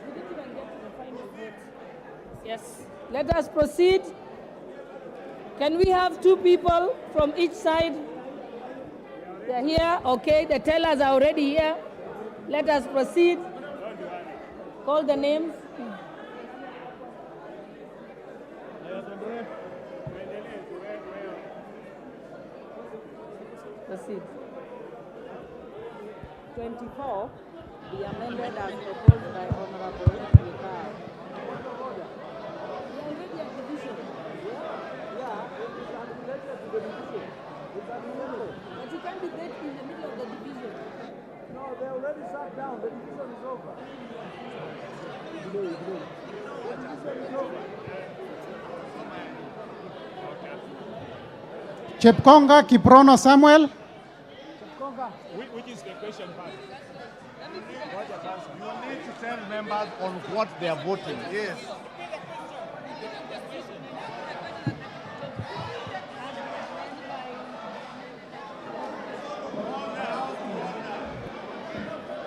We didn't even get to the final vote. Yes, let us proceed. Can we have two people from each side? They're here, okay, the tellers are already here. Let us proceed. Call the names. Proceed. 24 be amended as proposed by Honorable Mikal. But you can't debate in the middle of the division. No, they already sat down. The division is over. The division is over. Chepkonga Kiprono Samuel. Chepkonga, which is the question part? You need to tell members on what they are voting. Yes.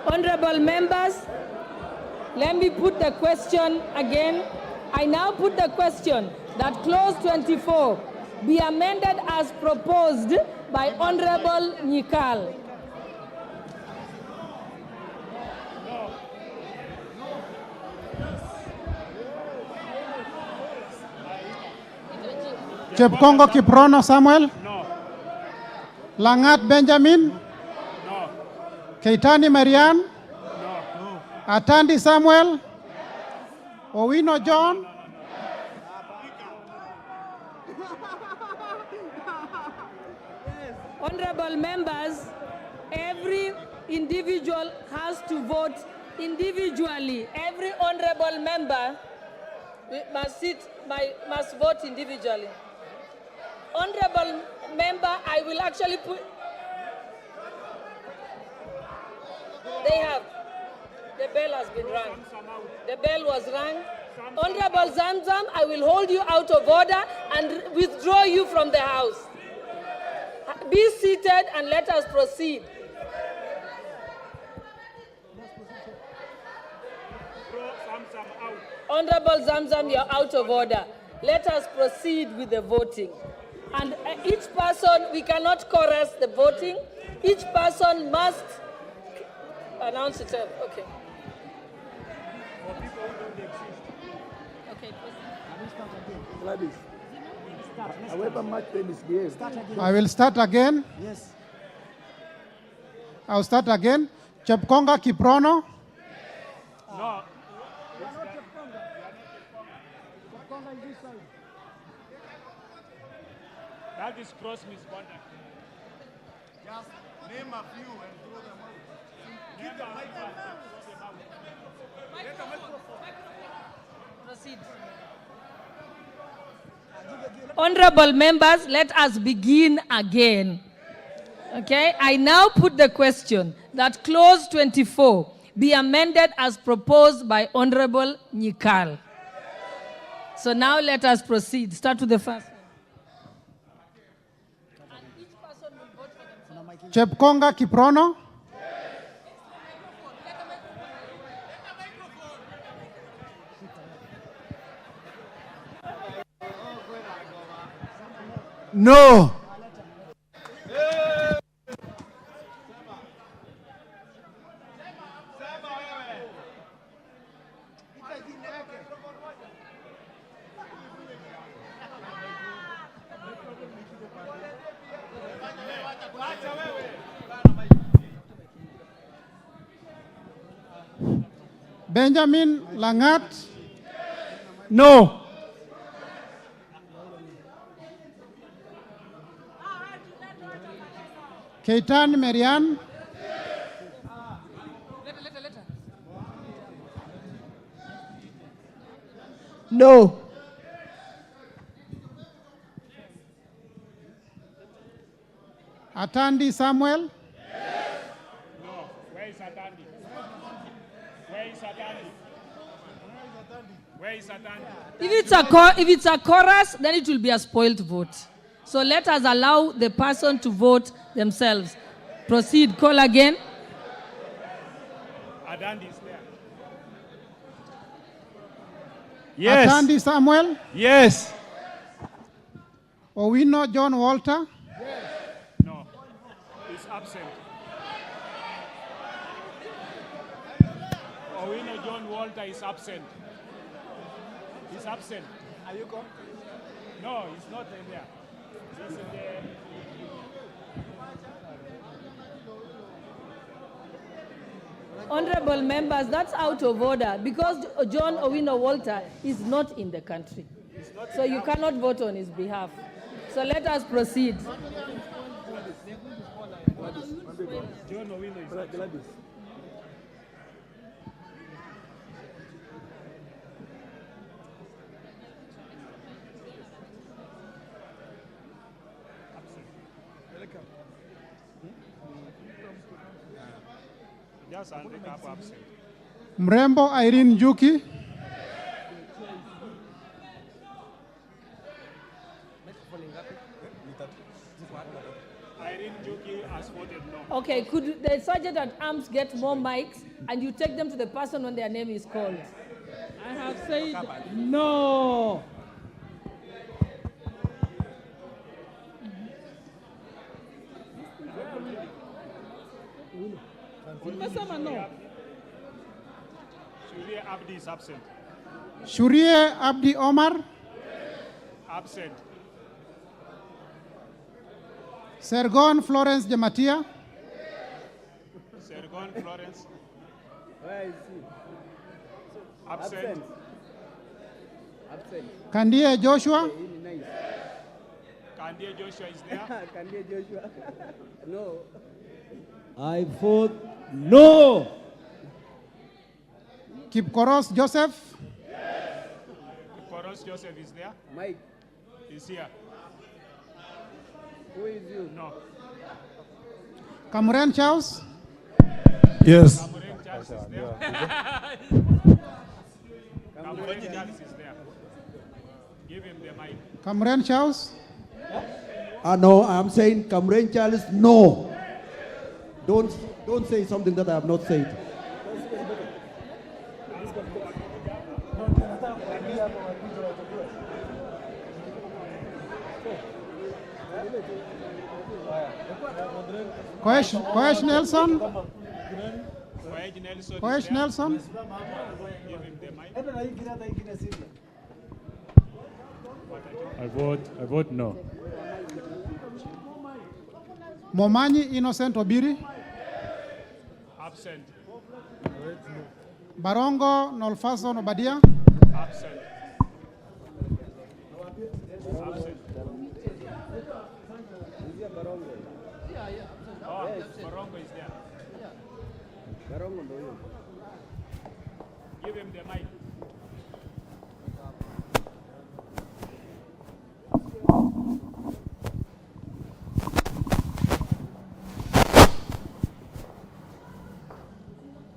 Honorable members, let me put the question again. I now put the question that clause 24 be amended as proposed by Honorable Nikal. Chepkongo Kiprono Samuel. No. Langat Benjamin. No. Keitani Marian. No. Atandi Samuel. Owino John. Honorable members, Every individual has to vote individually. Every honorable member must vote individually. Honorable member, I will actually put. They have. The bell has been rung. The bell was rung. Honorable Zamzam, I will hold you out of order and withdraw you from the house. Be seated and let us proceed. Honorable Zamzam, you're out of order. Let us proceed with the voting. And each person, we cannot chorus the voting. Each person must announce itself. Okay. Gladys, however much they misbehave. I will start again. Yes. I'll start again. Chepkonga Kiprono. No. That is cross misconduct. Just name a few and throw them out. Give the microphone. Get the microphone. Proceed. Honorable members, let us begin again. Okay, I now put the question that clause 24 be amended as proposed by Honorable Nyikal. So now let us proceed. Start with the first one. Chepkonga Kiprono. No. Benjamin Langat. No. Keitan Merian. No. Atandi Samuel. No. Where is Atandi? Where is Atandi? Where is Atandi? If it's a chorus, then it will be a spoiled vote. So let us allow the person to vote themselves. Proceed. Call again. Atandi is there. Yes. Atandi Samuel. Yes. Owino John Walter. No. He's absent. Owino John Walter is absent. He's absent. Are you come? No, he's not in there. He's in the... Honorable members, that's out of order because John Owino Walter is not in the country. So you cannot vote on his behalf. So let us proceed. John Owino is absent. Just absent. Mrembo Irene Juki. Irene Juki has voted no. Okay, could the sergeant at arms get more mics and you take them to the person when their name is called? I have said no. No. Shuria Abdi is absent. Shurie Abdi Omar. Absent. Sergon Florence Jamatia. Sergon Florence. Where is he? Absent. Absent. Kandie Joshua. Nice. Kandie Joshua is there. Kandie Joshua. No. I vote no. Kipkoros Joseph. Koros Joseph is there? Mike. Is here. Who is you? No. Cameron Charles. Yes. Cameron Charles is there. Cameron Charles is there. Give him the mic. Cameron Charles. No, I'm saying Cameron Charles, no. Don't say something that I have not said. Koesh Nelson. Koesh Nelson. Give him the mic. I vote no. Momanyi Innocent Obiri. Absent. Barongo Nolfason Obadia. Absent. Absent. Oh, Barongo is there. Give him the mic.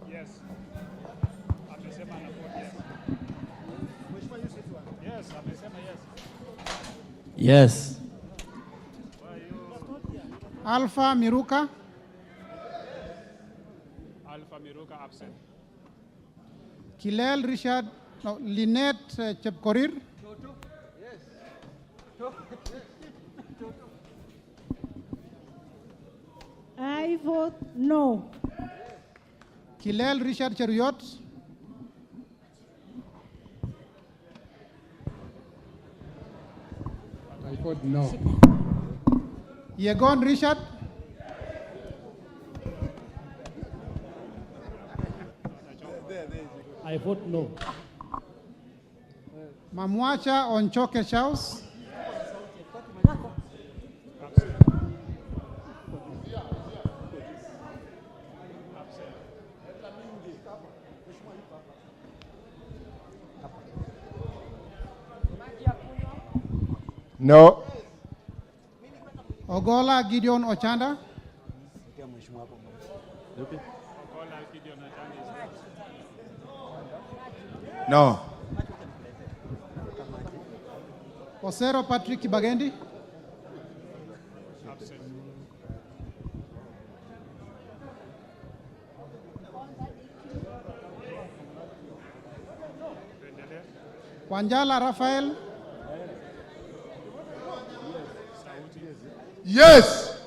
Yes. Amesema na vote yes. Yes, amesema yes. Yes. Alpha Miruka. Alpha Miruka absent. Kilel Richard. No, Lynette Chepkorir. I vote no. Kilel Richard Cheruyot. I vote no. Yegon Richard. I vote no. Mamwacha Onchoke Charles. No. Ogola Gideon Ochanda. No. Osero Patrick Kibagendi. Absent. Wanjala Rafael. Yes.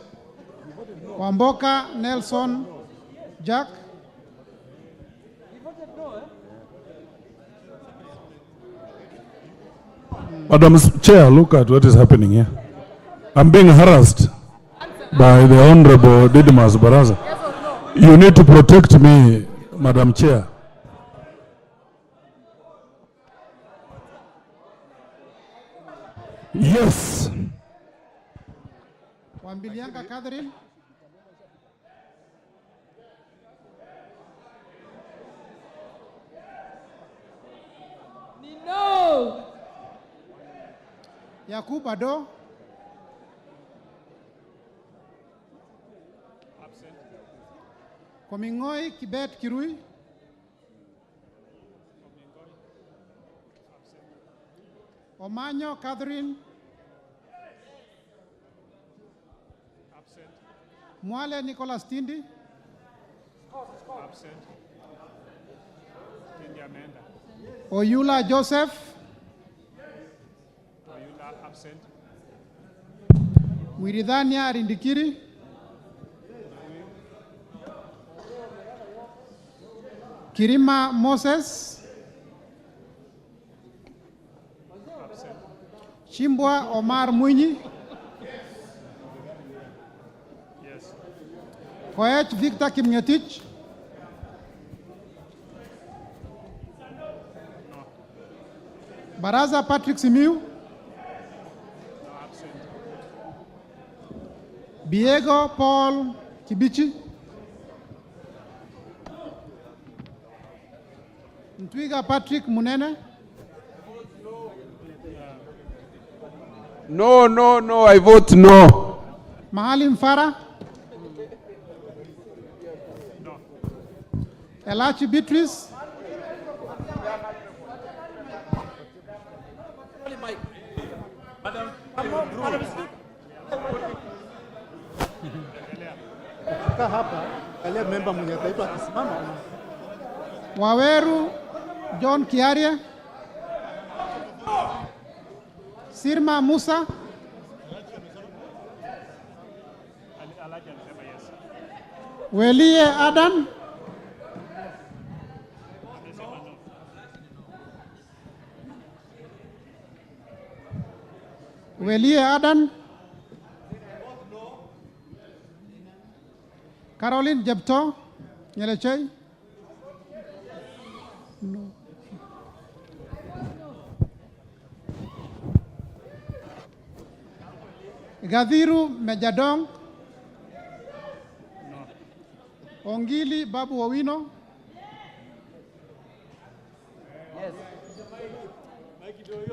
Wamboka Nelson Jack. Madam Chair, look at what is happening here. I'm being harassed by the Honorable Didymus Baraza. You need to protect me, Madam Chair. Yes. Wambilianga Catherine. No. Yakub Ado. Absent. Komingoi Kibet Kirui. Omanyo Catherine. Absent. Mwale Nicholas Tindi. Absent. Tindi Amanda. Oyula Joseph. Oyula absent. Wiridhania Rindikiri. Kirima Moses. Absent. Chimbwa Omar Mwinyi. Yes. Koech Victor Kimngetich. Baraza Patrick Simiu. No, absent. Biego Paul Kibichi. Ntwiga Patrick Munene. No, I vote no. Mahalim Farah. Elachi Beatrice. Waweru John Kiaria. Sirma Musa. Welie Adan. Welie Adan. Caroline Jebto. Nyelechei. No. Gadhiru Mejadong. Ongili Babu Owino.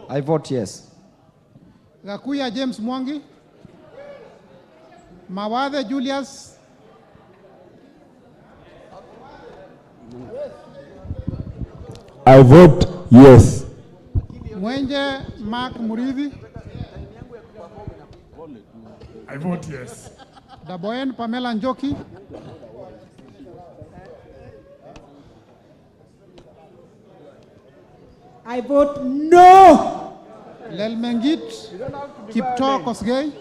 I vote yes. Gakuya James Mwangi. Mawathe Julius. I vote yes. Mwenje Mark Murithi. I vote yes. Daboen Pamela Njoki. I vote no. Lelmengit Kipto Kosgei.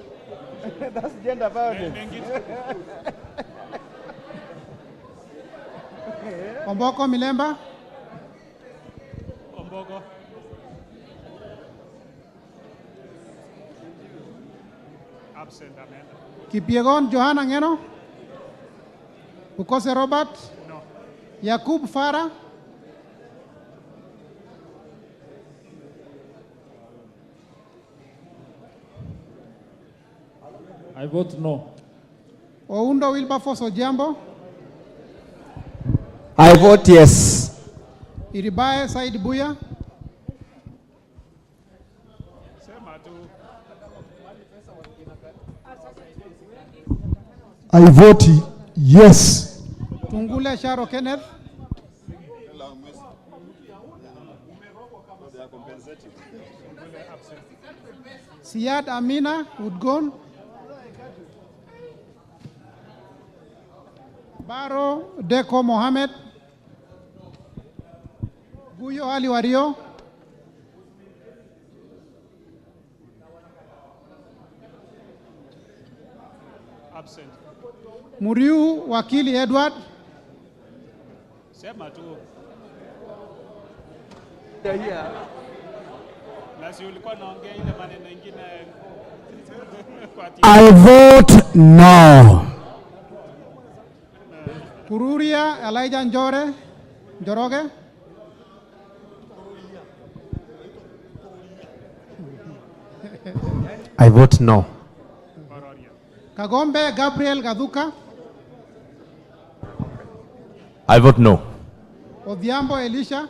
That's gender violence. Omboko Milemba. Omboko. Absent, Amanda. Kipiegon Johanna Ngeno. Ukose Robert. No. Yakub Farah. I vote no. Oundo Wilberforce Ojambo. I vote yes. Iribae Said Buya. I vote yes. Tungule Sharo Kenneth. Siad Amina Udgon. Baro Deko Mohammed. Guyo Ali Wario. Absent. Muriu Wakili Edward. Sema tu. Na si ulikuwa naongea ile maneno ingine kwa I vote no. Kururia Elijah Njoroge. I vote no. Kagombe Gabriel Gaduka. I vote no. Odhiambo Elisha.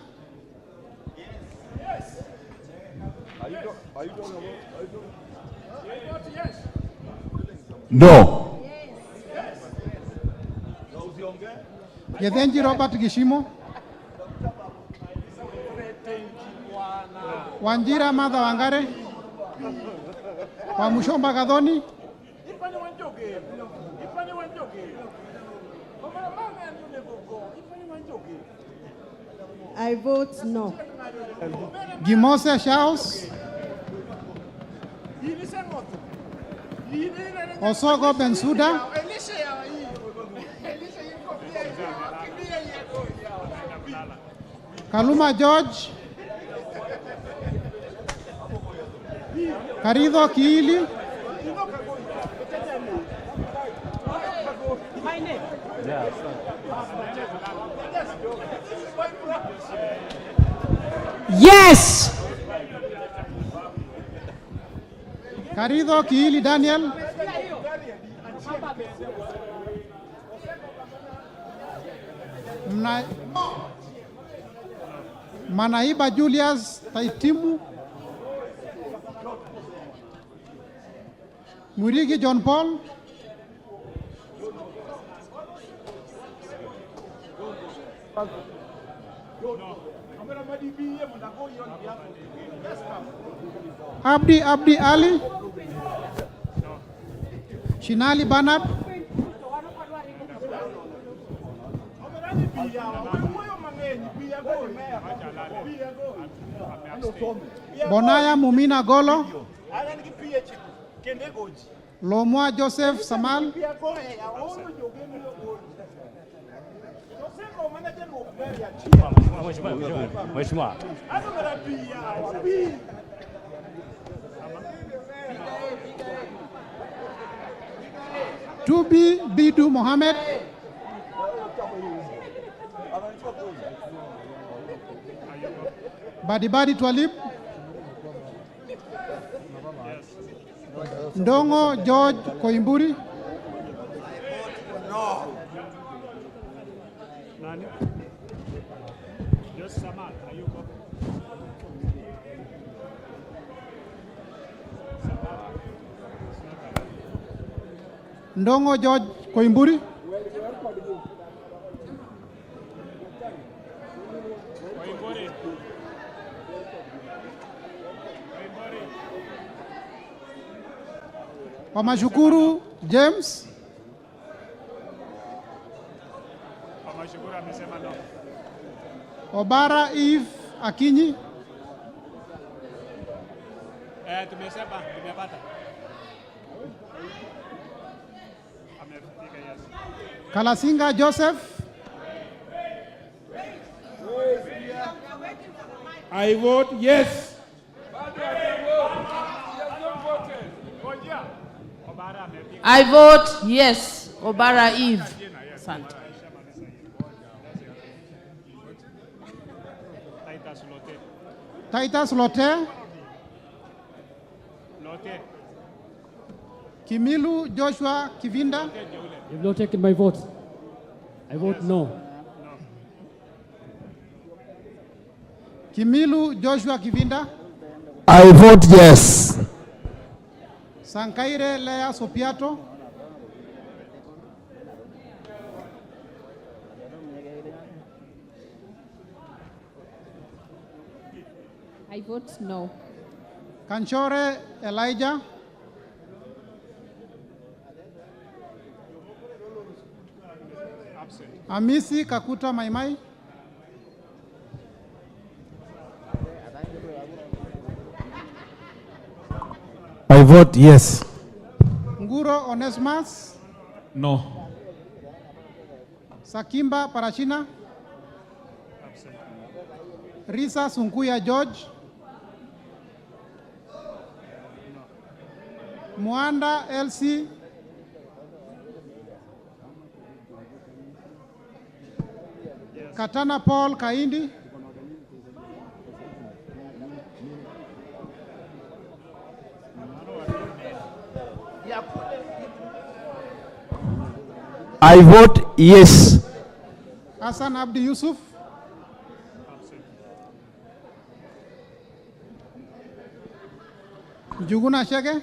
No. Yethenji Robert Gishimo. Wanjira Martha Wangare. Wamushomba Gadhoni. I vote no. Gimose Shaus. Osogo Bensuda. Kaluma George. Karidho Kiili. Yes. Karidho Kiili Daniel. Manaiba Julius Taitimu, Murigi John Paul, Abdi Ali, Shinali Banat, Bonaya Mumina Golo, Lomwa Joseph Samal, Mheshimiwa. Tubi Bidu Mohammed, Badibadi Twalib, Ndongo George Koimburi, Just Samal, Ayuko. Ndongo George Koimburi, Wamashukuru James, Wamashukuru amesema no. Obara Eve Akinyi, Tumesema, tumepata. Amefika, yes. Kalasinga Joseph, I vote yes. I vote yes. Obara Eve. Asante. Titus Lote, Kimilu Joshua Kivinda, You've not taken my vote. I vote no. Kimilu Joshua Kivinda, I vote yes. Sankaire Lea Sopiato, I vote no. Kanchore Elijah, Amisi Kakuta Maimai, I vote yes. Nguro Onesmas, No. Sakimba Parashina, Risa Sunkuya George, Mwanda Elsie, Katana Paul Kaindi, I vote yes. Hassan Abdi Yusuf, Juguna Shege,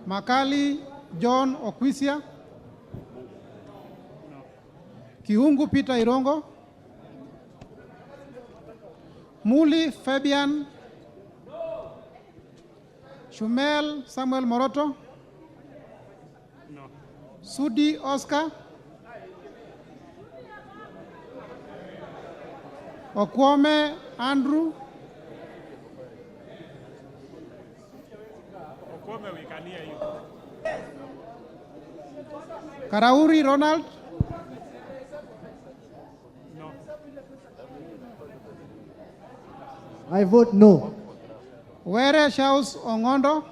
Makali John Okwisia, Kiungu Peter Irongo, Muli Fabian, Shumel Samuel Moroto, Sudi Oscar, Okwome Andrew, Okome, we can hear you. Karauri Ronald, No. I vote no. Were Shaus Ongondo,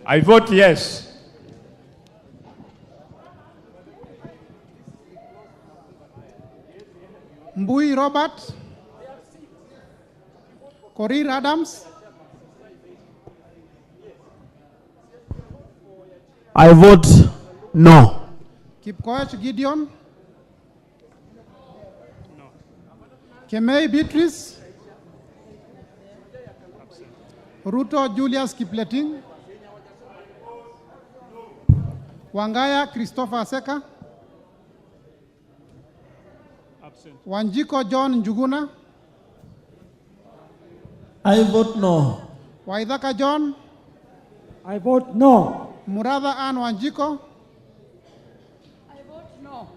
I vote yes. Mbui Robert, Korir Adams, I vote no. Kipkoech Gideon. No. Kemei Beatrice. Ruto Julius Kipleting. Wangaya Christopher Seka. Absent. Wanjiko John Njuguna. I vote no. Waithaka John. I vote no. Muratha Ann Wanjiko. I vote no.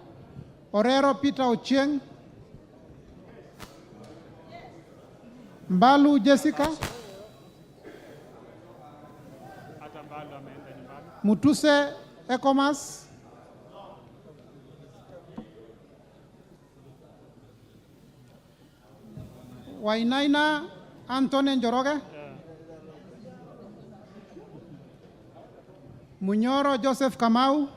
Orero Peter Ochieng. Mbalu Jessica. Mutuse Ecomas. Wainaina Anthony Njoroge. Munyoro Joseph Kamau.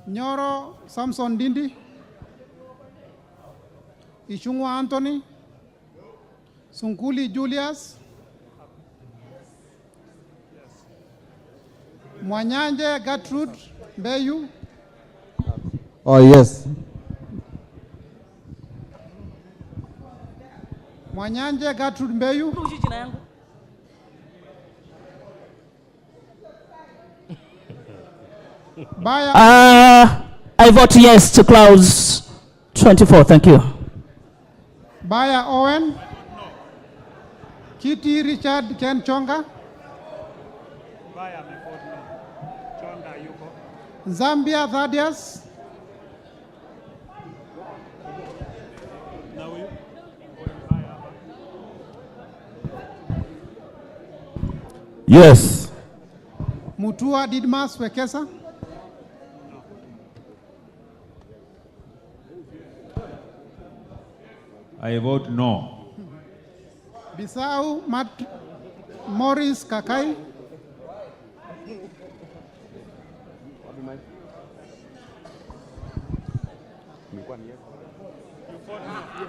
Nyoro Samson Dindi. Ishungwa Anthony. Sunkuli Julius. Mwanyanje Gertrude Beyu. Oh, yes. Mwanyanje Gertrude Beyu. Baya. I vote yes to clause 24. Thank you. Baya Owen. Kitty Richard Ken Chonga. Baya ameport no. Chonga yuko. Zambia Thaddeus. Na huyu? Yes. Mutua Didmas Wekesa. I vote no. Bisau Morris Kakai.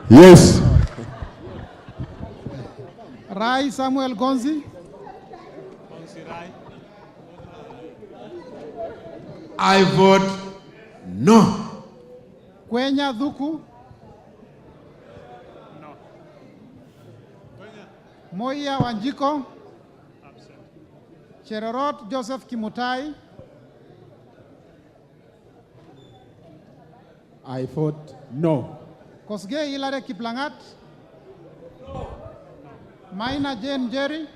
Yes. Rai Samuel Gonzi. I vote no. Kwenya Dhuku. No. Moya Wanjiko. Absent. Cherorot Joseph Kimutai. I vote no. Kosgei Hilary Kiplangat. No. Maina Jane Jerry.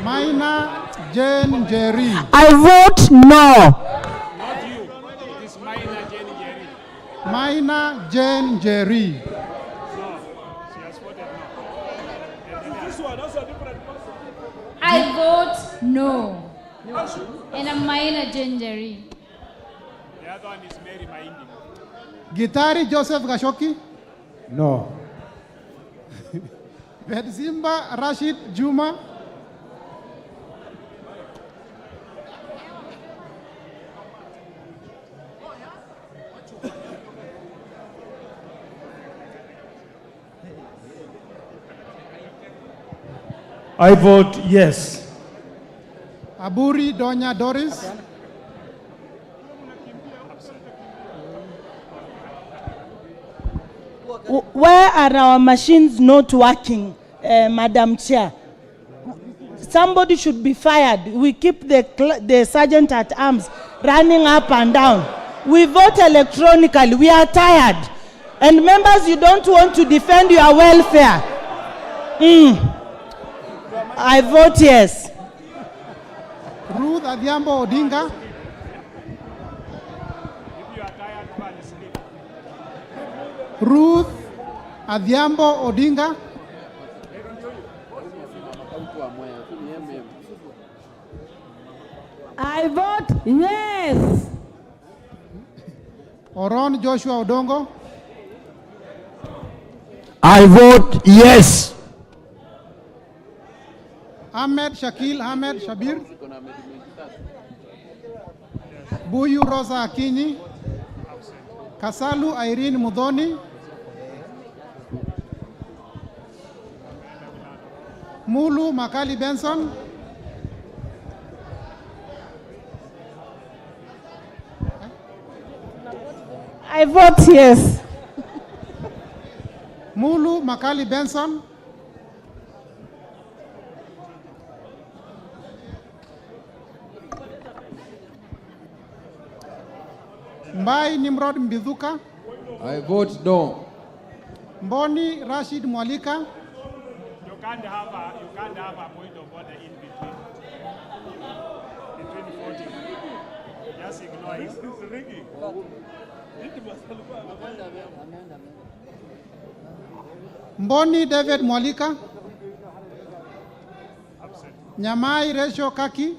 Maina Jane Jerry. I vote no. Not you. It is Maina Jane Jerry. Maina Jane Jerry. No. She has voted no. This one also a different person. I vote no. And I'm Maina Gingery. The other one is Mary Maindi. Gitari Joseph Gashoki. No. Bedzimba Rashid Juma. I vote yes. Aburi Donya Doris. Where are our machines not working, Madam Chair? Somebody should be fired. We keep the sergeant at arms running up and down. We vote electronically. We are tired. And members, you don't want to defend your welfare. I vote yes. Ruth Adhiambo Odinga. If you are tired, go and sleep. Ruth Adhiambo Odinga. I vote yes. Oron Joshua Odongo. I vote yes. Ahmed Shakil Ahmed Shabir. Buyu Rosa Akinyi. Kasalu Irene Mudhoni. Mulu Makali Benson. I vote yes. Mulu Makali Benson. Mbai Nimrod Mbizuka. I vote no. Mboni Rashid Mwalika. You can't have a point of order in between voting. Just ignore it. It's rigging. Mboni David Mwalika. Nyamai Resho Kaki.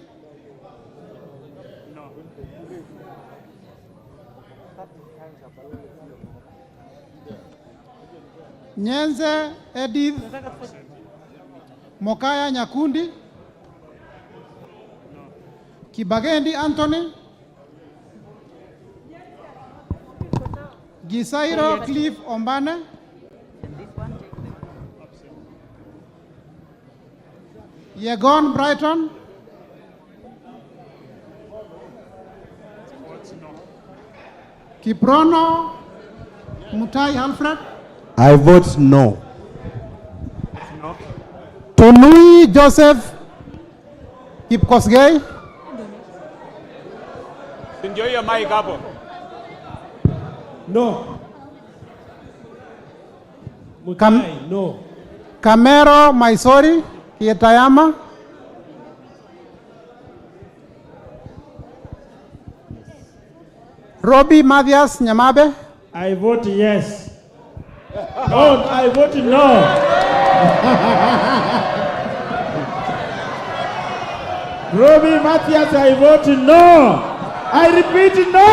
Nyenze Edith Mokaya Nyakundi. Kibagendi Anthony. Gisairo Cliff Ombane. Yegon Brighton. Kiprono Mutai Alfred. I vote no. Tunui Joseph Kipkosgei. Enjoy your mic hapo. No. Mutai, no. Kamero Maisori Kietayama. Robbie Mathias Nyamabe. I vote yes. No, I vote no. Robbie Matthias, I vote no. I repeat, no.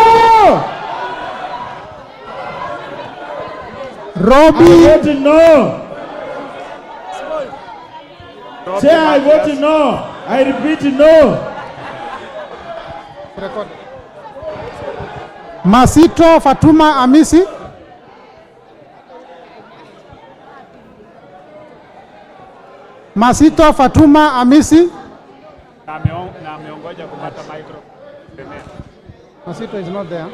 Robbie. I vote no. Chair, I vote no. I repeat, no. Masito Fatuma Amisi. Masito Fatuma Amisi. Na ameongoja kupata micro. Masito is not there.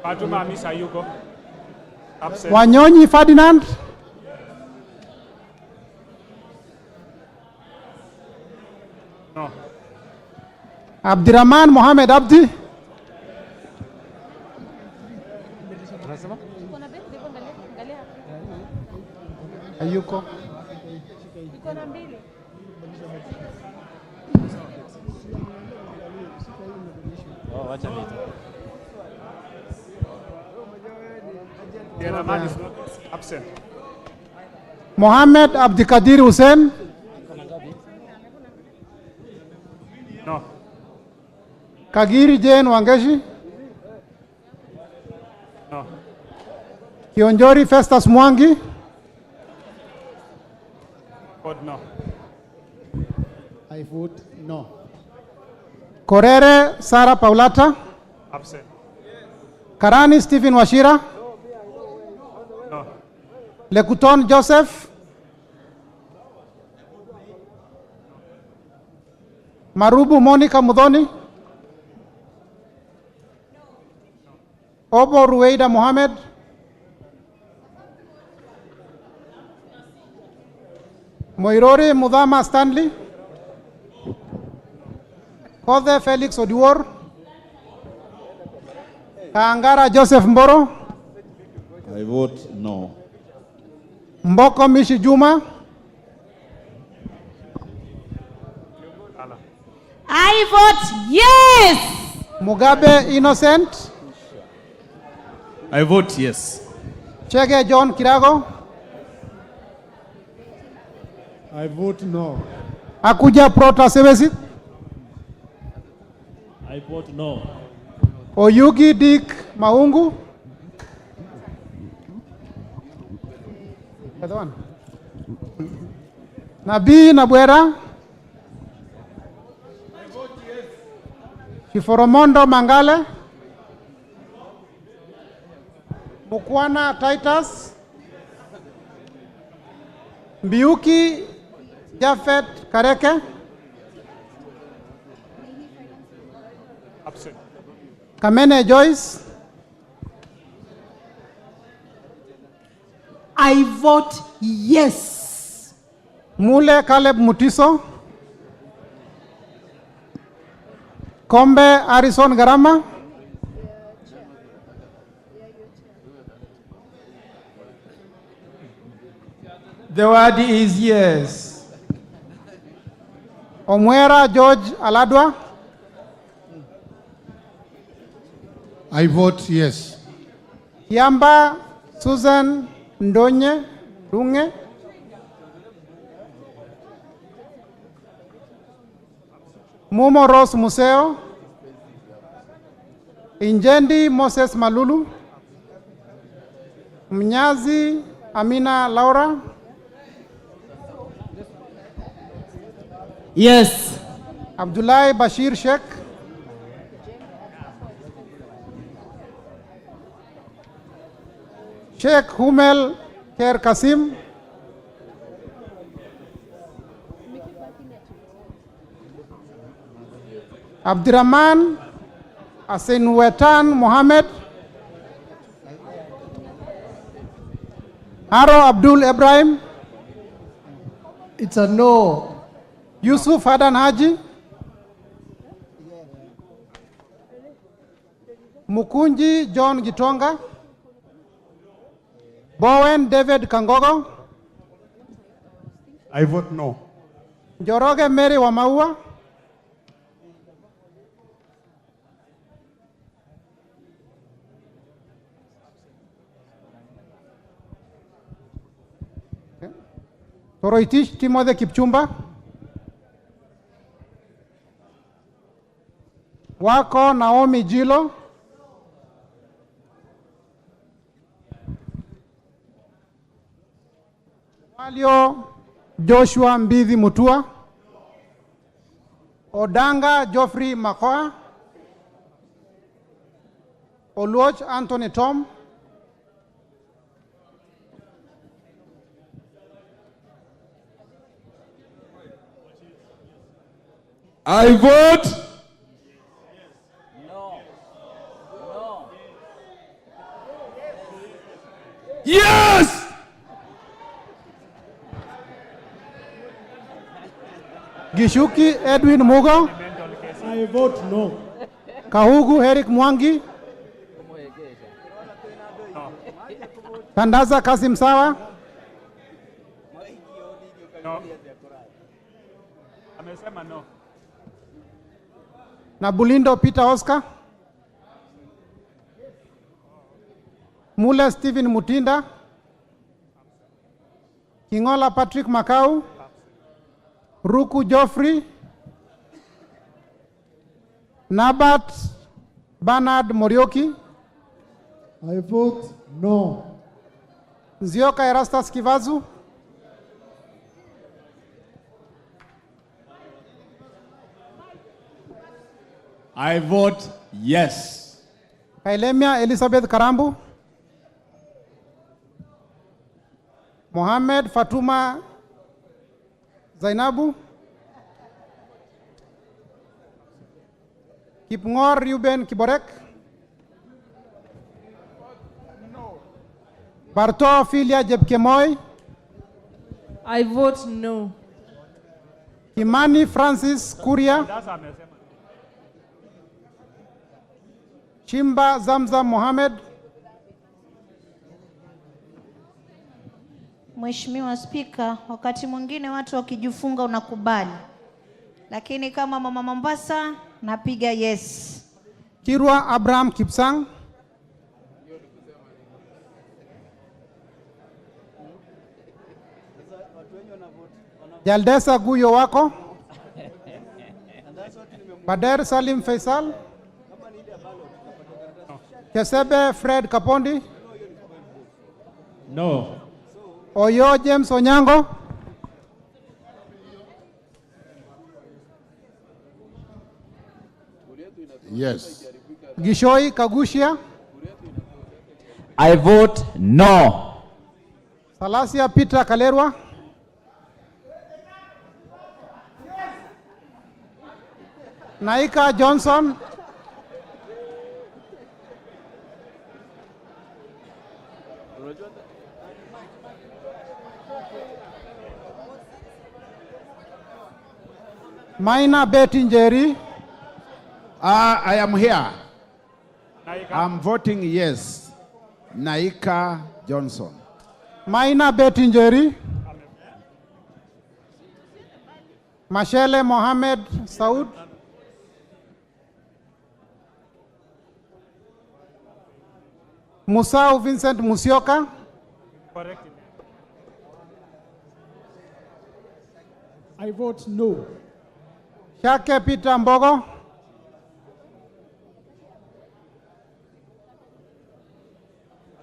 Fatuma Amisa yuko. Absent. Wanyonyi Ferdinand. No. Abdirahman Mohamed Abdi. Ayuko. Abdirahman is not absent. Mohamed Abdikadir Hussein. No. Kagiri Jane Wangeshi. No. Kionjori Festus Mwangi. Vote no. I vote no. Korere Sara Paulata. Absent. Karani Stephen Washira. No. Lekuton Joseph. Marubu Monica Mudhoni. Obo Ruweida Mohamed. Moirori Mudhama Stanley. Kothe Felix Odiwor. Kaangara Joseph Mboro. I vote no. Mboko Mishi Juma. I vote yes. Mugabe Innocent. I vote yes. Chege John Kirago. I vote no. Akuja Protasevesi. I vote no. Oyugi Dick Maungu. the one. Nabii Nabwera. Kiforomondo Mangale. Mukwana Titus. Mbiuki Jafet Kareke. Absent. Kamene Joyce. I vote yes. Mule Caleb Mutiso. Kombe Harrison Garama. The word is yes. Omwera George Aladwa. I vote yes. Kiamba Susan Ndonye Dunge. Mumo Rose Museo. Injendi Moses Malulu. Mnyazi Amina Laura. Yes. Abdullahi Bashir Sheikh. Sheikh Humel Kher Kasim. Abdurrahman Asinwetan Mohammed. Haro Abdul Ibrahim. It's a no. Yusuf Hadan Haji. Mukunji John Gitonga. Bowen David Kangogo. I vote no. Joroge Mary Wamaua. Toroitich Timothy Kipchumba. Wako Naomi Jilo. Walio Joshua Mbithi Mutua. Odanga Geoffrey Makoa. Oluoch Anthony Tom. I vote yes. Gishuki Edwin Mugo. I vote no. Kahugu Eric Mwangi. Tandaza Kasim Sawa. No. Amesema no. Na Bulindo Peter Oscar. Mule Stephen Mutinda. Kingola Patrick Makau. Ruku Geoffrey. Nabat Bernard Morioki. I vote no. Zioka Erastus Kivazu. I vote yes. Kailemia Elizabeth Karambu. Mohamed Fatuma Zainabu. Kipngor Ruben Kiborek. Barto Filia Jepkemoy. I vote no. Imani Francis Kuria. Chimba Zamzam Mohamed. Mheshimiwa Spika, wakati mwingine watu wakijifunga unakubali, lakini kama mama Mombasa napiga yes. Kirwa Abraham Kipsang. Jaldesa Guyo Wako. Bader Salim Faisal. Kesebe Fred Kapondi. No. Oyo James Onyango. Yes. Gishoi Kagushia. I vote no. Salasia Peter Kalerwa. Naika Johnson. Maina Bettingeri. I am here. I'm voting yes. Naika Johnson. Maina Bettingeri. Mashele Mohamed Saud. Musau Vincent Musioka. Correct. I vote no. Shake Peter Mbogo.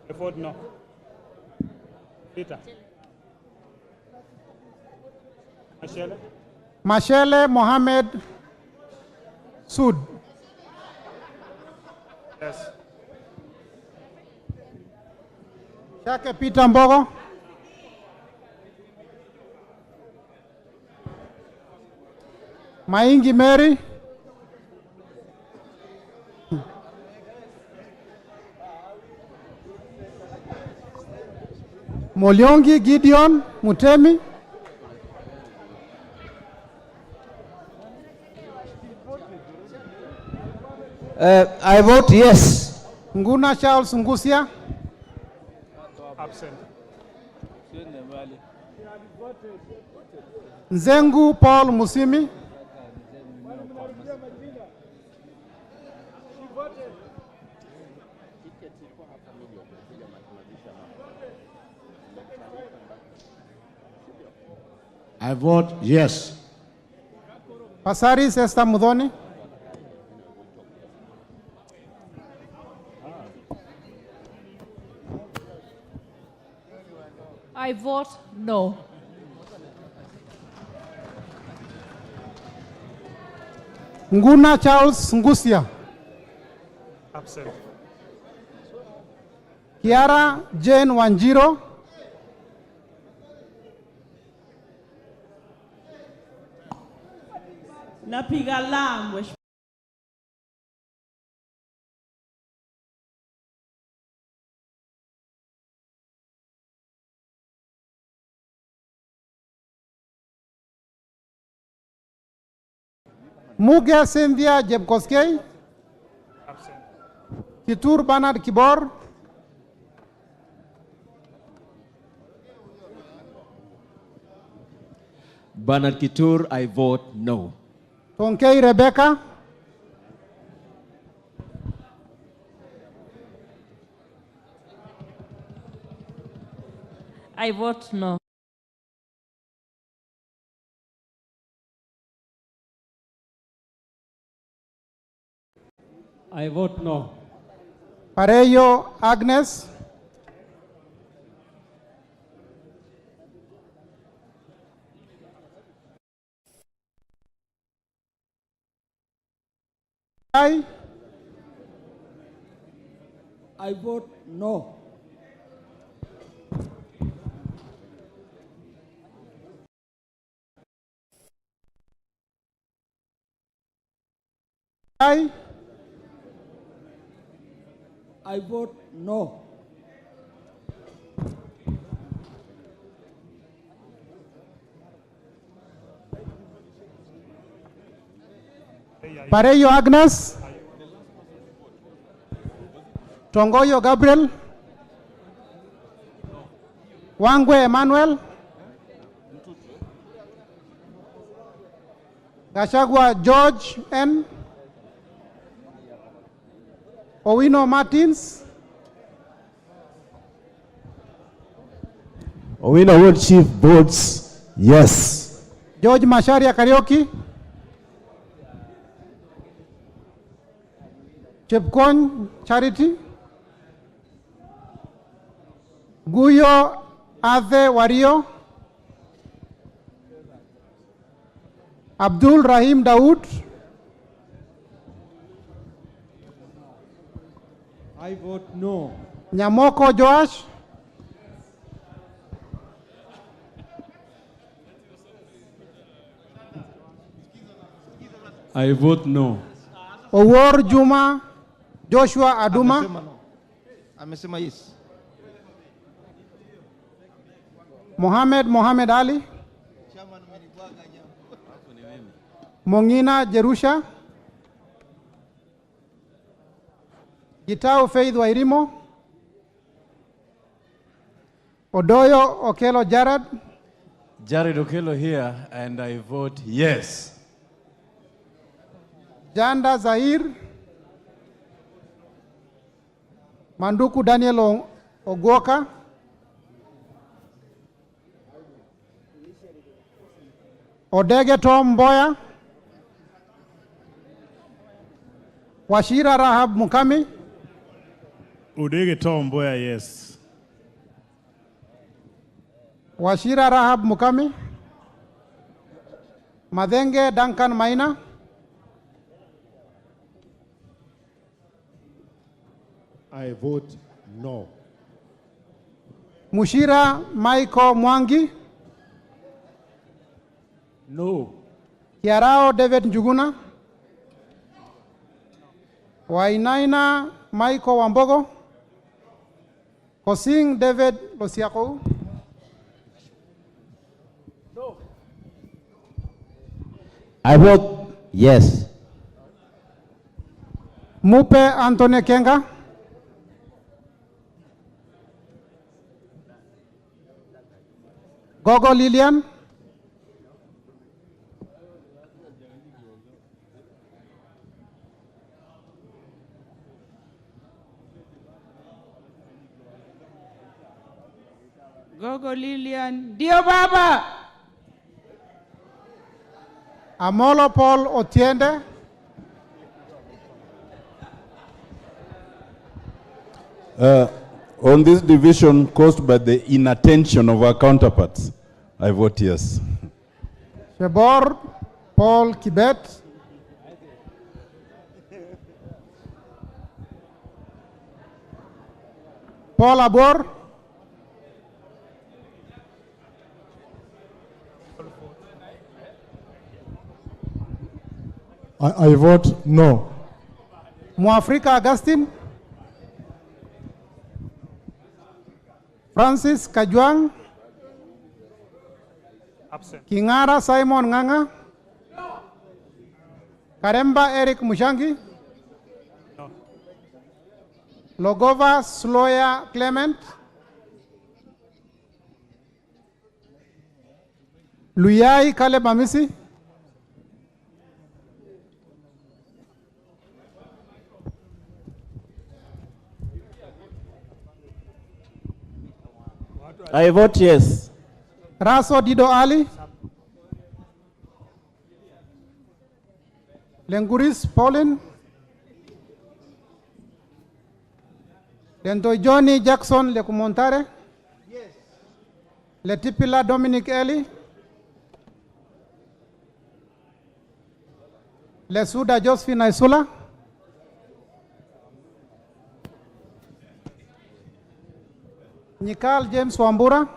I vote no. Peter. Michelle. Mashele Mohamed Sud. Yes. Shake Peter Mbogo. Maingi Mary. Molyongi Gideon Mutemi. I vote yes. Nguna Charles Ngusia. Absent. Nzengu Paul Musimi. I vote yes. Pasari Sesta Mudhoni. I vote no. Nguna Charles Ngusia. Absent. Kiara Jane Wanjiro. Napiga la. Mugia Cynthia Jebkoskei. Absent. Kitur Bernard Kibor. Bernard Kitur, I vote no. Tonkei Rebecca. I vote no. I vote no. Pareyo Agnes. I vote no. I vote no. Pareyo Agnes. Tongoyo Gabriel. Wangwe Emmanuel. Gachagua George N. Owino Martins. Owino World Chief votes yes. George Masharia Karaoke. Chepkon Charity. Guyo Ade Wario, Abdul Rahim Daoud, I vote no. Nyamoko Joash, I vote no. Owor Juma, Joshua Aduma, Amesema yes. Mohamed Ali, Mongina Jerusha, Gitau Faith Wairimo, Odoyo Okelo Jared, Jared Okello here, and I vote yes. Janda Zahir, Manduku Daniel Ogwoka, Odege Tom Mboya, Washira Rahab Mukami, Udege Tom Mboya, yes. Washira Rahab Mukami, Madenge Duncan Maina, I vote no. Mushira Michael Mwangi, No. Kiarao David Njuguna, Wainaina Michael Wambogo, Kosing David Losiako, I vote yes. Mupe Anthony Kenga, Gogo Lilian, Gogo Lilian, Dio Baba. Amolo Paul Otiende, On this division caused by the inattention of our counterparts, I vote yes. Shebor Paul Kibet, Paul Abor, I vote no. Mwafrika Augustine, Francis Kajwang, Absent. Kingara Simon Nganga, Karemba Eric Mushangi, No. Logova Sloya Clement, Luyai Caleb Amisi, I vote yes. Raso Dido Ali, Lenguris Pauline, Lento Johnny Jackson Lekumontare, Letipila Dominic Eli, Lesuda Josephine Isula, Nikal James Wambura,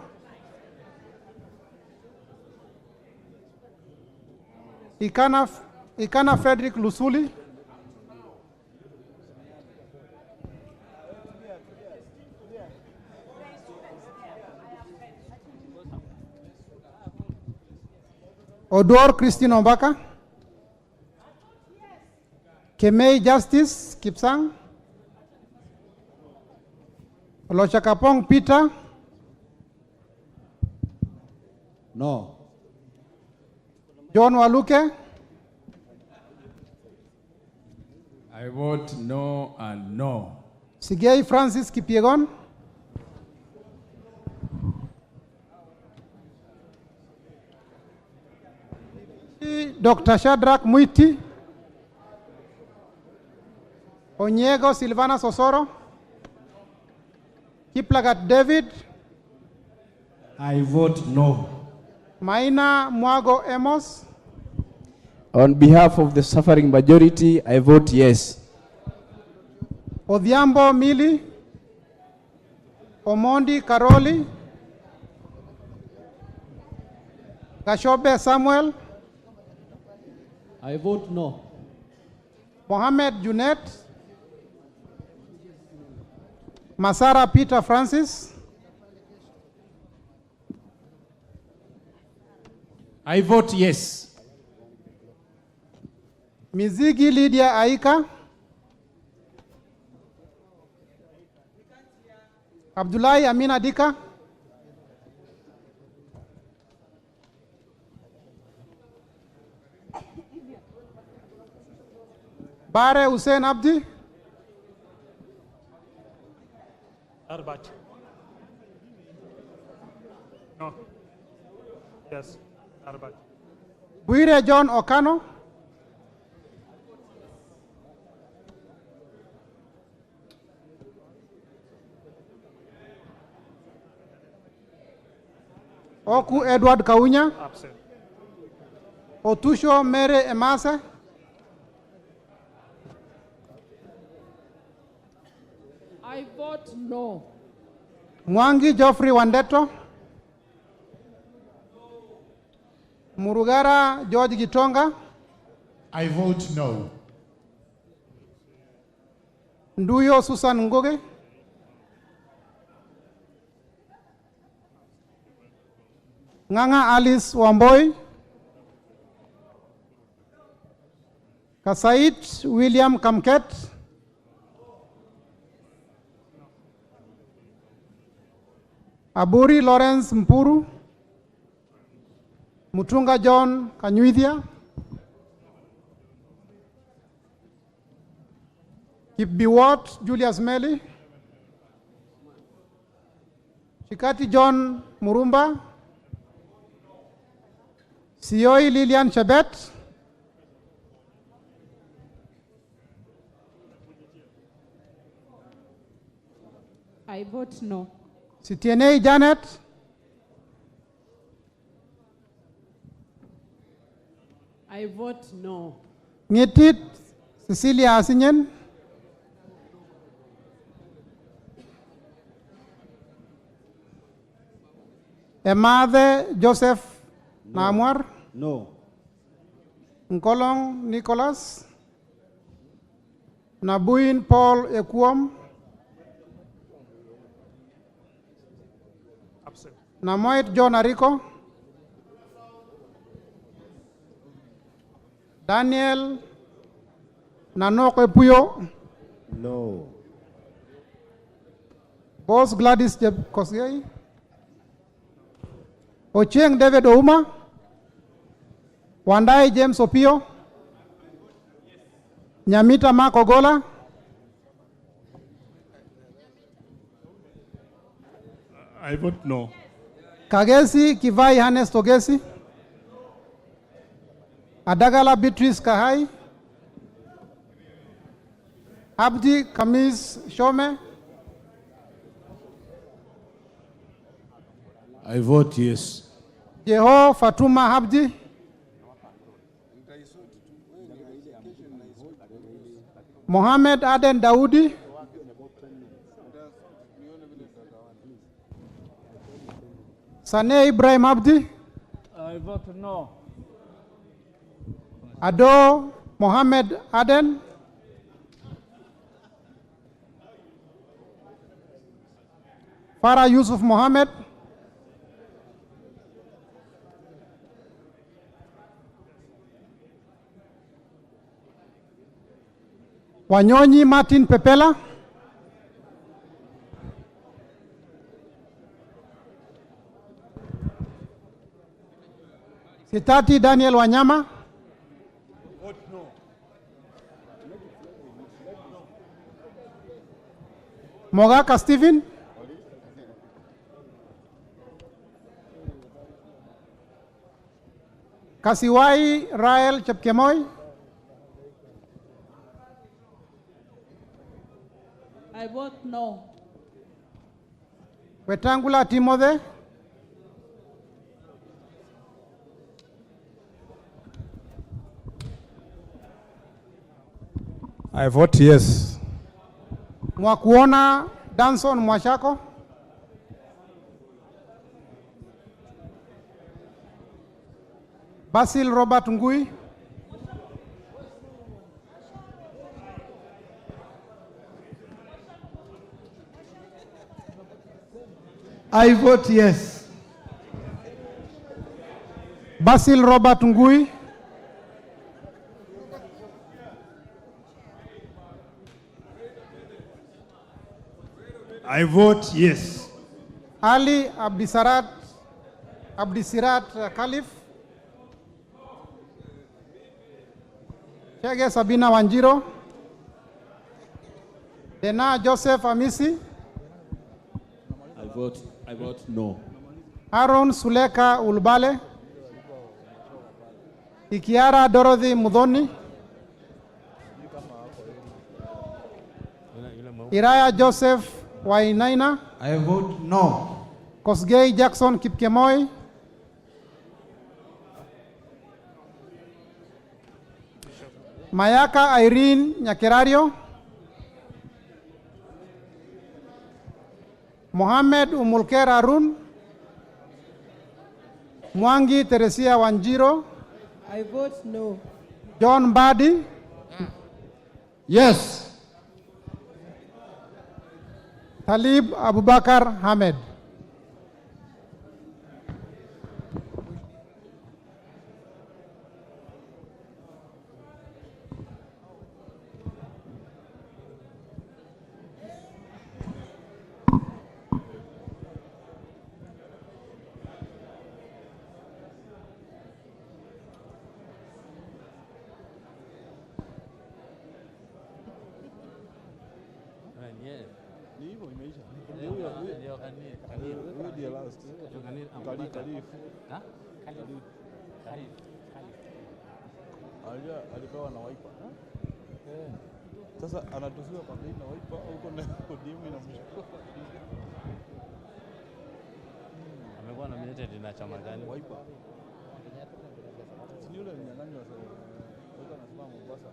Ikana Frederick Lusuli, Odor Christine Ombaka, Kemei Justice Kipsang, Lochakapong Peter, No. John Waluke, I vote no and no. Sigei Francis Kipiegon, Dr. Shadrach Muiti, Onyego Silvana Sosoro, Kiplagat David, I vote no. Maina Mwago Amos, On behalf of the suffering majority, I vote yes. Odhiambo Mili, Omondi Karoli, Gashobe Samuel, I vote no. Mohamed Junet, Masara Peter Francis, I vote yes. Mizigi Lydia Aika, Abdullahi Amina Dika, Bare Hussein Abdi, Arbat. No. Yes, Arbat. Buire John Okano, Oku Edward Kaunya, Absent. Otusho Mere Emase, I vote no. Mwangi Geoffrey Wandeto, Murugara George Gitonga, I vote no. Nduyo Susan Ngoge, Nganga Alice Wamboi, Kasait William Kamket, Aburi Lawrence Mpuru, Mutunga John Kanyuithia, Kipbiwot Julius Meli, Shikati John Murumba, Sioi Lilian Chebet, I vote no. Sitienei Janet, I vote no. Ngitit Cecilia Asinyen, Emade Joseph Namwar, No. Nkolong Nicholas, Nabuin Paul Ekuom, Absent. Namoit John Ariko, Daniel Nanoko Puyo, No. Boss Gladys Kosgei, Ochieng David Ouma, Wandai James Opio, Nyamita Mark Ogola, I vote no. Kagesi Kivai Hannes Togesi, Adagala Beatrice Kahai, Abdi Kamis Shome, I vote yes. Jeho Fatuma Abdi, Mohammed Aden Daudi, Sane Ibrahim Abdi, I vote no. Ado Mohammed Aden, Farah Yusuf Mohammed, Wanyonyi Martin Pepela, Sitati Daniel Wanyama, Mogaka Stephen, Kasiwai Rael Chepkemoi, I vote no. Wetangula Timothy, I vote yes. Mwakuona Danson Mwashako. Basil Robert Ngui. I vote yes. Basil Robert Ngui. I vote yes. Ali Abdisirat Khalif. Chege Sabina Wanjiro. Dena Joseph Amisi. I vote no. Aaron Suleka Ulbale. Ikiara Dorothy Mudhoni. Iraya Joseph Wainaina. I vote no. Kosgei Jackson Kipkemoi. Mayaka Irene Nyakerario. Mohamed Umulker Arun. Mwangi Teresia Wanjiro. I vote no. John Badi. Yes. Talib Abubakar Hamed. Alipewa na wiper. Sasa anatuziwa kwa bei na wiper huko na kodimu inamshukua. Amekuwa nominated na chama gani? Wiper. Si yule mnyang'anyi wa kutoka na simama Mombasa.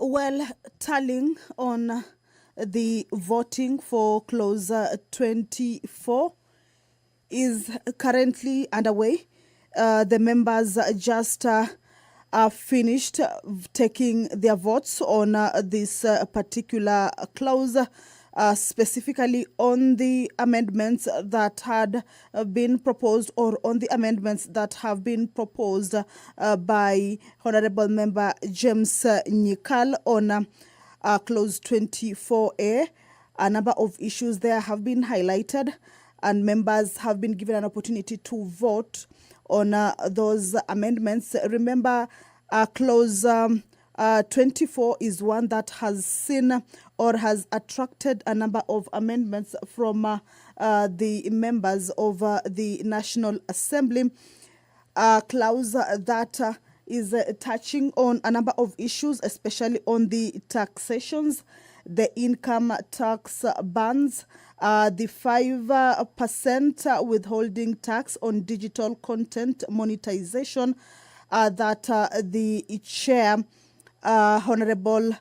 Well, tallying on the voting for clause 24 is currently underway. The members just finished taking their votes on this particular clause, specifically on the amendments that had been proposed, or on the amendments that have been proposed by Honorable Member James Nyikal on clause 24A. A number of issues there have been highlighted, and members have been given an opportunity to vote on those amendments. Remember, clause 24 is one that has seen or has attracted a number of amendments from the members of the National Assembly. Clause that is touching on a number of issues, especially on the taxations, the income tax bans, the 5% withholding tax on digital content monetization, that the chair, Honorable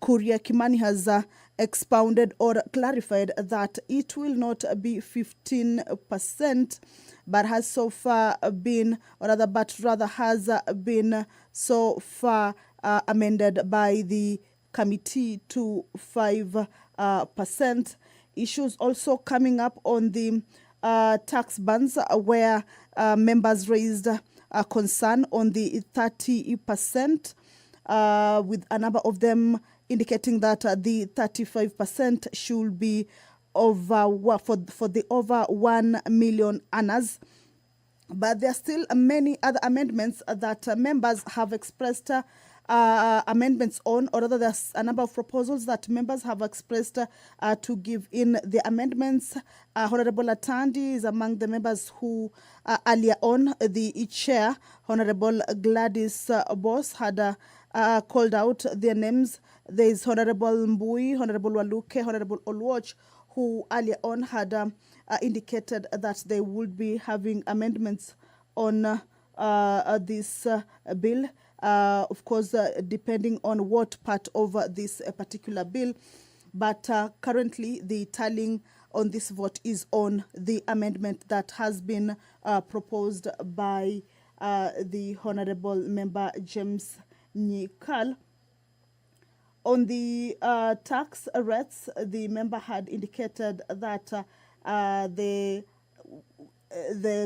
Kuria Kimani, has expounded or clarified that it will not be 15%, but has so far been, or rather, has been so far amended by the committee to 5%. Issues also coming up on the tax bans, where members raised a concern on the 30%, with a number of them indicating that the 35% should be over for the over 1 million earners. But there are still many other amendments that members have expressed amendments on, or rather there's a number of proposals that members have expressed to give in the amendments. Honorable Atandi is among the members who earlier on, the chair, Honorable Gladys Boss, had called out their names. There is Honorable Mbui, Honorable Waluke, Honorable Olwoch, who earlier on had indicated that they would be having amendments on this bill. Of course, depending on what part of this particular bill. But currently, the tallying on this vote is on the amendment that has been proposed by the Honorable Member James Nyikal. On the tax rates, the member had indicated that the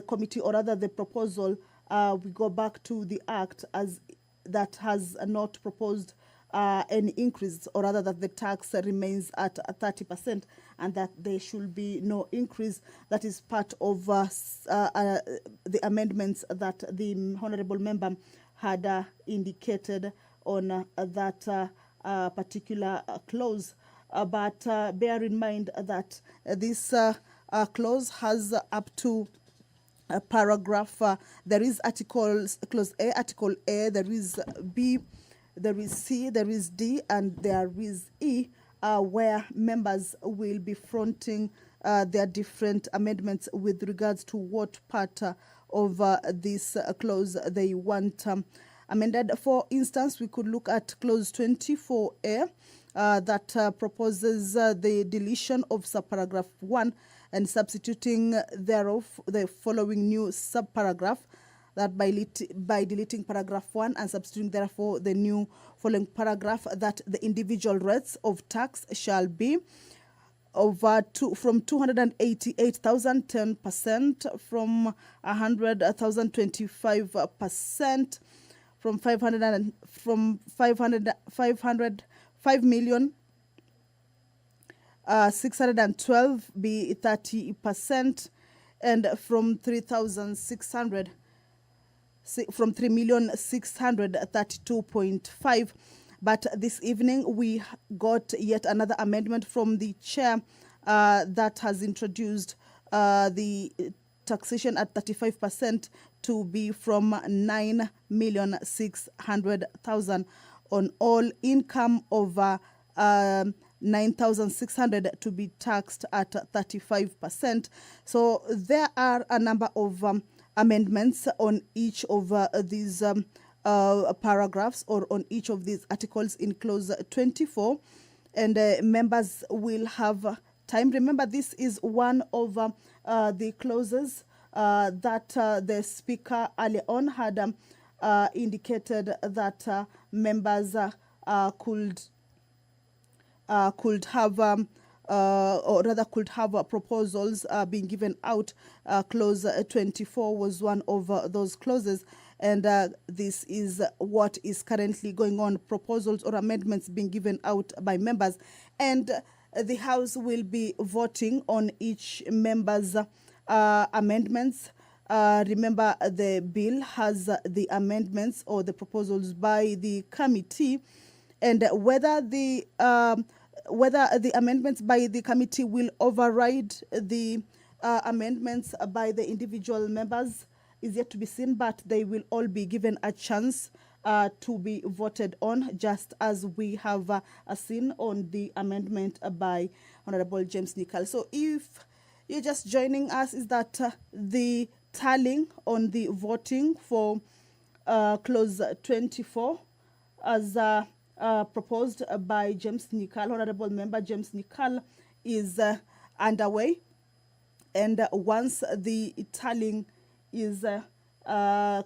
committee, or rather the proposal, we go back to the act as that has not proposed any increase, or rather that the tax remains at 30%, and that there should be no increase. That is part of the amendments that the honorable member had indicated on that particular clause. But bear in mind that this clause has up to paragraph, there is articles, clause A, article A, there is B, there is C, there is D, and there is E, where members will be fronting their different amendments with regards to what part of this clause they want amended. For instance, we could look at clause 24A that proposes the deletion of subparagraph 1 and substituting thereof the following new subparagraph, that by deleting paragraph 1 and substituting therefore the new following paragraph, that the individual rates of tax shall be from 288,000 10%, from 100,000 25%, from 5 million 612 be 30%, and from 3,600 from 3,632,500. But this evening we got yet another amendment from the chair that has introduced the taxation at 35% to be from 9,600,000 on all income over 9,600 to be taxed at 35%. So there are a number of amendments on each of these paragraphs, or on each of these articles in clause 24, and members will have time. Remember, this is one of the clauses that the speaker earlier on had indicated that members could have or rather could have proposals being given out. Clause 24 was one of those clauses, and this is what is currently going on: proposals or amendments being given out by members, and the House will be voting on each member's amendments. Remember, the bill has the amendments or the proposals by the committee, and whether the amendments by the committee will override the amendments by the individual members is yet to be seen, but they will all be given a chance to be voted on, just as we have seen on the amendment by Honorable James Nicol. So if you're just joining us, is that the tallying on the voting for clause 24 as proposed by James Nicol, Honorable Member James Nicol, is underway. And once the tallying is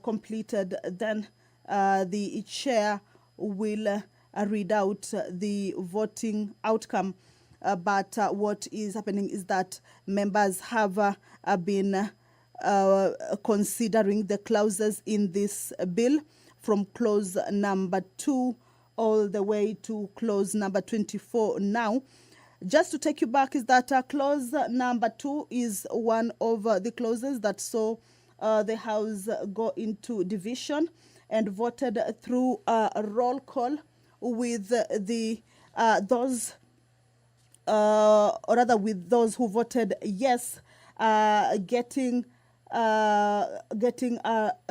completed, then the chair will read out the voting outcome. But what is happening is that members have been considering the clauses in this bill from clause number 2 all the way to clause number 24 now. Just to take you back, is that clause number 2 is one of the clauses that saw the House go into division and voted through a roll call with the those or rather with those who voted yes getting a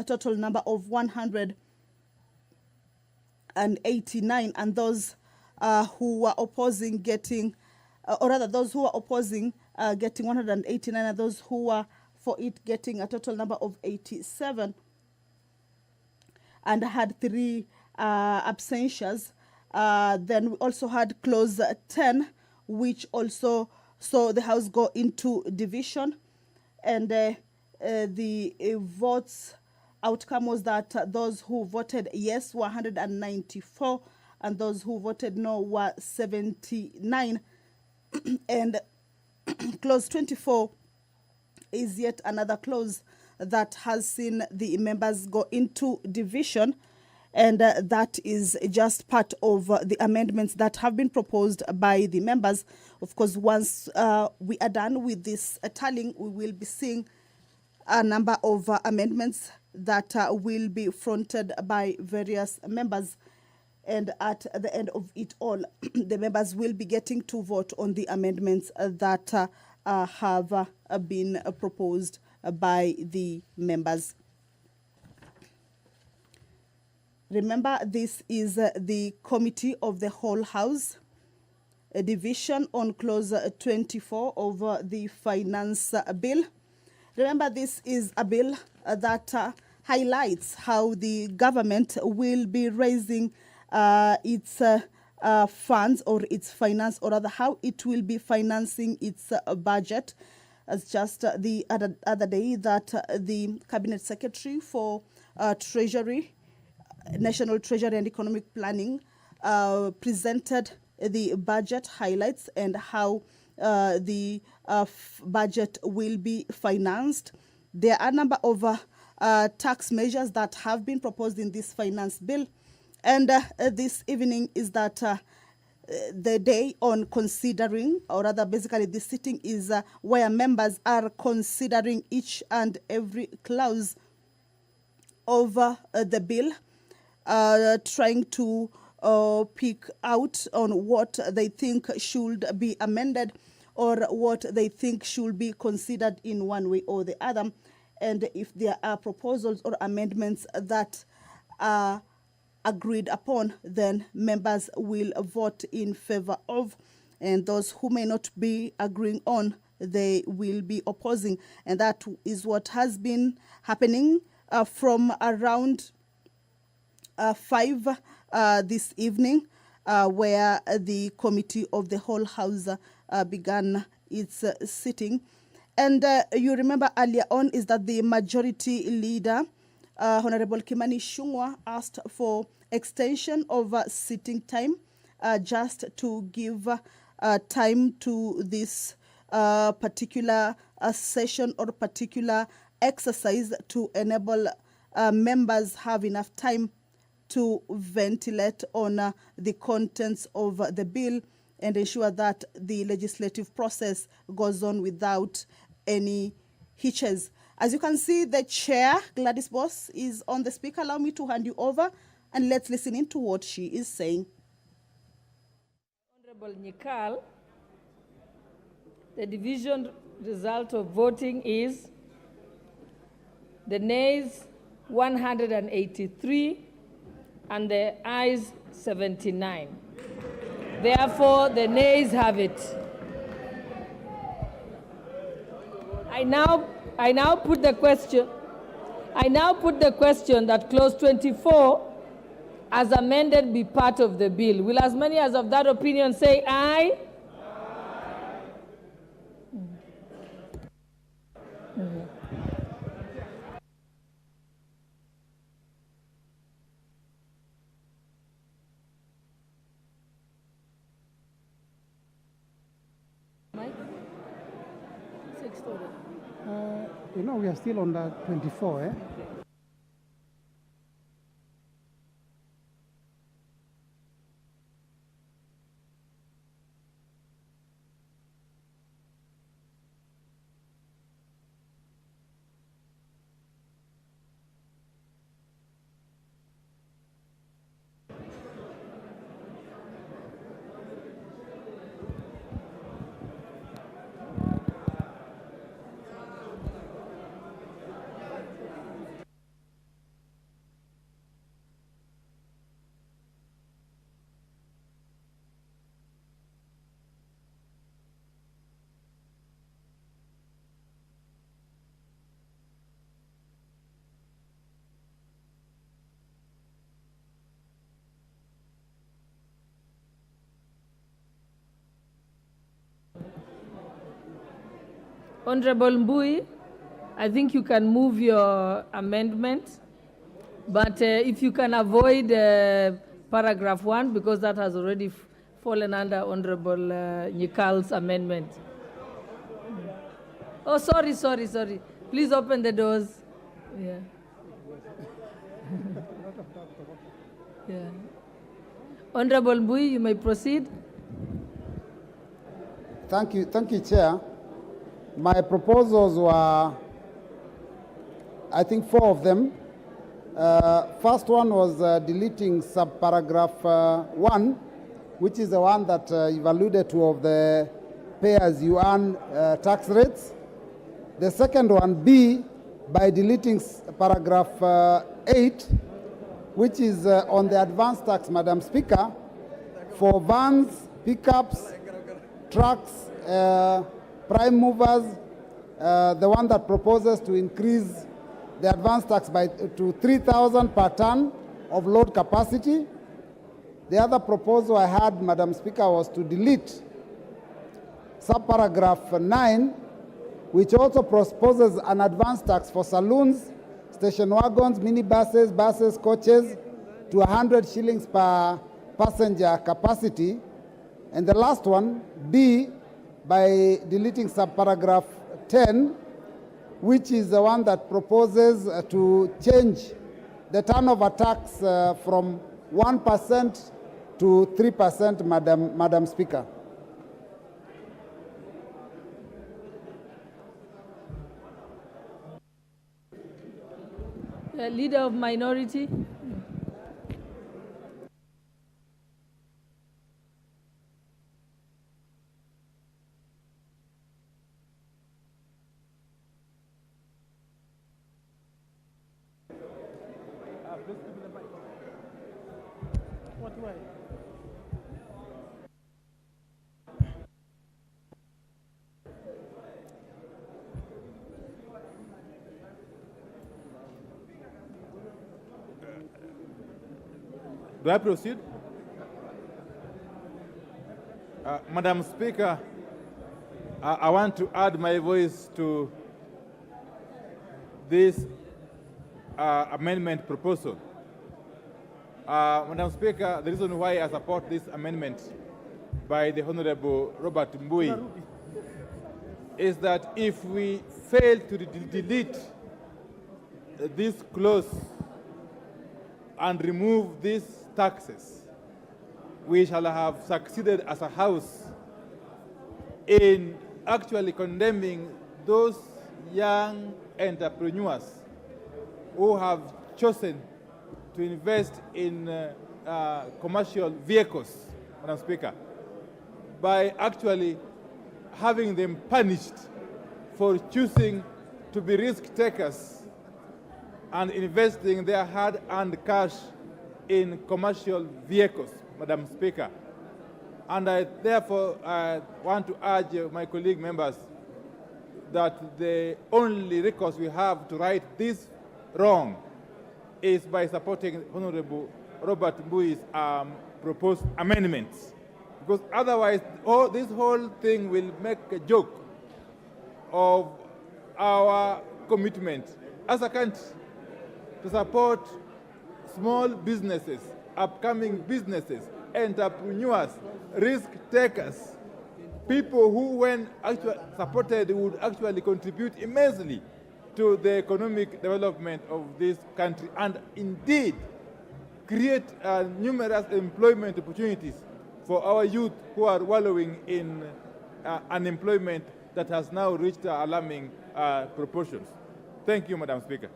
total number of 189, and those who were opposing getting or rather those who were opposing getting 189, and those who were for it getting a total number of 87, and had 3 absentions. Then we also had clause 10, which also saw the House go into division, and the votes outcome was that those who voted yes were 194, and those who voted no were 79. And clause 24 is yet another clause that has seen the members go into division, and that is just part of the amendments that have been proposed by the members. Of course, once we are done with this tallying, we will be seeing a number of amendments that will be fronted by various members. And at the end of it all, the members will be getting to vote on the amendments that have been proposed by the members. Remember, this is the Committee of the Whole House, a division on clause 24 of the Finance Bill. Remember, this is a bill that highlights how the government will be raising its funds or its finance, or rather how it will be financing its budget. As just the other day that the Cabinet Secretary for Treasury, National Treasury and Economic Planning presented the budget highlights and how the budget will be financed. There are a number of tax measures that have been proposed in this finance bill. And this evening is that the day on considering, or rather basically the sitting is where members are considering each and every clause of the bill, trying to pick out on what they think should be amended or what they think should be considered in one way or the other. And if there are proposals or amendments that are agreed upon, then members will vote in favor of, and those who may not be agreeing on, they will be opposing. And that is what has been happening from around 5 this evening, where the Committee of the Whole House began its sitting. And you remember earlier on is that the majority leader Honorable Kimani Ichung'wah asked for extension of sitting time just to give time to this particular session or particular exercise to enable members have enough time to ventilate on the contents of the bill and ensure that the legislative process goes on without any hitches. As you can see, the chair, Gladys Boss, is on the speaker. Allow me to hand you over and let's listen into what she is saying. Honorable Nyikal, the division result of voting is the nays 183 and the ayes 79. Therefore, the nays have it. I now put the question that clause 24 as amended be part of the bill. Will as many as of that opinion say aye? We are still on the 24, eh? Honorable Mbui, I think you can move your amendment, but if you can avoid paragraph 1, because that has already fallen under Honorable Nyikal's amendment. Oh, sorry. Please open the doors. Yeah. Yeah. Honorable Mbui, you may proceed. Thank you, Chair. My proposals were, I think, 4 of them. First one was deleting subparagraph 1, which is the one that you've alluded to of the pay-as-you-earn tax rates. The second one, B, by deleting paragraph 8, which is on the advance tax, Madam Speaker, for vans, pickups, trucks, prime movers, the one that proposes to increase the advance tax to 3,000 per ton of load capacity. The other proposal I had, Madam Speaker, was to delete subparagraph 9, which also proposes an advance tax for saloons, station wagons, minibuses, buses, coaches, to 100 shillings per passenger capacity. And the last one, B, by deleting subparagraph 10, which is the one that proposes to change the turnover tax from 1% to 3%, Madam Speaker. Leader of minority. What way? Do I proceed? Madam Speaker, I want to add my voice to this amendment proposal. Madam Speaker, the reason why I support this amendment by the Honorable Robert Mbui is that if we fail to delete this clause and remove these taxes, we shall have succeeded as a House in actually condemning those young entrepreneurs who have chosen to invest in commercial vehicles, Madam Speaker, by actually having them punished for choosing to be risk takers and investing their hard-earned cash in commercial vehicles, Madam Speaker. And I therefore want to urge my colleague members that the only recourse we have to right this wrong is by supporting Honorable Robert Mbui's proposed amendments. Because otherwise, this whole thing will make a joke of our commitment as a country to support small businesses, upcoming businesses, entrepreneurs, risk takers, people who, when actually supported, would actually contribute immensely to the economic development of this country and indeed create numerous employment opportunities for our youth who are wallowing in unemployment that has now reached alarming proportions. Thank you, Madam Speaker.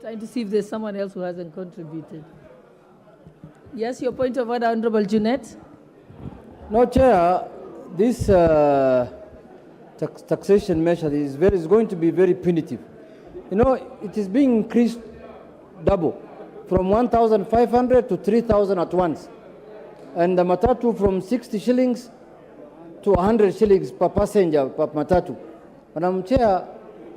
Trying to see if there's someone else who hasn't contributed. Yes, your point of order, Honorable Junet. No, Chair, this taxation measure is going to be very punitive. You know, it is being increased double, from 1,500 to 3,000 at once. And the matatu from 60 shillings to 100 shillings per passenger per matatu. Madam Chair,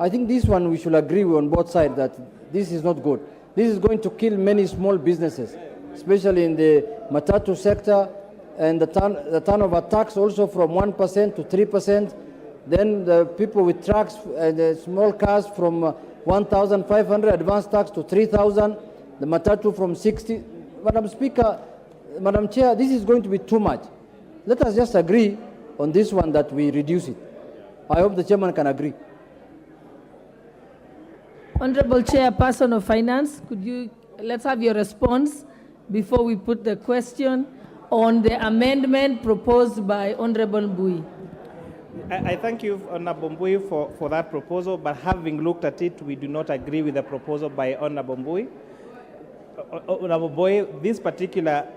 I think this one we should agree on both sides that this is not good. This is going to kill many small businesses, especially in the matatu sector, and the turnover tax also from 1% to 3%. Then the people with trucks and the small cars from 1,500 advance tax to 3,000. The matatu from 60. Madam Speaker, Madam Chair, this is going to be too much. Let us just agree on this one that we reduce it. I hope the chairman can agree. Honorable Chairperson of Finance, let's have your response before we put the question on the amendment proposed by Honorable Mbui. I thank you, Honorable Mbui, for that proposal, but having looked at it, we do not agree with the proposal by Honorable Mbui. Honorable Mbui, this particular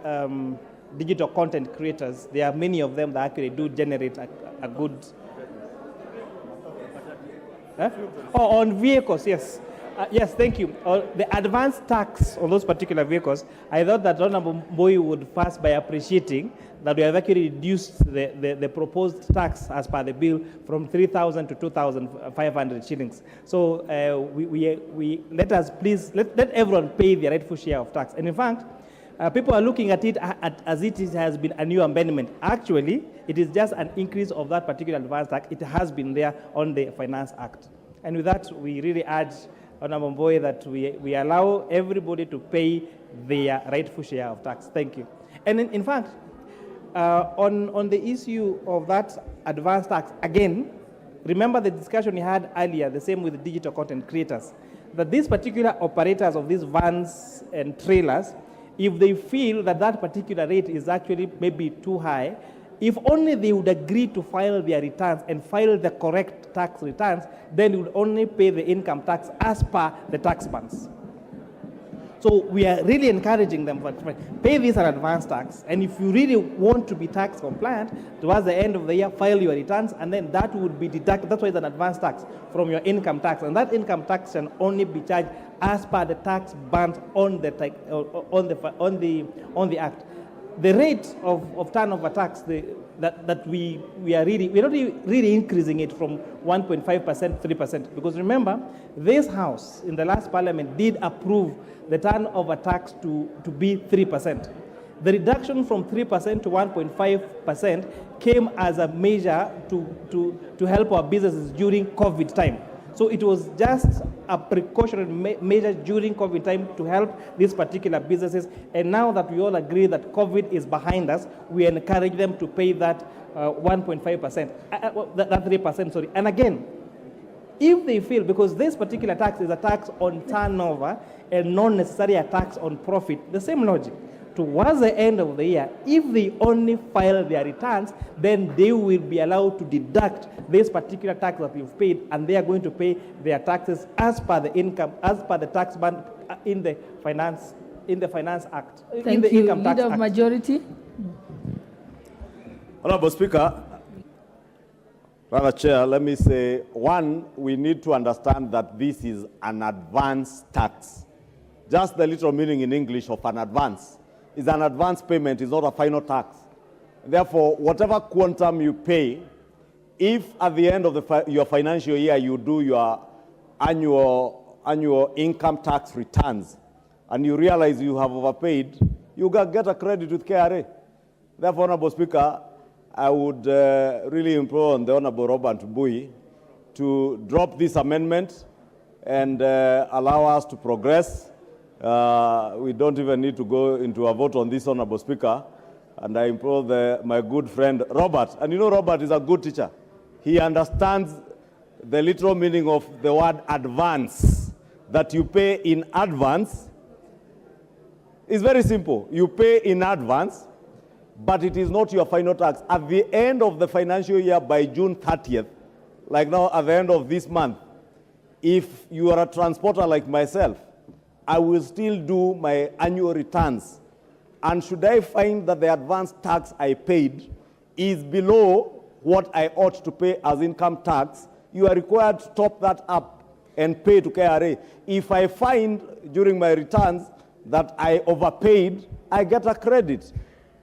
digital content creators, there are many of them that actually do generate a good... Huh? Oh, on vehicles, yes. Yes, thank you. The advance tax on those particular vehicles, I thought that Honorable Mbui would first by appreciating that we have actually reduced the proposed tax as per the bill from 3,000 to 2,500 shillings. So we let us please, let everyone pay their rightful share of tax. And in fact, people are looking at it as it has been a new amendment. Actually, it is just an increase of that particular advance tax. It has been there on the Finance Act. And with that, we really urge Honorable Mbui that we allow everybody to pay their rightful share of tax. Thank you. And in fact, on the issue of that advance tax, again, remember the discussion we had earlier, the same with the digital content creators, that these particular operators of these vans and trailers, if they feel that that particular rate is actually maybe too high, if only they would agree to file their returns and file the correct tax returns, then they would only pay the income tax as per the tax bands. So we are really encouraging them to pay this an advance tax, and if you really want to be tax compliant, towards the end of the year, file your returns, and then that would be deducted. That's why it's an advance tax from your income tax, and that income tax can only be charged as per the tax bands on the act. The rate of turnover tax that we are not really increasing it from 1.5% to 3%, because remember, this House in the last Parliament did approve the turnover tax to be 3%. The reduction from 3% to 1.5% came as a measure to help our businesses during COVID time. So it was just a precautionary measure during COVID time to help these particular businesses. And now that we all agree that COVID is behind us, we encourage them to pay that 1.5%, that 3%, sorry. And again, if they feel, because this particular tax is a tax on turnover and not necessarily a tax on profit, the same logic. Towards the end of the year, if they only file their returns, then they will be allowed to deduct this particular tax that you've paid, and they are going to pay their taxes as per the income, as per the tax band in the Finance Act, in the Income Tax Leader of Act. Majority. Honorable Speaker, Brother Chair, let me say, one, we need to understand that this is an advance tax. Just the literal meaning in English of an advance is an advance payment, is not a final tax. Therefore, whatever quantum you pay, if at the end of your financial year you do your annual income tax returns and you realize you have overpaid, you get a credit with KRA. Therefore, Honorable Speaker, I would really implore on the Honorable Robert Mbui to drop this amendment and allow us to progress. We don't even need to go into a vote on this, Honorable Speaker. And I implore my good friend Robert, and you know Robert is a good teacher. He understands the literal meaning of the word advance, that you pay in advance. It's very simple. You pay in advance, but it is not your final tax. At the end of the financial year, by June 30th, like now at the end of this month, if you are a transporter like myself, I will still do my annual returns. And should I find that the advance tax I paid is below what I ought to pay as income tax, you are required to top that up and pay to KRA. If I find during my returns that I overpaid, I get a credit.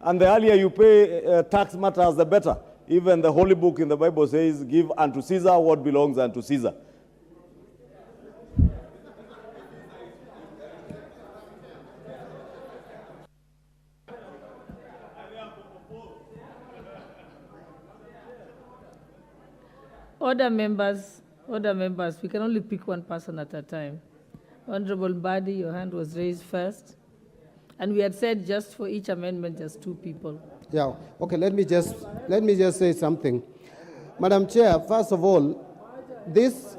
And the earlier you pay tax matters, the better. Even the Holy Book in the Bible says, give unto Caesar what belongs unto Caesar. Order members, we can only pick one person at a time. Honorable Badi, your hand was raised first. And we had said just for each amendment, just 2 people. Yeah, okay, let me just say something. Madam Chair, first of all, this...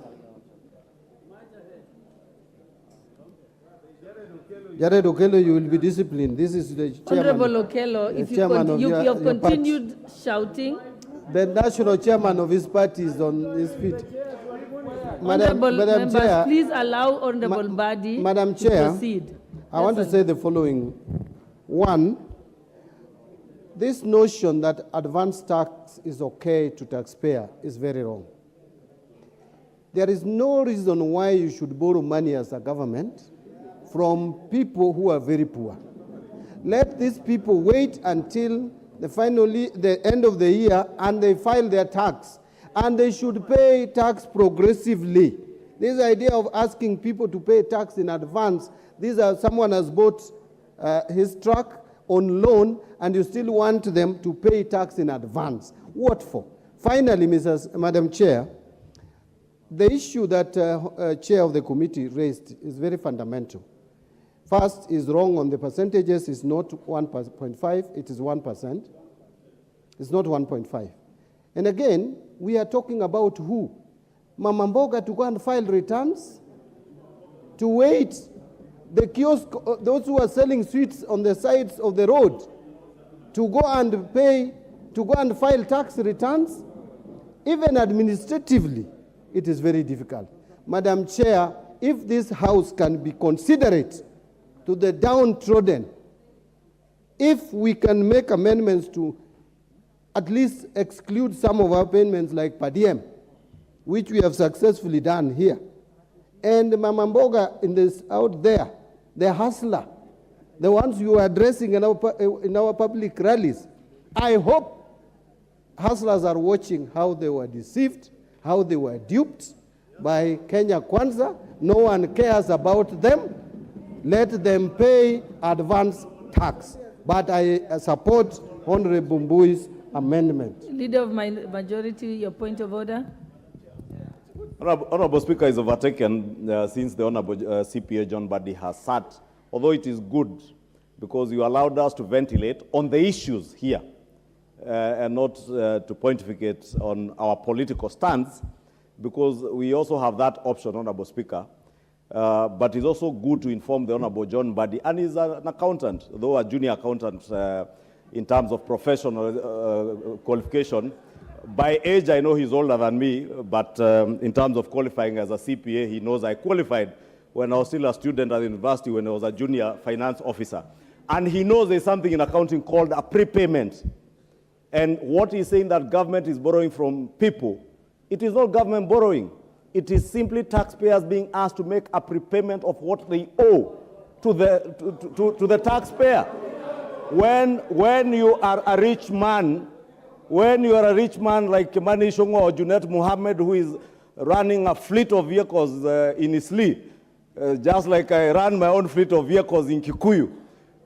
Jared Okello, you will be disciplined. This is the chairman. Honorable Okello, if you have continued shouting... The national chairman of his party is on his feet. Madam members, Chair, please allow Honorable Badi Madam Chair, to proceed. I want to say the following. One, this notion that advance tax is okay to taxpayer is very wrong. There is no reason why you should borrow money as a government from people who are very poor. Let these people wait until the end of the year and they file their tax. And they should pay tax progressively. This idea of asking people to pay tax in advance, someone has bought his truck on loan and you still want them to pay tax in advance. What for? Finally, Madam Chair, the issue that Chair of the committee raised is very fundamental. First, is wrong on the percentages. It's not 1.5, it is 1%. It's not 1.5. And again, we are talking about who? Mama Mboga to go and file returns? To wait? The kiosk, those who are selling sweets on the sides of the road, to go and pay, to go and file tax returns? Even administratively, it is very difficult. Madam Chair, if this House can be considerate to the downtrodden, if we can make amendments to at least exclude some of our payments like per diem, which we have successfully done here, and Mama Mboga out there, the hustler, the ones you are addressing in our public rallies, I hope hustlers are watching how they were deceived, how they were duped by Kenya Kwanza. No one cares about them. Let them pay advance tax. but I support Honorable Mbui's amendment. Leader of majority, your point of order. Honorable Speaker is overtaken since the Honorable CPA John Buddy has sat, although it is good because you allowed us to ventilate on the issues here and not to pontificate on our political stance, because we also have that option, Honorable Speaker. But it's also good to inform the Honorable John Buddy, and he's an accountant, though a junior accountant in terms of professional qualification. By age, I know he's older than me, but in terms of qualifying as a CPA, he knows I qualified when I was still a student at the university, when I was a junior finance officer. And he knows there's something in accounting called a prepayment. And what he's saying that government is borrowing from people, it is not government borrowing. It is simply taxpayers being asked to make a prepayment of what they owe to the taxpayer. When you are a rich man, when you are a rich man like Mani Shongo or Junet Muhammad, who is running a fleet of vehicles in Isli, just like I run my own fleet of vehicles in Kikuyu,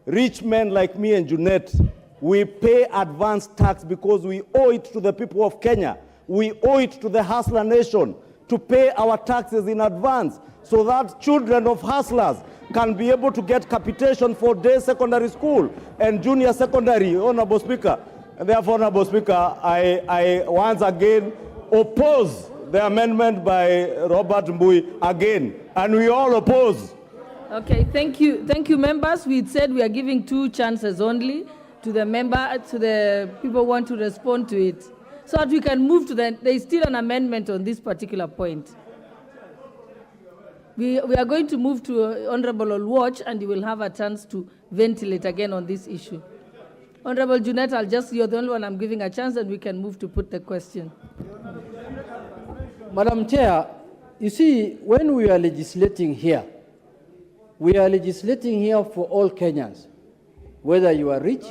rich men like me and Junet, we pay advance tax because we owe it to the people of Kenya. We owe it to the hustler nation to pay our taxes in advance so that children of hustlers can be able to get capitation for day secondary school and junior secondary, Honorable Speaker. And therefore, Honorable Speaker, I once again oppose the amendment by Robert Mbui again, and we all oppose. Okay, thank you. Thank you, members. We said we are giving 2 chances only to the people who want to respond to it, so that we can move to there is still an amendment on this particular point. We are going to move to Honorable Olwatch, and you will have a chance to ventilate again on this issue. Honorable Junet, you're the only one I'm giving a chance, and we can move to put the question. Madam Chair, you see, when we are legislating here, we are legislating here for all Kenyans, whether you are rich,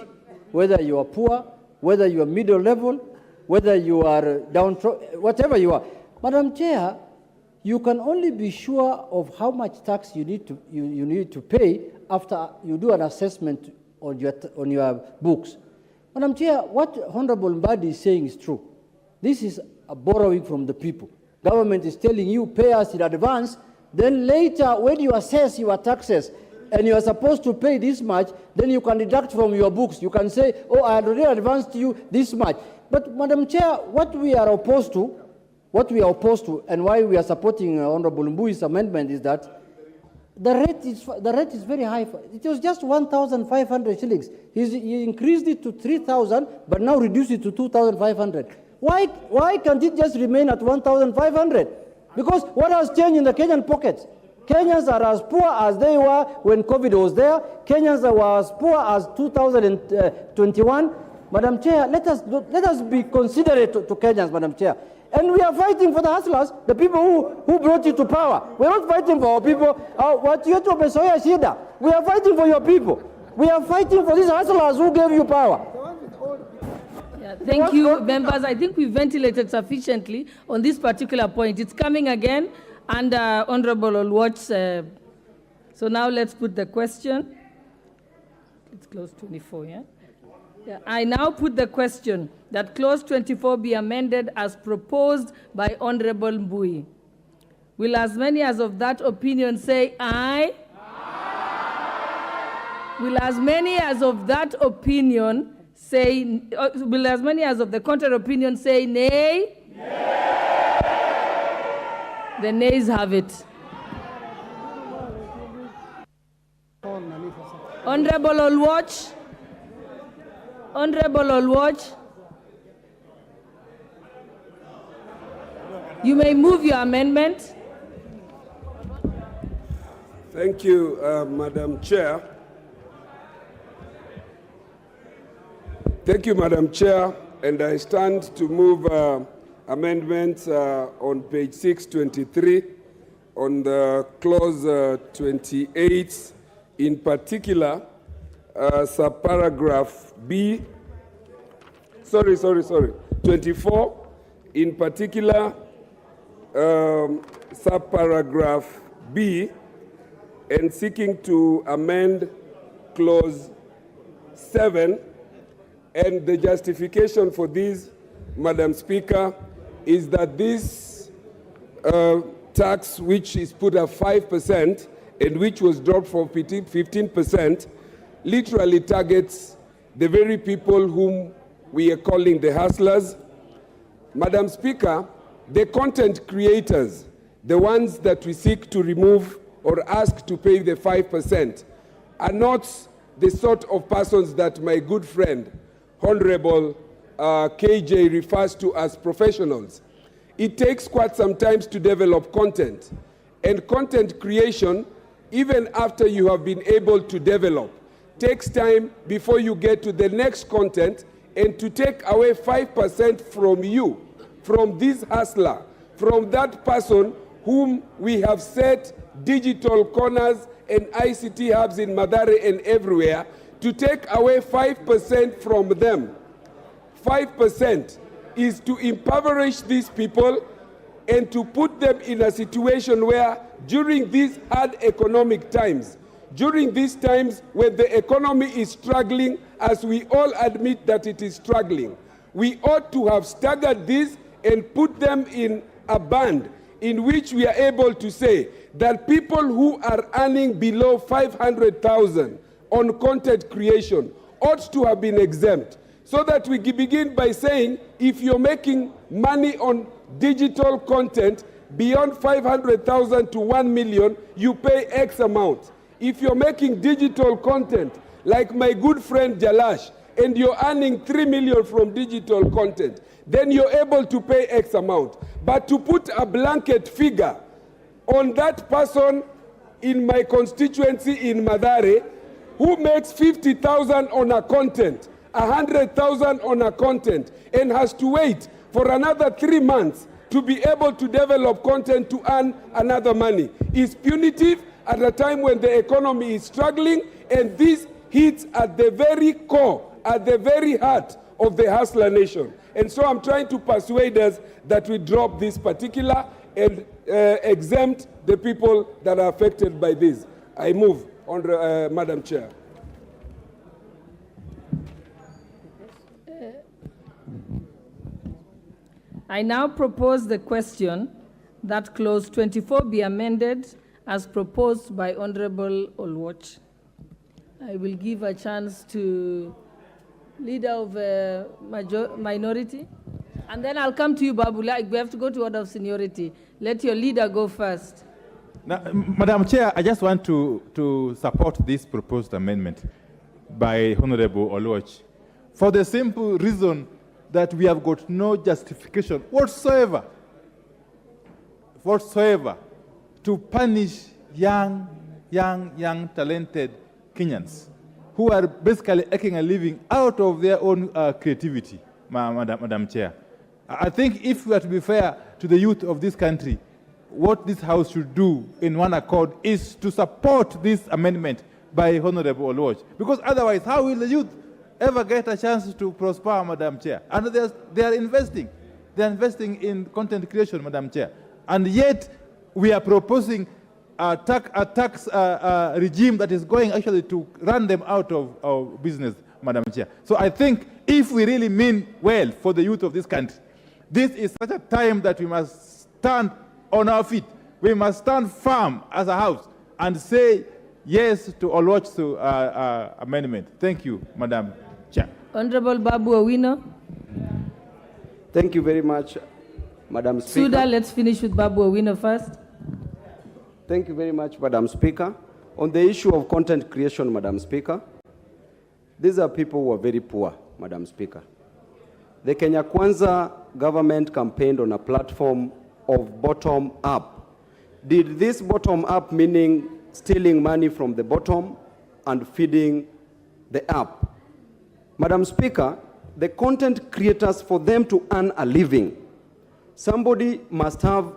whether you are poor, whether you are middle level, whether you are downtrodden, whatever you are. Madam Chair, you can only be sure of how much tax you need to pay after you do an assessment on your books. Madam Chair, what Honorable Mbadi is saying is true. This is a borrowing from the people. Government is telling you, pay us in advance, then later when you assess your taxes and you are supposed to pay this much, then you can deduct from your books. You can say, oh, I already advanced you this much. But Madam Chair, what we are opposed to, and why we are supporting Honorable Mbui's amendment is that the rate is very high. It was just 1,500 shillings. He increased it to 3,000, but now reduced it to 2,500. Why can't it just remain at 1,500? Because what has changed in the Kenyan pockets? Kenyans are as poor as they were when COVID was there. Kenyans were as poor as 2021. Madam Chair, let us be considerate to Kenyans, Madam Chair. And we are fighting for the hustlers, the people who brought you to power. We're not fighting for our people. We are fighting for your people. We are fighting for these hustlers who gave you power. Thank you, members. I think we ventilated sufficiently on this particular point. It's coming again under Honorable Olwatch. So now let's put the question. It's clause 24, yeah? Yeah, I now put the question that clause 24 be amended as proposed by Honorable Mbui. Will as many as of that opinion say aye? Aye. Will as many as of that opinion say, will as many as of the contrary opinion say nay? Nay. The nays have it. Honorable Olwatch. Honorable Olwatch, you may move your amendment. Thank you, Madam Chair. Thank you, Madam Chair, and I stand to move amendments on page 623 on the clause 28, in particular, subparagraph B, 24, in particular, subparagraph B, and seeking to amend clause 7, and the justification for this, Madam Speaker, is that this tax, which is put at 5% and which was dropped from 15%, literally targets the very people whom we are calling the hustlers. Madam Speaker, the content creators, the ones that we seek to remove or ask to pay the 5%, are not the sort of persons that my good friend, Honorable KJ, refers to as professionals. It takes quite some time to develop content. And content creation, even after you have been able to develop, takes time before you get to the next content, and to take away 5% from you, from this hustler, from that person whom we have set digital corners and ICT hubs in Mathare and everywhere, to take away 5% from them. 5% is to impoverish these people and to put them in a situation where during these hard economic times, during these times when the economy is struggling, as we all admit that it is struggling, we ought to have staggered this and put them in a band in which we are able to say that people who are earning below 500,000 on content creation ought to have been exempt, so that we begin by saying, if you're making money on digital content beyond 500,000 to 1 million, you pay X amount. If you're making digital content, like my good friend Jalash, and you're earning 3 million from digital content, then you're able to pay X amount. But to put a blanket figure on that person in my constituency in Mathare, who makes 50,000 on a content, 100,000 on a content, and has to wait for another 3 months to be able to develop content to earn another money, is punitive at a time when the economy is struggling, and this hits at the very core, at the very heart of the hustler nation. And so I'm trying to persuade us that we drop this particular and exempt the people that are affected by this. I move on, Madam Chair. I now propose the question that clause 24 be amended as proposed by Honorable Olwach. I will give a chance to leader of minority, and then I'll come to you, Babula. We have to go to order of seniority. Let your leader go first. Now, Madam Chair, I just want to support this proposed amendment by Honorable Olwach for the simple reason that we have got no justification whatsoever to punish young, talented Kenyans who are basically making a living out of their own creativity, Madam Chair. I think if we are to be fair to the youth of this country, what this House should do in one accord is to support this amendment by Honorable Olwach. Because otherwise, how will the youth ever get a chance to prosper, Madam Chair? And they are investing. They are investing in content creation, Madam Chair. And yet, we are proposing a tax regime that is going actually to run them out of business, Madam Chair. So I think if we really mean well for the youth of this country, this is such a time that we must stand on our feet. We must stand firm as a House and say yes to Olwach's amendment. Thank you, Madam Chair. Honorable Babu Owino. Thank you very much, Madam Speaker. Suda, let's finish with Babu Owino first. Thank you very much, Madam Speaker. On the issue of content creation, Madam Speaker, these are people who are very poor, Madam Speaker. The Kenya Kwanza government campaigned on a platform of bottom-up. Did this bottom-up meaning stealing money from the bottom and feeding the up? Madam Speaker, the content creators, for them to earn a living, somebody must have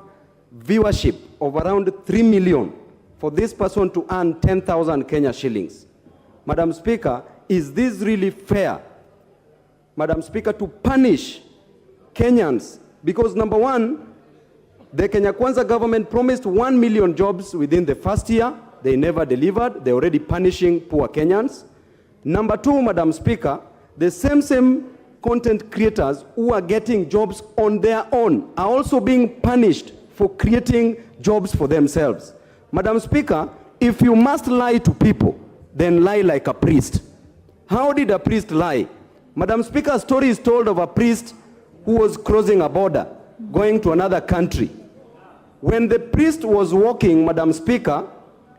viewership of around 3 million for this person to earn 10,000 Kenya shillings. Madam Speaker, is this really fair, Madam Speaker, to punish Kenyans? Because number one, the Kenya Kwanza government promised 1 million jobs within the first year. They never delivered. They're already punishing poor Kenyans. Number two, Madam Speaker, the same content creators who are getting jobs on their own are also being punished for creating jobs for themselves. Madam Speaker, if you must lie to people, then lie like a priest. How did a priest lie? Madam Speaker, a story is told of a priest who was crossing a border, going to another country. When the priest was walking, Madam Speaker,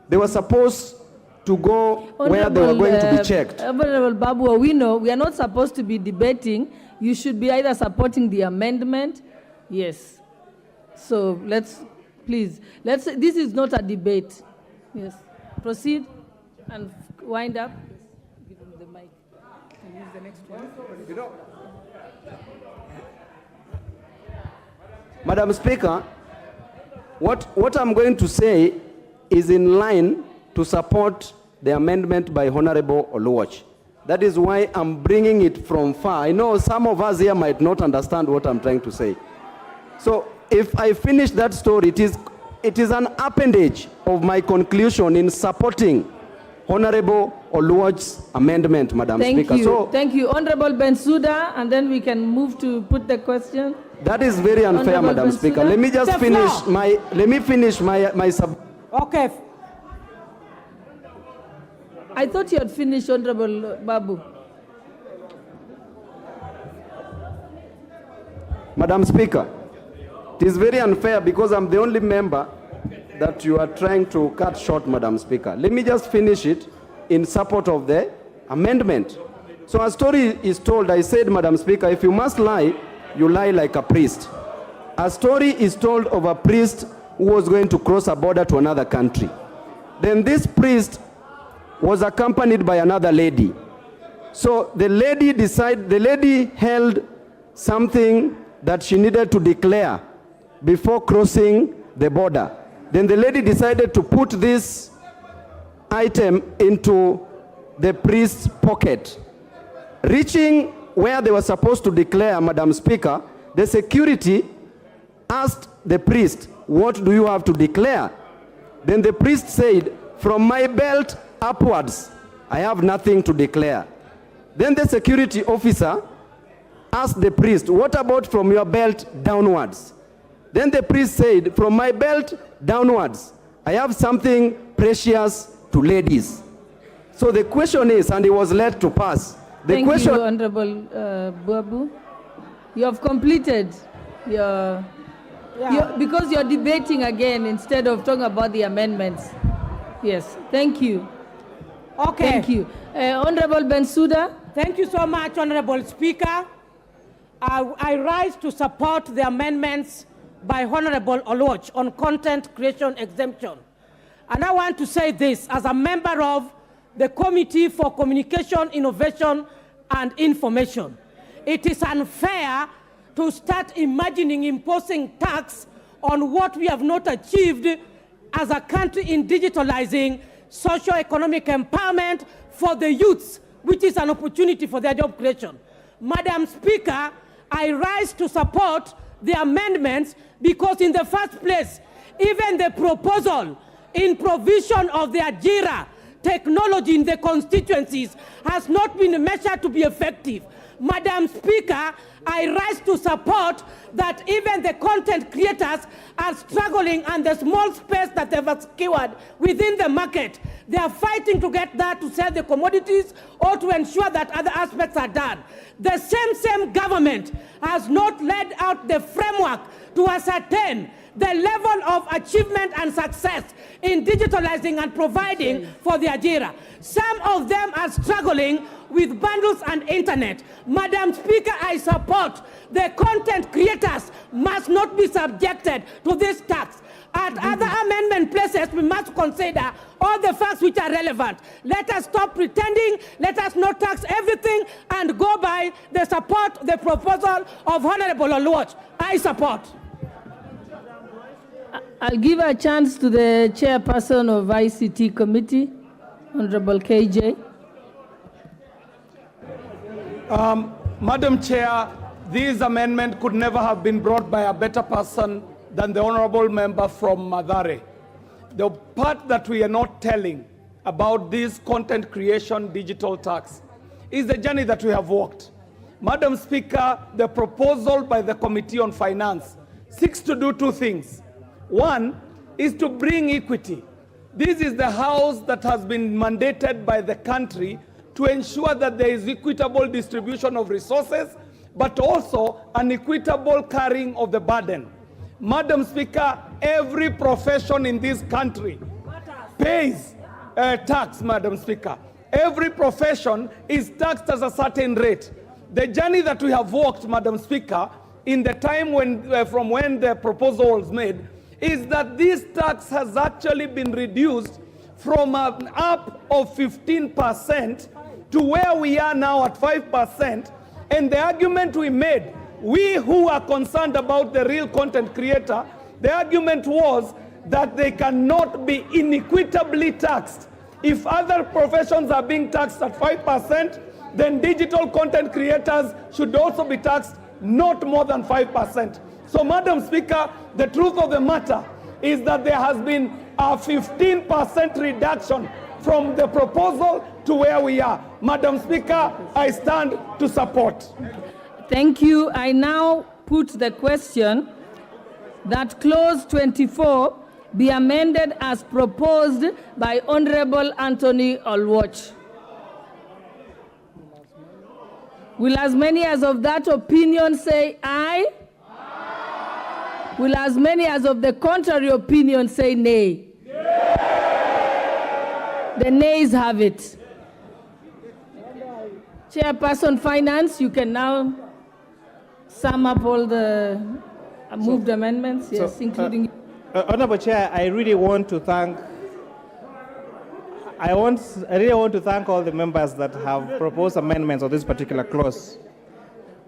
they were supposed to go where they were going to be checked. Honorable Babu Owino, we are not supposed to be debating. You should be either supporting the amendment. Yes. So this is not a debate. Yes. Proceed and wind up. Give him the mic. Can you use the next one? Madam Speaker, what I'm going to say is in line to support the amendment by Honorable Oluoch. That is why I'm bringing it from far. I know some of us here might not understand what I'm trying to say. So if I finish that story, it is an appendage of my conclusion in supporting Honorable Oluoch's amendment, Madam Speaker. Thank you. Honorable Bensouda, and then we can move to put the question. That is very unfair, Honorable Madam Speaker. Let me just finish my sub. Okay. I thought you had finished, Honorable Babu. Madam Speaker, it is very unfair because I'm the only member that you are trying to cut short, Madam Speaker. Let me just finish it in support of the amendment. So a story is told, I said, Madam Speaker, if you must lie, you lie like a priest. A story is told of a priest who was going to cross a border to another country. Then this priest was accompanied by another lady. So the lady held something that she needed to declare before crossing the border. Then the lady decided to put this item into the priest's pocket. Reaching where they were supposed to declare, Madam Speaker, the security asked the priest, "What do you have to declare?" Then the priest said, "From my belt upwards, I have nothing to declare." Then the security officer asked the priest, "What about from your belt downwards?" Then the priest said, "From my belt downwards, I have something precious to ladies." So the question is, and he was let to pass. Thank you, Honorable Babu. You have completed your... because you're debating again instead of talking about the amendments. Yes, thank you. Okay. Thank you. Honorable Bensouda. Thank you so much, Honorable Speaker. I rise to support the amendments by Honorable Oluoch on content creation exemption. And I want to say this as a member of the Committee for Communication, Innovation and Information. It is unfair to start imagining imposing tax on what we have not achieved as a country in digitalizing socio-economic empowerment for the youths, which is an opportunity for their job creation. Madam Speaker, I rise to support the amendments because in the first place, even the proposal in provision of the Ajira technology in the constituencies has not been measured to be effective. Madam Speaker, I rise to support that even the content creators are struggling and the small space that they've secured within the market. They are fighting to get that to sell the commodities or to ensure that other aspects are done. The same government has not laid out the framework to ascertain the level of achievement and success in digitalizing and providing for the Ajira. Some of them are struggling with bundles and internet. Madam Speaker, I support the content creators must not be subjected to this tax. At other amendment places, we must consider all the facts which are relevant. Let us stop pretending, let us not tax everything and go by the support, the proposal of Honorable Oluoch. I support. I'll give a chance to the chairperson of ICT committee, Honorable KJ. Madam Chair, this amendment could never have been brought by a better person than the honorable member from Mathare. The part that we are not telling about this content creation digital tax is the journey that we have walked. Madam Speaker, the proposal by the Committee on Finance seeks to do two things. One is to bring equity. This is the house that has been mandated by the country to ensure that there is equitable distribution of resources, but also an equitable carrying of the burden. Madam Speaker, every profession in this country pays tax, Madam Speaker. Every profession is taxed at a certain rate. The journey that we have walked, Madam Speaker, in the time when, from when the proposal was made, is that this tax has actually been reduced from an up of 15% to where we are now at 5%. And the argument we made, we who are concerned about the real content creator, the argument was that they cannot be inequitably taxed. If other professions are being taxed at 5%, then digital content creators should also be taxed not more than 5%. So, Madam Speaker, the truth of the matter is that there has been a 15% reduction from the proposal to where we are. Madam Speaker, I stand to support. Thank you. I now put the question that clause 24 be amended as proposed by Honorable Anthony Olwach. Will as many as of that opinion say aye? Aye. Will as many as of the contrary opinion say nay? Nay. The nays have it. Chairperson Finance, you can now sum up all the moved amendments, yes, including... Honorable Chair, I really want to thank I really want to thank all the members that have proposed amendments on this particular clause.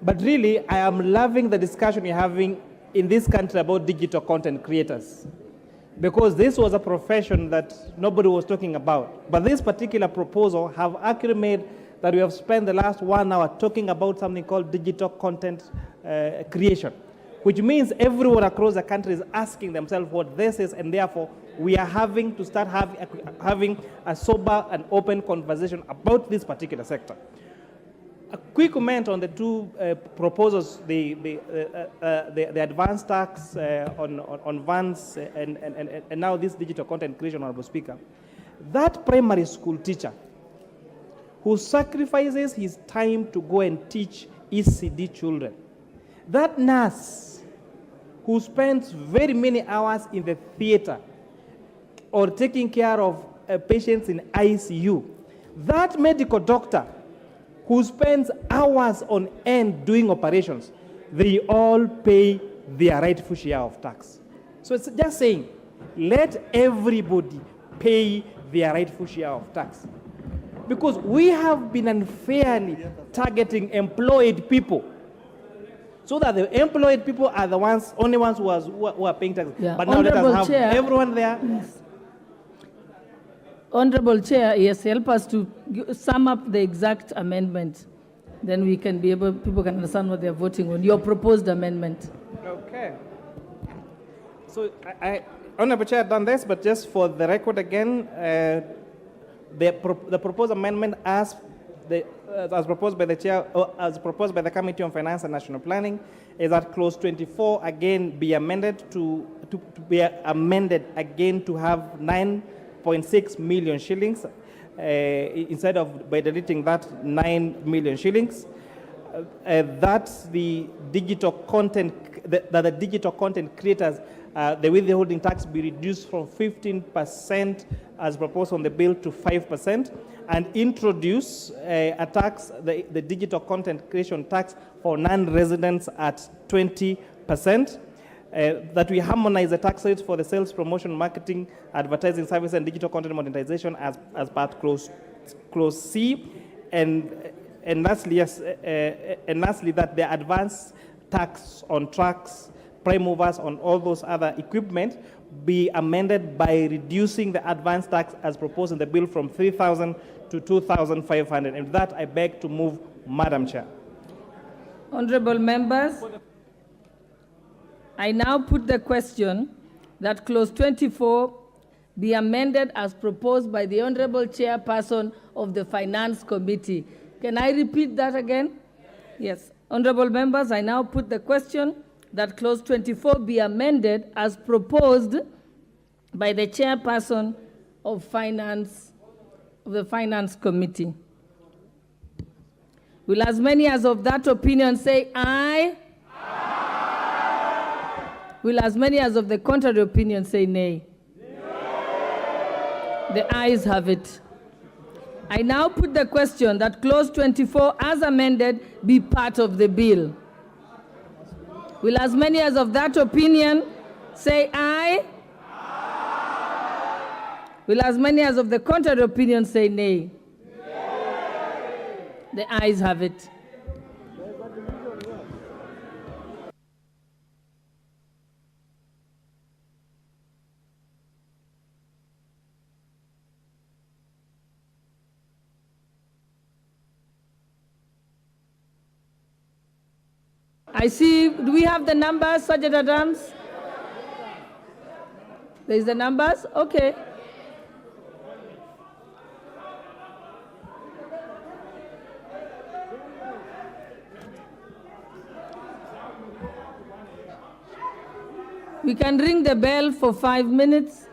But really, I am loving the discussion you're having in this country about digital content creators, because this was a profession that nobody was talking about. But this particular proposal have actually made that we have spent the last 1 hour talking about something called digital content creation, which means everyone across the country is asking themselves what this is, and therefore we are having to start having a sober and open conversation about this particular sector. A quick comment on the two proposals, the advanced tax on vans and now this digital content creation, Honorable Speaker. That primary school teacher who sacrifices his time to go and teach ECD children, that nurse who spends very many hours in the theater or taking care of patients in ICU, that medical doctor who spends hours on end doing operations, they all pay their rightful share of tax. So it's just saying, let everybody pay their rightful share of tax. Because we have been unfairly targeting employed people, so that the employed people are the only ones who are paying taxes. Yeah. But now let us have everyone there. Yes. Honorable Chair, yes, help us to sum up the exact amendment. Then we can be able, people can understand what they're voting on. Your proposed amendment. Okay. So Honorable Chair, I've done this, but just for the record again, the proposed amendment as proposed by the Chair, or as proposed by the Committee on Finance and National Planning, is that clause 24 again be amended to be amended again to have 9.6 million shillings instead of by deleting that 9 million shillings. That the digital content that the digital content creators the withholding tax be reduced from 15% as proposed on the bill to 5%, and introduce a tax, the digital content creation tax for non-residents at 20%. That we harmonize the tax rates for the sales, promotion, marketing, advertising service, and digital content monetization as part clause C, and lastly, yes, and lastly that the advance tax on trucks, prime movers, on all those other equipment be amended by reducing the advance tax as proposed in the bill from 3,000 to 2,500. And with that, I beg to move, Madam Chair. Honorable members, I now put the question that clause 24 be amended as proposed by the Honorable Chairperson of the Finance Committee. Can I repeat that again? Yes. Honorable members, I now put the question that clause 24 be amended as proposed by the Chairperson of the Finance Committee. Will as many as of that opinion say aye? Aye. Will as many as of the contrary opinion say nay? Nay. The ayes have it. I now put the question that clause 24 as amended be part of the bill. Will as many as of that opinion say aye? Aye. Will as many as of the contrary opinion say nay? The ayes have it. I see, do we have the numbers, Sergeant Adams? There's the numbers? Okay. We can ring the bell for 5 minutes.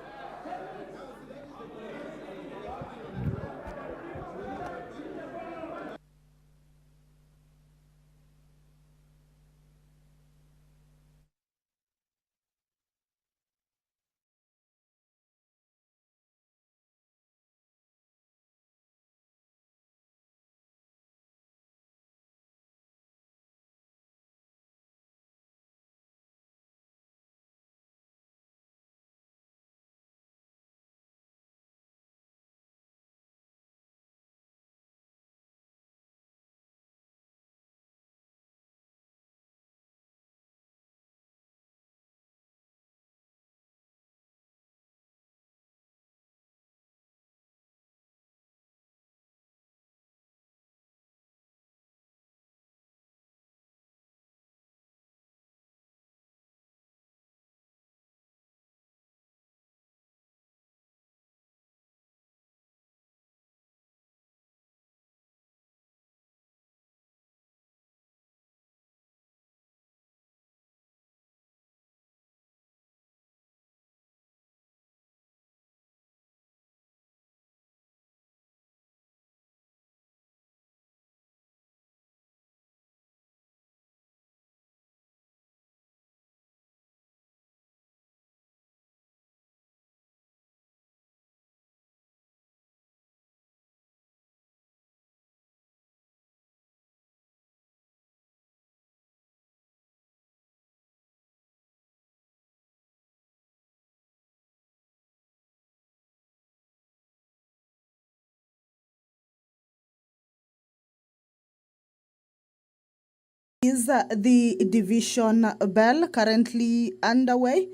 Is the division bell currently underway,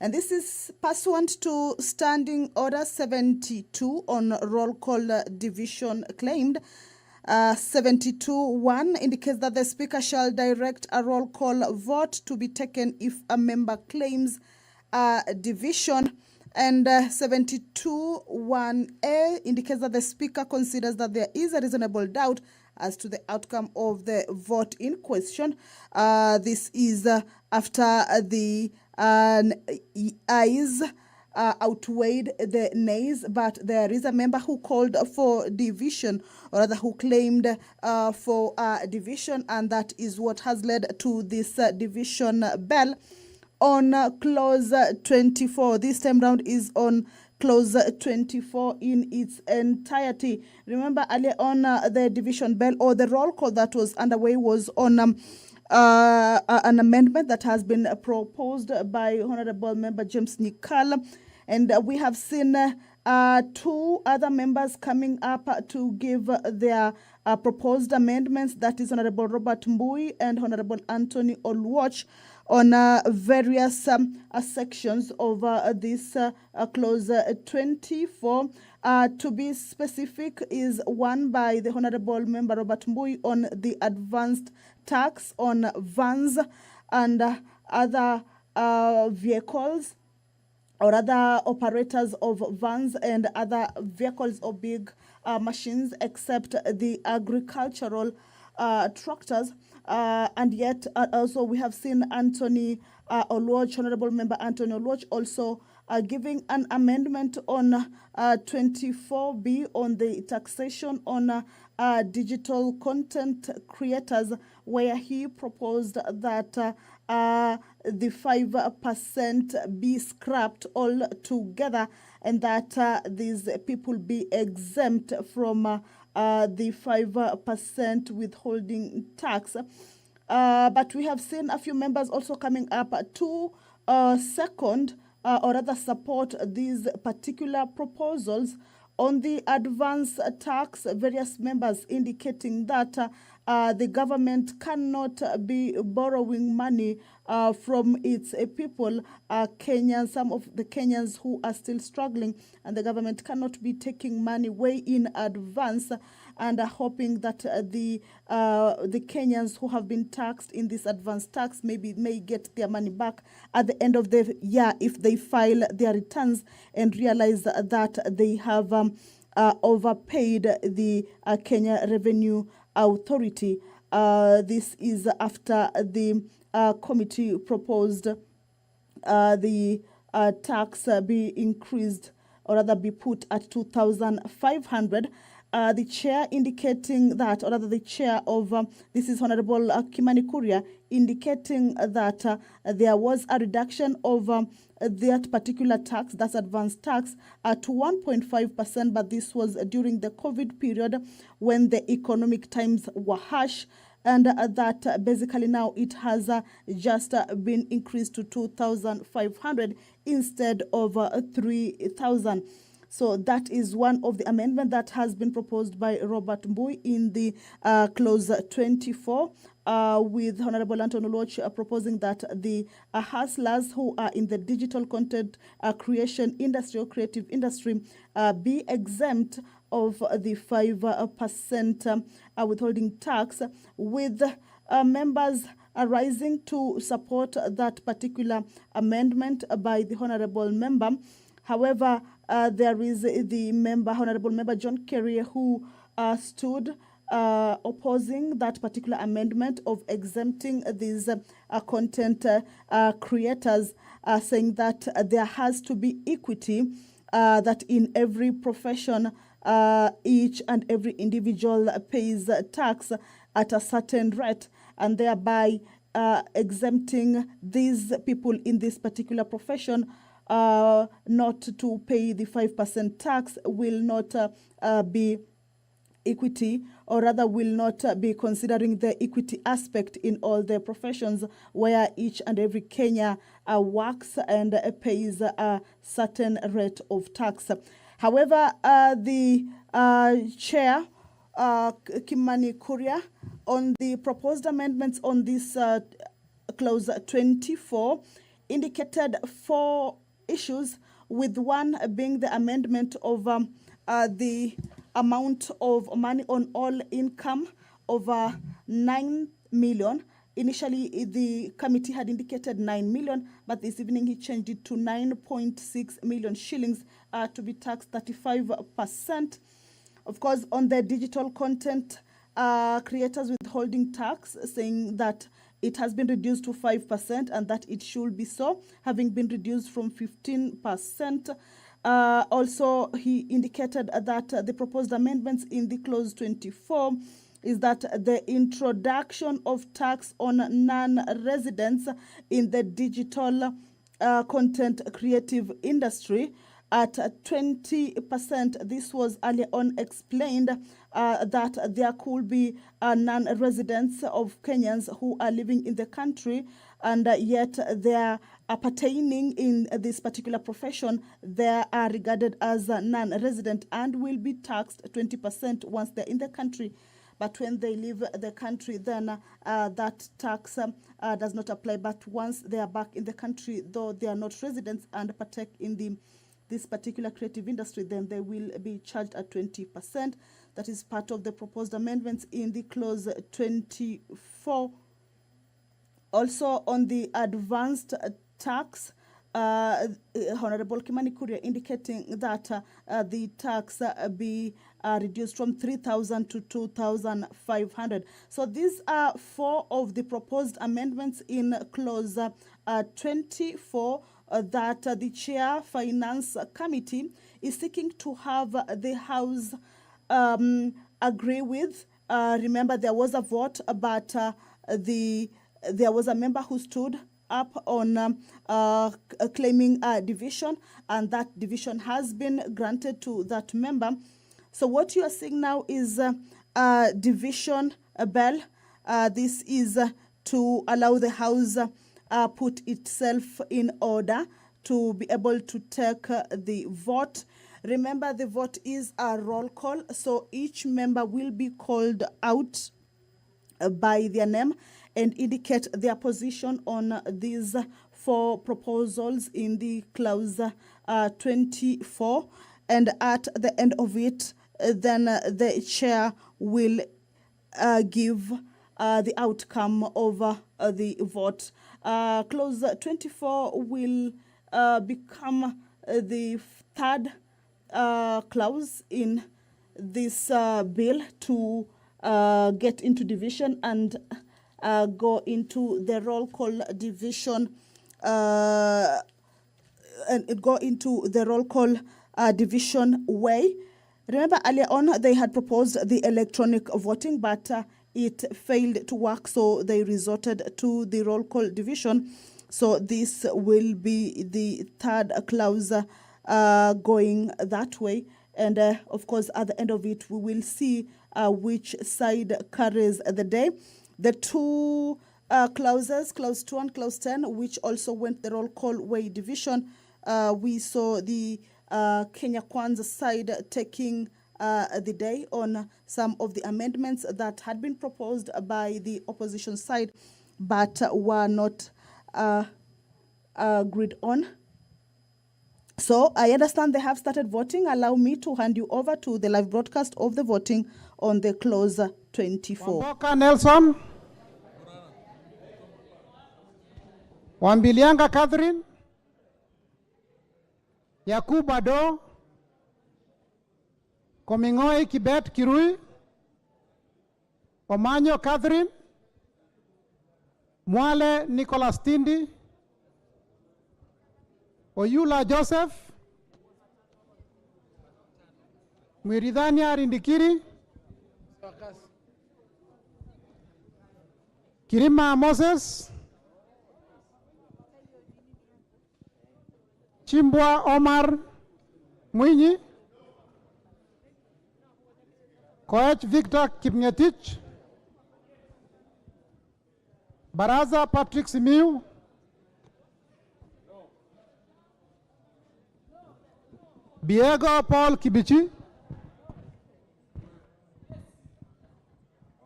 and this is pursuant to Standing Order 72 on roll call division claimed. 72.1 indicates that the Speaker shall direct a roll call vote to be taken if a member claims a division. And 72.1a indicates that the Speaker considers that there is a reasonable doubt as to the outcome of the vote in question. This is after the ayes outweighed the nays, but there is a member who called for division, or rather who claimed for division, and that is what has led to this division bell on clause 24. This time round is on clause 24 in its entirety. Remember earlier on the division bell or the roll call that was underway was on an amendment that has been proposed by Honorable Member James Nikal, and we have seen two other members coming up to give their proposed amendments. That is Honorable Robert Mbui and Honorable Anthony Olwach on various sections of this clause 24. To be specific, is one by the Honorable Member Robert Mbui on the advanced tax on vans and other vehicles. or other operators of vans and other vehicles or big machines, except the agricultural tractors. And yet also we have seen Anthony Oluoch, Honorable Member Anthony Oluoch, also giving an amendment on 24B on the taxation on digital content creators, where he proposed that the 5% be scrapped altogether, and that these people be exempt from the 5% withholding tax. But we have seen a few members also coming up to second or rather support these particular proposals on the advance tax, various members indicating that the government cannot be borrowing money from its people, Kenyans, some of the Kenyans who are still struggling, and the government cannot be taking money way in advance, and are hoping that the Kenyans who have been taxed in this advance tax may get their money back at the end of the year if they file their returns and realize that they have overpaid the Kenya Revenue Authority. This is after the committee proposed the tax be increased, or rather be put at 2,500. The chair indicating that, or rather the chair of, this is Honorable Kimani Kuria, indicating that there was a reduction of that particular tax, that's advance tax, to 1.5%, but this was during the COVID period when the economic times were harsh, and that basically now it has just been increased to 2,500 instead of 3,000. So that is one of the amendments that has been proposed by Robert Mbui in the clause 24, with Honorable Anthony Oluoch proposing that the hustlers who are in the digital content creation industry or creative industry be exempt of the 5% withholding tax, with members rising to support that particular amendment by the Honorable Member. However, there is the member, Honorable Member John Kerry, who stood opposing that particular amendment of exempting these content creators, saying that there has to be equity, that in every profession, each and every individual pays tax at a certain rate, and thereby exempting these people in this particular profession not to pay the 5% tax will not be equity, or rather will not be considering the equity aspect in all the professions where each and every Kenya works and pays a certain rate of tax. However, the chair, Kimani Kuria, on the proposed amendments on this clause 24, indicated 4 issues, with one being the amendment of the amount of money on all income over 9 million. Initially, the committee had indicated 9 million, but this evening he changed it to 9.6 million shillings to be taxed 35%. Of course, on the digital content creators withholding tax, saying that it has been reduced to 5% and that it should be so, having been reduced from 15%. Also, he indicated that the proposed amendments in the clause 24 is that the introduction of tax on non-residents in the digital content creative industry at 20%. This was earlier on explained that there could be non-residents of Kenyans who are living in the country, and yet they are pertaining in this particular profession. They are regarded as non-resident and will be taxed 20% once they're in the country. But when they leave the country, then that tax does not apply. But once they are back in the country, though they are not residents and partake in this particular creative industry, then they will be charged at 20%. That is part of the proposed amendments in the clause 24. Also, on the advanced tax, Honorable Kimani Kuria indicating that the tax be reduced from 3,000 to 2,500. So these are 4 of the proposed amendments in clause 24 that the Chair Finance Committee is seeking to have the House agree with. Remember, there was a vote, but there was a member who stood up on claiming a division, and that division has been granted to that member. So what you are seeing now is a division bell. This is to allow the House put itself in order to be able to take the vote. Remember, the vote is a roll call, so each member will be called out by their name and indicate their position on these 4 proposals in the clause 24. And at the end of it, then the chair will give the outcome of the vote. Clause 24 will become the 3rd clause in this bill to get into division and go into the roll call division and go into the roll call division way. Remember, earlier on they had proposed the electronic voting, but it failed to work, so they resorted to the roll call division. So this will be the 3rd clause going that way. And of course, at the end of it, we will see which side carries the day. The 2 clauses, clause 2 and clause 10, which also went the roll call way division, we saw the Kenya Kwanza side taking the day on some of the amendments that had been proposed by the opposition side, but were not agreed on. So I understand they have started voting. Allow me to hand you over to the live broadcast of the voting on the clause 24. Wamboka Nelson. Wambilianga Catherine. Yakuba Do. Komingoi Kibet Kirui. Omanyo Catherine. Mwale Nicholas Tindi. Oyula Joseph. Mwiridhania Rindikiri. Kirima Moses. Chimbwa Omar Mwinyi. Koech Victor Kipngetich. Baraza Patrick Simiu. Biego Paul Kibichi.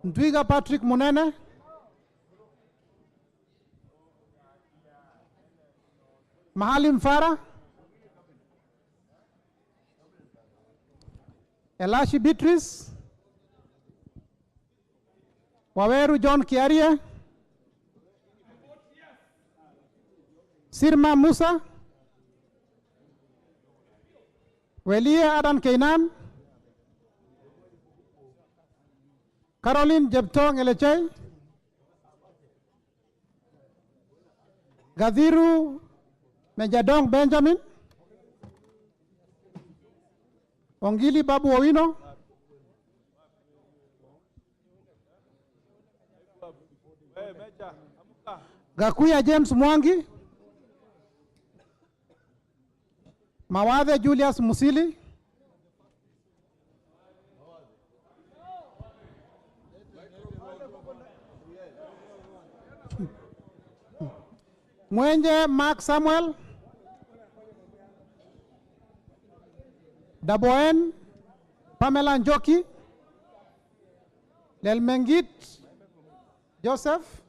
Ndwiga Patrick Munene. Mahalim Farah. Elashi Beatrice. Waweru John Kiarie. Sirma Musa. Welie Adan Keinan. Caroline Jeptong Elechei. Gadhiru Mejadong Benjamin. Ongili Babu Owino. Gakuya James Mwangi. Mawadhe Julius Musili. Mwenje Mark Samuel. Daboen Pamela Njoki. Lelmengit Joseph.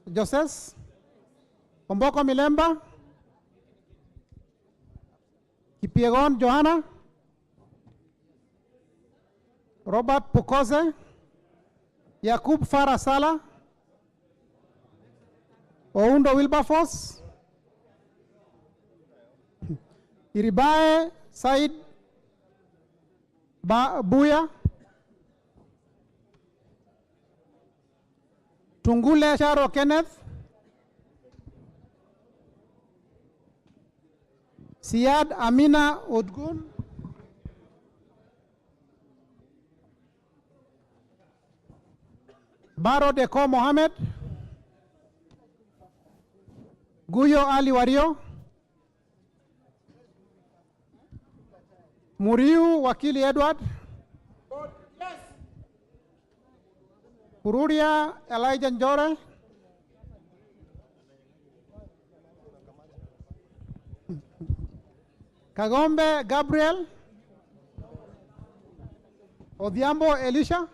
Omboko Milemba. Kipiegon Johanna. Robert Pukoze. Yakub Farah Sala. Oundo Wilberforce. Iribae Said Buya. Tungule Sharo Kenneth. Siad Amina Odgun. Baro Deko Mohammed. Guyo Ali Wario. Muriu Wakili Edward. Kururia Elijah Njore. Kagombe Gabriel. Odhiambo Elisha.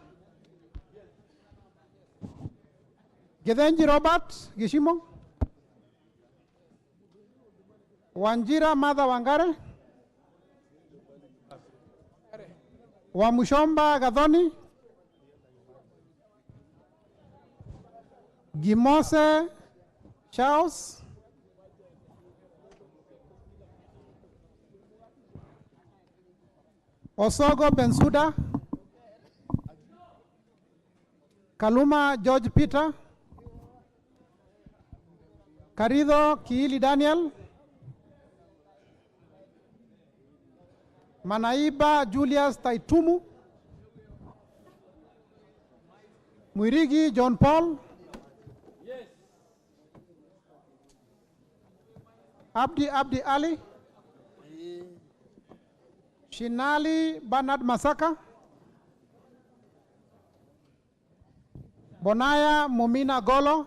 Gedenji Robert Gishimo. Wanjira Madha Wangare. Wamushomba Gadhoni. Gimose Charles. Osogo Bensuda. Kaluma George Peter. Karido Kiili Daniel. Manaiba Julius Taitumu. Mwirigi John Paul. Abdi Ali. Shinali Bernard Masaka. Bonaya Mumina Golo.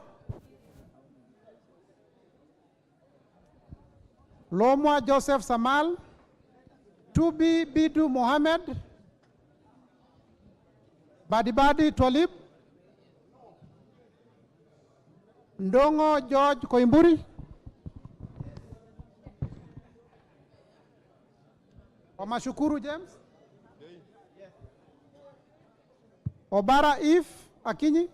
Lomwa Joseph Samal. Tubi Bidu Mohammed. Badibadi Twalib. Ndongo George Koimburi. Omashukuru James. Obara If Akinyi.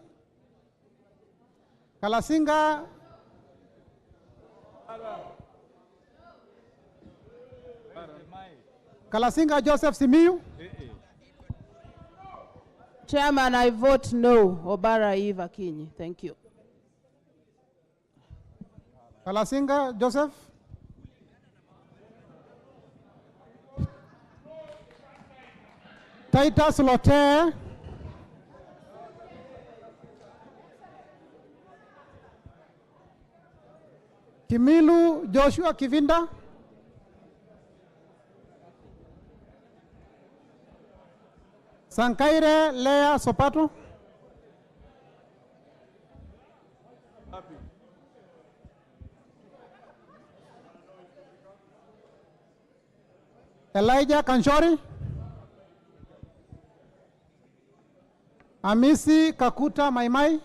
Kalasinga Joseph Simiyu. Chairman, I vote no. Obara Eve Akinyi. Thank you. Kalasinga Joseph. Titus Lote. Kimilu Joshua Kivinda. Sankaire Lea Sopato. Elijah Kanshori. Amisi Kakuta Maimai.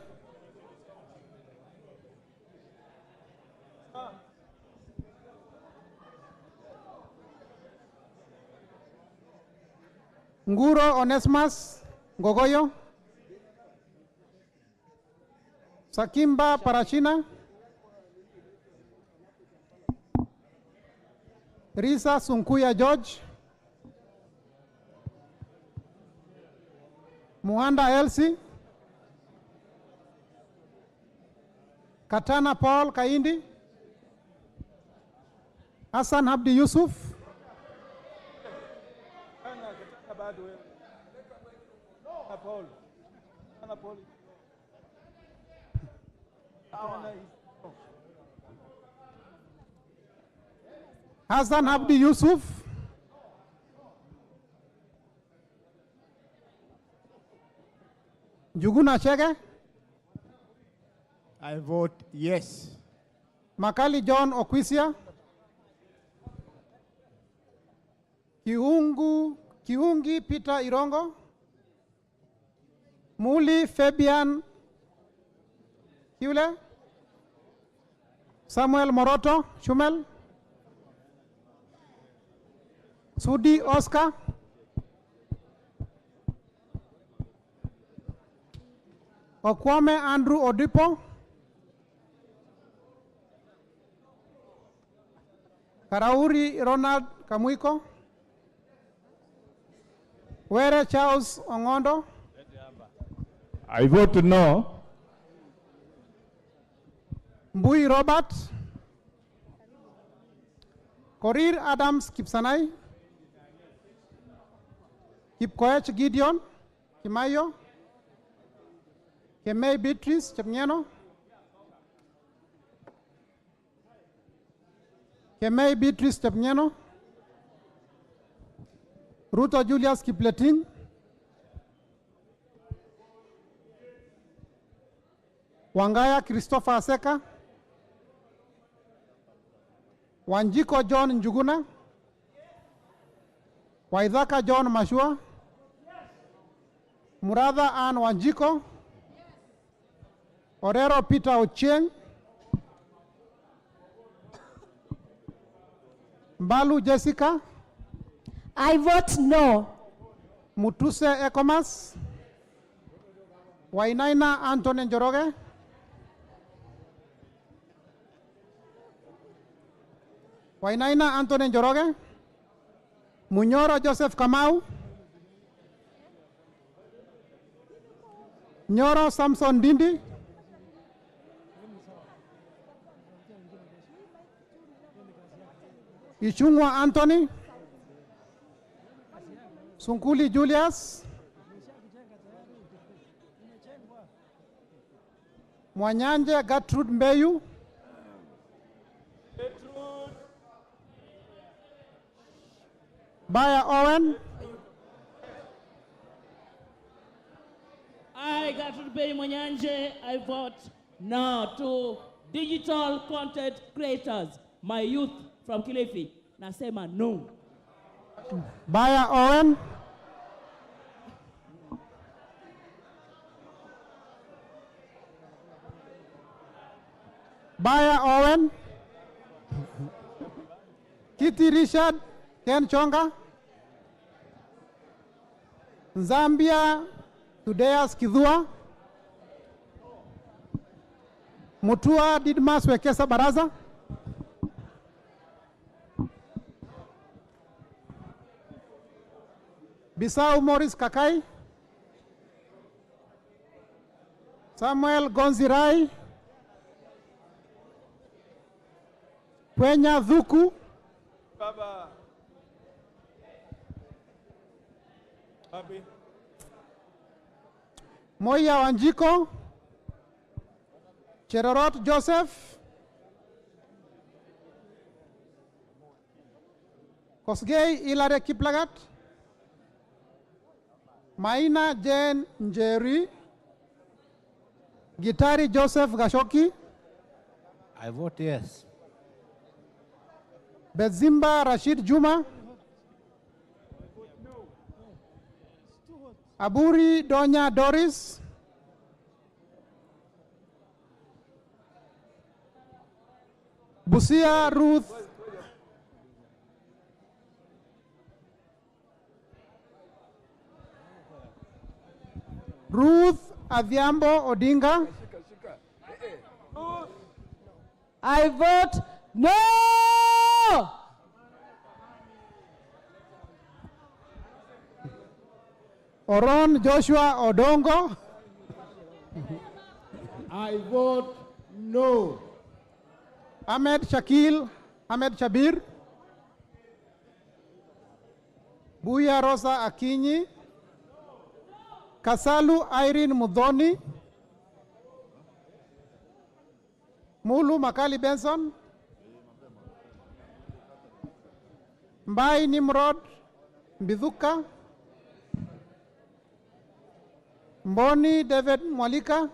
Nguro Onesmus Gogoyo. Sakimba Parachina. Risa Sunkuya George. Muhanda Elsie. Katana Paul Kaindi. Hassan Abdi Yusuf. Hassan Abdi Yusuf. Juguna Chege. I vote yes. Makali John Okwisia. Kiungi Peter Irongo. Muli Fabian Hule. Samuel Moroto Shumel. Sudi Oscar. Okwame Andrew Odipo. Karauri Ronald Kamuiko, Were Charles Ongondo, I vote no. Mbui Robert, Korir Adams Kipsanai, Kipkoech Gideon Kimayo, Kemei Beatrice Chepngeno, Kemei Beatrice Chepngeno, Ruto Julius Kipleting, Wangaya Christopher Aseka, Wanjiko John Njuguna, Waithaka John Mashua, Muratha Ann Wanjiko, Orero Peter Ochieng, Mbalu Jessica. I vote no. Mutuse Ekomas, Wainaina Anthony Njoroge, Wainaina Anthony Njoroge, Munyoro Joseph Kamau, Nyoro Samson Dindi, Ichungwa Anthony, Sunkuli Julius, Mwanyanje Gertrude Mbeyu, Baya Owen, I, Gertrude Bay Mwanyanje, I vote no to digital content creators. My youth from Kilifi, nasema no. Baya Owen, Baya Owen, Kitty Richard Ken Chonga, Zambia Tudeas Kidhua, Mutua Didmas Wekesa Baraza, Bisau Morris Kakai, Samuel Gonzirai, Kwenya Dhuku, Baba. Happy. Moya Wanjiko, Cherorot Joseph, Kosgei Ilare Kiplagat, Maina Jane Njeri, Gitari Joseph Gashoki, I vote yes. Bezimba Rashid Juma, Aburi Donya Doris, Busia Ruth, Adhiambo Odinga. I vote no. Oron Joshua Odongo. I vote no. Ahmed Shabir. Buya Rosa Akinyi. Kasalu Irene Mudhoni. Mulu Makali Benson. Mbai Nimrod Mbithuka. Mboni David Mwalika.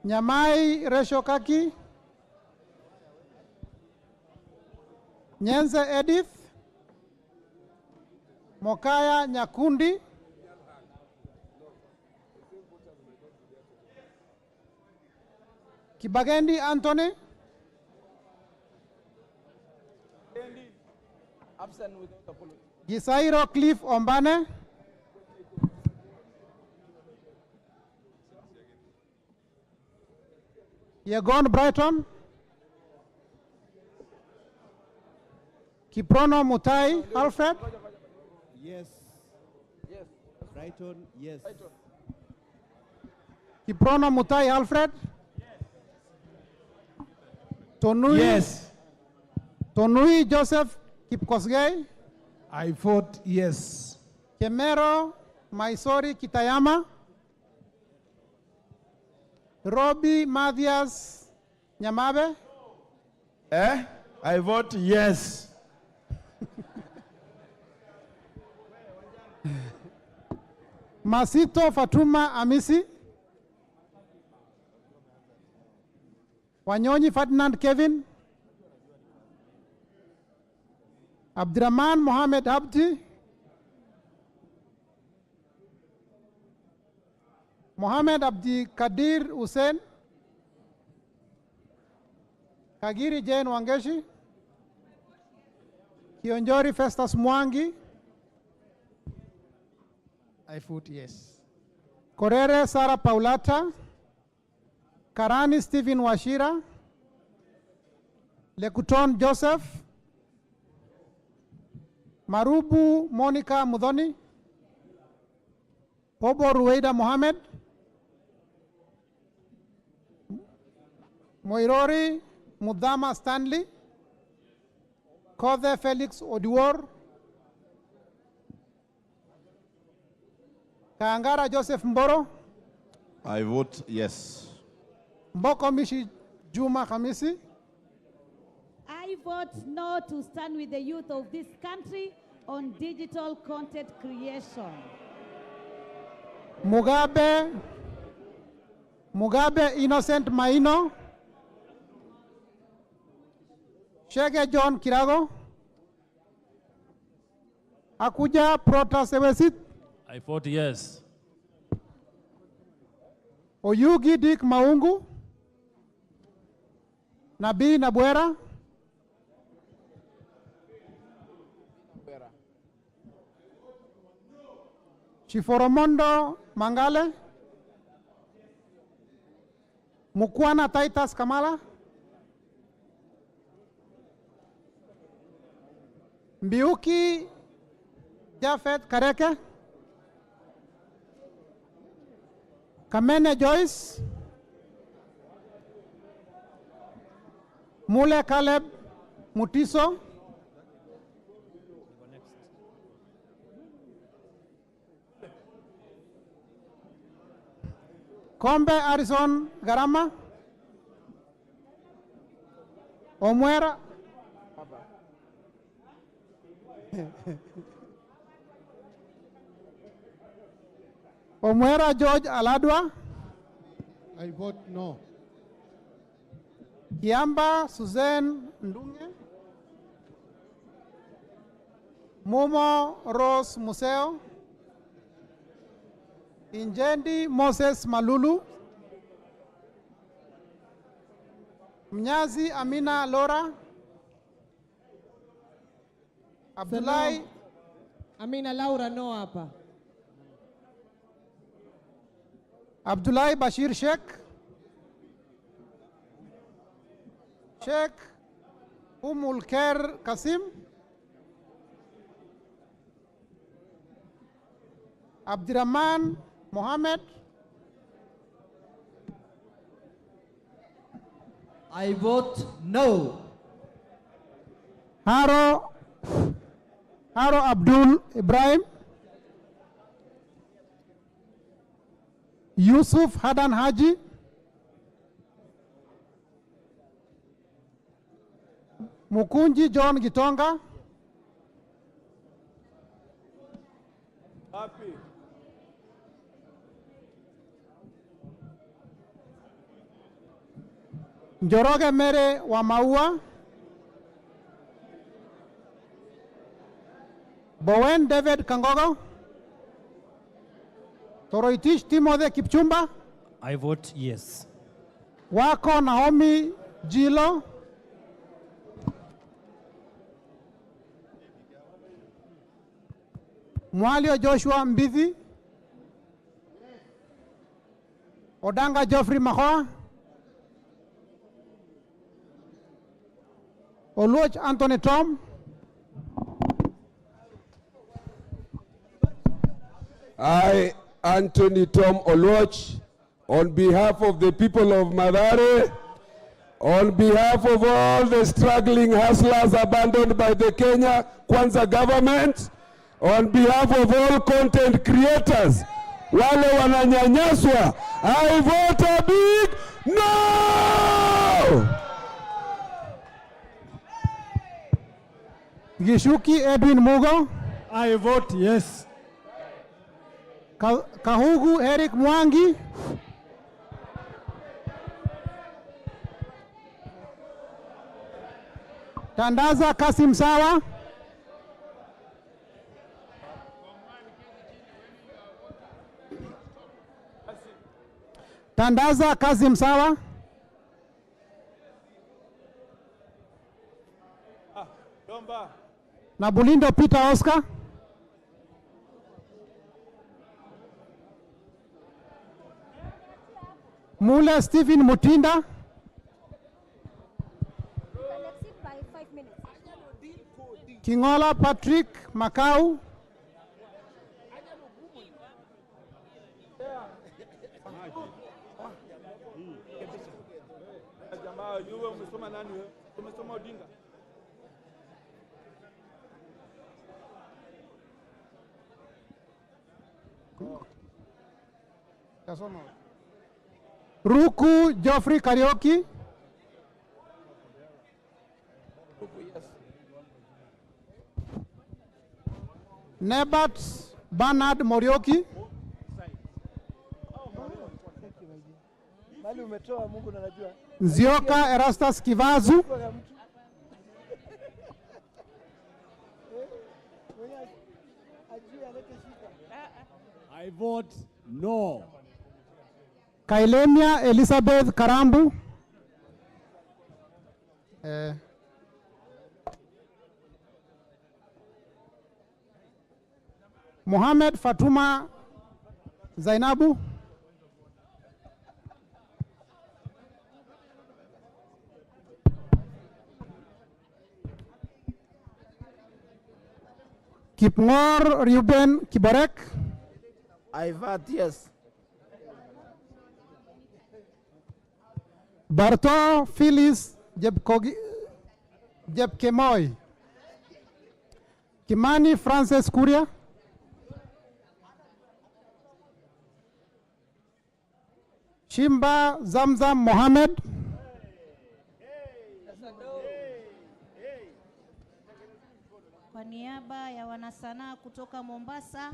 Nyamai Resho Kaki. Nyenze Edith. Mokaya Nyakundi. Kibagendi Anthony. Absent without apology. Gisairo Cliff Ombane. Yegon Brighton. Kiprono Mutai Alfred, Yes. Yes. Brighton, yes. Kiprono Mutai Alfred, Tonui, Yes. Tonui Joseph Kipkosgei, I vote yes. Kemero Maisori Kitayama, Robbie Mathias Nyamabe, I vote yes. Masito Fatuma Amisi, Wanyonyi Ferdinand Kevin, Abdurrahman Mohamed Abdi, Mohamed Abdi Kadir Hussein, Kagiri Jane Wangeshi, Kionjori Festus Mwangi, I vote yes. Korere Sara Paulata, Karani Stephen Washira, Lekuton Joseph, Marubu Monica Mudhoni, Obo Ruweida Mohamed, Moirori Mudama Stanley, Kothe Felix Oduor, Kaangara Joseph Mboro, I vote yes. Mboko Mishi Juma Khamisi, I vote no to stand with the youth of this country on digital content creation. Mugabe Innocent Maino, Shege John Kirago, Akuja Protas Ewesit, I vote yes. Oyugi Dick Maungu, Nabi Nabwera, Chiforomondo Mangale, Mukwana Taitas Kamala, Mbiuki Jafet Kareke, Kamene Joyce, Mule Caleb Mutiso, Kombe Harrison Garama, Omwera, Omwera George Aladwa, I vote no. Kiamba Suzanne Ndunge, Momo Rose Museo, Injendi Moses Malulu, Mnyazi Amina Lora, Abdullahi Amina Laura no hapa. Abdullahi Bashir Sheikh Umul Khair Kasim, Abdirahman Mohammed, I vote no. Haro Abdul Ibrahim, Yusuf Hadan Haji, Mukunji John Gitonga, Happy. Njoroge Mere wa Maua, Bowen David Kangogo, Toroitich Timothy Kipchumba, I vote yes. Wako Naomi Jilo, Mwalio Joshua Mbithi, Odanga Geoffrey Mahoa, Oluoch Anthony Tom, I, Anthony Tom Oluoch, on behalf of the people of Mathare, on behalf of all the struggling hustlers abandoned by the Kenya Kwanza government, on behalf of all content creators, wale wananyanyaswa, I vote a big no! Gishuki Edwin Mugo. I vote yes. Kahugu Eric Mwangi. Tandaza Kasim Sawa. Tandaza Kasim Sawa. Na Bulindo Peter Oscar. Mule Stephen Mutinda. Kingola Patrick Makau. Ruku Geoffrey Karaoke. Nebat Bernard Morioki. Nzioka Erastus Kivazu. I vote no. Kailemia Elizabeth Karambu. Mohamed Fatuma Zainabu. Kipngor Ruben Kibarek. I vote yes. Barto Phyllis Jepkemoy. Kimani Francis Kuria. Shimba Zamzam Mohamed. Kwa niaba ya wanasanaa kutoka Mombasa,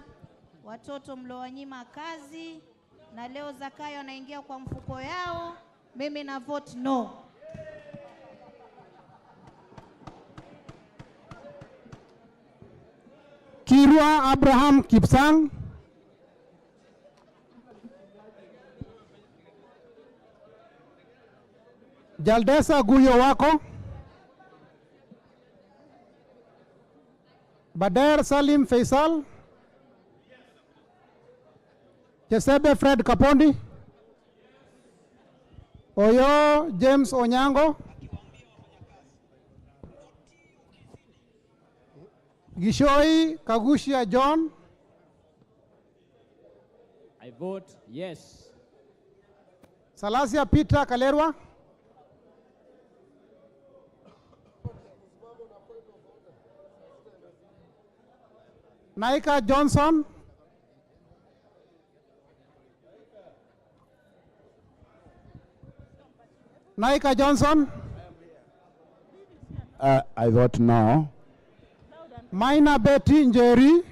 watoto mliowanyima kazi na leo Zakayo anaingia kwa mfuko yao, mimi na vote no. Kirwa Abraham Kipsang. Jaldesa Guyo Wako. Bader Salim Faisal. Jesebe Fred Kapondi. Oyo James Onyango. Gishoi Kagushia John. I vote yes. Salasia Peter Kalerwa. Naika Johnson. Naika Johnson. I vote no. Maina Betty Njeri.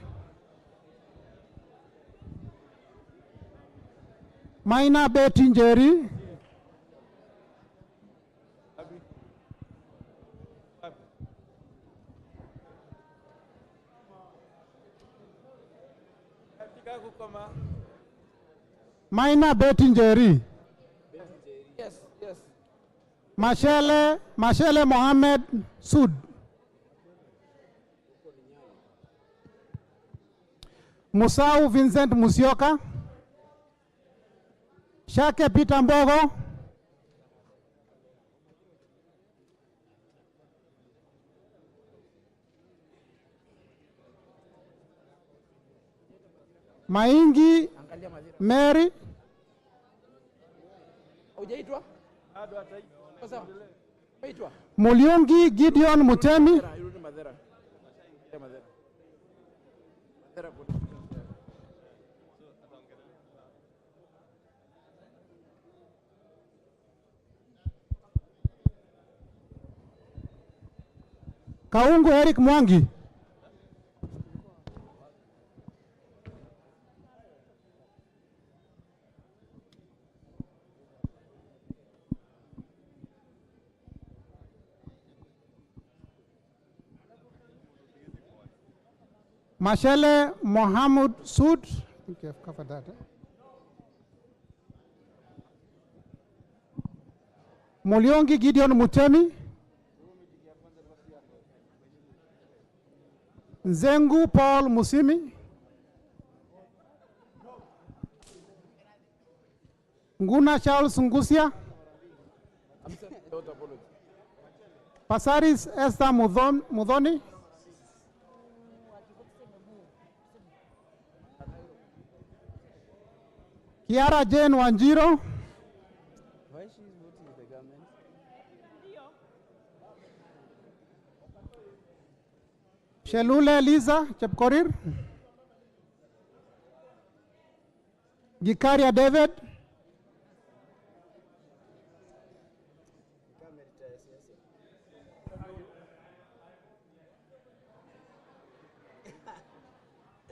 Maina Betty Njeri. Maina Betty Njeri. Yes, yes. Mashele Mohammed Sud. Musau Vincent Musyoka. Shake Peter Mbogo. Maingi Mary, Mulyungi Gideon Mutemi, Kaungu Eric Mwangi, Mashele Mohamud Sud. I think you have covered that. Mulyongi Gideon Mutemi, Nzengu Paul Musimi, Nguna Charles Ngusia, Pasaris Esther Mudhoni, Kiara Jane Wanjiro, Shelule Liza Chepkorir, Gikaria David,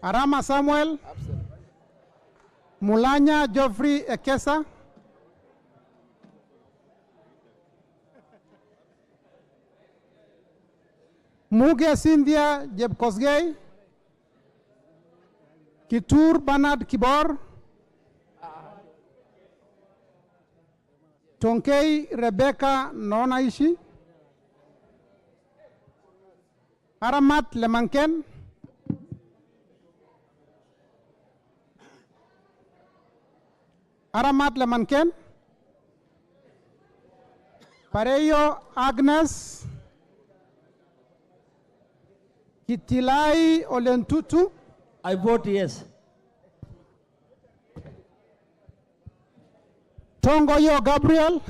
Arama Samuel, Mulanya Geoffrey Ekesa, Muge Cynthia Jebkosgei, Kitur Bernard Kibor, Tonkei Rebecca Nonaishi, Aramat Lemanken, Aramat Lemanken, Pareyo Agnes, Kitilai Olentutu. I vote yes. Tongoyo Gabriel,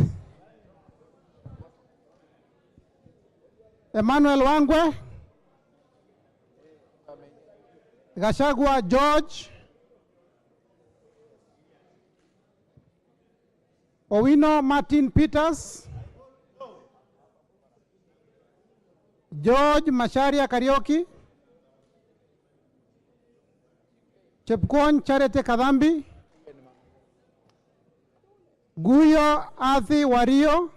Emmanuel Wangwe, Gashagwa George, Owino Martin Peters, George Masharia Karaoke, Chepkwon Charity Kadhambi, Guyo Athi Wario,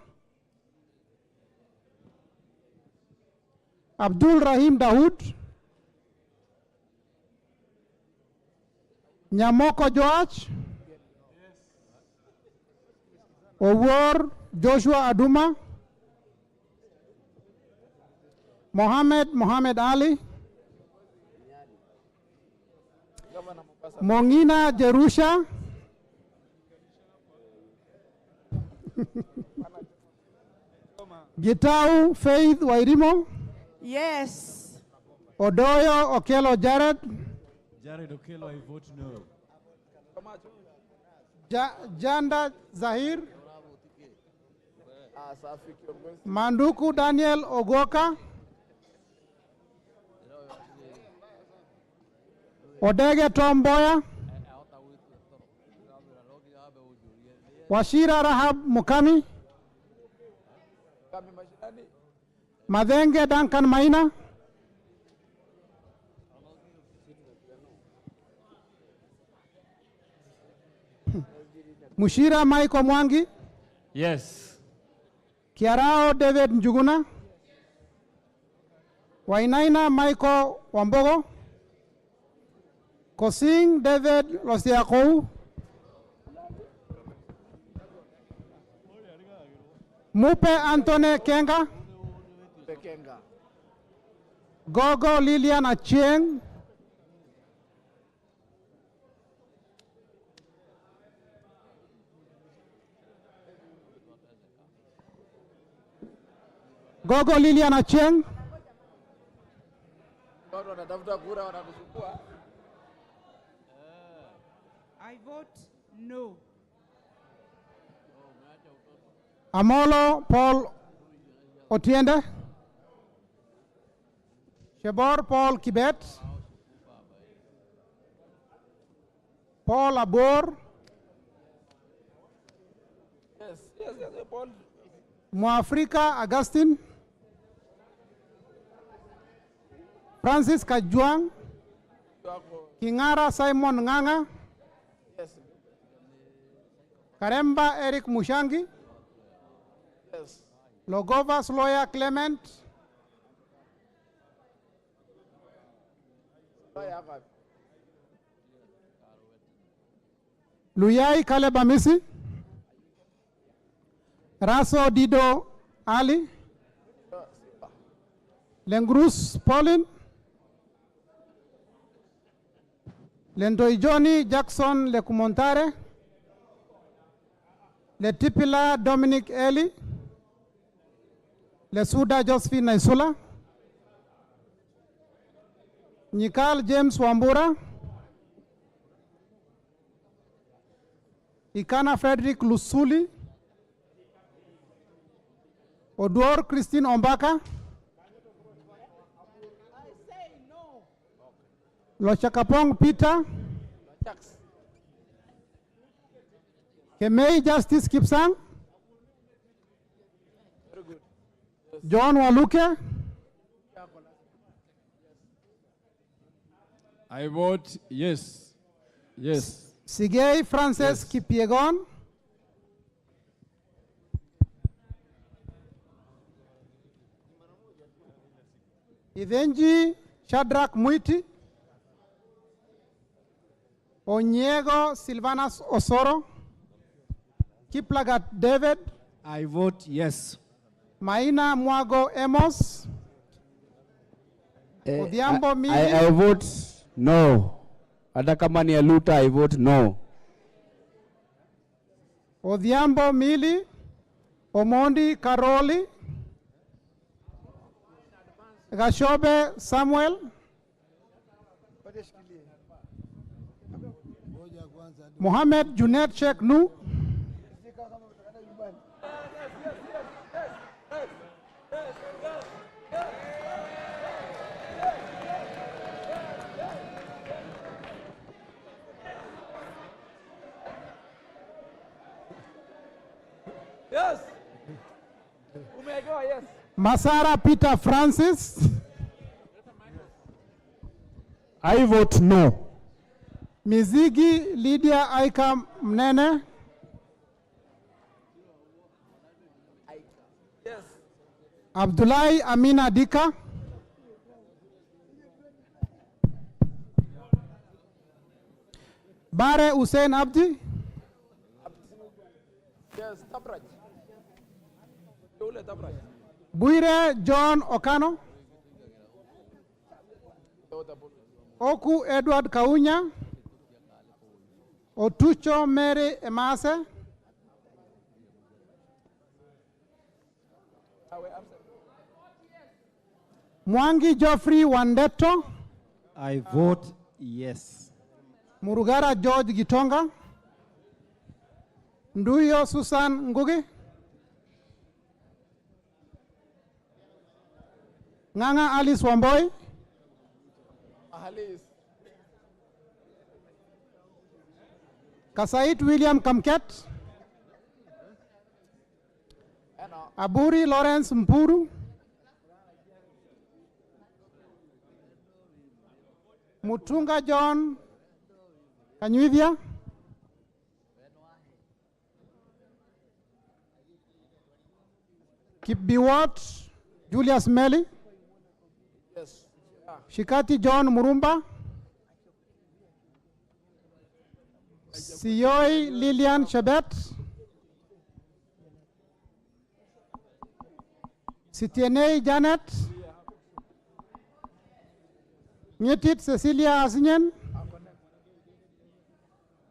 Abdul Rahim Dahoud, Nyamoko Joach, Owor Joshua Aduma, Mohammed Ali, Mongina Jerusha, Gitau Faith Wairimo, Yes. Odoyo Okelo Jared, Jared Okello, I vote no. Janda Zahir, Manduku Daniel Ogoka, Odege Tomboya, Washira Rahab Mukami, Madenge Duncan Maina, Mushira Michael Mwangi, Yes. Kiarao David Njuguna, Wainaina Michael Wambogo, Kosing David Losiakou, Mupe Antone Kenga, Gogo Lilian Achieng, Gogo Lilian Achieng, vote no. Amolo Paul Otiende. Shebor Paul Kibet. Paul Abor. Yes, Paul. Mwafrika Augustine. Francis Kajuang. Kingara Simon Nganga. Yes. Karemba Eric Mushangi. Yes. Logovas lawyer Clement. Luyai Kalebamisi. Raso Dido Ali. Lengrus Pauline. Lendoi Johnny Jackson Lekumontare. Letipila Dominic Eli. Lesuda Josephine Naisula. Nikal James Wambura. Ikana Frederick Lusuli. Odor Christine Ombaka. Lochakapong Peter. Kemei Justice Kipsang. John Waluke. I vote yes. Yes. Sigei Frances Kipiegon. Ivenji Shadrach Muiti. Onyego Silvanas Osoro. Kiplagat David. I vote yes. Maina Mwago Amos. Odhiambo Mili. I vote no. Hata kama ni Aluta, I vote no. Odhiambo Mili. Omondi Karoli. Gashobe Samuel. Mohamed Junet Sheikh Nu. Yes. Umego, yes. Masara Peter Francis. I vote no. Mizigi Lydia Aika Mnene. Yes. Abdullahi Amina Dika. Bare Hussein Abdi. Yes, Tabraj. Dole Tabraj. Buire John Okano. Oku Edward Kaunya. Otucho Mary Emase. Mwangi Geoffrey Wandeto. I vote yes. Murugara George Gitonga. Nduyo Susan Ngugi. Nganga Alice Wamboi. Ahalis. Kasait William Kamket. Aburi Lawrence Mpuru. Mutunga John Kanyuithia. Kipbiwot Julius Meli. Yes. Shikati John Murumba. Siyoi Lilian Shabet. Sitienei Janet. Nyetit Cecilia Asinyen.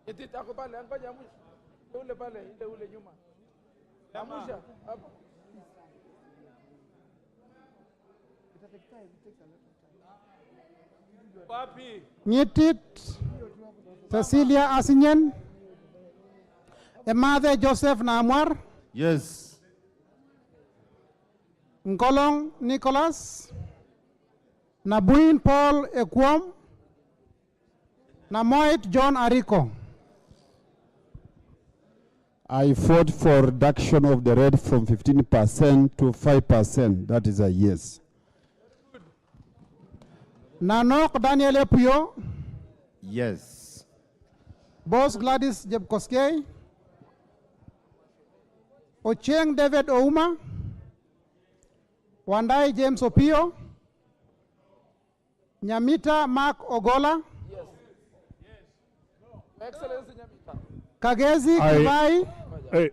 Iti tako pale, angoja mwisho. Ule pale, ule nyuma. Amusha, hapo. Nyetit Cecilia Asinyen, Emade Joseph Namwar, Yes. Nkolong Nicholas, Nabuin Paul Ekwom, Namoit John Ariko. I fought for reduction of the rate from 15% to 5%. That is a yes. Nanok Daniel Epuyo, Yes. Boss Gladys Jebkoskei, Ocheng David Ouma, Wandai James Opio, Nyamita Mark Ogola, Excellency Nyamita. Kagezi Kivai,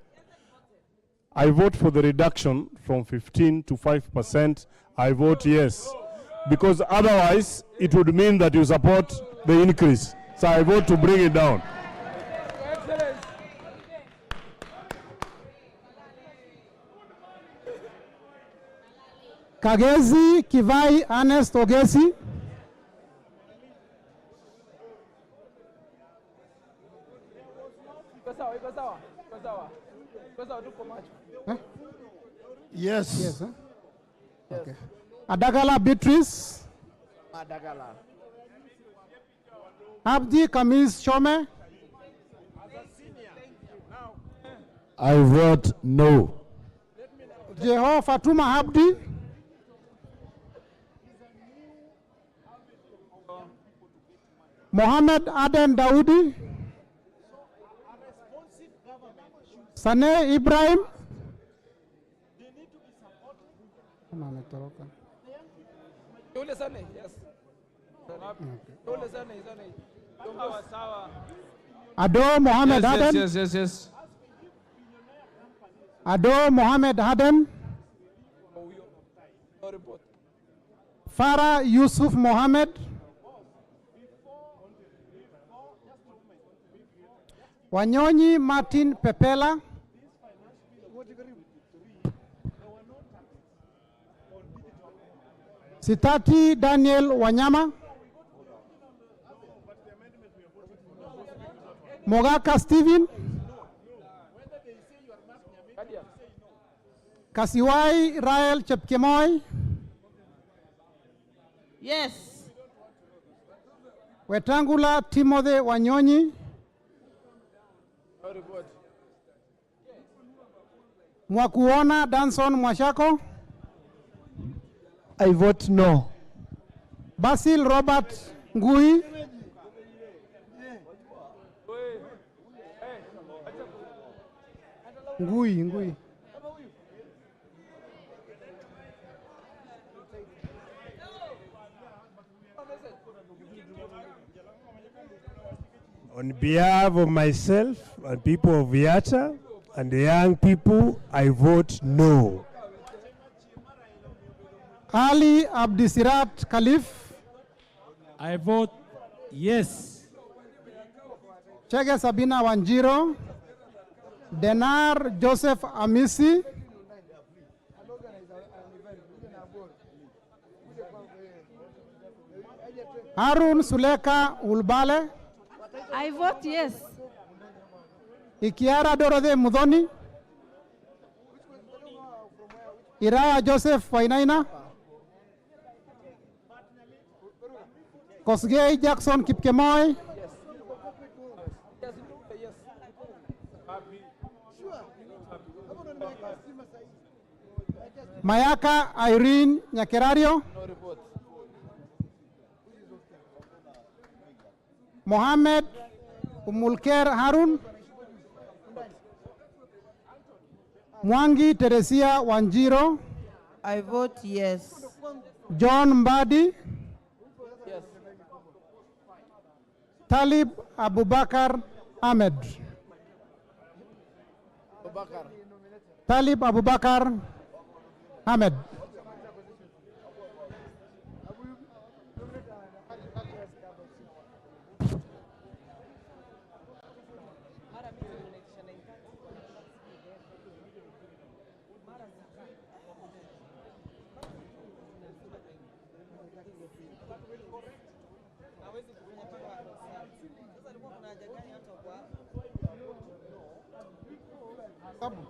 I vote for the reduction from 15 to 5%. I vote yes. Because otherwise, it would mean that you support the increase. So I vote to bring it down. Kagezi Kivai Ernest Ogesi, Yes. Yes, huh? Okay. Adagala Beatrice, Madagala. Abdi Kamis Shome, I vote no. Jeho Fatuma Abdi, Mohammed Aden Daudi, Sane Ibrahim, Yule sana, yes. Yule sana. Sawa sawa. Ado Mohammed Aden, Yes. Ado Mohammed Aden, No report. Farah Yusuf Mohammed, Wanyonyi Martin Pepela, Sitati Daniel Wanyama, Mogaka Steven, Kasiwai Rael Chepkemoi, Yes. Wetangula Timothy Wanyonyi, No report. Mwakuona Danson Mwashako, I vote no. Basil Robert Ngui, Ngui. On behalf of myself and people of Viata and the young people, I vote no. Ali Abdisirat Khalif, I vote yes. Chege Sabina Wanjiro, Denar Joseph Amisi, Harun Suleka Ulbale, I vote yes. Ikiara Dorothy Mudhoni, Iraya Joseph Wainaina, Kosgei Jackson Kipkemoi, Mayaka Irene Nyakerario, No report. Mohammed Umulker Harun, Mwangi Teresia Wanjiro, I vote yes. John Mbadi, Yes. Talib Abubakar Ahmed. Abubakar. Talib Abubakar Ahmed. Sababu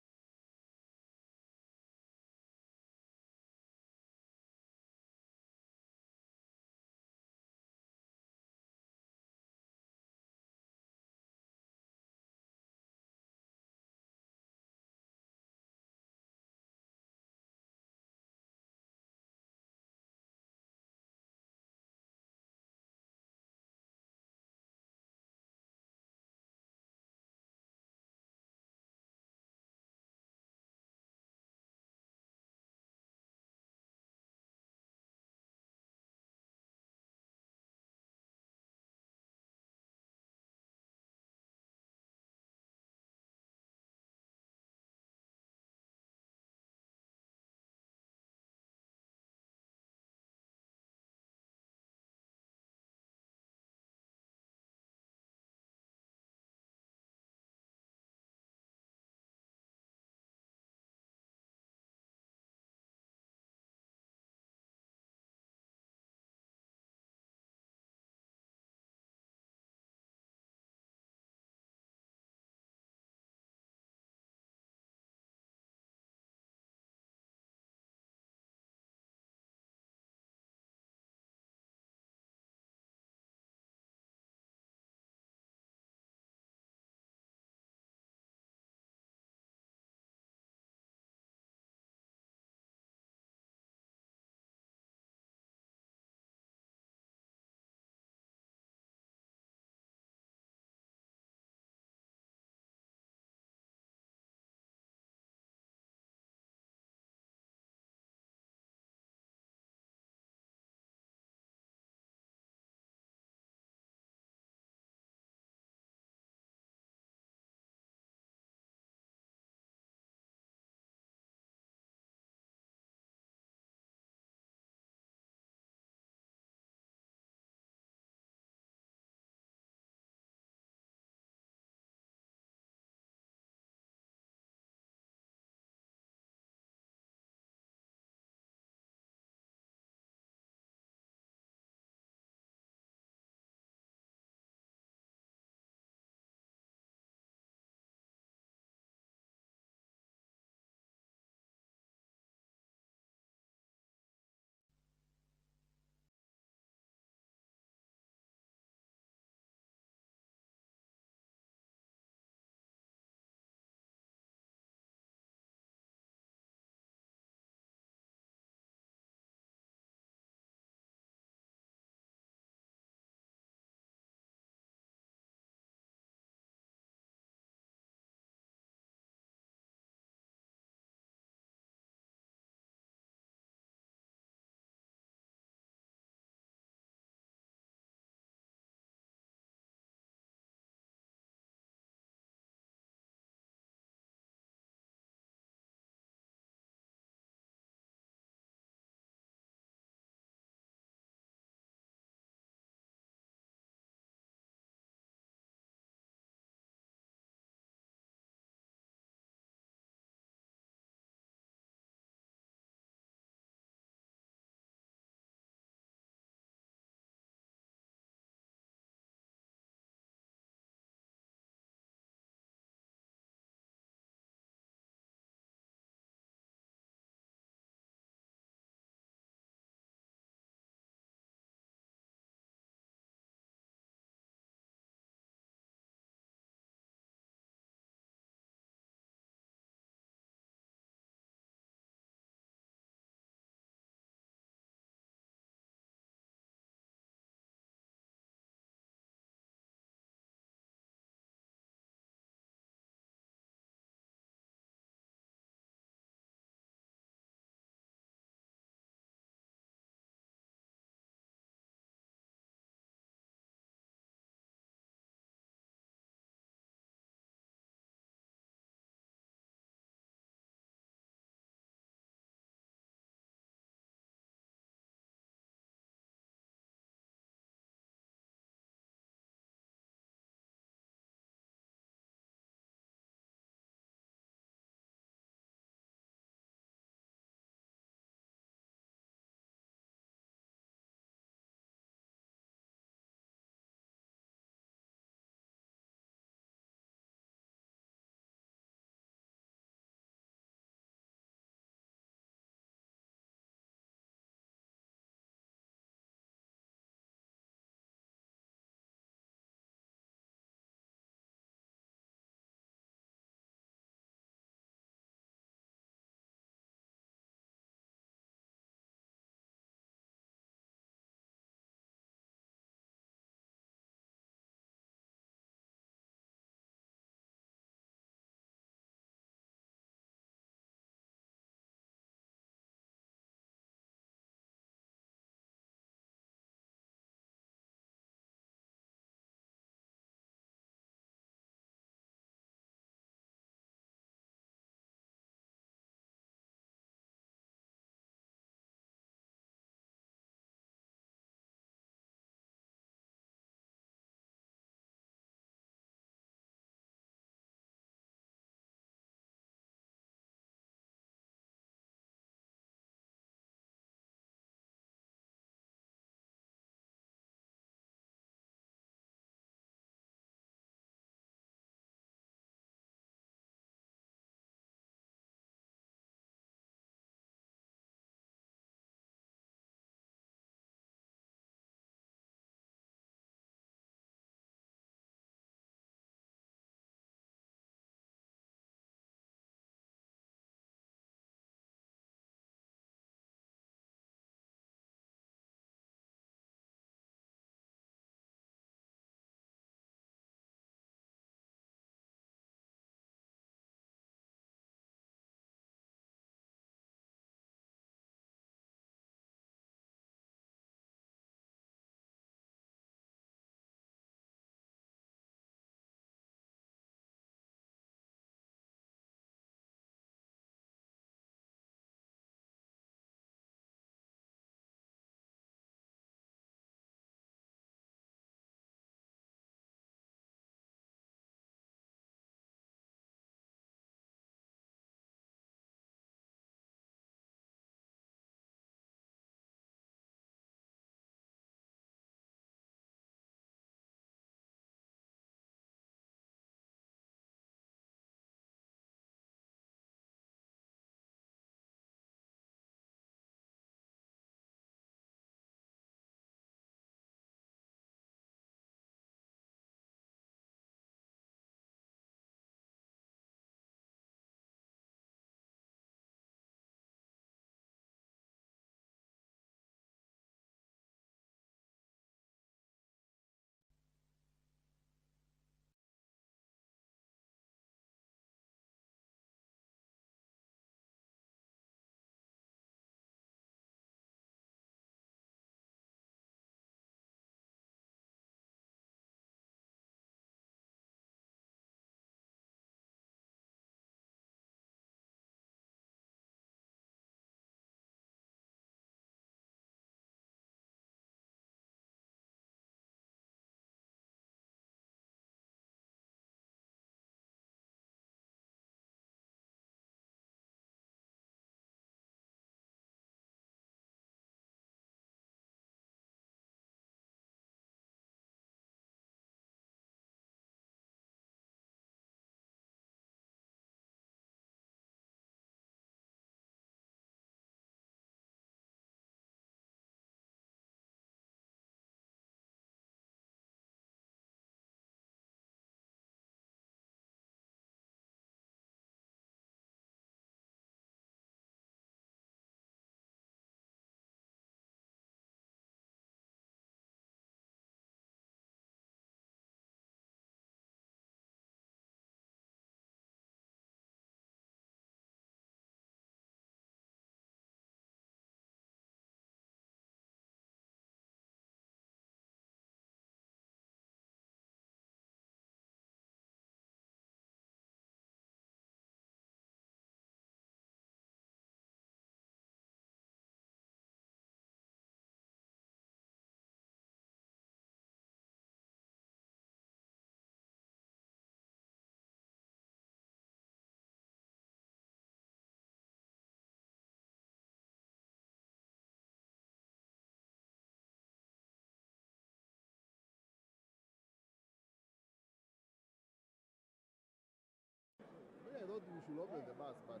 should open the bus, but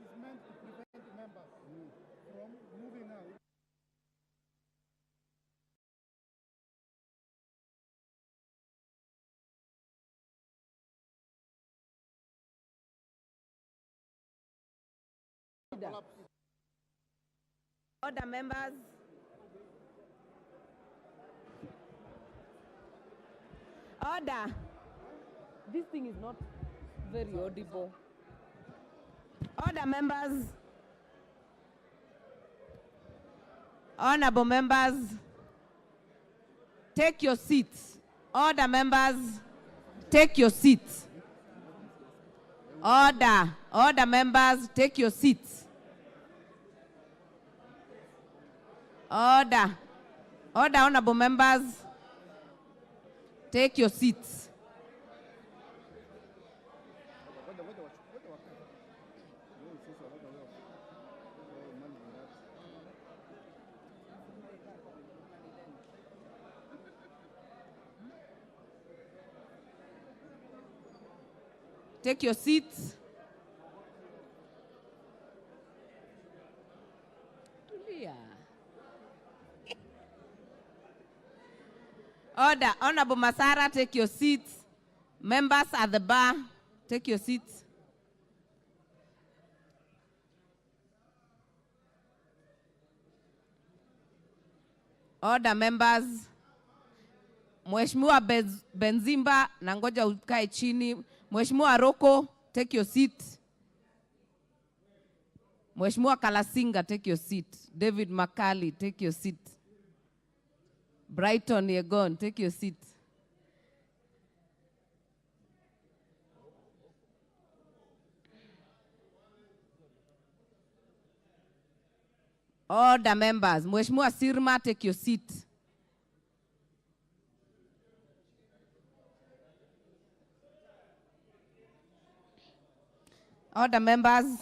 It's meant to prevent members from moving out. Order, members. Order. This thing is not very audible. Order, members. Honorable members, take your seats. Order, members, take your seats. Order. Order, members, take your seats. Order. Order, honorable members, take your seats. Take your seats. Order. Honorable Masara, take your seats. Members at the bar, take your seats. Order, members. Mheshimiwa Benzimba, nangoja ukae chini. Mheshimiwa Roko, take your seat. Mheshimiwa Kalasinga, take your seat. David Makali, take your seat. Brighton Yegon, take your seat. Order, members. Mheshimiwa Sirma, take your seat. Order, members.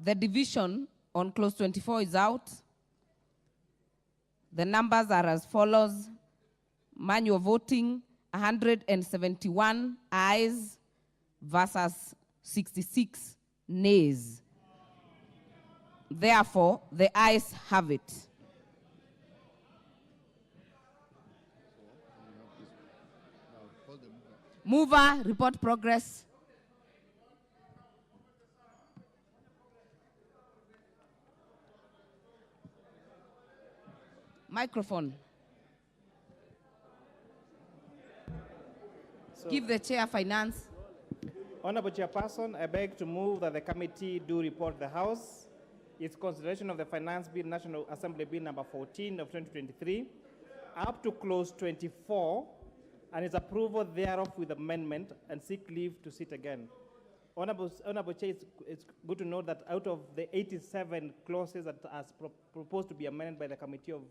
The division on clause 24 is out. The numbers are as follows. Manual voting, 171 ayes versus 66 nays. Therefore, the ayes have it. Mover, report progress. Microphone. Give the chair finance. Honorable Chairperson, I beg to move that the committee do report the House its consideration of the Finance Bill, National Assembly Bill number 14 of 2023, up to clause 24, and its approval thereof with amendment, and seek leave to sit again. Honorable Chair, it's good to note that out of the 87 clauses that are proposed to be amended by the Committee of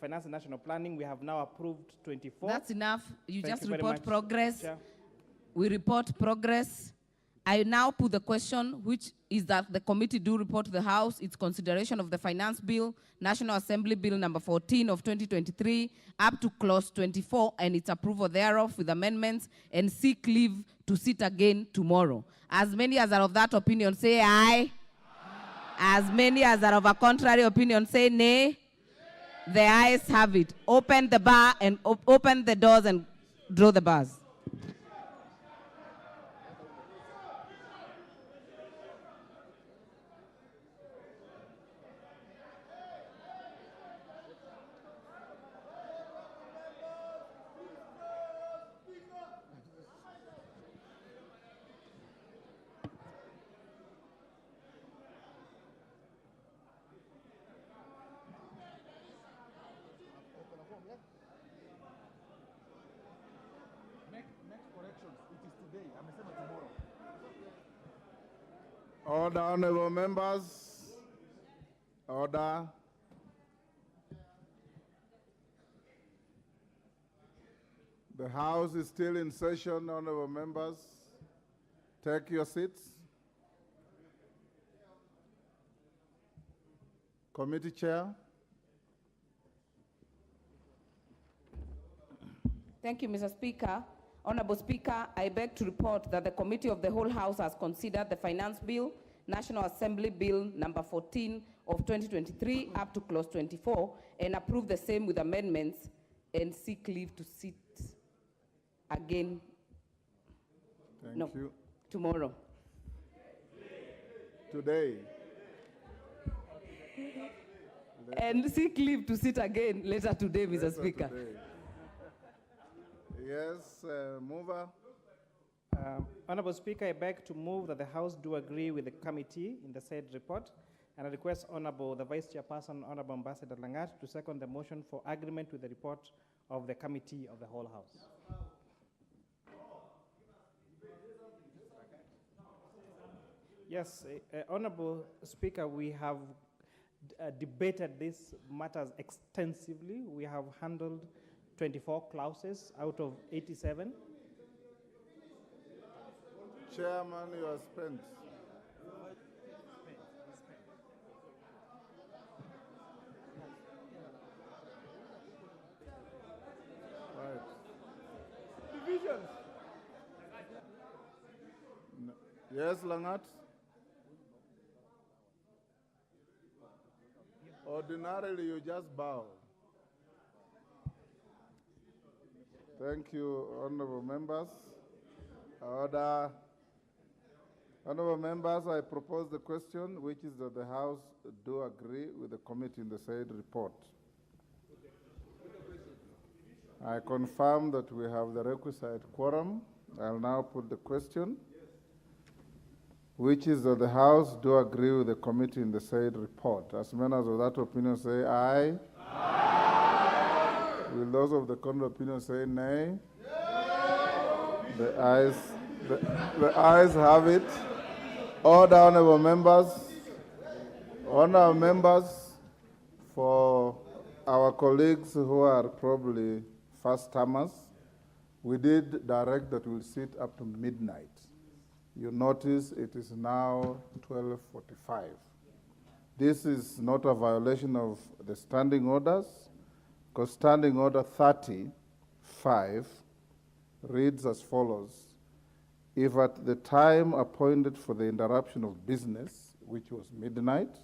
Finance and National Planning, we have now approved 24. That's enough. You Thank just you very report much, progress. Chair. We report progress. I now put the question, which is that the committee do report to the House its consideration of the Finance Bill, National Assembly Bill number 14 of 2023, up to clause 24, and its approval thereof with amendments, and seek leave to sit again tomorrow. As many as are of that opinion, say aye. As many as are of a contrary opinion, say nay. The ayes have it. Open the bar and open the doors and draw the bars. Order, honorable members. Order. The House is still in session, honorable members. Take your seats. Committee Chair. Thank you, Mr. Speaker. Honorable Speaker, I beg to report that the Committee of the Whole House has considered the Finance Bill, National Assembly Bill number 14 of 2023 up to clause 24 and approved the same with amendments and seek leave to sit again. Thank you. Tomorrow. Today. And seek leave to sit again later today, Mr. Later Speaker. today. Yes, mover. Honorable Speaker, I beg to move that the House do agree with the committee in the said report, and I request Honorable the Vice Chairperson, Honorable Ambassador Langat, to second the motion for agreement with the report of the Committee of the Whole House. Yes, Honorable Speaker, we have debated these matters extensively. We have handled 24 clauses out of 87. Chairman, you are spent. Right. Divisions. No. Yes, Langat? Ordinarily, you just bow. Thank you, honorable members. Order. Honorable members, I propose the question, which is that the House do agree with the committee in the said report. I confirm that we have the requisite quorum. I'll now put the question, which is that the House do agree with the committee in the said report. As members of that opinion say aye. Aye. Will those of the contrary opinion say nay? No. The ayes have it. Order, honorable members. Honorable members, for our colleagues who are probably first-timers, we did direct that we'll sit up to midnight. You notice it is now 12:45. This is not a violation of the standing orders, because Standing Order 35 reads as follows. If at the time appointed for the interruption of business, which was midnight,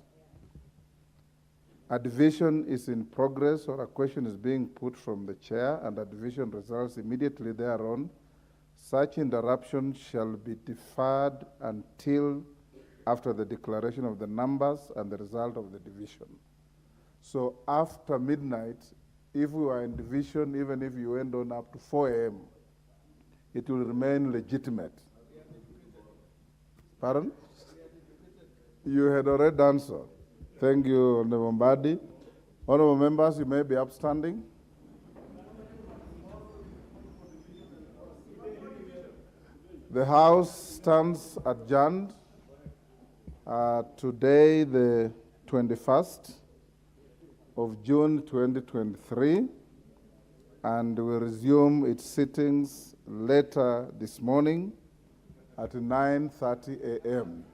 a division is in progress or a question is being put from the chair and a division results immediately thereon, such interruption shall be deferred until after the declaration of the numbers and the result of the division. So after midnight, if we were in division, even if you went on up to 4 a.m., it will remain legitimate. Pardon? You had already done so. Thank you, Honorable Mbadi. Honorable members, you may be upstanding. The House stands adjourned today, the 21st of June 2023, and will resume its sittings later this morning at 9:30 a.m.